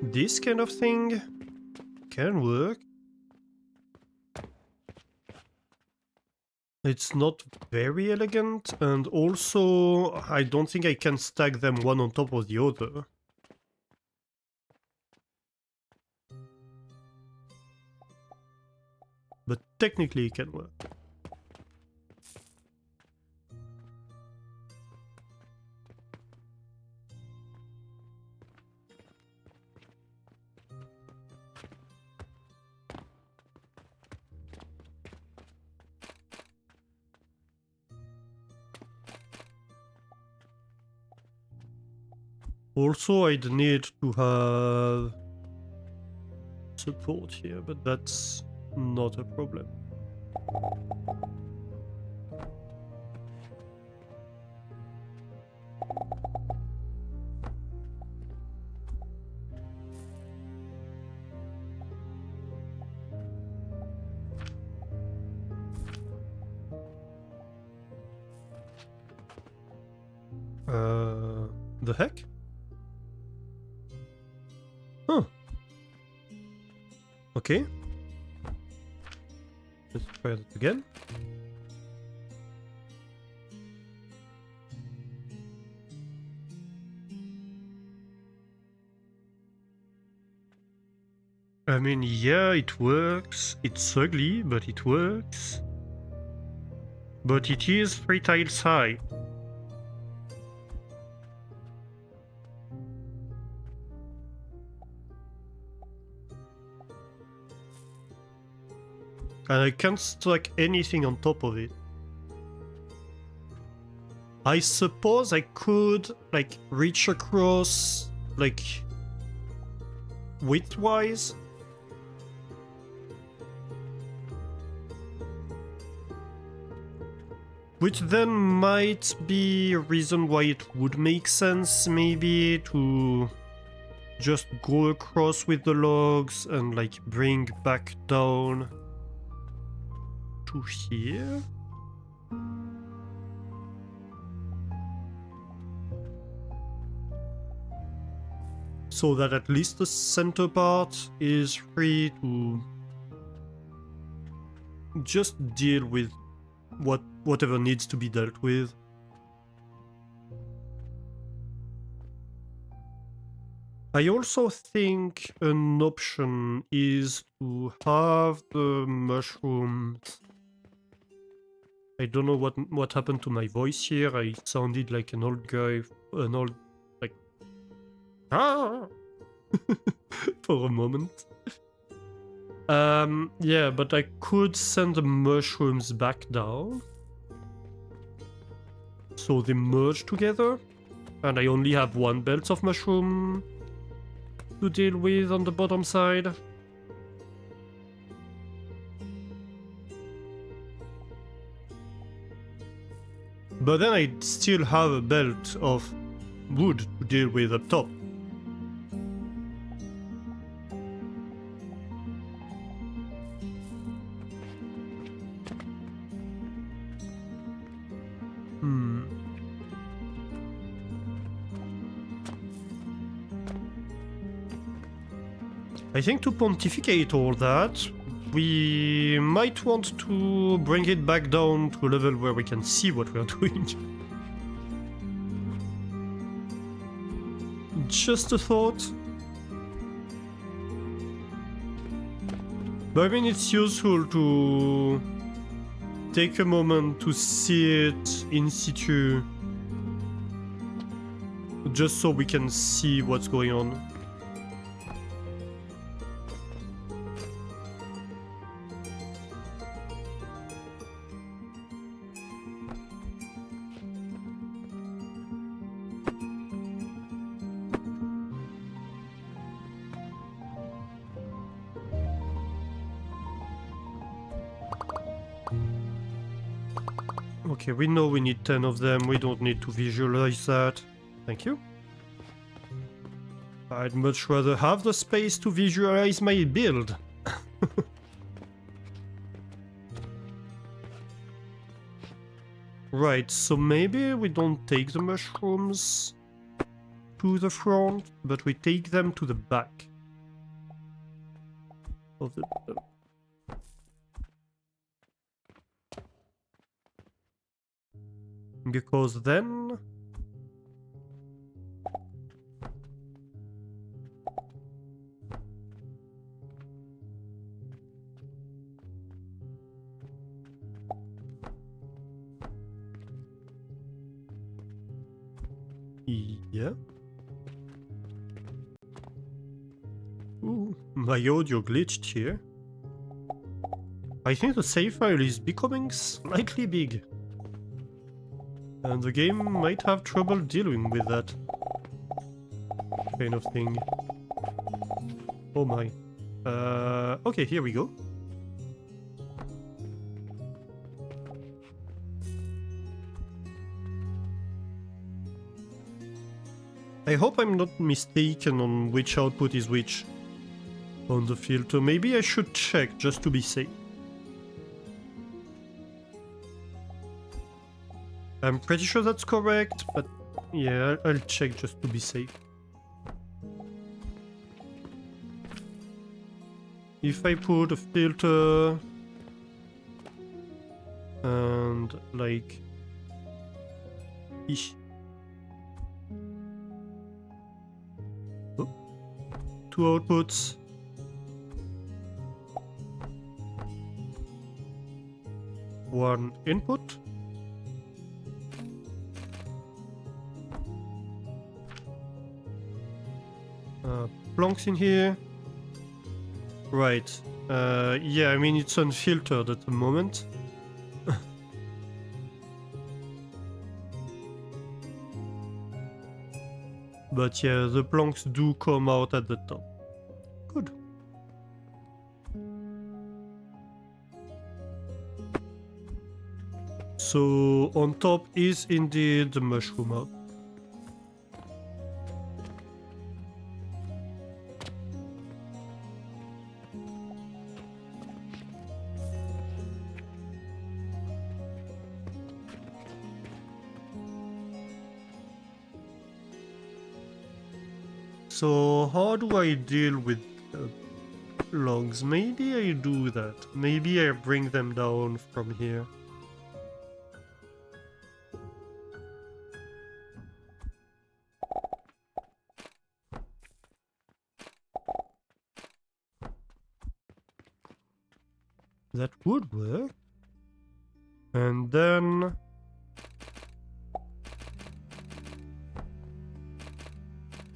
this kind of thing. Can work. It's not very elegant, and also I don't think I can stack them one on top of the other. But technically it can work. Also, I'd need to have support here, but that's not a problem. The heck? Huh. Okay. Let's try that again. I mean, yeah, it works. It's ugly, but it works. But it is 3 tiles high. And I can't stack anything on top of it. I suppose I could, like, reach across, like, width-wise. Which then might be a reason why it would make sense, maybe, to just go across with the logs and, like, bring back down to here. So that at least the center part is free to just deal with whatever needs to be dealt with. I also think an option is to have the mushrooms. I don't know what happened to my voice here. I sounded like an old guy, an old, like, ah, for a moment. Yeah, but I could send the mushrooms back down, so they merge together, and I only have one belt of mushroom to deal with on the bottom side. But then I still have a belt of wood to deal with up top. I think to pontificate all that, we might want to bring it back down to a level where we can see what we're doing. Just a thought. But I mean, it's useful to take a moment to see it in situ, just so we can see what's going on. Okay, we know we need 10 of them, we don't need to visualize that. Thank you. I'd much rather have the space to visualize my build. Right, so maybe we don't take the mushrooms to the front, but we take them to the back of the build. Because then... yeah. Ooh, my audio glitched here. I think the save file is becoming slightly big. And the game might have trouble dealing with that kind of thing. Oh my. Okay, here we go. I hope I'm not mistaken on which output is which on the filter. Maybe I should check just to be safe. I'm pretty sure that's correct, but yeah, I'll check just to be safe. If I put a filter and like oh, 2 outputs, one input. Planks in here. Right. Yeah, I mean, it's unfiltered at the moment. But yeah, the planks do come out at the top. Good. So on top is indeed the mushroom hub. So how do I deal with logs? Maybe I do that. Maybe I bring them down from here. That would work. And then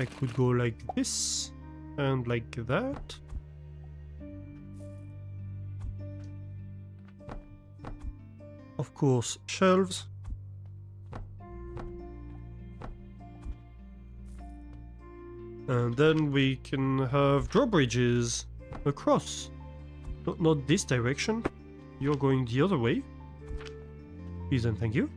I could go like this and like that. Of course, shelves. And then we can have drawbridges across. Not this direction. You're going the other way. Please and thank you.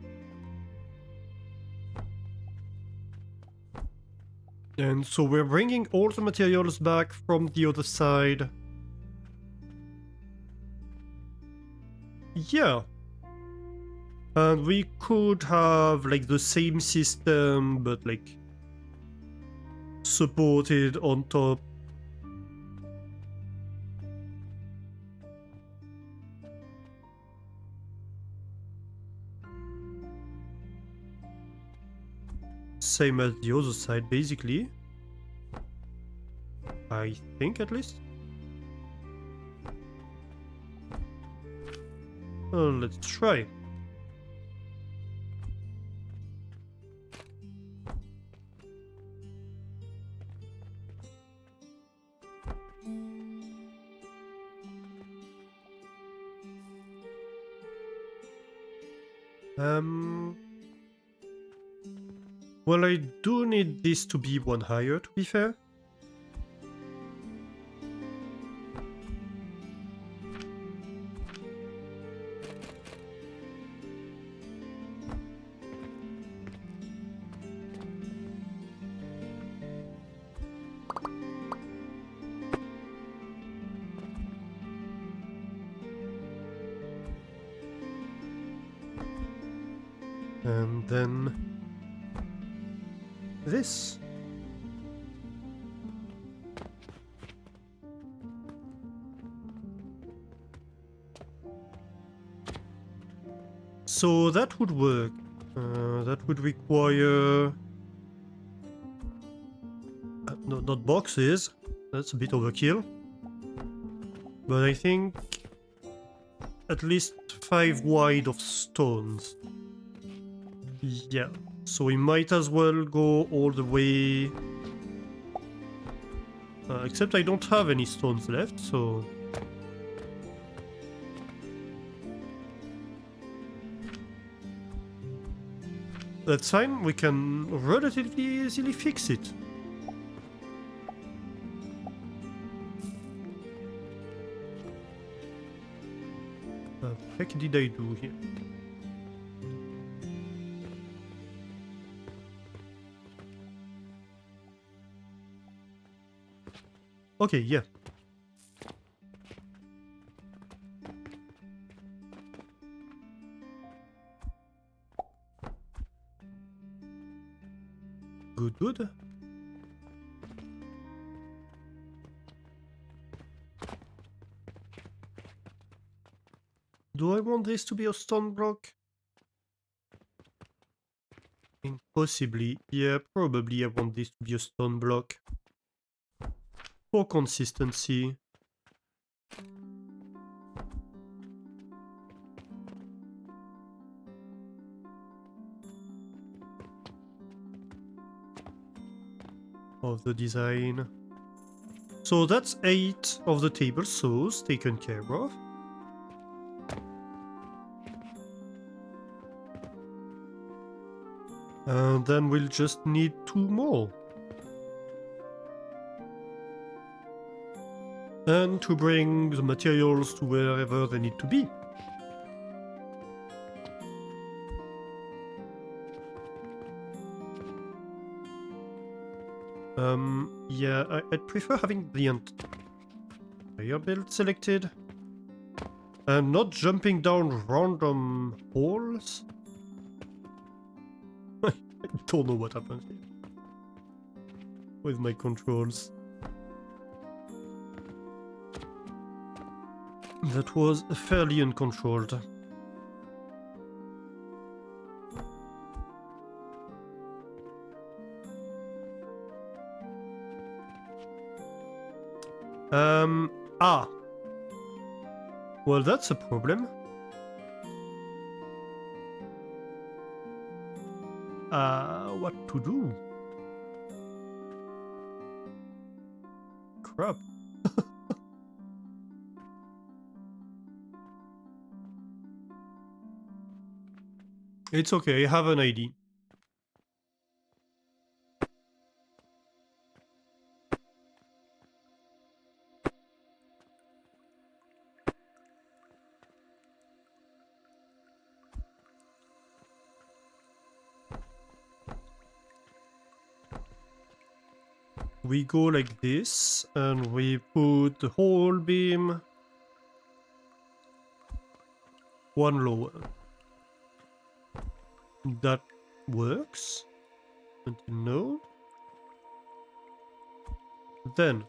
And so we're bringing all the materials back from the other side. Yeah. And we could have like the same system, but like supported on top. Same as the other side, basically. I think, at least. Let's try. Well, I do need this to be one higher, to be fair. And then this. So that would work. That would require... no, not boxes. That's a bit overkill. But I think at least 5 wide of stones. Yeah, so we might as well go all the way... except I don't have any stones left, so... That's fine, we can relatively easily fix it. What the heck did I do here? Okay, yeah. Good, good. Do I want this to be a stone block? Possibly. Yeah, probably I want this to be a stone block. For consistency. of the design. So that's 8 of the table saws taken care of. And then we'll just need 2 more. And to bring the materials to wherever they need to be. Yeah, I'd prefer having the entire build selected and not jumping down random holes. I don't know what happened here with my controls. That was fairly uncontrolled. Well, that's a problem. What to do? Crap. It's okay, I have an idea. We go like this, and we put the whole beam one lower. That works. Until now. Then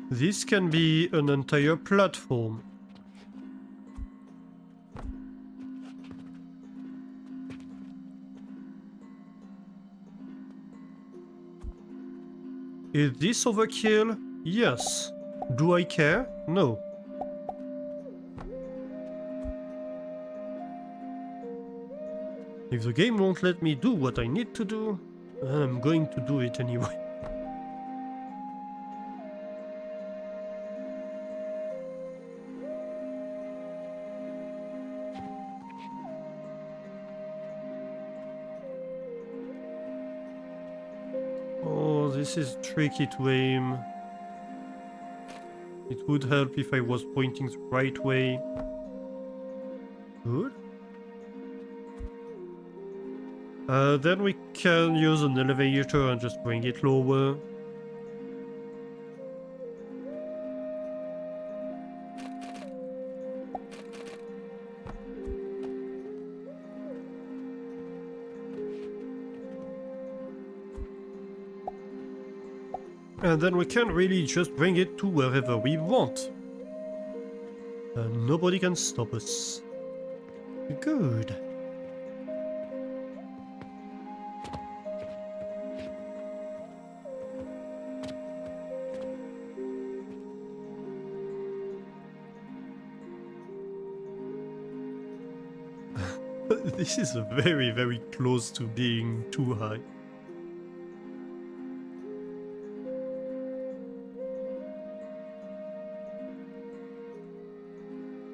this can be an entire platform. Is this overkill? Yes. Do I care? No. If the game won't let me do what I need to do, I'm going to do it anyway. Oh, this is tricky to aim. It would help if I was pointing the right way. Good. Then we can use an elevator and just bring it lower. And then we can really just bring it to wherever we want. And nobody can stop us. Good. This is very, very close to being too high.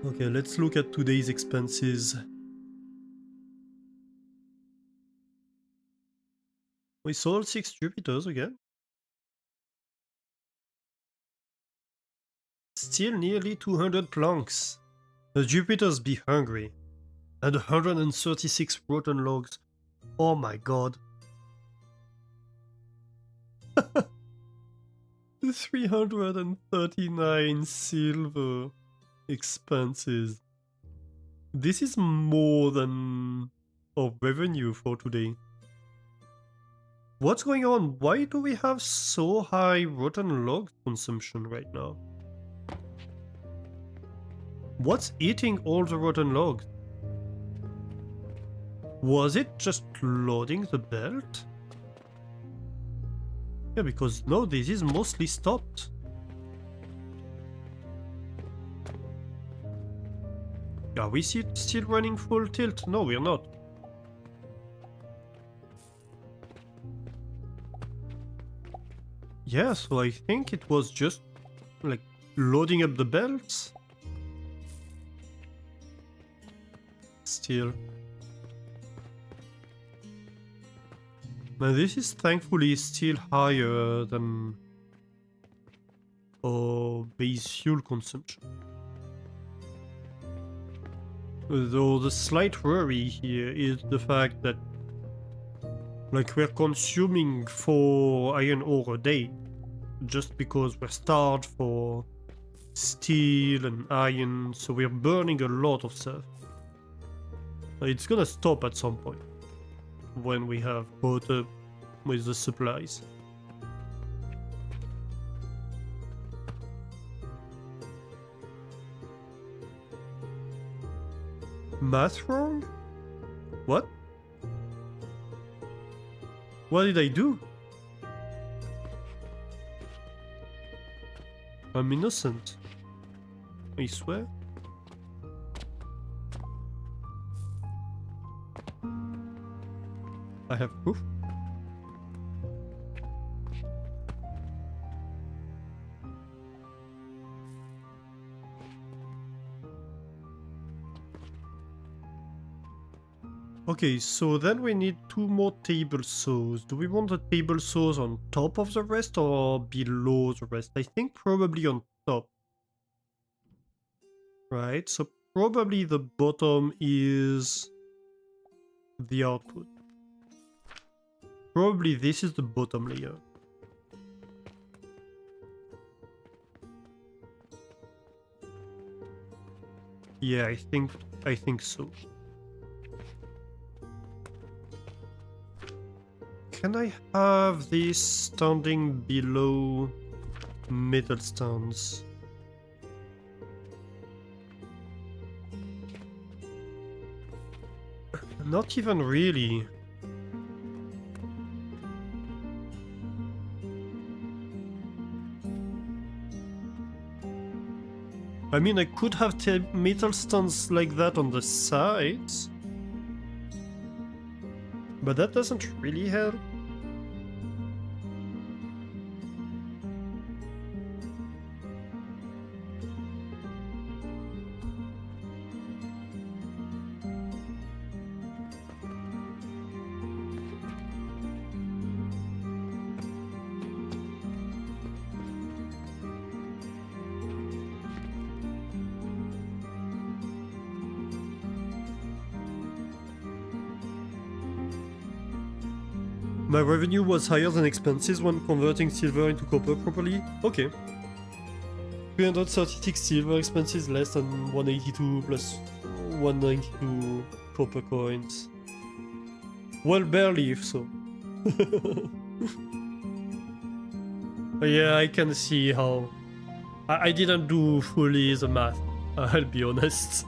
Okay, let's look at today's expenses. We sold 6 Jupiters again. Still nearly 200 planks. The Jupiters be hungry. And 136 rotten logs. Oh my god. 339 silver expenses. This is more than our revenue for today. What's going on? Why do we have so high rotten log consumption right now? What's eating all the rotten logs? Was it just loading the belt? Yeah, because no, this is mostly stopped. Are we still running full tilt? No, we're not. Yeah, so I think it was just like loading up the belts. Still. But this is thankfully still higher than our base fuel consumption. Though the slight worry here is the fact that like we're consuming 4 iron ore a day just because we're starved for steel and iron, so we're burning a lot of stuff. It's gonna stop at some point when we have caught up with the supplies. Math wrong? What? What did I do? I'm innocent. I swear. I have proof. Okay, so then we need 2 more table saws. Do we want the table saws on top of the rest or below the rest? I think probably on top. Right, so probably the bottom is the output. Probably this is the bottom layer. Yeah, I think so. Can I have this standing below metal stands? Not even really. I mean, I could have metal stands like that on the sides, but that doesn't really help. My revenue was higher than expenses when converting silver into copper properly. Okay. 336 silver expenses less than 182 plus 192 copper coins. Well, barely if so. But yeah, I can see how... I didn't do fully the math, I'll be honest.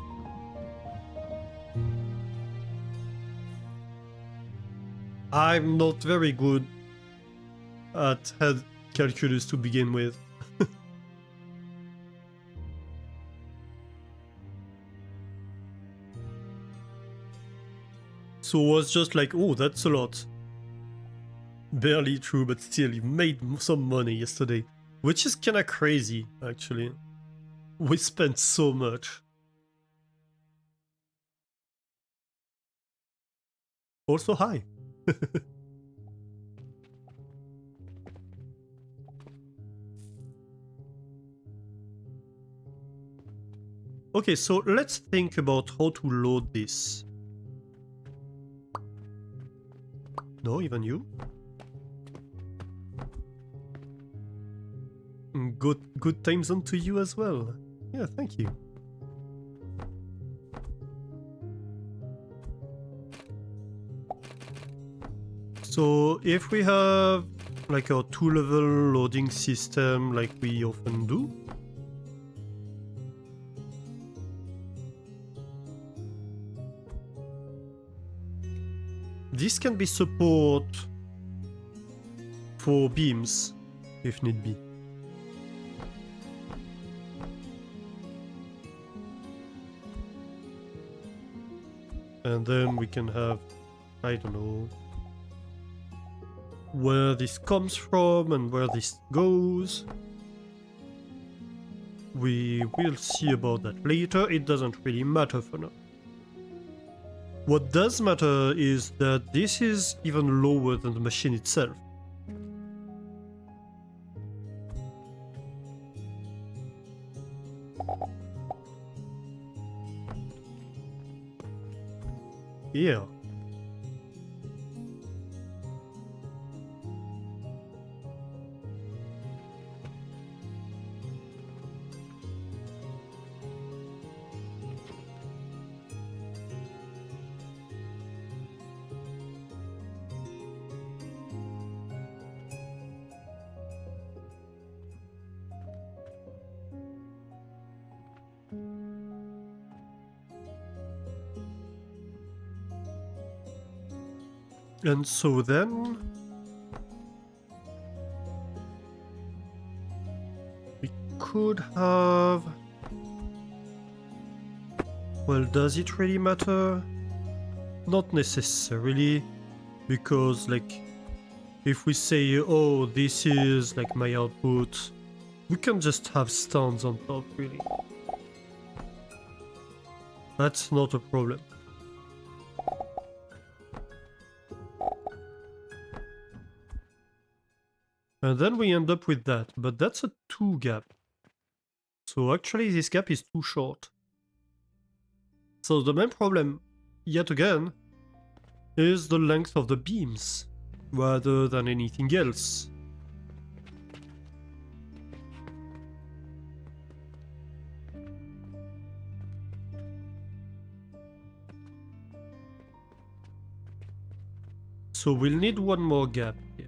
I'm not very good at head calculus to begin with. So it was just like, oh, that's a lot. Barely true, but still, you made some money yesterday. Which is kinda crazy, actually. We spent so much. Also, hi. Okay, so let's think about how to load this. No, even you? Good time zone to you as well. Yeah, thank you. So if we have like a 2-level loading system like we often do, this can be support for beams if need be. And then we can have, I don't know, where this comes from and where this goes. We will see about that later, it doesn't really matter for now. What does matter is that this is even lower than the machine itself. Yeah. And so then we could have... Well, does it really matter? Not necessarily, because like if we say, oh, this is like my output, we can just have stands on top, really. That's not a problem. And then we end up with that, but that's a 2 gap. So actually this gap is too short. So the main problem, yet again, is the length of the beams, rather than anything else. So we'll need one more gap here.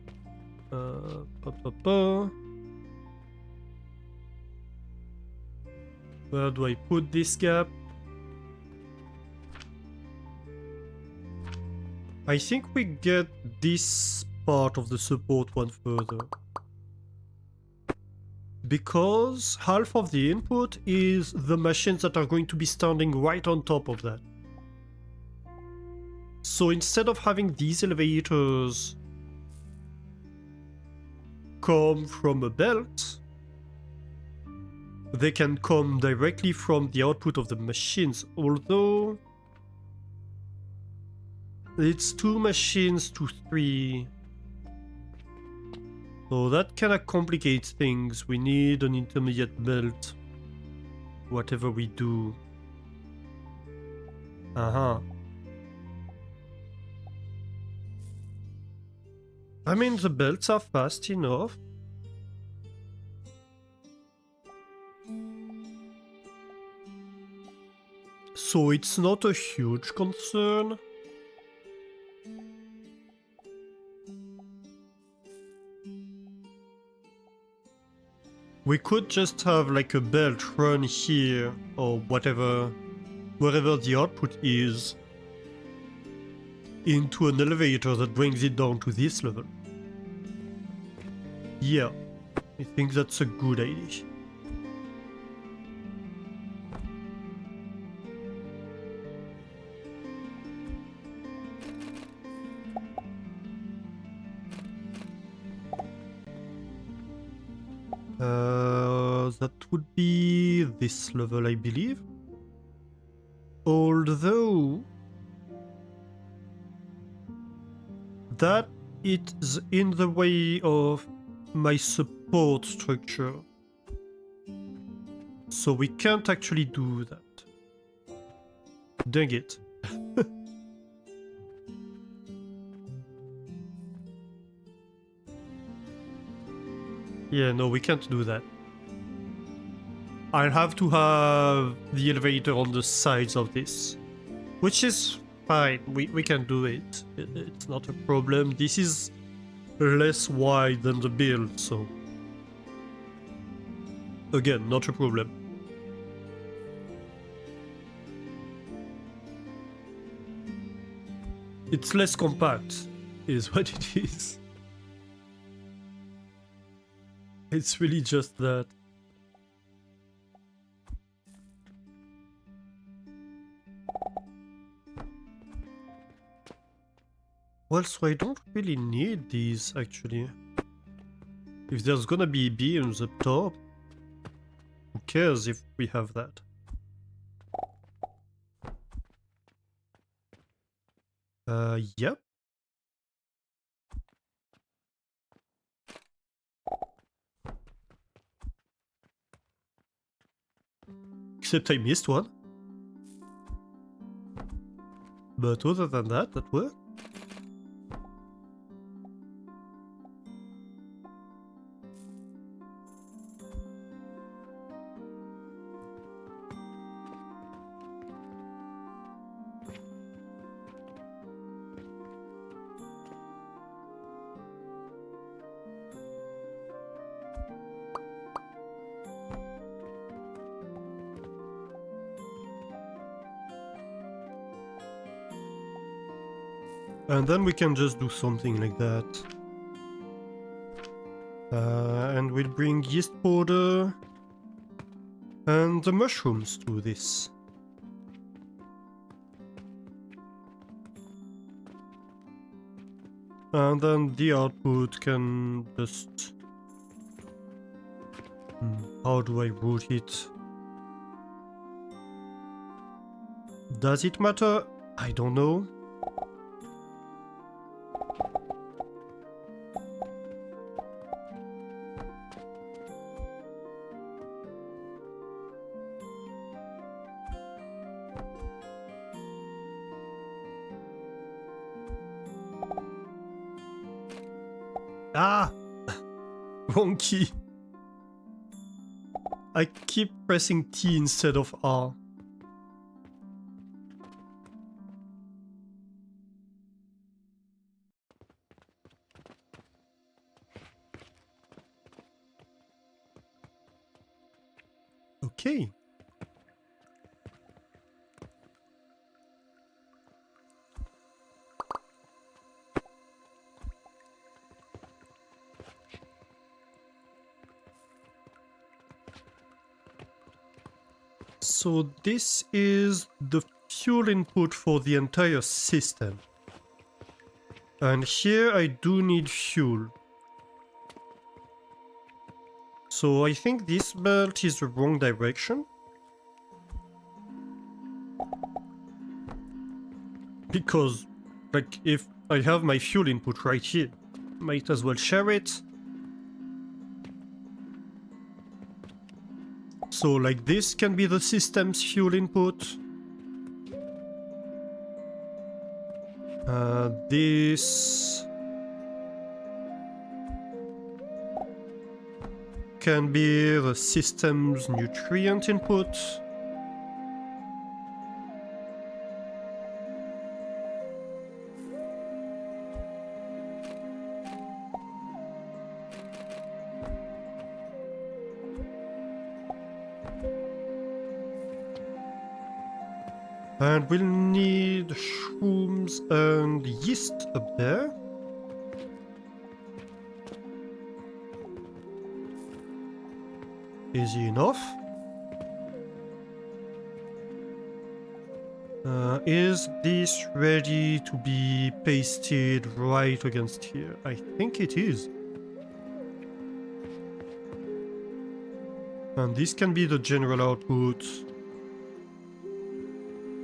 Where do I put this gap? I think we get this part of the support one further. Because half of the input is the machines that are going to be standing right on top of that. So instead of having these elevators come from a belt, they can come directly from the output of the machines, although it's 2 machines to 3. So that kinda complicates things. We need an intermediate belt, whatever we do. I mean, the belts are fast enough. So it's not a huge concern. We could just have like a belt run here or whatever, wherever the output is, into an elevator that brings it down to this level. Yeah, I think that's a good idea. That would be this level, I believe. Although that is in the way of my support structure. So we can't actually do that. Dang it. Yeah, no, we can't do that. I'll have to have the elevator on the sides of this. Which is fine, we can do it. It's not a problem. This is less wide than the build, so... Again, not a problem. It's less compact, is what it is. It's really just that. Well, so I don't really need these, actually. If there's gonna be beams up top, who cares if we have that? Yep. Except I missed one. But other than that, that worked. And then we can just do something like that. And we'll bring yeast powder and the mushrooms to this. And then the output can just... how do I route it? Does it matter? I don't know. Ah! Wrong key. I keep pressing T instead of R. Okay. So this is the fuel input for the entire system. And here I do need fuel. So I think this belt is the wrong direction. Because, like, if I have my fuel input right here, might as well share it. So, like, this can be the system's fuel input. This can be the system's nutrient input. And we'll need shrooms and yeast up there. Easy enough. Is this ready to be pasted right against here? I think it is. And this can be the general output.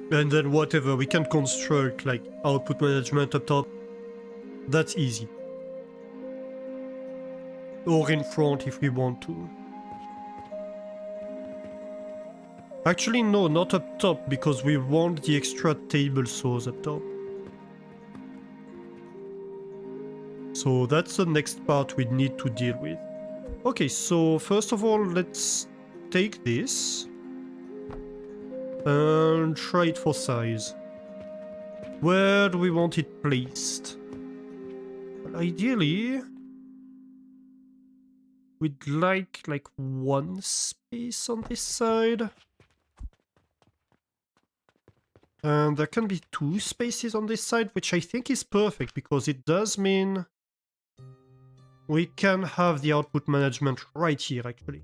And then whatever, we can construct like output management up top. That's easy. Or in front if we want to. Actually no, not up top, because we want the extra table saws up top. So that's the next part we need to deal with. Okay, so first of all, let's take this and try it for size. Where do we want it placed? Well, ideally, we'd like one space on this side. And there can be 2 spaces on this side, which I think is perfect because it does mean we can have the output management right here actually.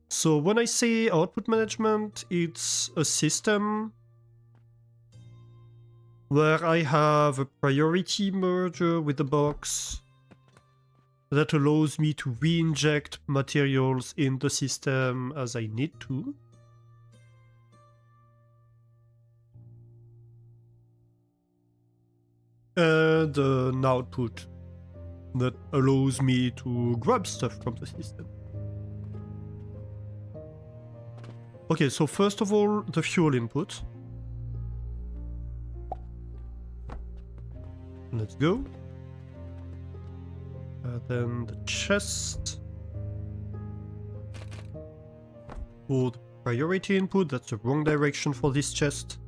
So when I say output management, it's a system where I have a priority merger with the box that allows me to re-inject materials in the system as I need to. And an output that allows me to grab stuff from the system. Okay, so first of all, the fuel input. Let's go. Then the chest. For the priority input, that's the wrong direction for this chest.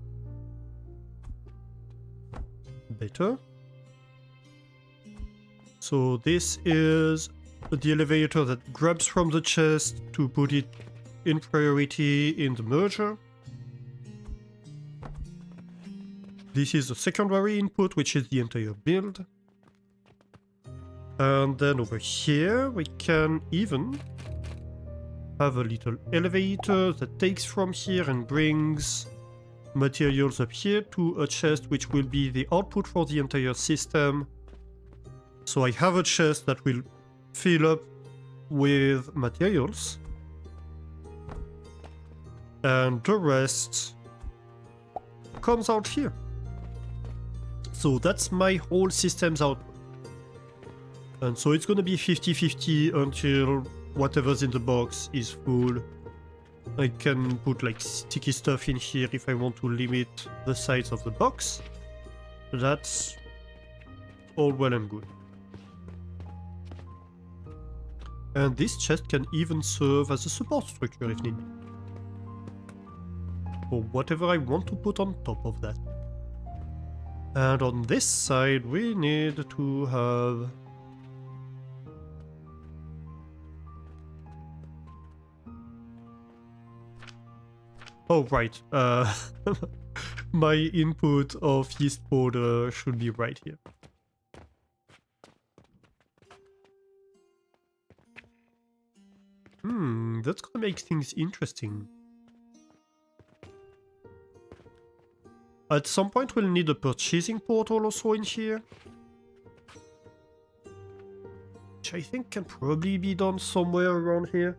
Better. So this is the elevator that grabs from the chest to put it in priority in the merger. This is the secondary input, which is the entire build. And then over here, we can even have a little elevator that takes from here and brings materials up here to a chest, which will be the output for the entire system. So I have a chest that will fill up with materials. And the rest comes out here. So that's my whole system's output. And so it's gonna be 50-50 until whatever's in the box is full. I can put like sticky stuff in here if I want to limit the size of the box. That's all well and good. And this chest can even serve as a support structure if needed. Or whatever I want to put on top of that. And on this side we need to have... Oh right, my input of yeast powder should be right here. That's gonna make things interesting. At some point we'll need a purchasing portal also in here. Which I think can probably be done somewhere around here.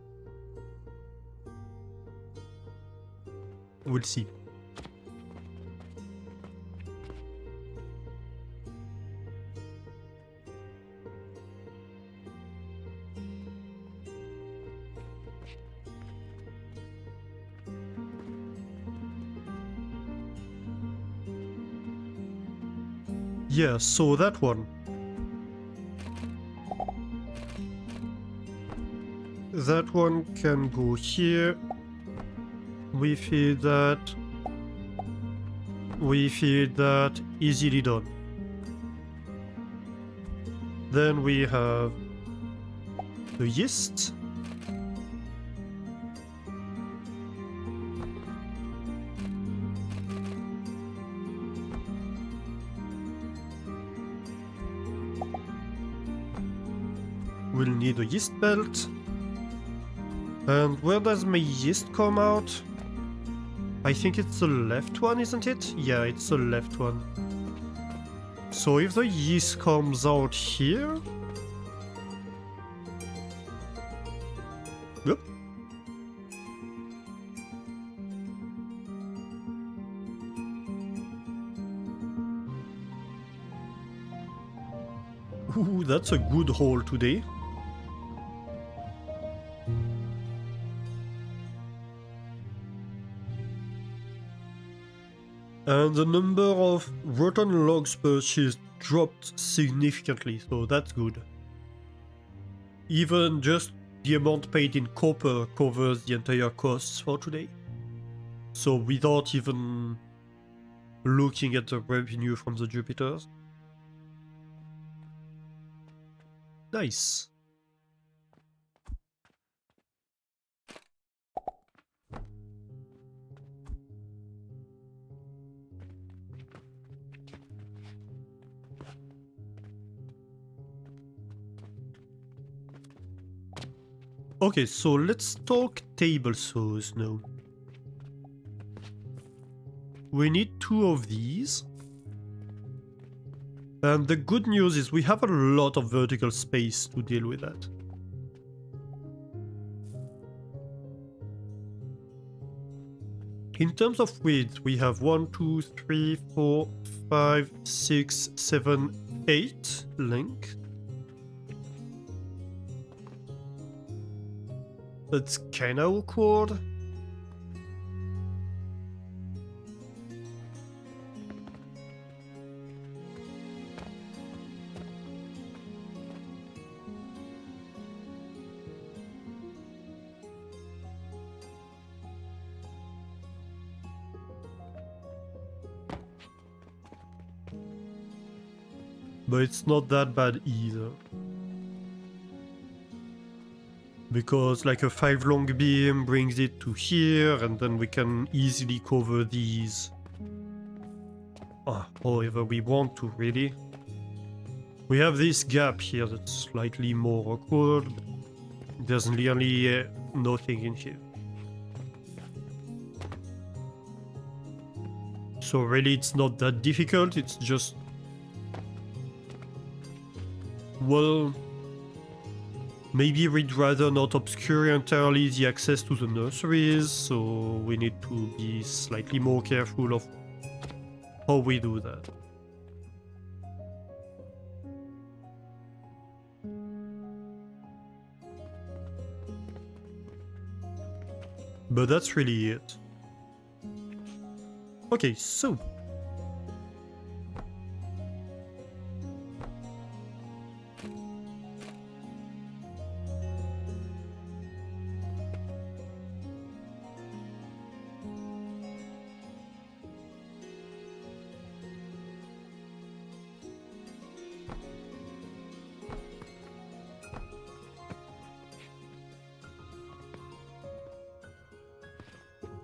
We'll see. Yeah, so that one. That one can go here. We feed that. We feed that. Easily done. Then we have the yeast. We'll need a yeast belt. And where does my yeast come out? I think it's the left one, isn't it? Yeah, it's the left one. So if the yeast comes out here... Yep. Ooh, that's a good haul today. And the number of rotten logs purchased dropped significantly, so that's good. Even just the amount paid in copper covers the entire costs for today. So without even looking at the revenue from the Jupiters. Nice. Okay, so let's talk table saws now. We need 2 of these. And the good news is we have a lot of vertical space to deal with that. In terms of width, we have 1, 2, 3, 4, 5, 6, 7, 8 length. That's kinda awkward. But it's not that bad either. Because like a 5 long beam brings it to here, and then we can easily cover these however we want to, really. We have this gap here that's slightly more awkward, but there's nearly nothing in here. So really it's not that difficult, it's just... well... maybe we'd rather not obscure entirely the access to the nurseries, so we need to be slightly more careful of how we do that. But that's really it. Okay, so...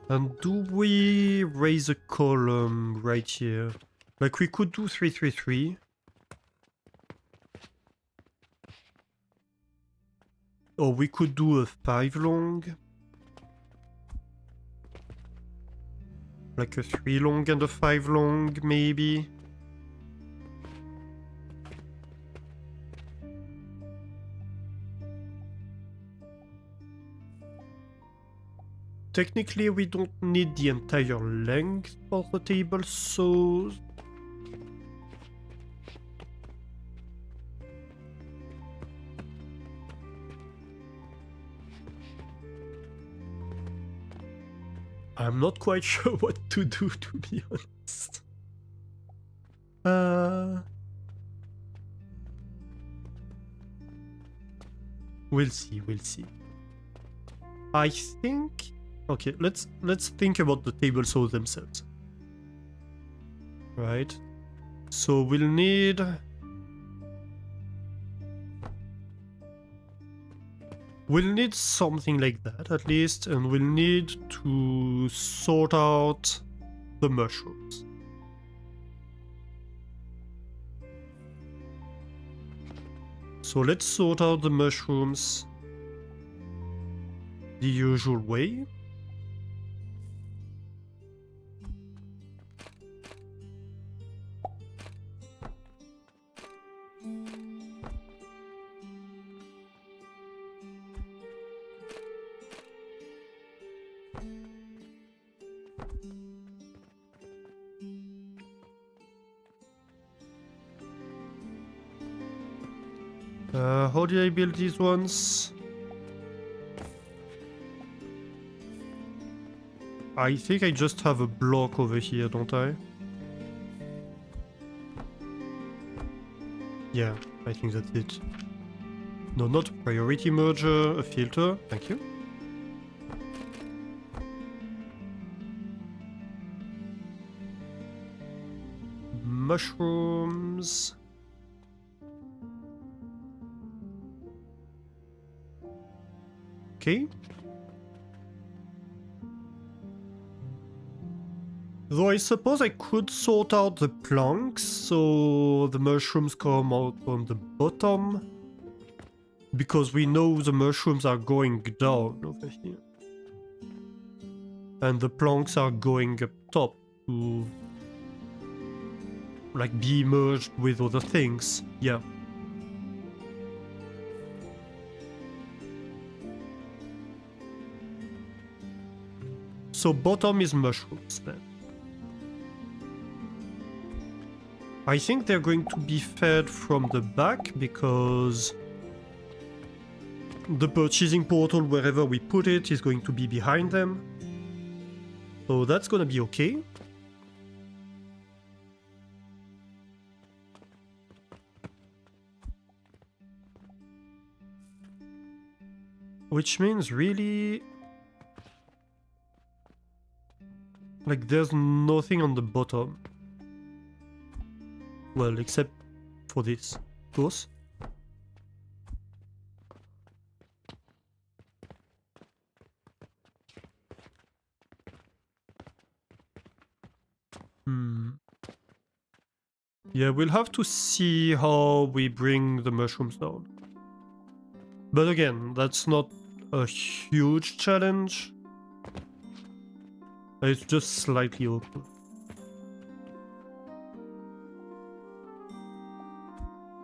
and do we raise a column right here? Like we could do 333. Or we could do a 5 long. Like a 3 long and a 5 long, maybe. Technically, we don't need the entire length of the table, so... I'm not quite sure what to do, to be honest. We'll see, we'll see. I think... okay, let's think about the table saws themselves. Right. So we'll need... we'll need something like that, at least, and we'll need to sort out the mushrooms. So let's sort out the mushrooms the usual way. How did I build these ones? I think I just have a block over here, don't I? Yeah, I think that's it. No, not a priority merger, a filter, thank you. Mushrooms. Okay. Though I suppose I could sort out the planks so the mushrooms come out on the bottom. Because we know the mushrooms are going down over here. And the planks are going up top to like be merged with other things. Yeah. So bottom is mushrooms then. I think they're going to be fed from the back because the purchasing portal, wherever we put it, is going to be behind them. So that's gonna be okay. Which means really... like there's nothing on the bottom. Well, except for this, of course. Yeah, we'll have to see how we bring the mushrooms down. But again, that's not a huge challenge. It's just slightly awkward.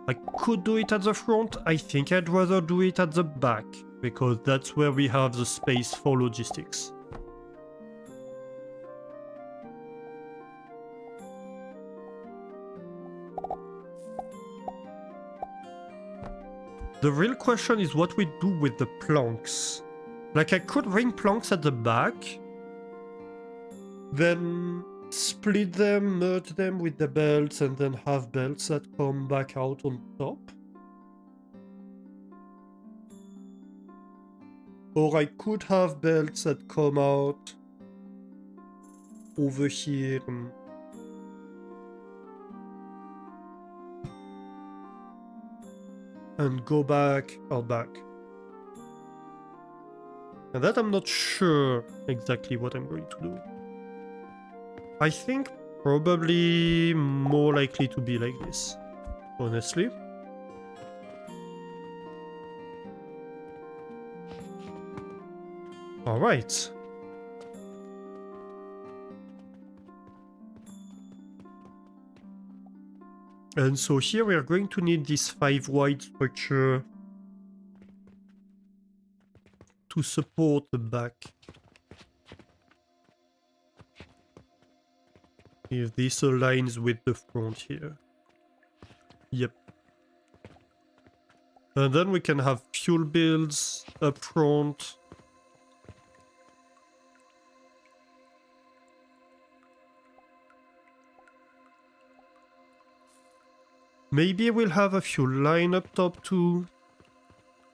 I could do it at the front. I think I'd rather do it at the back, because that's where we have the space for logistics. The real question is what we do with the planks. Like, I could bring planks at the back, then split them, merge them with the belts, and then have belts that come back out on top. Or I could have belts that come out over here and go back or back. And that I'm not sure exactly what I'm going to do. I think probably more likely to be like this, honestly. Alright. And so here we are going to need this 5 wide structure to support the back. If this aligns with the front here. Yep. And then we can have fuel builds up front. Maybe we'll have a fuel line up top too,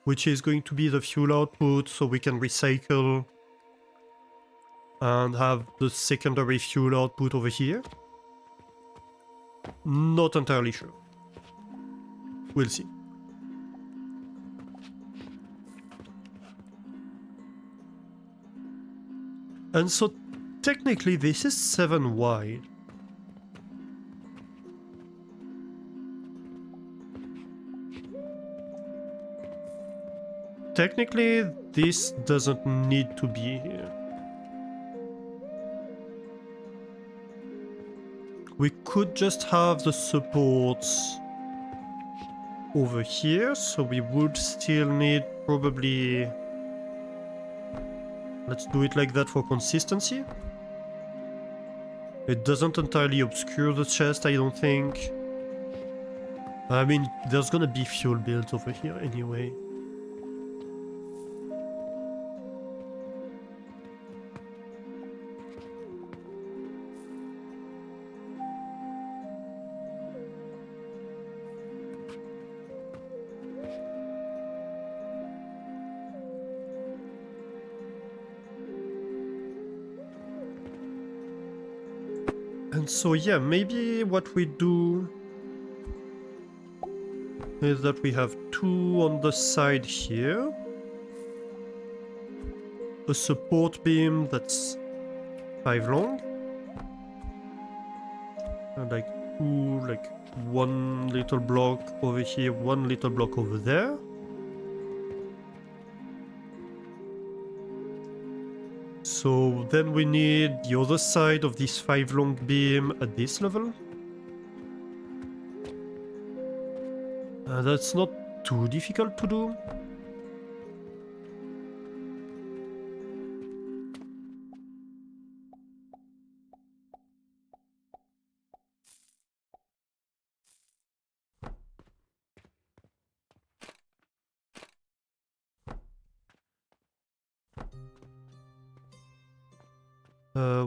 which is going to be the fuel output, so we can recycle and have the secondary fuel output over here. Not entirely sure. We'll see. And so technically this is 7 wide. Technically, this doesn't need to be here. We could just have the supports over here, so we would still need probably... let's do it like that for consistency. It doesn't entirely obscure the chest, I don't think. I mean, there's gonna be fuel builds over here anyway. And so yeah, maybe what we do is that we have 2 on the side here. A support beam that's 5 long. And like 2, like 1 little block over here, 1 little block over there. So then we need the other side of this 5 long beam at this level. That's not too difficult to do.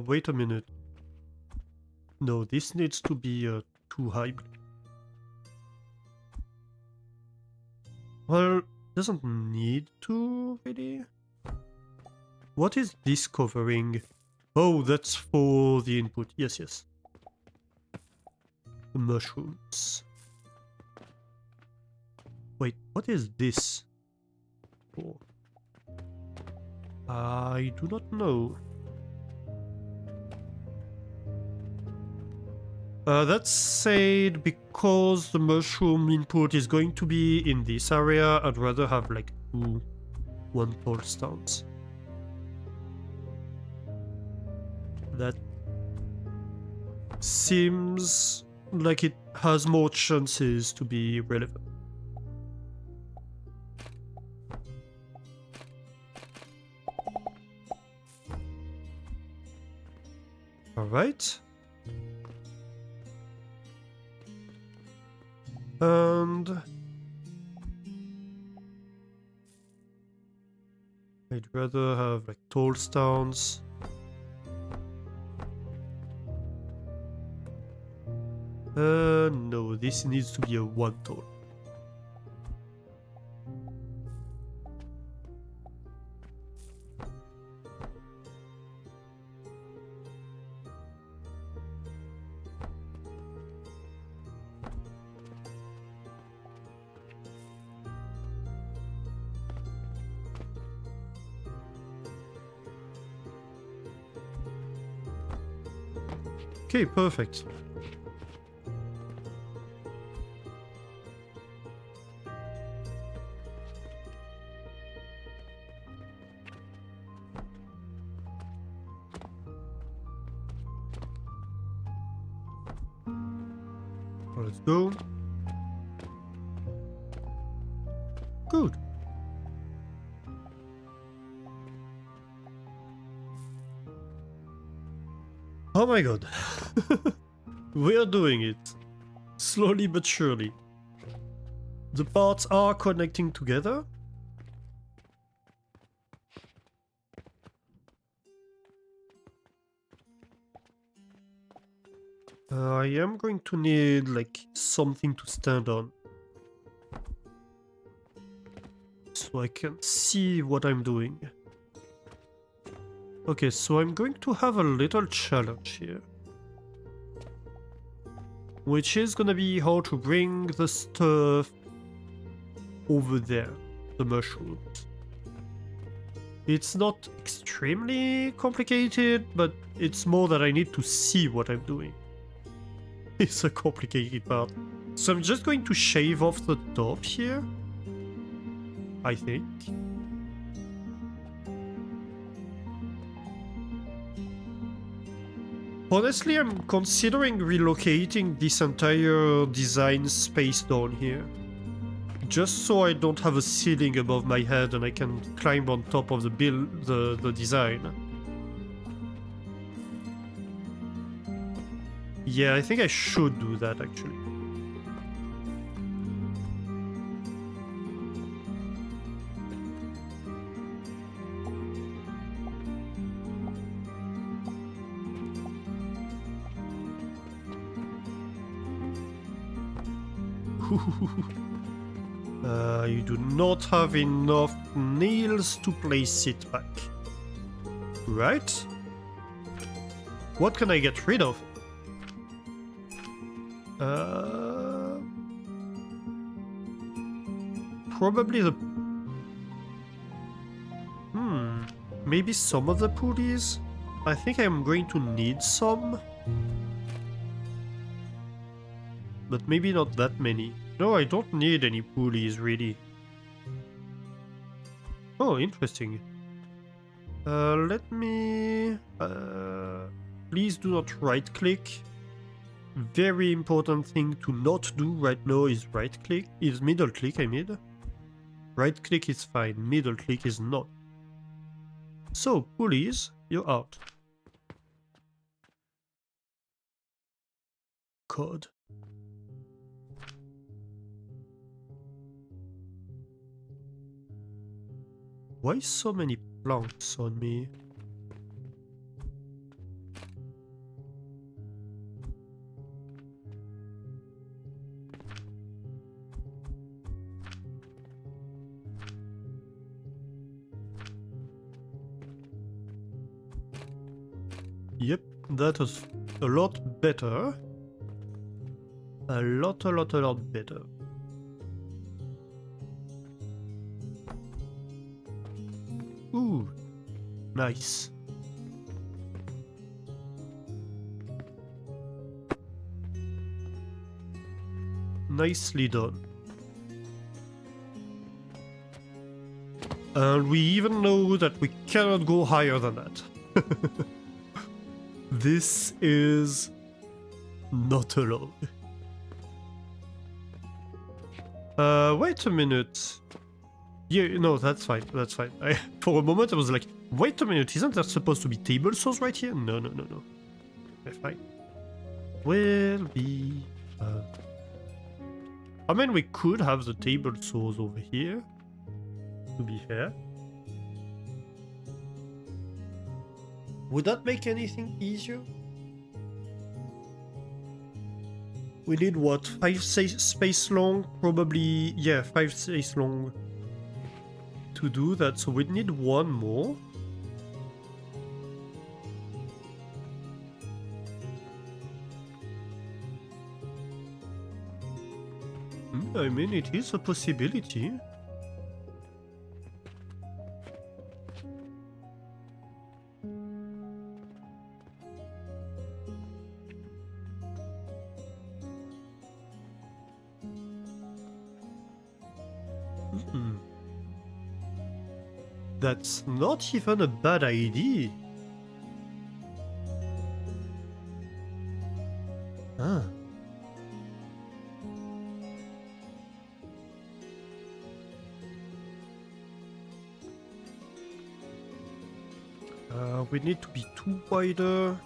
Wait a minute. No, this needs to be too high. Well, doesn't need to, really. What is this covering? Oh, that's for the input. Yes, yes. The mushrooms. Wait, what is this for? I do not know. That's said because the mushroom input is going to be in this area, I'd rather have like 2 1-pole stands. That seems like it has more chances to be relevant. Alright. And I'd rather have like tall stones. No, this needs to be a 1 tall. Okay, perfect. Let's go. Good. Oh my god. We are doing it. Slowly but surely. The parts are connecting together. I am going to need like something to stand on. So I can see what I'm doing. Okay, so I'm going to have a little challenge here. Which is gonna be how to bring the stuff over there, the mushrooms. It's not extremely complicated, but it's more that I need to see what I'm doing. It's a complicated part. So I'm just going to shave off the top here, I think. Honestly, I'm considering relocating this entire design space down here. Just so I don't have a ceiling above my head and I can climb on top of the design. Yeah, I think I should do that actually. You do not have enough nails to place it back. Right? What can I get rid of? Probably the... Maybe some of the pulleys? I think I'm going to need some. But maybe not that many. No, I don't need any pulleys, really. Oh, interesting. Let me... please do not right-click. very important thing to not do right now is middle click, I mean. Right click is fine, middle click is not. So, pulleys, you're out. Code. Why so many planks on me? Yep, that is a lot better. A lot better. Ooh, nice. Nicely done. And we even know that we cannot go higher than that. This is not allowed. Wait a minute. Yeah, no, that's fine, that's fine. For a moment I was like, wait a minute, isn't there supposed to be table saws right here? No. Okay, fine. Will be... I mean, we could have the table saws over here, to be fair. Would that make anything easier? We need what? 5 space long? Probably, yeah, 5 space long to do that, so we'd need one more. I mean, it is a possibility. That's not even a bad idea. Ah. We need to be 2 wider.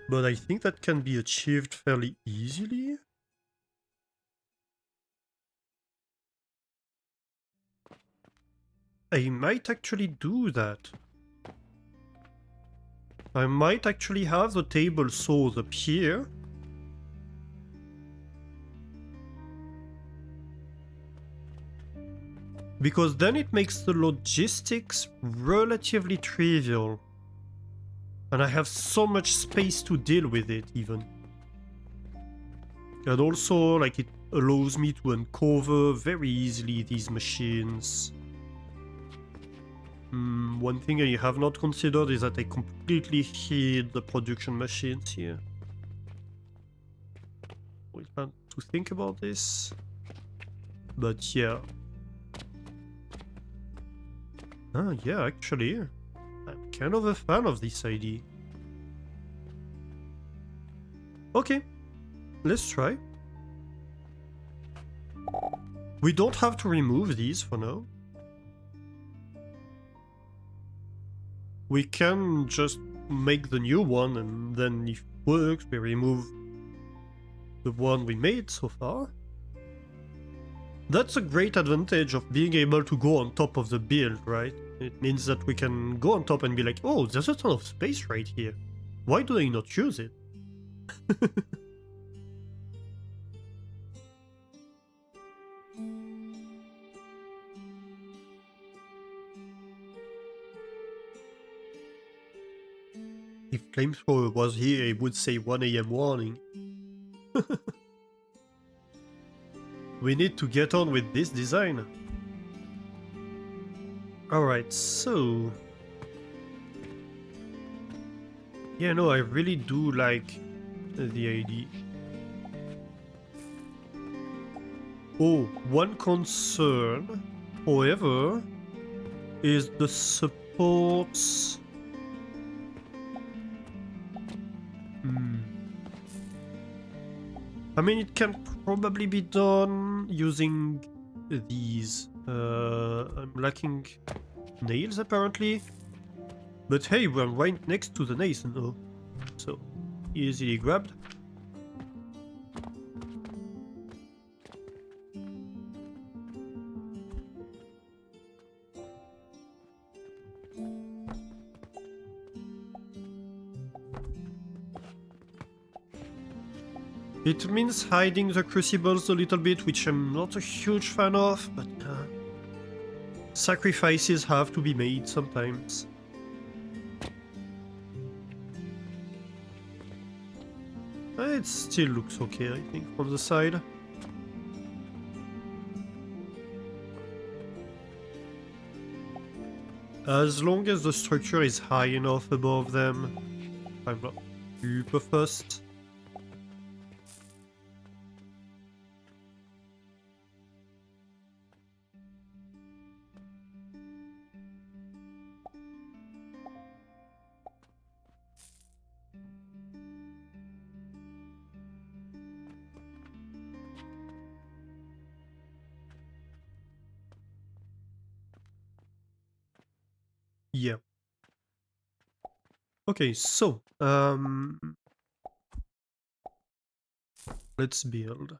But I think that can be achieved fairly easily. I might actually do that. I might actually have the table saws up here. Because then it makes the logistics relatively trivial. And I have so much space to deal with it, even. And also, like, it allows me to uncover very easily these machines. One thing I have not considered is that I completely hid the production machines here. We had to think about this. But yeah. Ah, yeah, actually. I'm kind of a fan of this idea. Okay, let's try. We don't have to remove these for now. We can just make the new one, and then if it works, we remove the one we made so far. That's a great advantage of being able to go on top of the build, right? It means that we can go on top and be like, oh, there's a ton of space right here. Why do I not use it? If Flamethrower was here, he would say 1 AM warning. We need to get on with this design. Alright, so... yeah, no, I really do like the idea. Oh, one concern, however, is the supports I mean, it can probably be done using these. I'm lacking nails apparently. But hey, we're right next to the nails now. So, easily grabbed. It means hiding the crucibles a little bit, which I'm not a huge fan of, but sacrifices have to be made sometimes. It still looks okay, I think, from the side. As long as the structure is high enough above them, I'm not super fussed. Yeah. Okay, so let's build.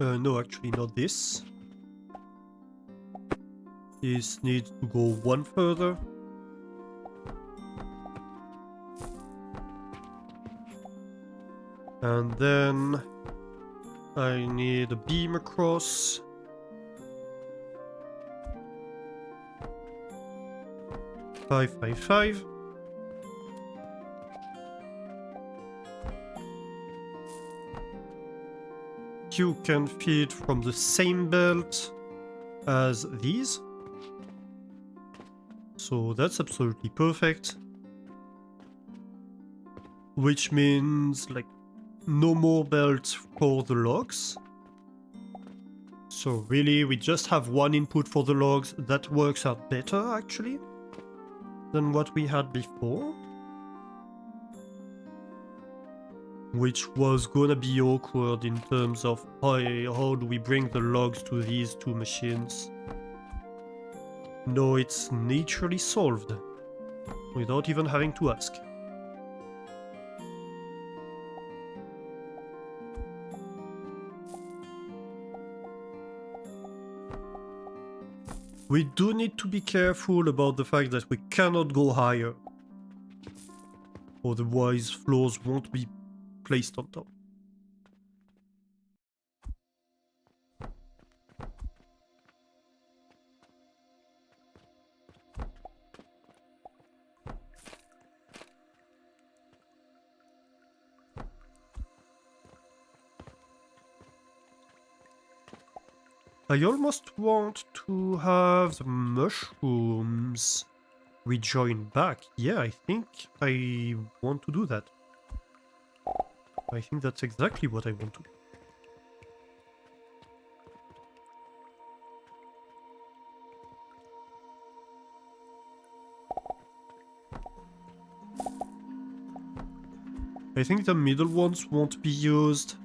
No, actually not this. This needs to go one further. And then I need a beam across. Five, 5. You can feed from the same belt as these. So that's absolutely perfect. Which means, like, no more belts for the logs. So really, we just have one input for the logs. That works out better, actually, than what we had before. Which was gonna be awkward in terms of how do we bring the logs to these two machines. No, it's naturally solved, without even having to ask. We do need to be careful about the fact that we cannot go higher. Otherwise, floors won't be placed on top. I almost want to have the mushrooms rejoin back. Yeah, I think I want to do that. I think that's exactly what I want to do. I think the middle ones won't be used.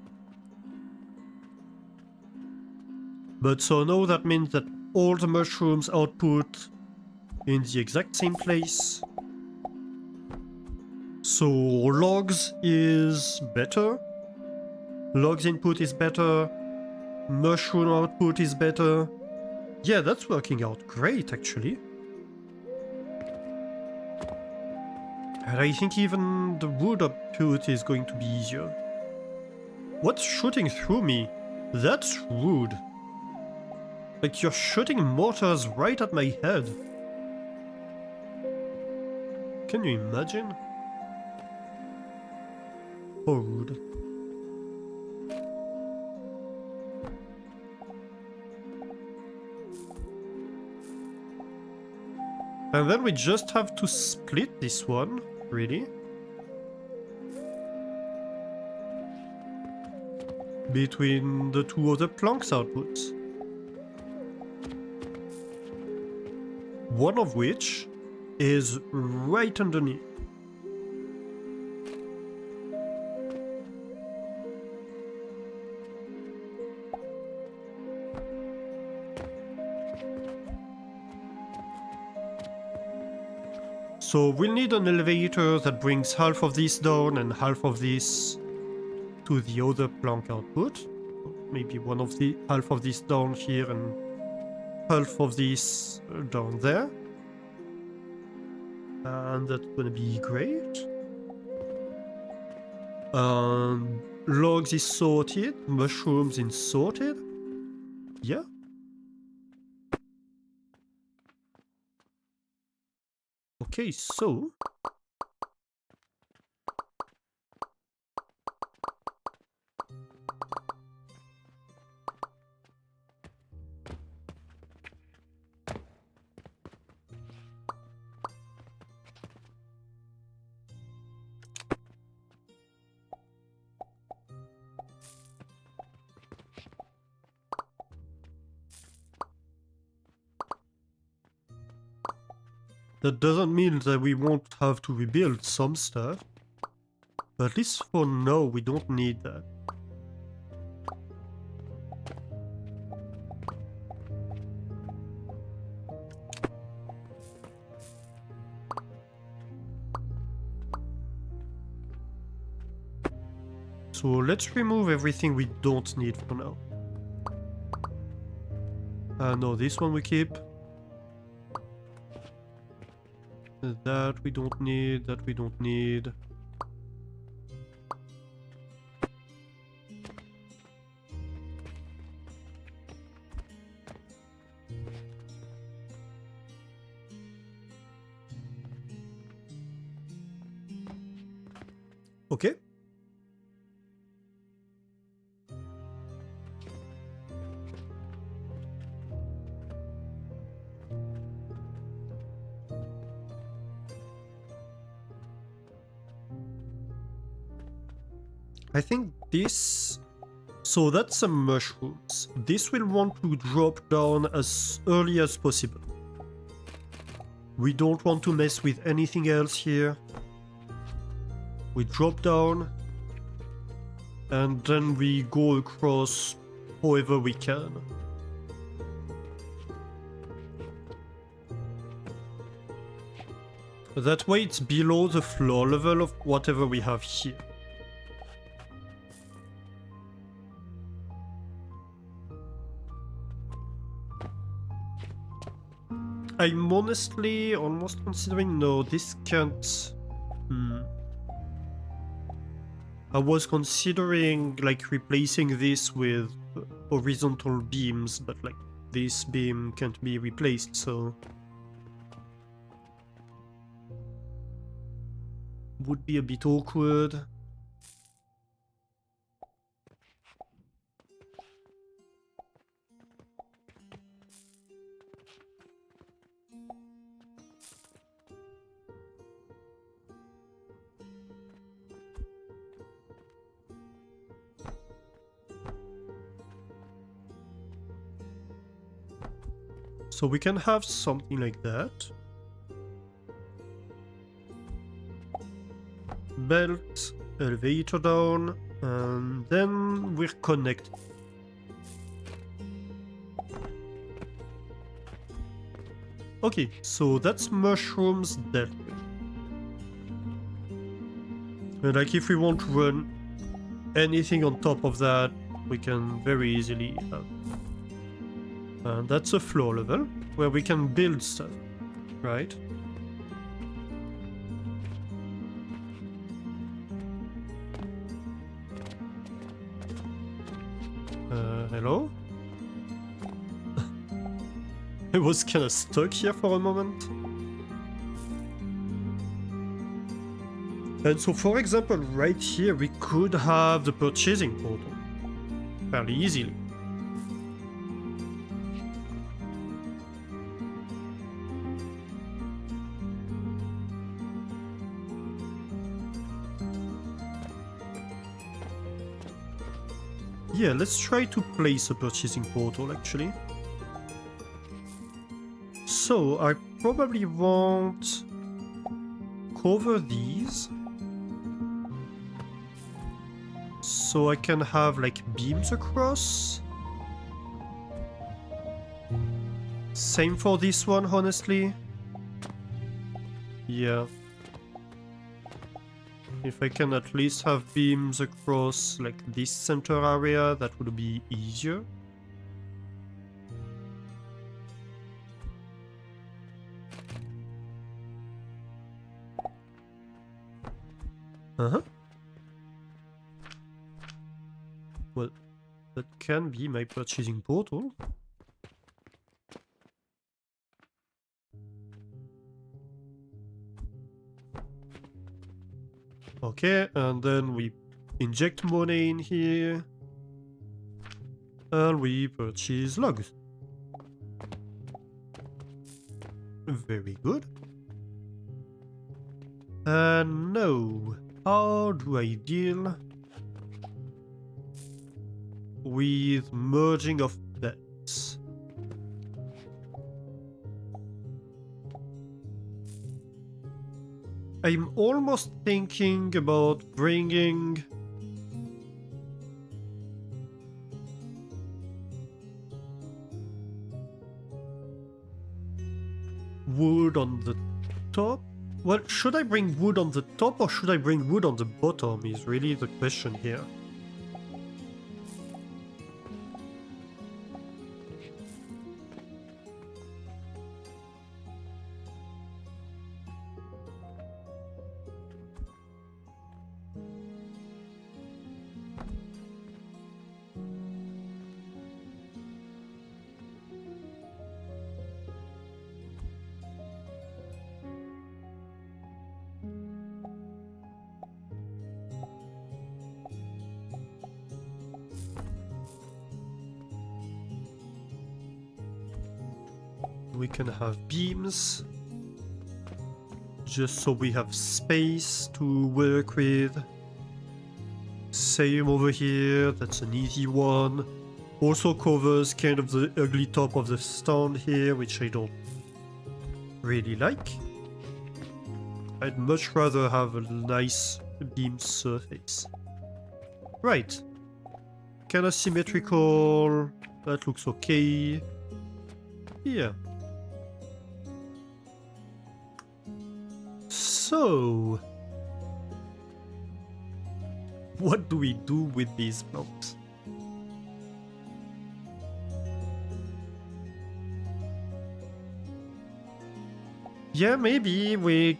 But so now that means that all the mushrooms output in the exact same place. So logs is better. Logs input is better. Mushroom output is better. Yeah, that's working out great, actually. And I think even the wood output is going to be easier. What's shooting through me? That's rude. Like, you're shooting mortars right at my head. Can you imagine? How rude. And then we just have to split this one, really. Between the two other planks outputs. one of which is right underneath. So we'll need an elevator that brings half of this down and half of this to the other plank output. Maybe half of this down here and half of this down there. And that's gonna be great. Logs is sorted, mushrooms is sorted. Yeah. Okay, so that doesn't mean that we won't have to rebuild some stuff. But at least for now, we don't need that. So let's remove everything we don't need for now. No, this one we keep. That we don't need, that we don't need. Okay. I think this... So that's some mushrooms. This will want to drop down as early as possible. We don't want to mess with anything else here. We drop down. And then we go across however we can. That way it's below the floor level of whatever we have here. I'm honestly almost considering, no, this can't... I was considering like replacing this with horizontal beams, but like this beam can't be replaced, so... Would be a bit awkward. So we can have something like that. Belt, elevator down, and then we're connected. Okay, so that's mushrooms dealt with. And like if we want to run anything on top of that, we can very easily have. And that's a floor level where we can build stuff, right? Hello? I was kinda stuck here for a moment. And so for example, right here we could have the purchasing portal fairly easily. Yeah, let's try to place a purchasing portal actually. So our probably want cover these so I can have like beams across. Same for this one, honestly. Yeah. If I can at least have beams across like this center area, that would be easier. Uh-huh. Well, that can be my purchasing portal. Okay, and then we inject money in here. And we purchase logs. Very good. And now, how do I deal with merging of bets? I'm almost thinking about bringing wood on the top. Well, should I bring wood on the top or should I bring wood on the bottom is really the question here. We can have beams, just so we have space to work with. Same over here, that's an easy one. Also covers kind of the ugly top of the stand here, which I don't really like. I'd much rather have a nice beam surface. Right. Kinda symmetrical, that looks okay. Yeah. So, what do we do with these blocks? Yeah, maybe we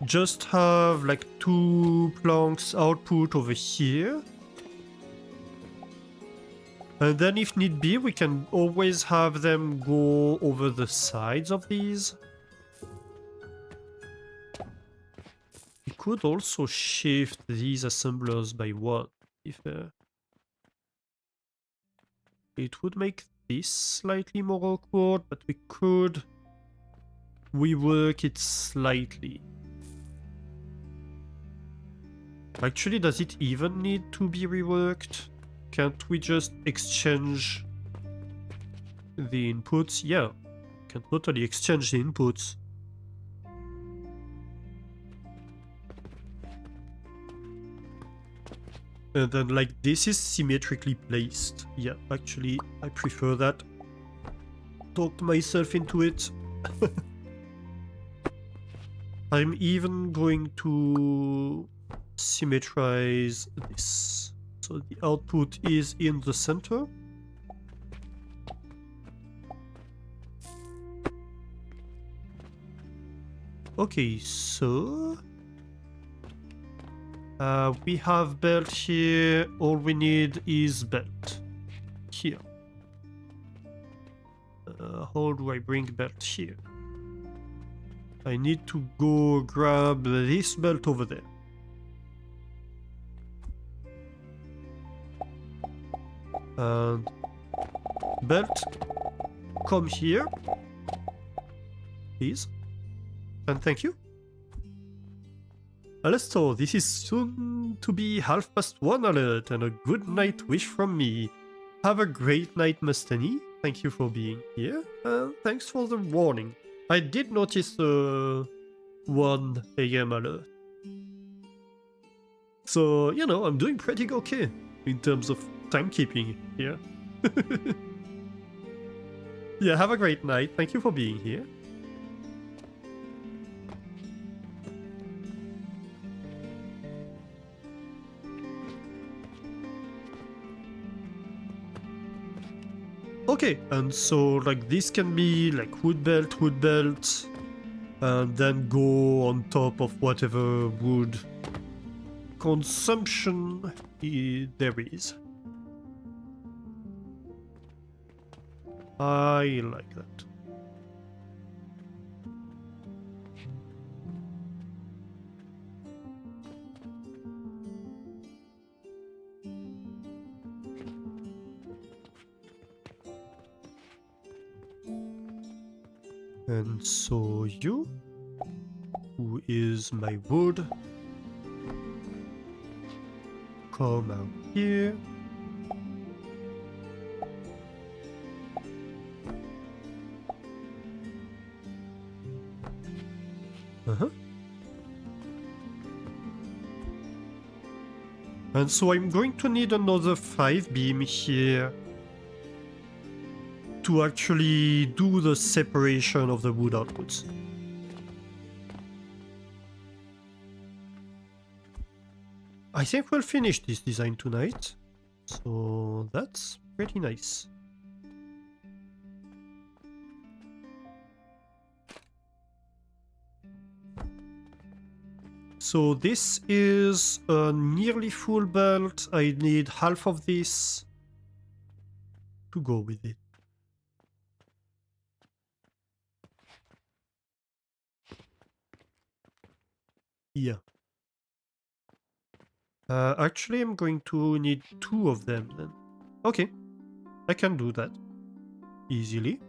just have like 2 planks output over here. And then if need be, we can always have them go over the sides of these. We could also shift these assemblers by 1, if it would make this slightly more awkward, but we could rework it slightly. Actually, does it even need to be reworked? Can't we just exchange the inputs? Yeah, can totally exchange the inputs. And then like this is symmetrically placed. Yeah, actually I prefer that. Talked myself into it. I'm even going to symmetrize this. So the output is in the center. Okay, so we have belt here, all we need is belt here. How do I bring belt here? I need to go grab this belt over there. And belt, come here, please, and thank you. So this is soon to be 1:30 alert and a good night wish from me. Have a great night, Mustani. Thank you for being here, and thanks for the warning. I did notice 1 AM alert. So, you know, I'm doing pretty okay in terms of timekeeping here. Yeah, have a great night. Thank you for being here. Okay, and so like this can be like wood belt, and then go on top of whatever wood consumption there is. I like that. And so you, who is my wood, come out here. Uh-huh. And so I'm going to need another 5 beam here to actually do the separation of the wood outputs. I think we'll finish this design tonight, so that's pretty nice. So this is a nearly full belt. I need half of this to go with it. Yeah. Actually, I'm going to need 2 of them then. Okay, I can do that easily.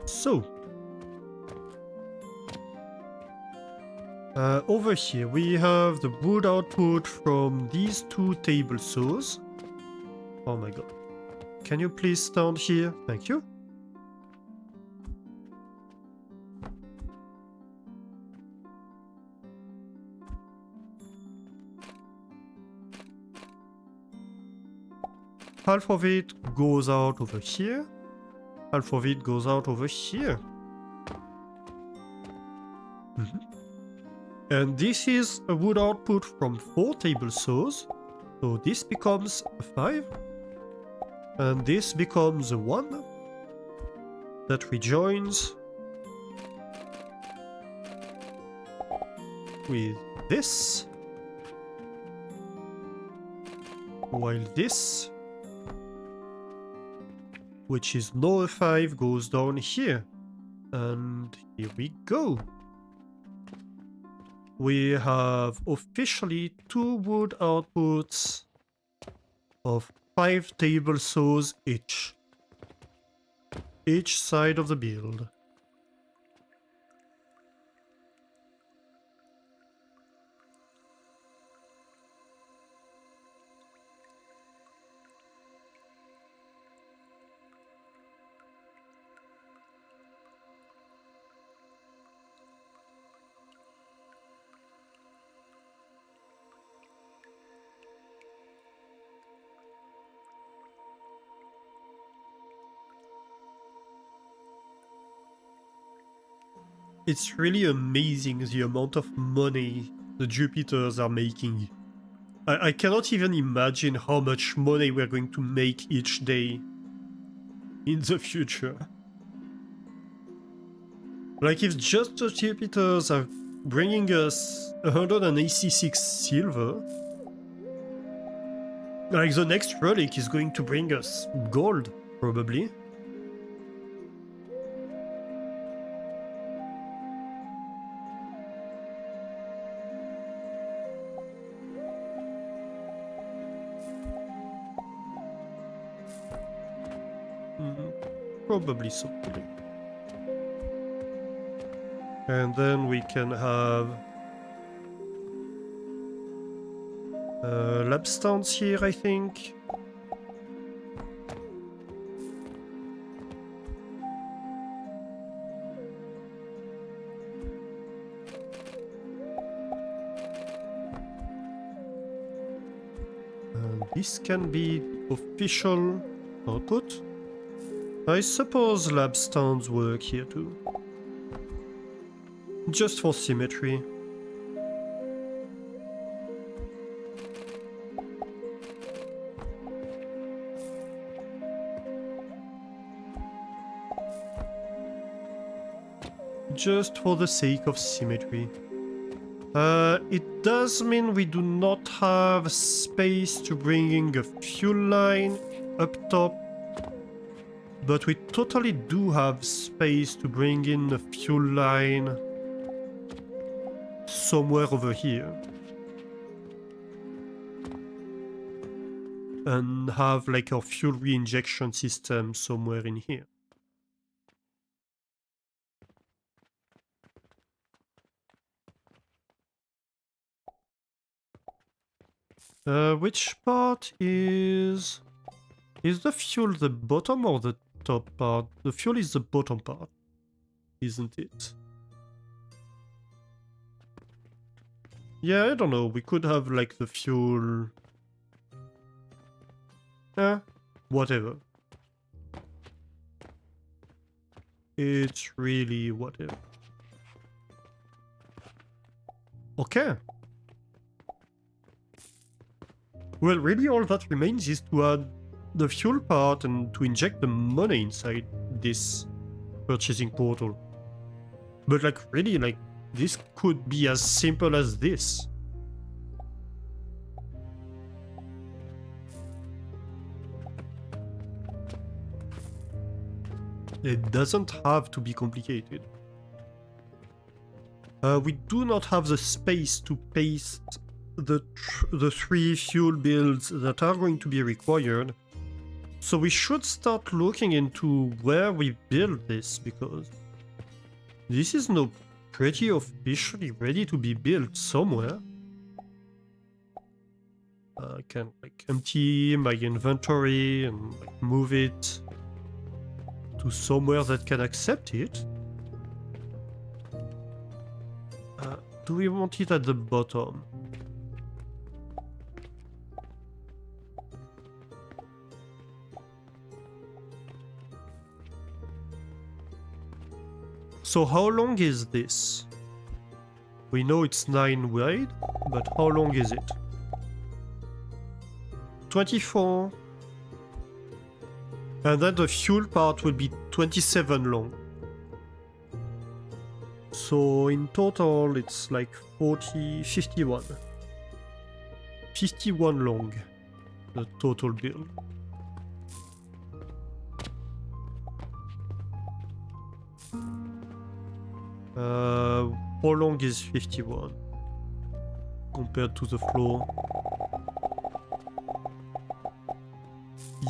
So, over here we have the wood output from these 2 table saws. Oh my god. Can you please stand here? Thank you. Half of it goes out over here. Half of it goes out over here. And this is a wood output from 4 table saws. So this becomes a 5. And this becomes a 1 that rejoins with this. While this, which is no 5, goes down here. And here we go. We have officially 2 wood outputs of 5 table saws each side of the build. It's really amazing the amount of money the Jupiters are making. I cannot even imagine how much money we're going to make each day in the future. Like if just the Jupiters are bringing us 186 silver, like the next relic is going to bring us gold, probably. Probably so. And then we can have lab stands here, I think. This can be official output. I suppose lab stands work here too. Just for symmetry. Just for the sake of symmetry. It does mean we do not have space to bring in a fuel line up top, but we totally do have space to bring in a fuel line somewhere over here. And have like our fuel reinjection system somewhere in here. Which part is... Is the fuel the bottom or the top part? The fuel is the bottom part, isn't it? Yeah, I don't know. We could have like the fuel... whatever. It's really whatever. Okay. Well, really all that remains is to add the fuel part and to inject the money inside this purchasing portal. But like really, like this could be as simple as this. It doesn't have to be complicated. We do not have the space to paste the 3 fuel builds that are going to be required. So we should start looking into where we build this, because this is now pretty officially ready to be built somewhere. I can like empty my inventory and like, move it to somewhere that can accept it. Do we want it at the bottom? So how long is this? We know it's 9 wide, but how long is it? 24. And then the fuel part will be 27 long. So in total it's like 51. 51 long, the total build. How long is 51 compared to the floor?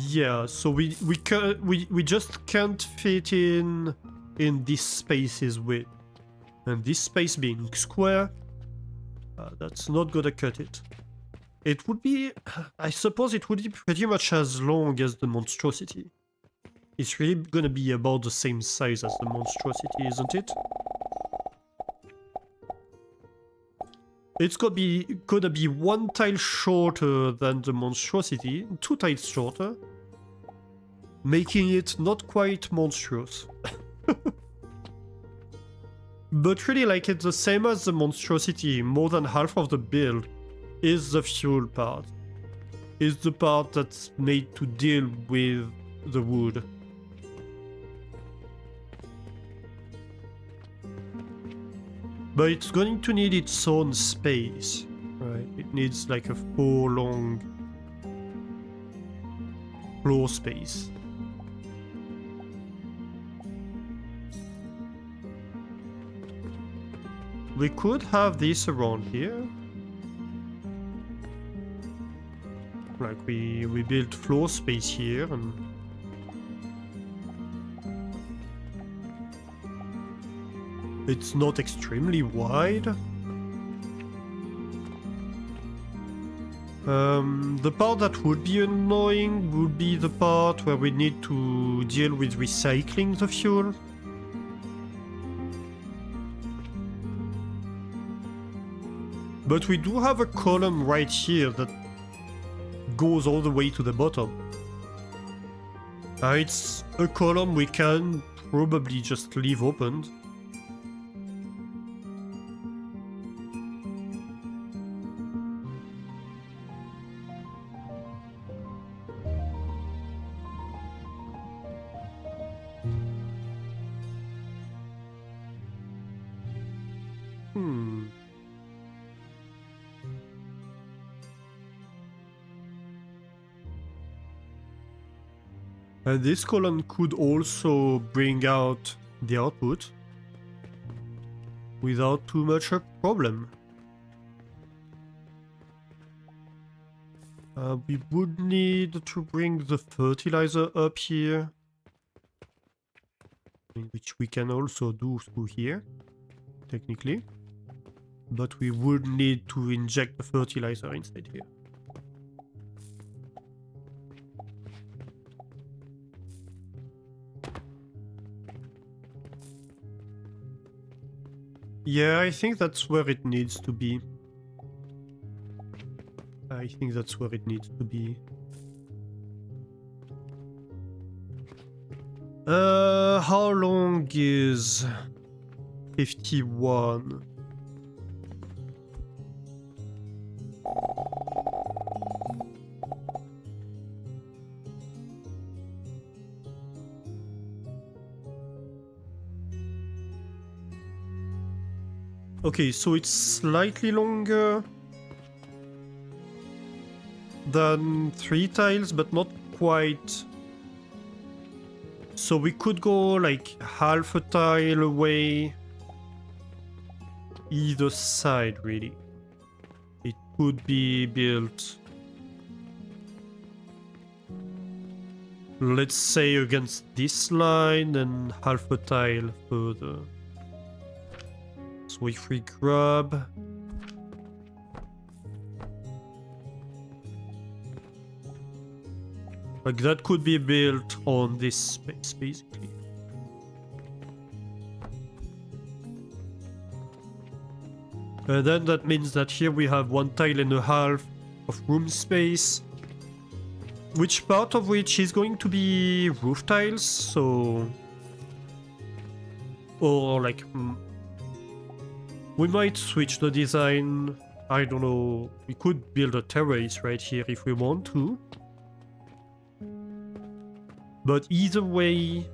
Yeah, so we just can't fit in these spaces with, and this space being square, that's not gonna cut it. It would be, I suppose it would be pretty much as long as the monstrosity. It's really gonna be about the same size as the monstrosity, isn't it? It's gonna be 1 tile shorter than the monstrosity, 2 tiles shorter, making it not quite monstrous. But really, like, it's the same as the monstrosity. More than half of the build is the fuel part. Is the part that's made to deal with the wood. But it's going to need its own space, right? It needs like a 4 long floor space. We could have this around here. Like we built floor space here and It's not extremely wide. The part that would be annoying would be the part where we need to deal with recycling the fuel. But we do have a column right here that goes all the way to the bottom. It's a column we can probably just leave opened. And this column could also bring out the output without too much a problem. We would need to bring the fertilizer up here, which we can also do through here, technically. But we would need to inject the fertilizer inside here. Yeah, I think that's where it needs to be. I think that's where it needs to be. How long is 51? Okay, so it's slightly longer than 3 tiles, but not quite. So we could go like half a tile away either side, really. It could be built, let's say, against this line and half a tile further. So if we grab like that, could be built on this space basically. And then that means that here we have 1 tile and a half of room space, which part of which is going to be roof tiles, so or like we might switch the design. I don't know, we could build a terrace right here if we want to. But either way,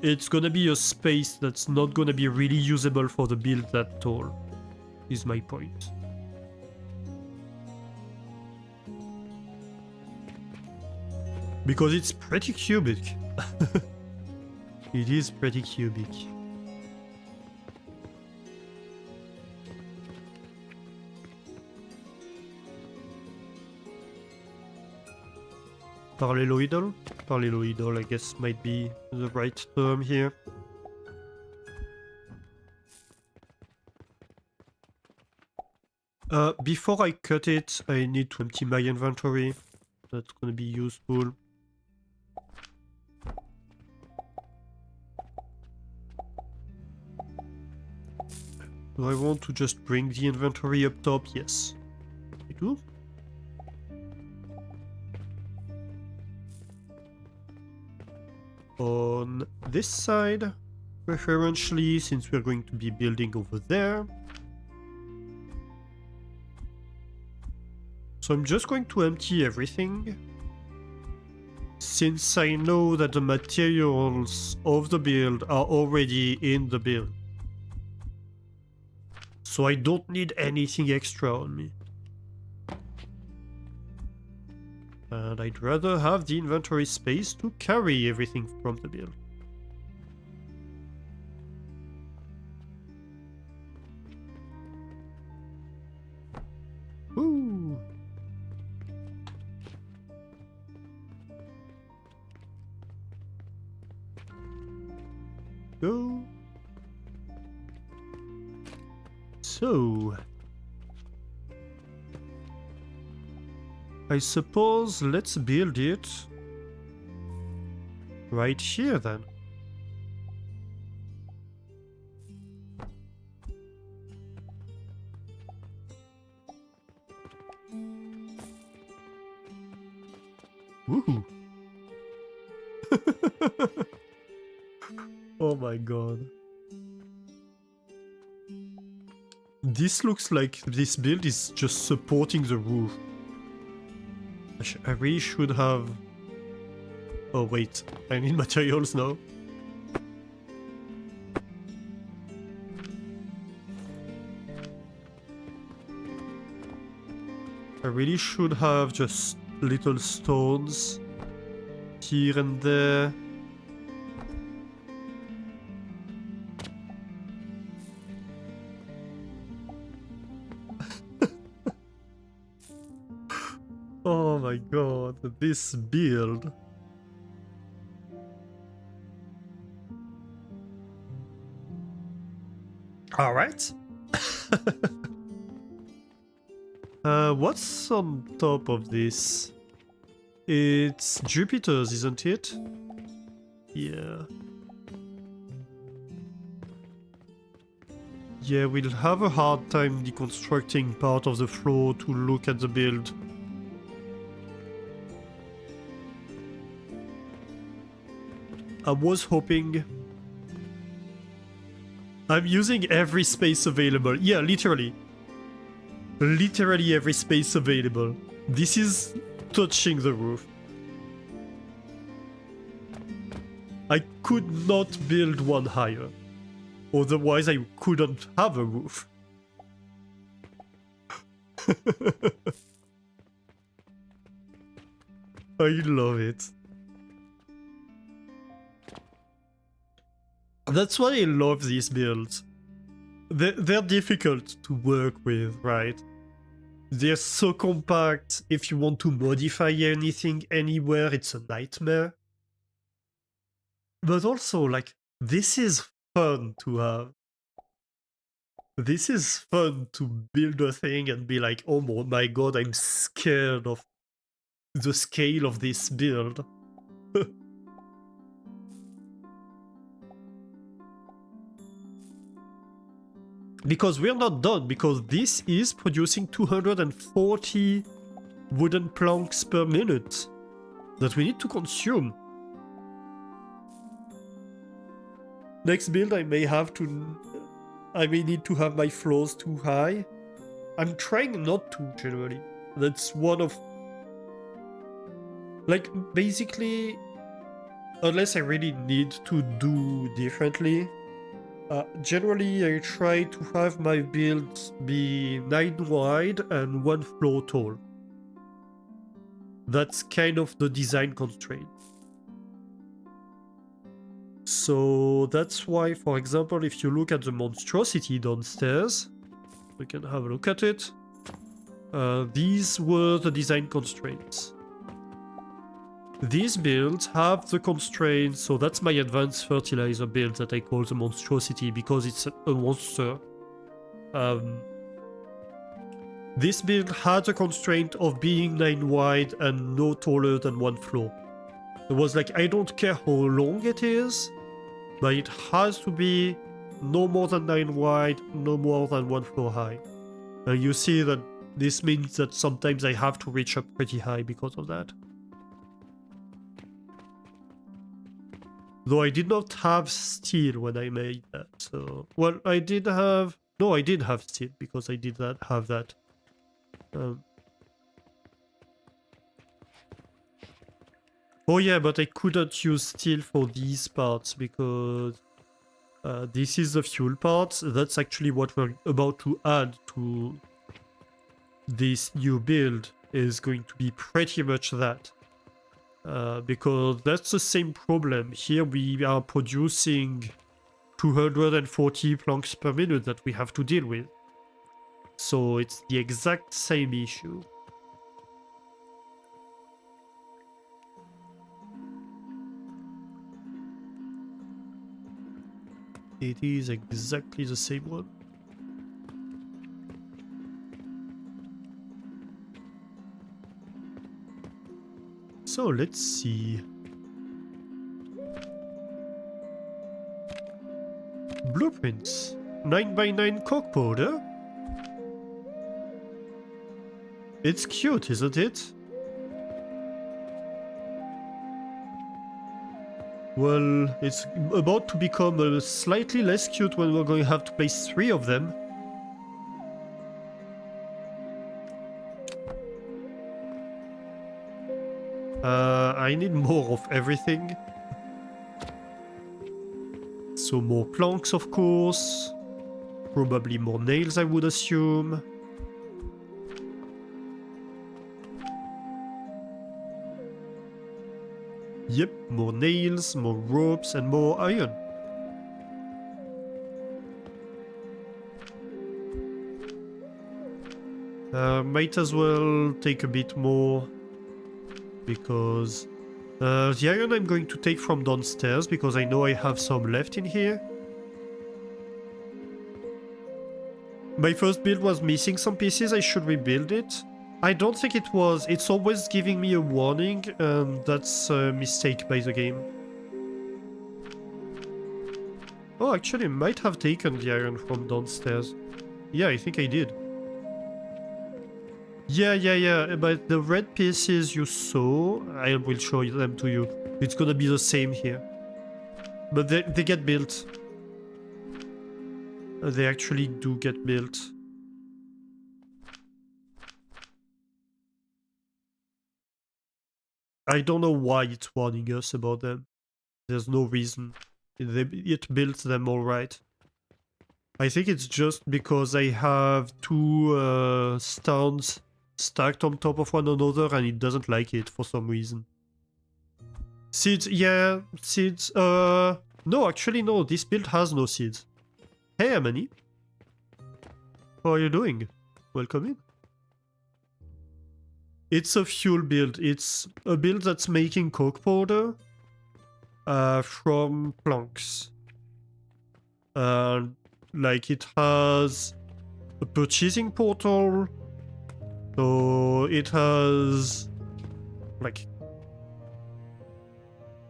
it's gonna be a space that's not gonna be really usable for the build that tall, is my point. Because it's pretty cubic. It is pretty cubic. Paralleloidal? Paralleloidal, I guess, might be the right term here. Before I cut it, I need to empty my inventory. That's gonna be useful. Do I want to just bring the inventory up top? Yes, I do. On this side, preferentially, since we're going to be building over there. So I'm just going to empty everything, since I know that the materials of the build are already in the build. So I don't need anything extra on me. And I'd rather have the inventory space to carry everything from the build. Ooh. So... I suppose let's build it right here then. Woohoo! Oh my god. This looks like this build is just supporting the roof. I really should have... Oh wait, I need materials now. I really should have just little stones here and there. Oh my god, this build. Alright. What's on top of this? It's Jupiter's, isn't it? Yeah. Yeah, we'll have a hard time deconstructing part of the floor to look at the build. I was hoping... I'm using every space available. Yeah, literally. Literally every space available. This is touching the roof. I could not build one higher. Otherwise I couldn't have a roof. I love it. That's why I love these builds. They're difficult to work with, right? They're so compact. If you want to modify anything anywhere, it's a nightmare. But also, like, this is fun to have. This is fun to build a thing and be like, oh my god, I'm scared of the scale of this build. Because we're not done, because this is producing 240 wooden planks per minute that we need to consume. Next build I may need to have my floors too high. I'm trying not to, generally. That's one of... Like, basically, unless I really need to do differently, generally I try to have my builds be 9 wide and 1 floor tall. That's kind of the design constraint. So that's why, for example, if you look at the monstrosity downstairs, we can have a look at it. These were the design constraints. These builds have the constraints, so that's my advanced fertilizer build that I call the monstrosity because it's a monster. This build had a constraint of being 9 wide and no taller than 1 floor. It was like, I don't care how long it is, but it has to be no more than 9 wide, no more than 1 floor high. And you see that this means that sometimes I have to reach up pretty high because of that. Though I did not have steel when I made that, so... Well, I did have... No, I did have steel, because I did have that. Oh yeah, but I couldn't use steel for these parts, because... this is the fuel part. That's actually what we're about to add to this new build, is going to be pretty much that. Because that's the same problem. Here we are producing 240 planks per minute that we have to deal with. So it's the exact same issue. It is exactly the same one. So let's see. Blueprints. 9x9 cork powder. It's cute, isn't it? Well, it's about to become slightly less cute when we're going to have to place 3 of them. I need more of everything. So more planks, of course. Probably more nails, I would assume. Yep, more nails, more ropes, and more iron. Might as well take a bit more, because the iron I'm going to take from downstairs, because I know I have some left in here. My first build was missing some pieces, I should rebuild it. I don't think it was. It's always giving me a warning, and that's a mistake by the game. Oh, actually, I might have taken the iron from downstairs. Yeah, I think I did. Yeah, but the red pieces you saw, I will show them to you. It's gonna be the same here. But they get built. They actually do get built. I don't know why it's warning us about them. There's no reason. It built them alright. I think it's just because I have 2 stones stacked on top of one another and it doesn't like it for some reason. Seeds, yeah, seeds. No, actually no, this build has no seeds. Hey, Amani. How are you doing? Welcome in. It's a fuel build. It's a build that's making coke powder from planks. Like it has a purchasing portal. So it has like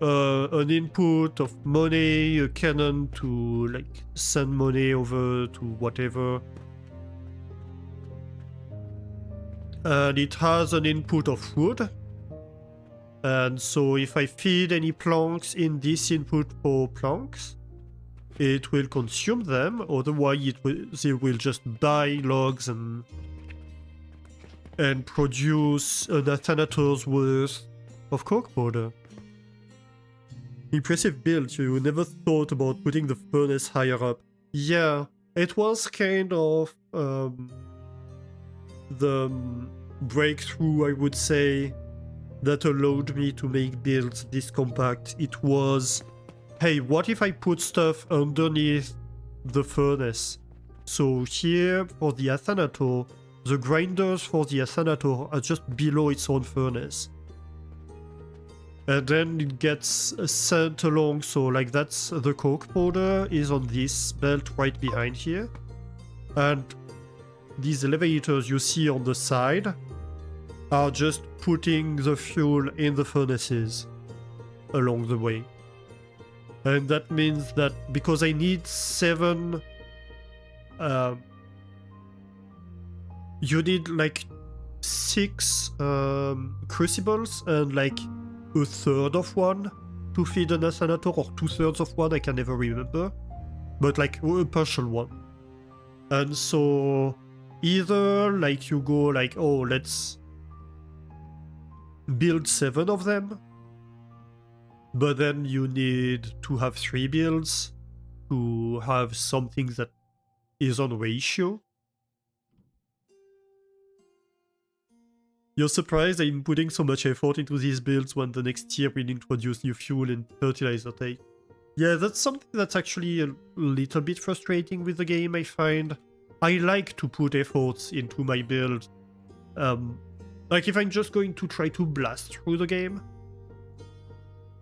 an input of money, a cannon to like send money over to whatever. And it has an input of wood. And so if I feed any planks in this input for planks, it will consume them, otherwise they will just buy logs and produce an Athanator's worth of coke powder. Impressive build, you never thought about putting the furnace higher up. Yeah, it was kind of the breakthrough, I would say, that allowed me to make builds this compact. It was, hey, what if I put stuff underneath the furnace? So here, for the Athanator, the grinders for the Athanator are just below its own furnace. And then it gets sent along, so like that's the coke powder is on this belt right behind here. And these elevators you see on the side are just putting the fuel in the furnaces along the way. And that means that because I need 7... you need like 6 crucibles and like a third of one to feed an Athanator, or 2/3 of one, I can never remember. But like a partial one. And so either like you go like, oh, let's build 7 of them, but then you need to have 3 builds to have something that is on ratio. You're surprised I'm putting so much effort into these builds when the next year we'll introduce new fuel and fertilizer take. Yeah, that's something that's actually a little bit frustrating with the game, I find. I like to put efforts into my build. Like if I'm just going to try to blast through the game,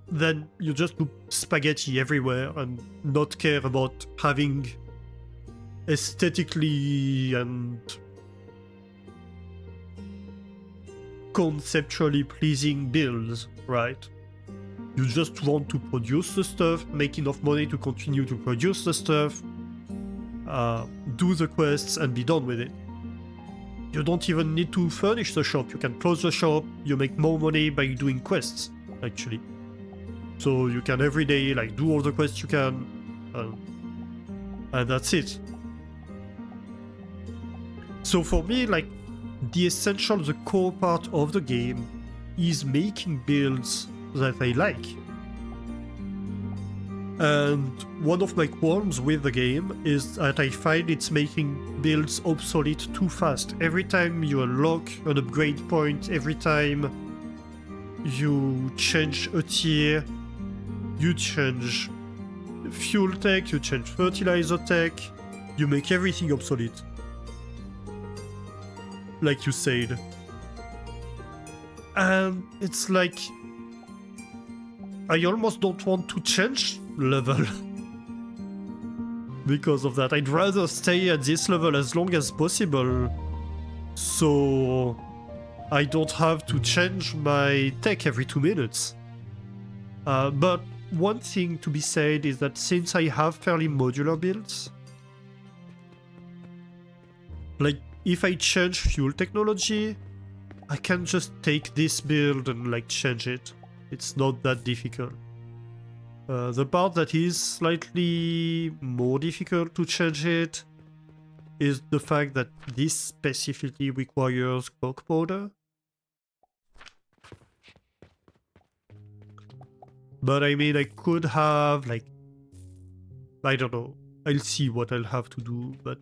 then you just do spaghetti everywhere and not care about having aesthetically and conceptually pleasing builds, right? You just want to produce the stuff, make enough money to continue to produce the stuff, do the quests, and be done with it. You don't even need to furnish the shop. You can close the shop. You make more money by doing quests, actually. So you can every day like do all the quests you can, and that's it. So for me, like the essential, the core part of the game is making builds that I like. And one of my qualms with the game is that I find it's making builds obsolete too fast. Every time you unlock an upgrade point, every time you change a tier, you change fuel tech, you change fertilizer tech, you make everything obsolete. Like you said. And it's like I almost don't want to change level because of that. I'd rather stay at this level as long as possible so I don't have to change my tech every 2 minutes. But one thing to be said is that since I have fairly modular builds, like if I change fuel technology, I can just take this build and like change it. It's not that difficult. The part that is slightly more difficult to change it is the fact that this specifically requires coke powder. But I mean, I could have like, I don't know, I'll see what I'll have to do, but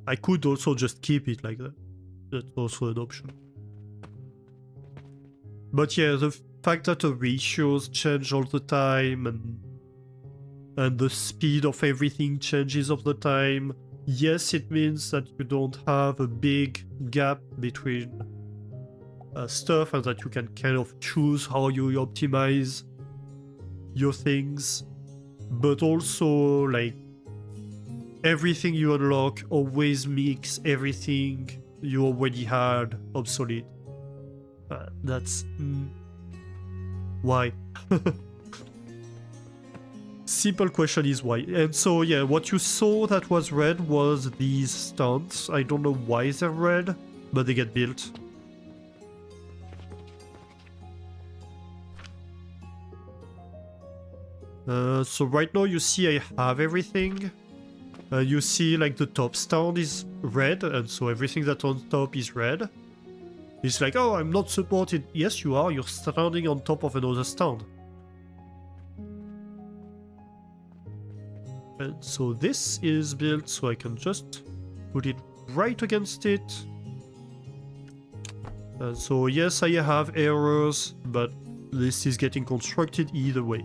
I could also just keep it like that. That's also an option. But yeah, the fact that the ratios change all the time and the speed of everything changes all the time, yes, it means that you don't have a big gap between stuff and that you can kind of choose how you optimize your things. But also, like, everything you unlock always makes everything you already had obsolete. That's... why? Simple question is why. And so yeah, what you saw that was red was these stands. I don't know why they're red, but they get built. So right now you see I have everything. You see like the top stand is red, and so everything that's on top is red. It's like, oh, I'm not supported. Yes, you are. You're standing on top of another stand. And so this is built, so I can just put it right against it. And so yes, I have errors, but this is getting constructed either way.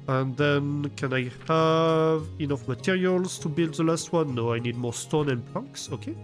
And then, can I have enough materials to build the last one? No, I need more stone and planks. Okay.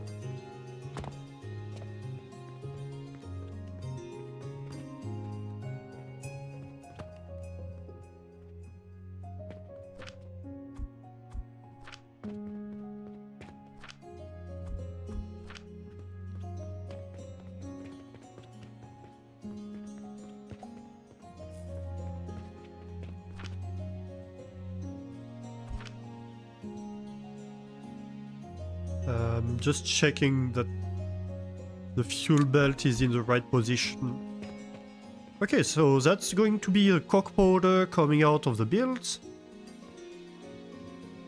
Just checking that the fuel belt is in the right position. Okay, so that's going to be a coke powder coming out of the build.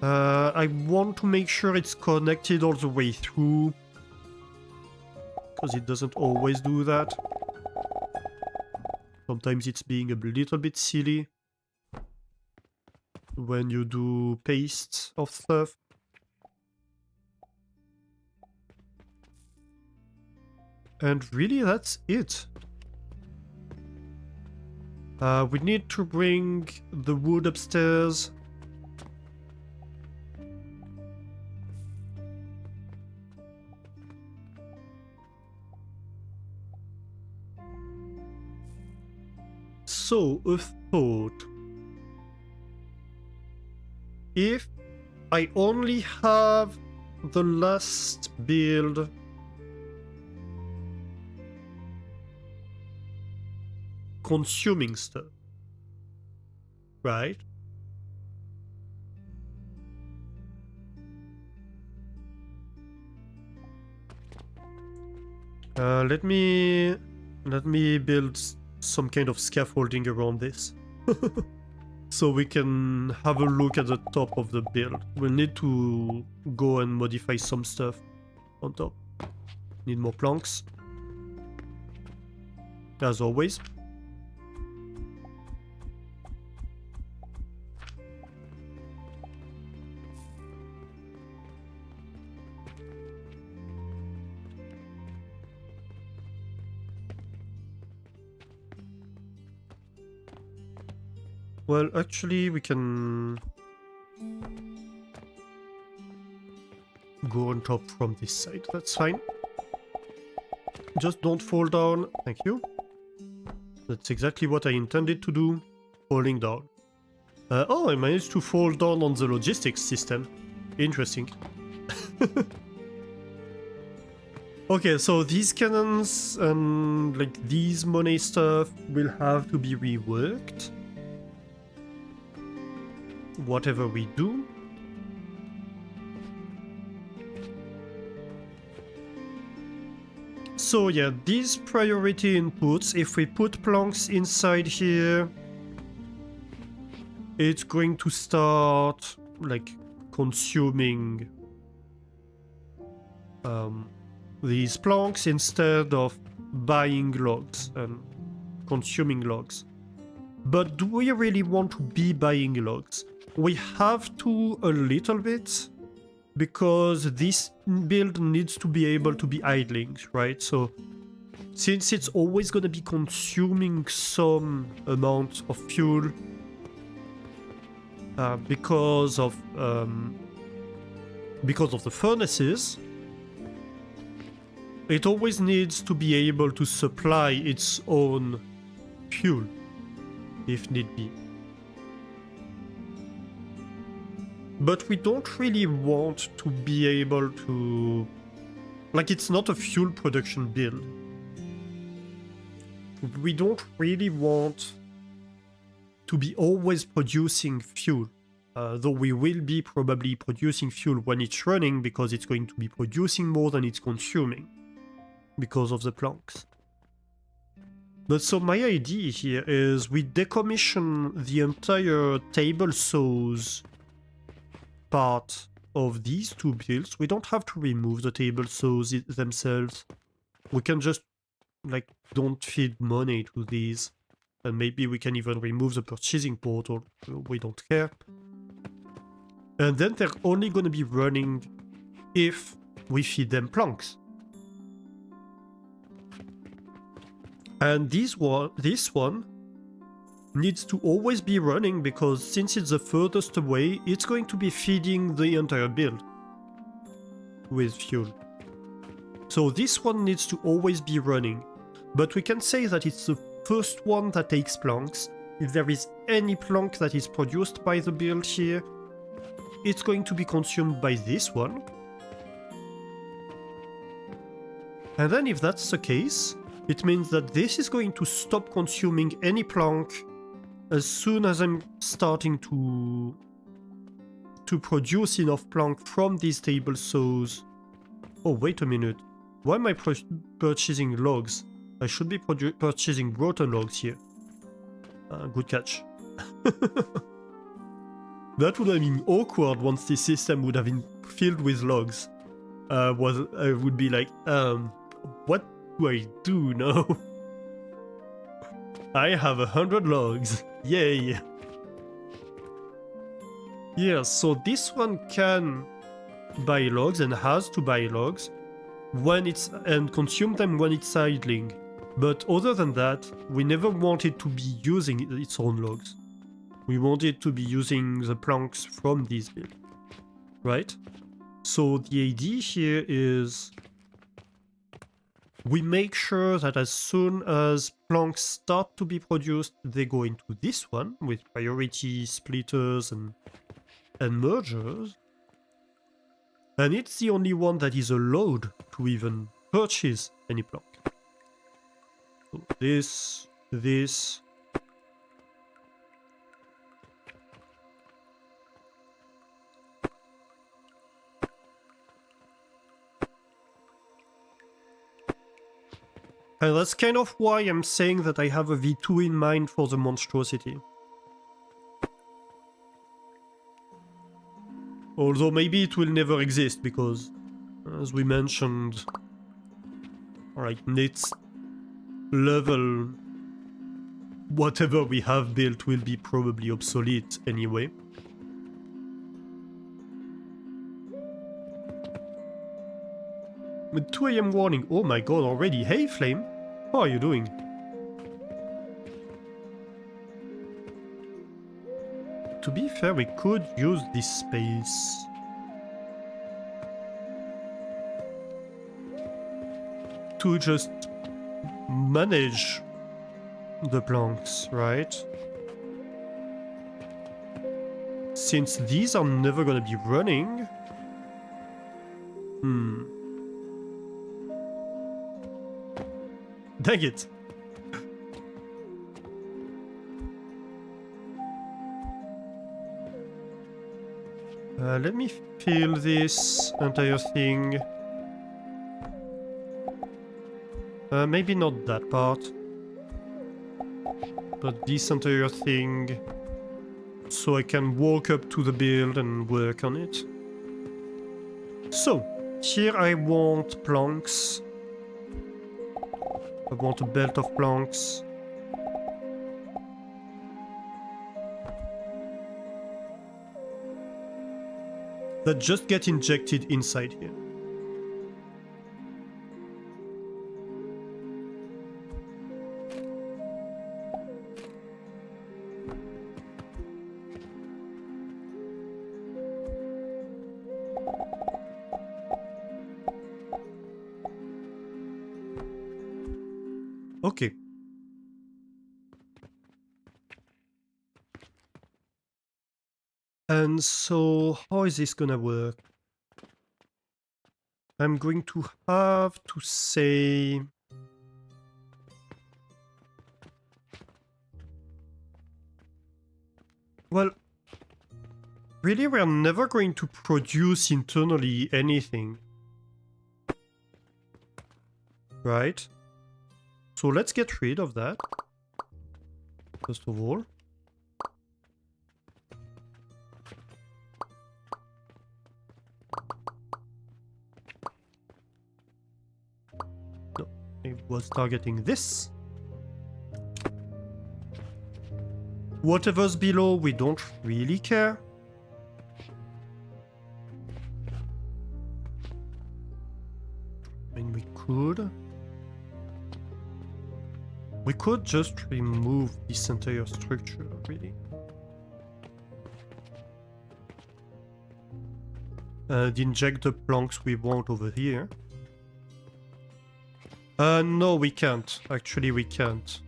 I want to make sure it's connected all the way through, because it doesn't always do that. Sometimes it's being a little bit silly when you do paste of stuff. And really, that's it. We need to bring the wood upstairs. So, a thought. If I only have the last build consuming stuff, right? Let me build some kind of scaffolding around this. So we can have a look at the top of the build. We'll need to go and modify some stuff on top. Need more planks. As always. Well, actually, we can go on top from this side. That's fine. Just don't fall down. Thank you. That's exactly what I intended to do. Falling down. Oh, I managed to fall down on the logistics system. Interesting. Okay, so these cannons and like these money stuff will have to be reworked. Whatever we do. So yeah, these priority inputs, if we put planks inside here, it's going to start like consuming these planks instead of buying logs and consuming logs. But do we really want to be buying logs? We have to a little bit, because this build needs to be able to be idling, right? So since it's always going to be consuming some amount of fuel because of the furnaces, it always needs to be able to supply its own fuel if need be. But we don't really want to be able to... Like, it's not a fuel production build. We don't really want to be always producing fuel. Though we will be probably producing fuel when it's running, because it's going to be producing more than it's consuming. Because of the planks. But so my idea here is we decommission the entire table saws part of these two builds. We don't have to remove the table saws themselves. We can just, like, don't feed money to these. And maybe we can even remove the purchasing portal. We don't care. And then they're only gonna be running if we feed them planks. And this one needs to always be running, because since it's the furthest away, it's going to be feeding the entire build with fuel. So this one needs to always be running. But we can say that it's the first one that takes planks. If there is any plank that is produced by the build here, it's going to be consumed by this one. And then if that's the case, it means that this is going to stop consuming any plank as soon as I'm starting to produce enough plank from these table saws. Oh, wait a minute. Why am I purchasing logs? I should be purchasing rotten logs here. Good catch. That would have been awkward once this system would have been filled with logs. I would be like, what do I do now? I have 100 logs. Yay! Yeah, so this one can buy logs and has to buy logs when it's and consume them when it's idling. But other than that, we never want it to be using its own logs. We want it to be using the planks from this build, right? So the idea here is we make sure that as soon as planks start to be produced, they go into this one with priority splitters and mergers. And it's the only one that is allowed to even purchase any plank. So this. And that's kind of why I'm saying that I have a V2 in mind for the monstrosity. Although maybe it will never exist because, as we mentioned, right, next level, whatever we have built will be probably obsolete anyway. With 2 AM warning, oh my god, already. Hey Flame, how are you doing? To be fair, we could use this space. To just manage the planks, right? Since these are never gonna be running. Dang it. Let me fill this entire thing. Maybe not that part. But this entire thing. So I can walk up to the build and work on it. So, here I want planks. I want a belt of planks. That just get injected inside here. Okay. And so, how is this gonna work? I'm going to have to say... Well, really we're never going to produce internally anything. Right? So let's get rid of that. First of all. No, it was targeting this. Whatever's below, we don't really care. I mean, we could. We could just remove this entire structure, really. And inject the planks we want over here. No, we can't. Actually, we can't.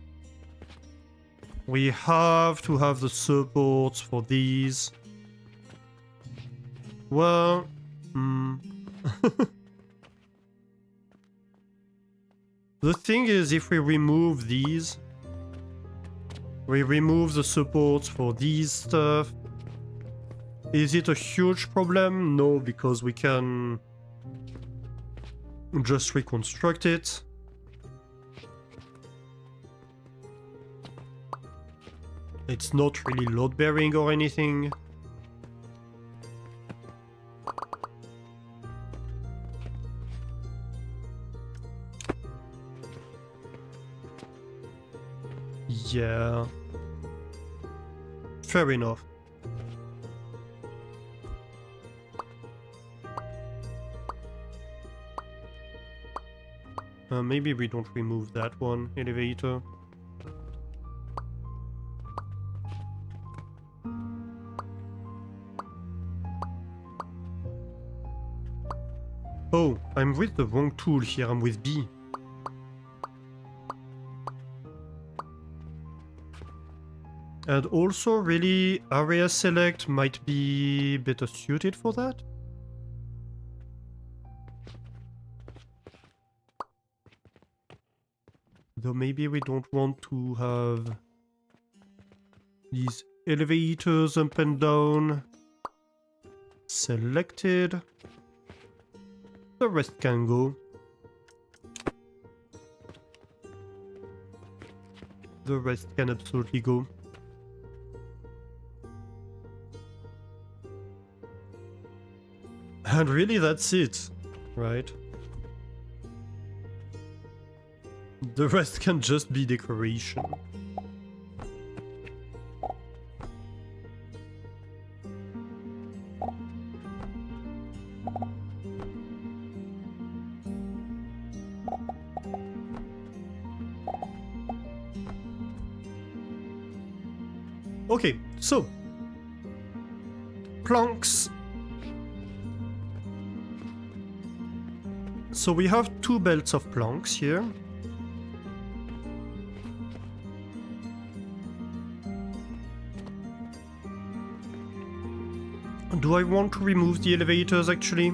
We have to have the supports for these. Well... The thing is, if we remove these... We remove the supports for these stuff. Is it a huge problem? No, because we can... just reconstruct it. It's not really load-bearing or anything. Yeah. Fair enough. Maybe we don't remove that one elevator. Oh, I'm with the wrong tool here, I'm with B. And also, really, area select might be better suited for that. Though maybe we don't want to have these elevators up and down selected. The rest can go. The rest can absolutely go. And really that's it, right? The rest can just be decoration. Okay, so planks. So we have 2 belts of planks here. Do I want to remove the elevators actually?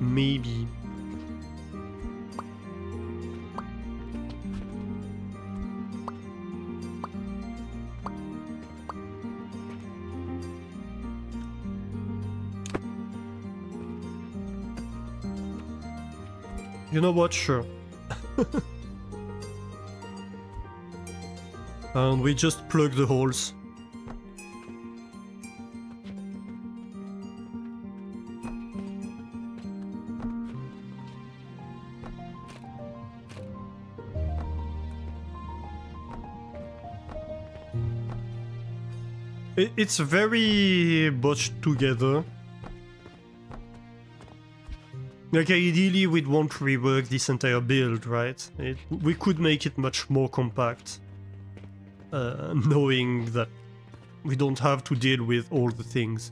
Maybe. You know what? Sure. And we just plug the holes. It's very botched together. Like, ideally we'd want to rework this entire build, right? We could make it much more compact. Knowing that we don't have to deal with all the things.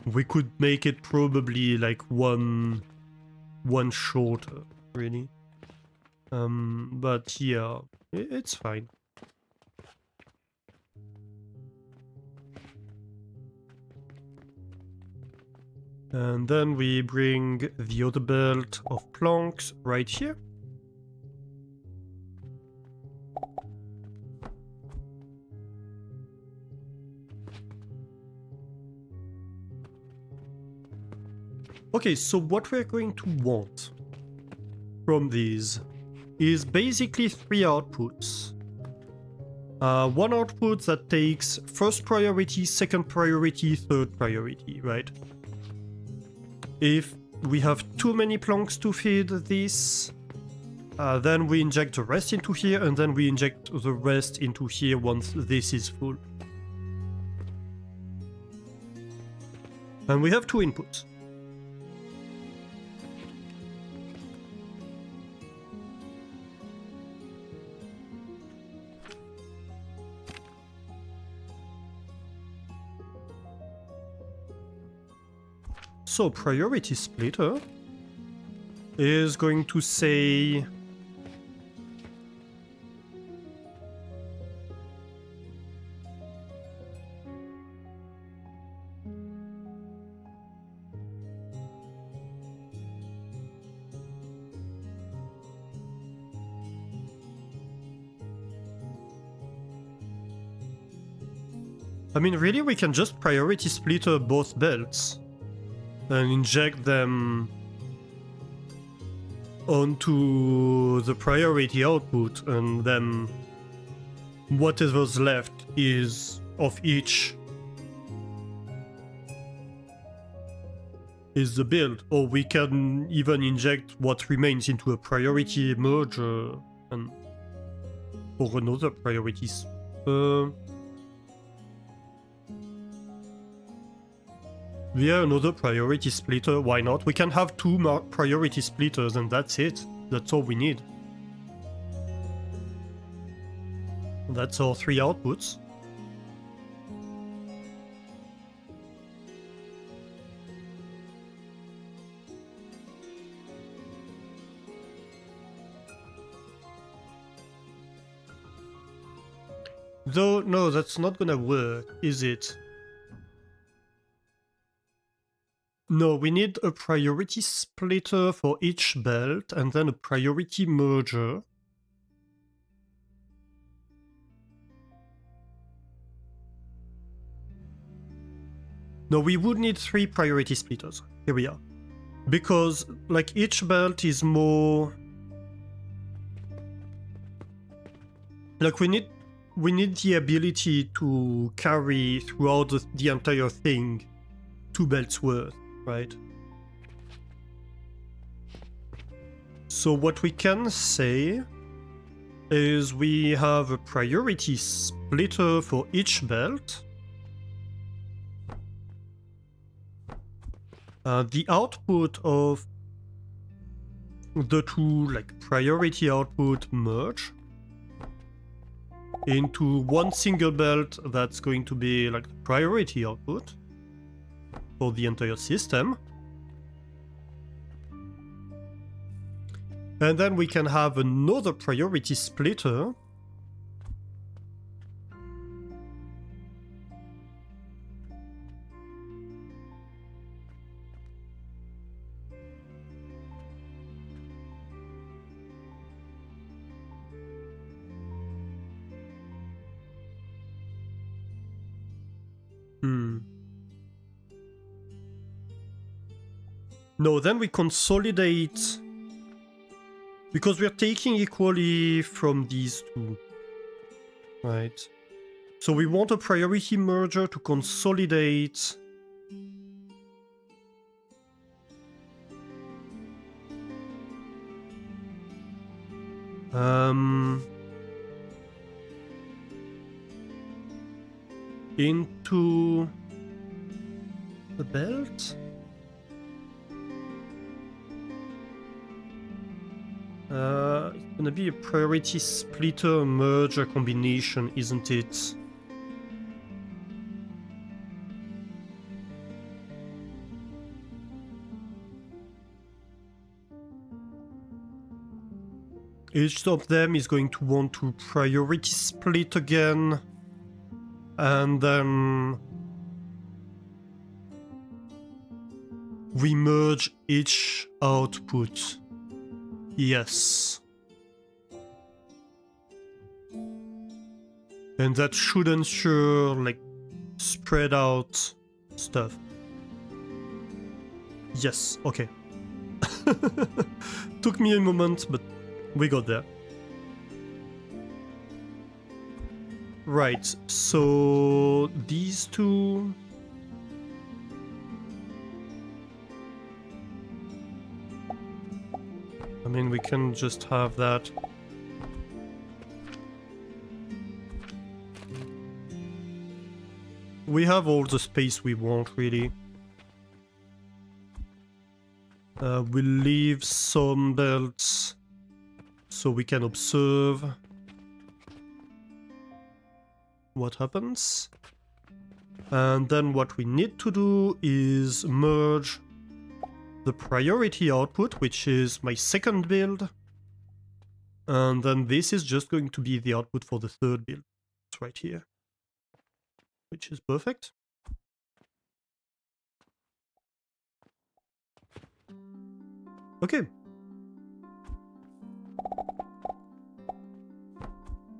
We could make it probably like one shorter, really. But yeah, it's fine. And then we bring the other belt of planks right here. Okay, so what we're going to want from these is basically 3 outputs. One output that takes first priority, second priority, third priority, right? If we have too many planks to feed this, then we inject the rest into here, and then we inject the rest into here once this is full. And we have 2 inputs. So priority splitter is going to say I mean, really we can just priority splitter both belts and inject them onto the priority output, and then whatever's left is of each is the build. Or we can even inject what remains into a priority merger and for another priorities. Yeah, another priority splitter, why not? We can have 2 priority splitters and that's it. That's all we need. That's our 3 outputs. Though, no, that's not gonna work, is it? No, we need a priority splitter for each belt and then a priority merger. No, we would need 3 priority splitters. Here we are. Because, like, each belt is more... Like, we need the ability to carry throughout the entire thing 2 belts worth, right? So what we can say is we have a priority splitter for each belt. The output of the 2 like priority output merge into 1 single belt that's going to be like the priority output for the entire system. And then we can have another priority splitter No, then we consolidate, because we're taking equally from these 2, right? So we want a priority merger to consolidate into the belt. It's gonna be a priority splitter merger combination, isn't it? Each of them is going to want to priority split again, and then we merge each output. Yes. And that should ensure, like, spread out stuff. Yes, okay. Took me a moment, but we got there. Right, so these 2... I mean, we can just have that. We have all the space we want, really. We'll leave some belts so we can observe what happens. And then what we need to do is merge the priority output, which is my second build. And then this is just going to be the output for the third build. It's right here. Which is perfect. Okay.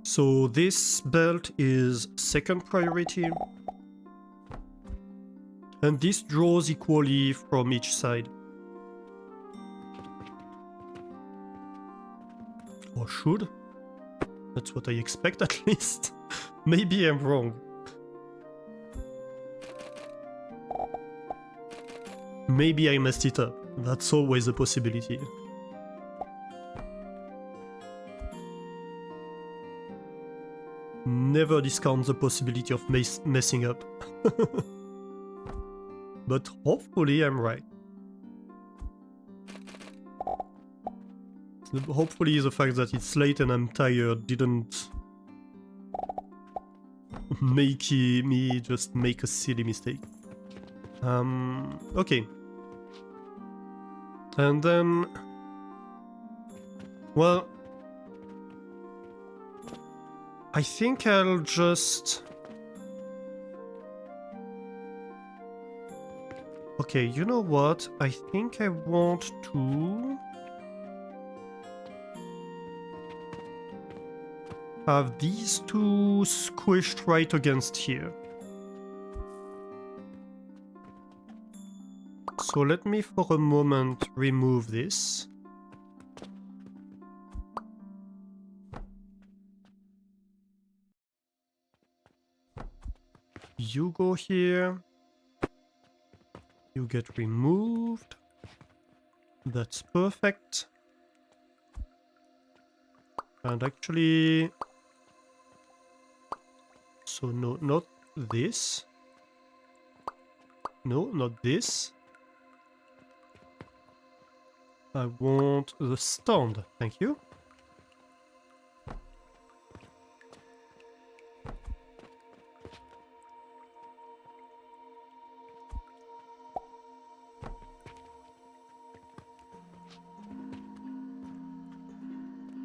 So this belt is second priority. And this draws equally from each side. Or should. That's what I expect, at least. Maybe I'm wrong. Maybe I messed it up. That's always a possibility. Never discount the possibility of messing up. But hopefully I'm right. Hopefully the fact that it's late and I'm tired didn't make me just make a silly mistake. Okay. And then... Well... I think I'll just... Okay, you know what? I think I want to have these two squished right against here. So let me for a moment remove this. You go here. You get removed. That's perfect. And actually... So no, not this. No, not this. I want the stand. Thank you.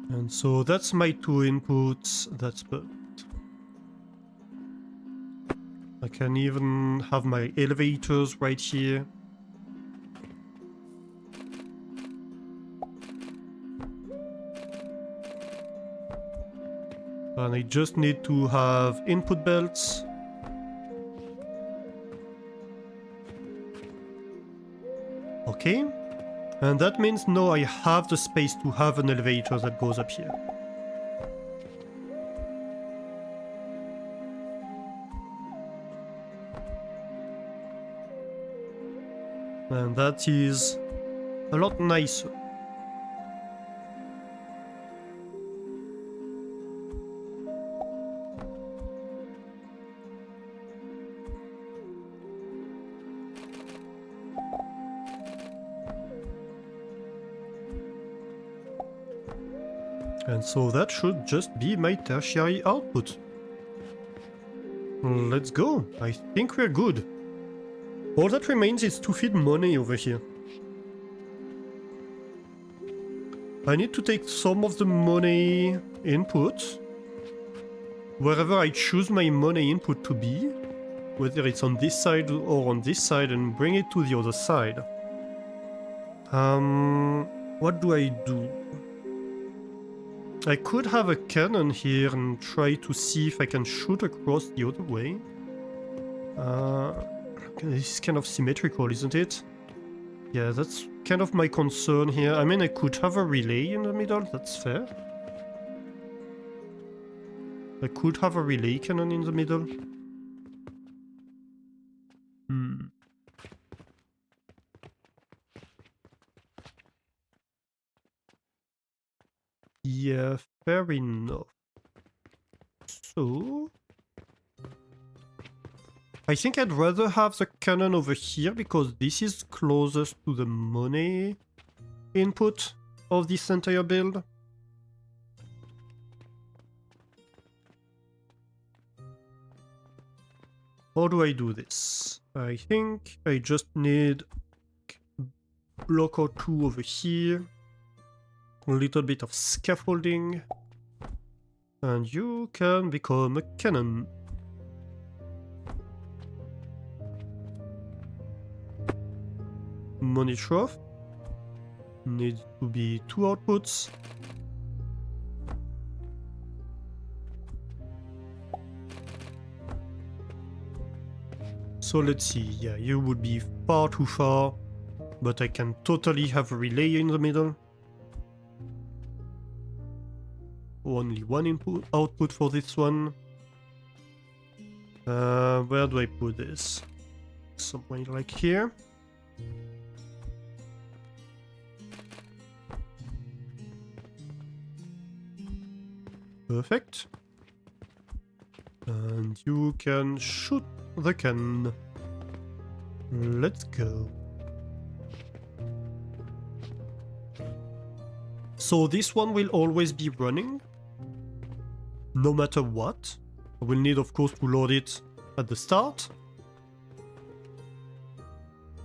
And so that's my two inputs. That's perfect. I can even have my elevators right here. And I just need to have input belts. Okay. And that means now I have the space to have an elevator that goes up here. And that is a lot nicer. And so that should just be my tertiary output. Let's go. I think we're good. All that remains is to feed money over here. I need to take some of the money input, wherever I choose my money input to be, whether it's on this side or on this side, and bring it to the other side. What do I do? I could have a cannon here and try to see if I can shoot across the other way. This is kind of symmetrical, isn't it? Yeah, that's kind of my concern here. I mean, I could have a relay in the middle, that's fair. I could have a relay cannon in the middle. Yeah, fair enough. So... I think I'd rather have the cannon over here because this is closest to the money input of this entire build. How do I do this? I think I just need a block or two over here. A little bit of scaffolding. And you can become a cannon. Money trough. Needs to be two outputs. So let's see, yeah, you would be far too far, but I can totally have a relay in the middle. Only one input output for this one. Where do I put this? Somewhere like here. Perfect. And you can shoot the can. Let's go. So this one will always be running, no matter what. We'll need, of course, to load it at the start.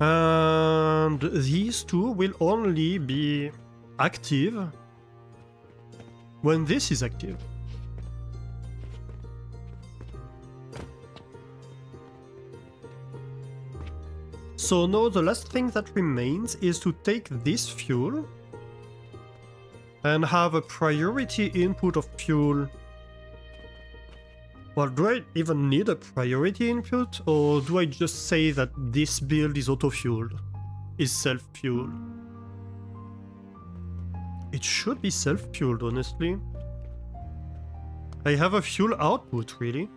And these two will only be active when this is active. So now the last thing that remains is to take this fuel and have a priority input of fuel. Well, do I even need a priority input, or do I just say that this build is auto-fueled? Is self-fueled? It should be self-fueled, honestly. I have a fuel output, really.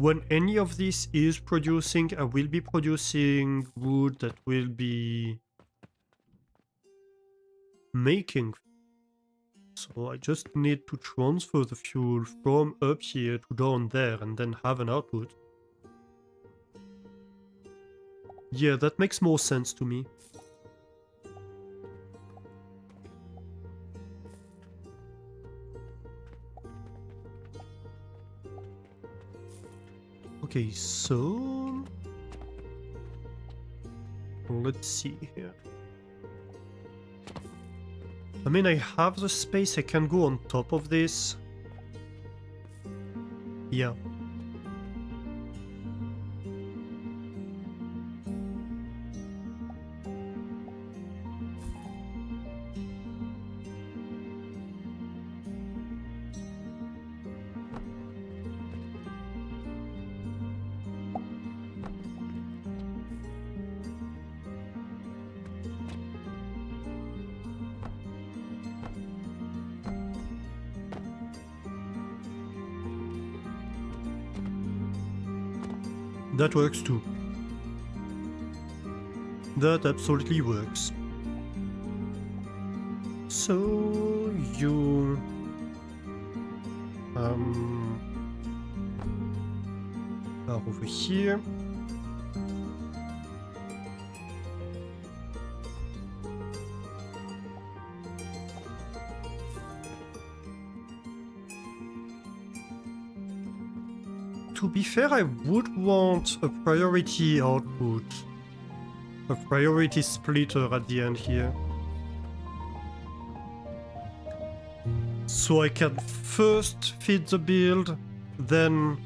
When any of this is producing, I will be producing wood that will be making. So I just need to transfer the fuel from up here to down there and then have an output. Yeah, that makes more sense to me. Okay, so let's see here. I mean, I have the space, I can go on top of this. Yeah. That works too. That absolutely works. So you are over here. To be fair, I would want a priority output. A priority splitter at the end here. So I can first feed the build, then...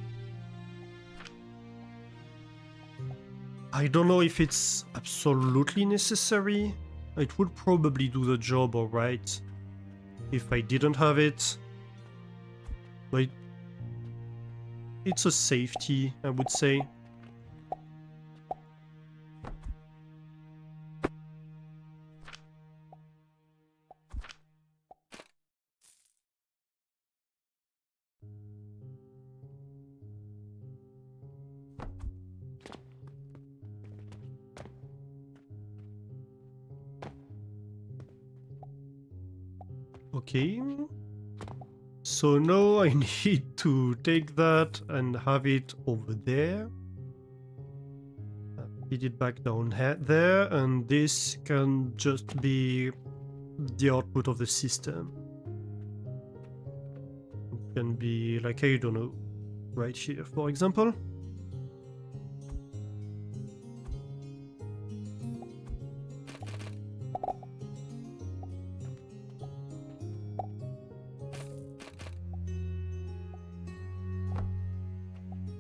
I don't know if it's absolutely necessary. It would probably do the job alright if I didn't have it. But it's a safety, I would say. Okay. So now I need to take that and have it over there. Feed it back down there, and this can just be the output of the system. It can be like, I don't know, right here, for example.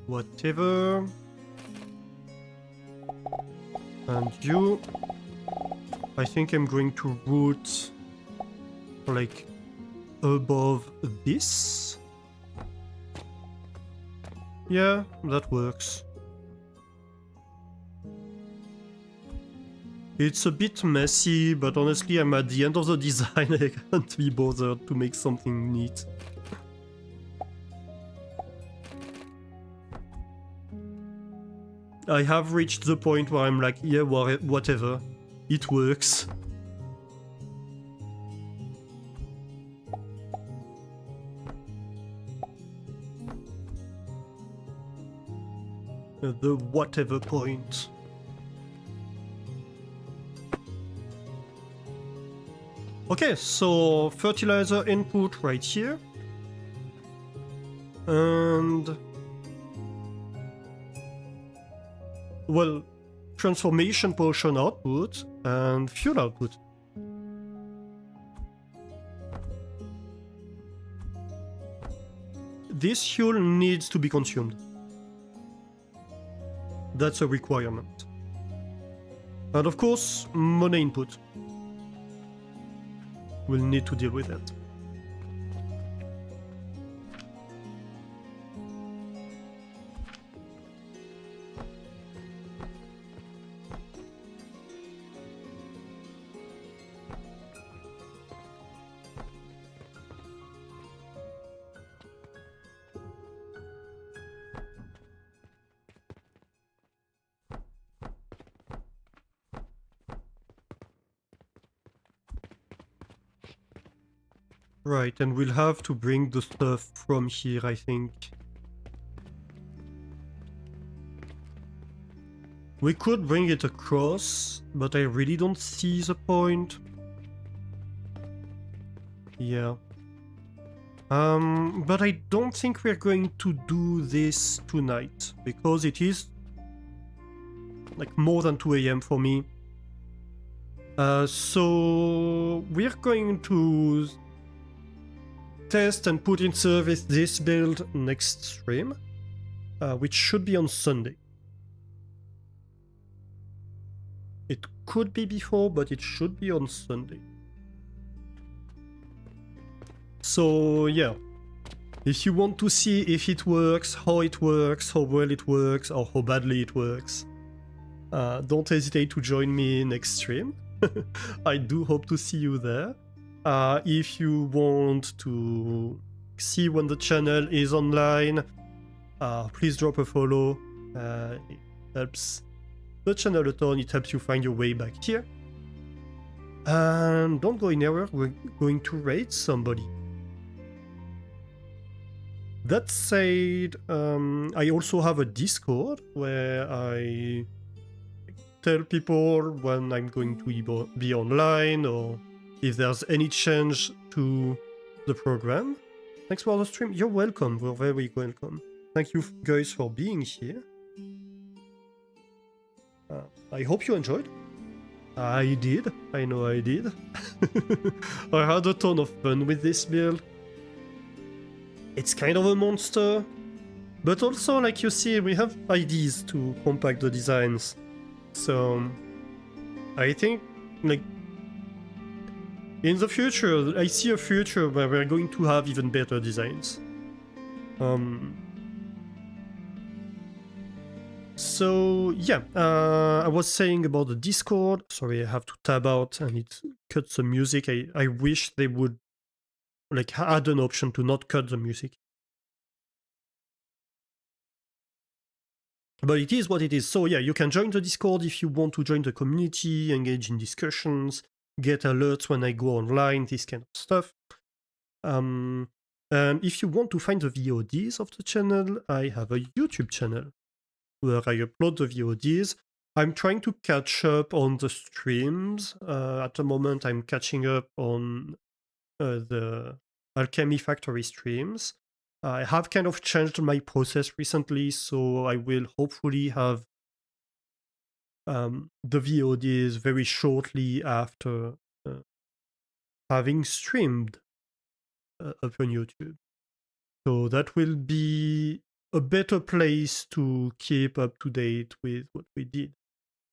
Whatever. And you, I think I'm going to route like above this. Yeah, that works. It's a bit messy, but honestly I'm at the end of the design. I can't be bothered to make something neat. I have reached the point where I'm like, yeah, whatever. It works. The whatever point. Okay, so fertilizer input right here. And... well, transformation potion output and fuel output. this fuel needs to be consumed. That's a requirement. And of course, money input. We'll need to deal with that. Right, and we'll have to bring the stuff from here, I think. We could bring it across, but I really don't see the point. Yeah. But I don't think we're going to do this tonight, because it is like more than 2 AM for me. So we're going to test and put in service this build next stream, which should be on Sunday. It could be before, but it should be on Sunday. So yeah, if you want to see if it works, how well it works, or how badly it works, don't hesitate to join me next stream. I do hope to see you there. If you want to see when the channel is online, please drop a follow. It helps the channel a ton, it helps you find your way back here. And don't go anywhere, we're going to raid somebody. That said, I also have a Discord where I tell people when I'm going to be online or if there's any change to the program. Thanks for the stream. You're welcome. We're very welcome. Thank you guys for being here. I hope you enjoyed. I did. I know I did. I had a ton of fun with this build. It's kind of a monster, but also, like you see, we have ideas to compact the designs. So I think, like, in the future, I see a future where we're going to have even better designs. So yeah, I was saying about the Discord. Sorry, I have to tab out and it cuts the music. I wish they would like add an option to not cut the music. But it is what it is. So yeah, you can join the Discord if you want to join the community, engage in discussions, get alerts when I go online, this kind of stuff. And if you want to find the VODs of the channel, I have a YouTube channel where I upload the VODs. I'm trying to catch up on the streams. At the moment, I'm catching up on the Alchemy Factory streams. I have kind of changed my process recently, so I will hopefully have the VODs very shortly after having streamed up on YouTube. So that will be a better place to keep up to date with what we did.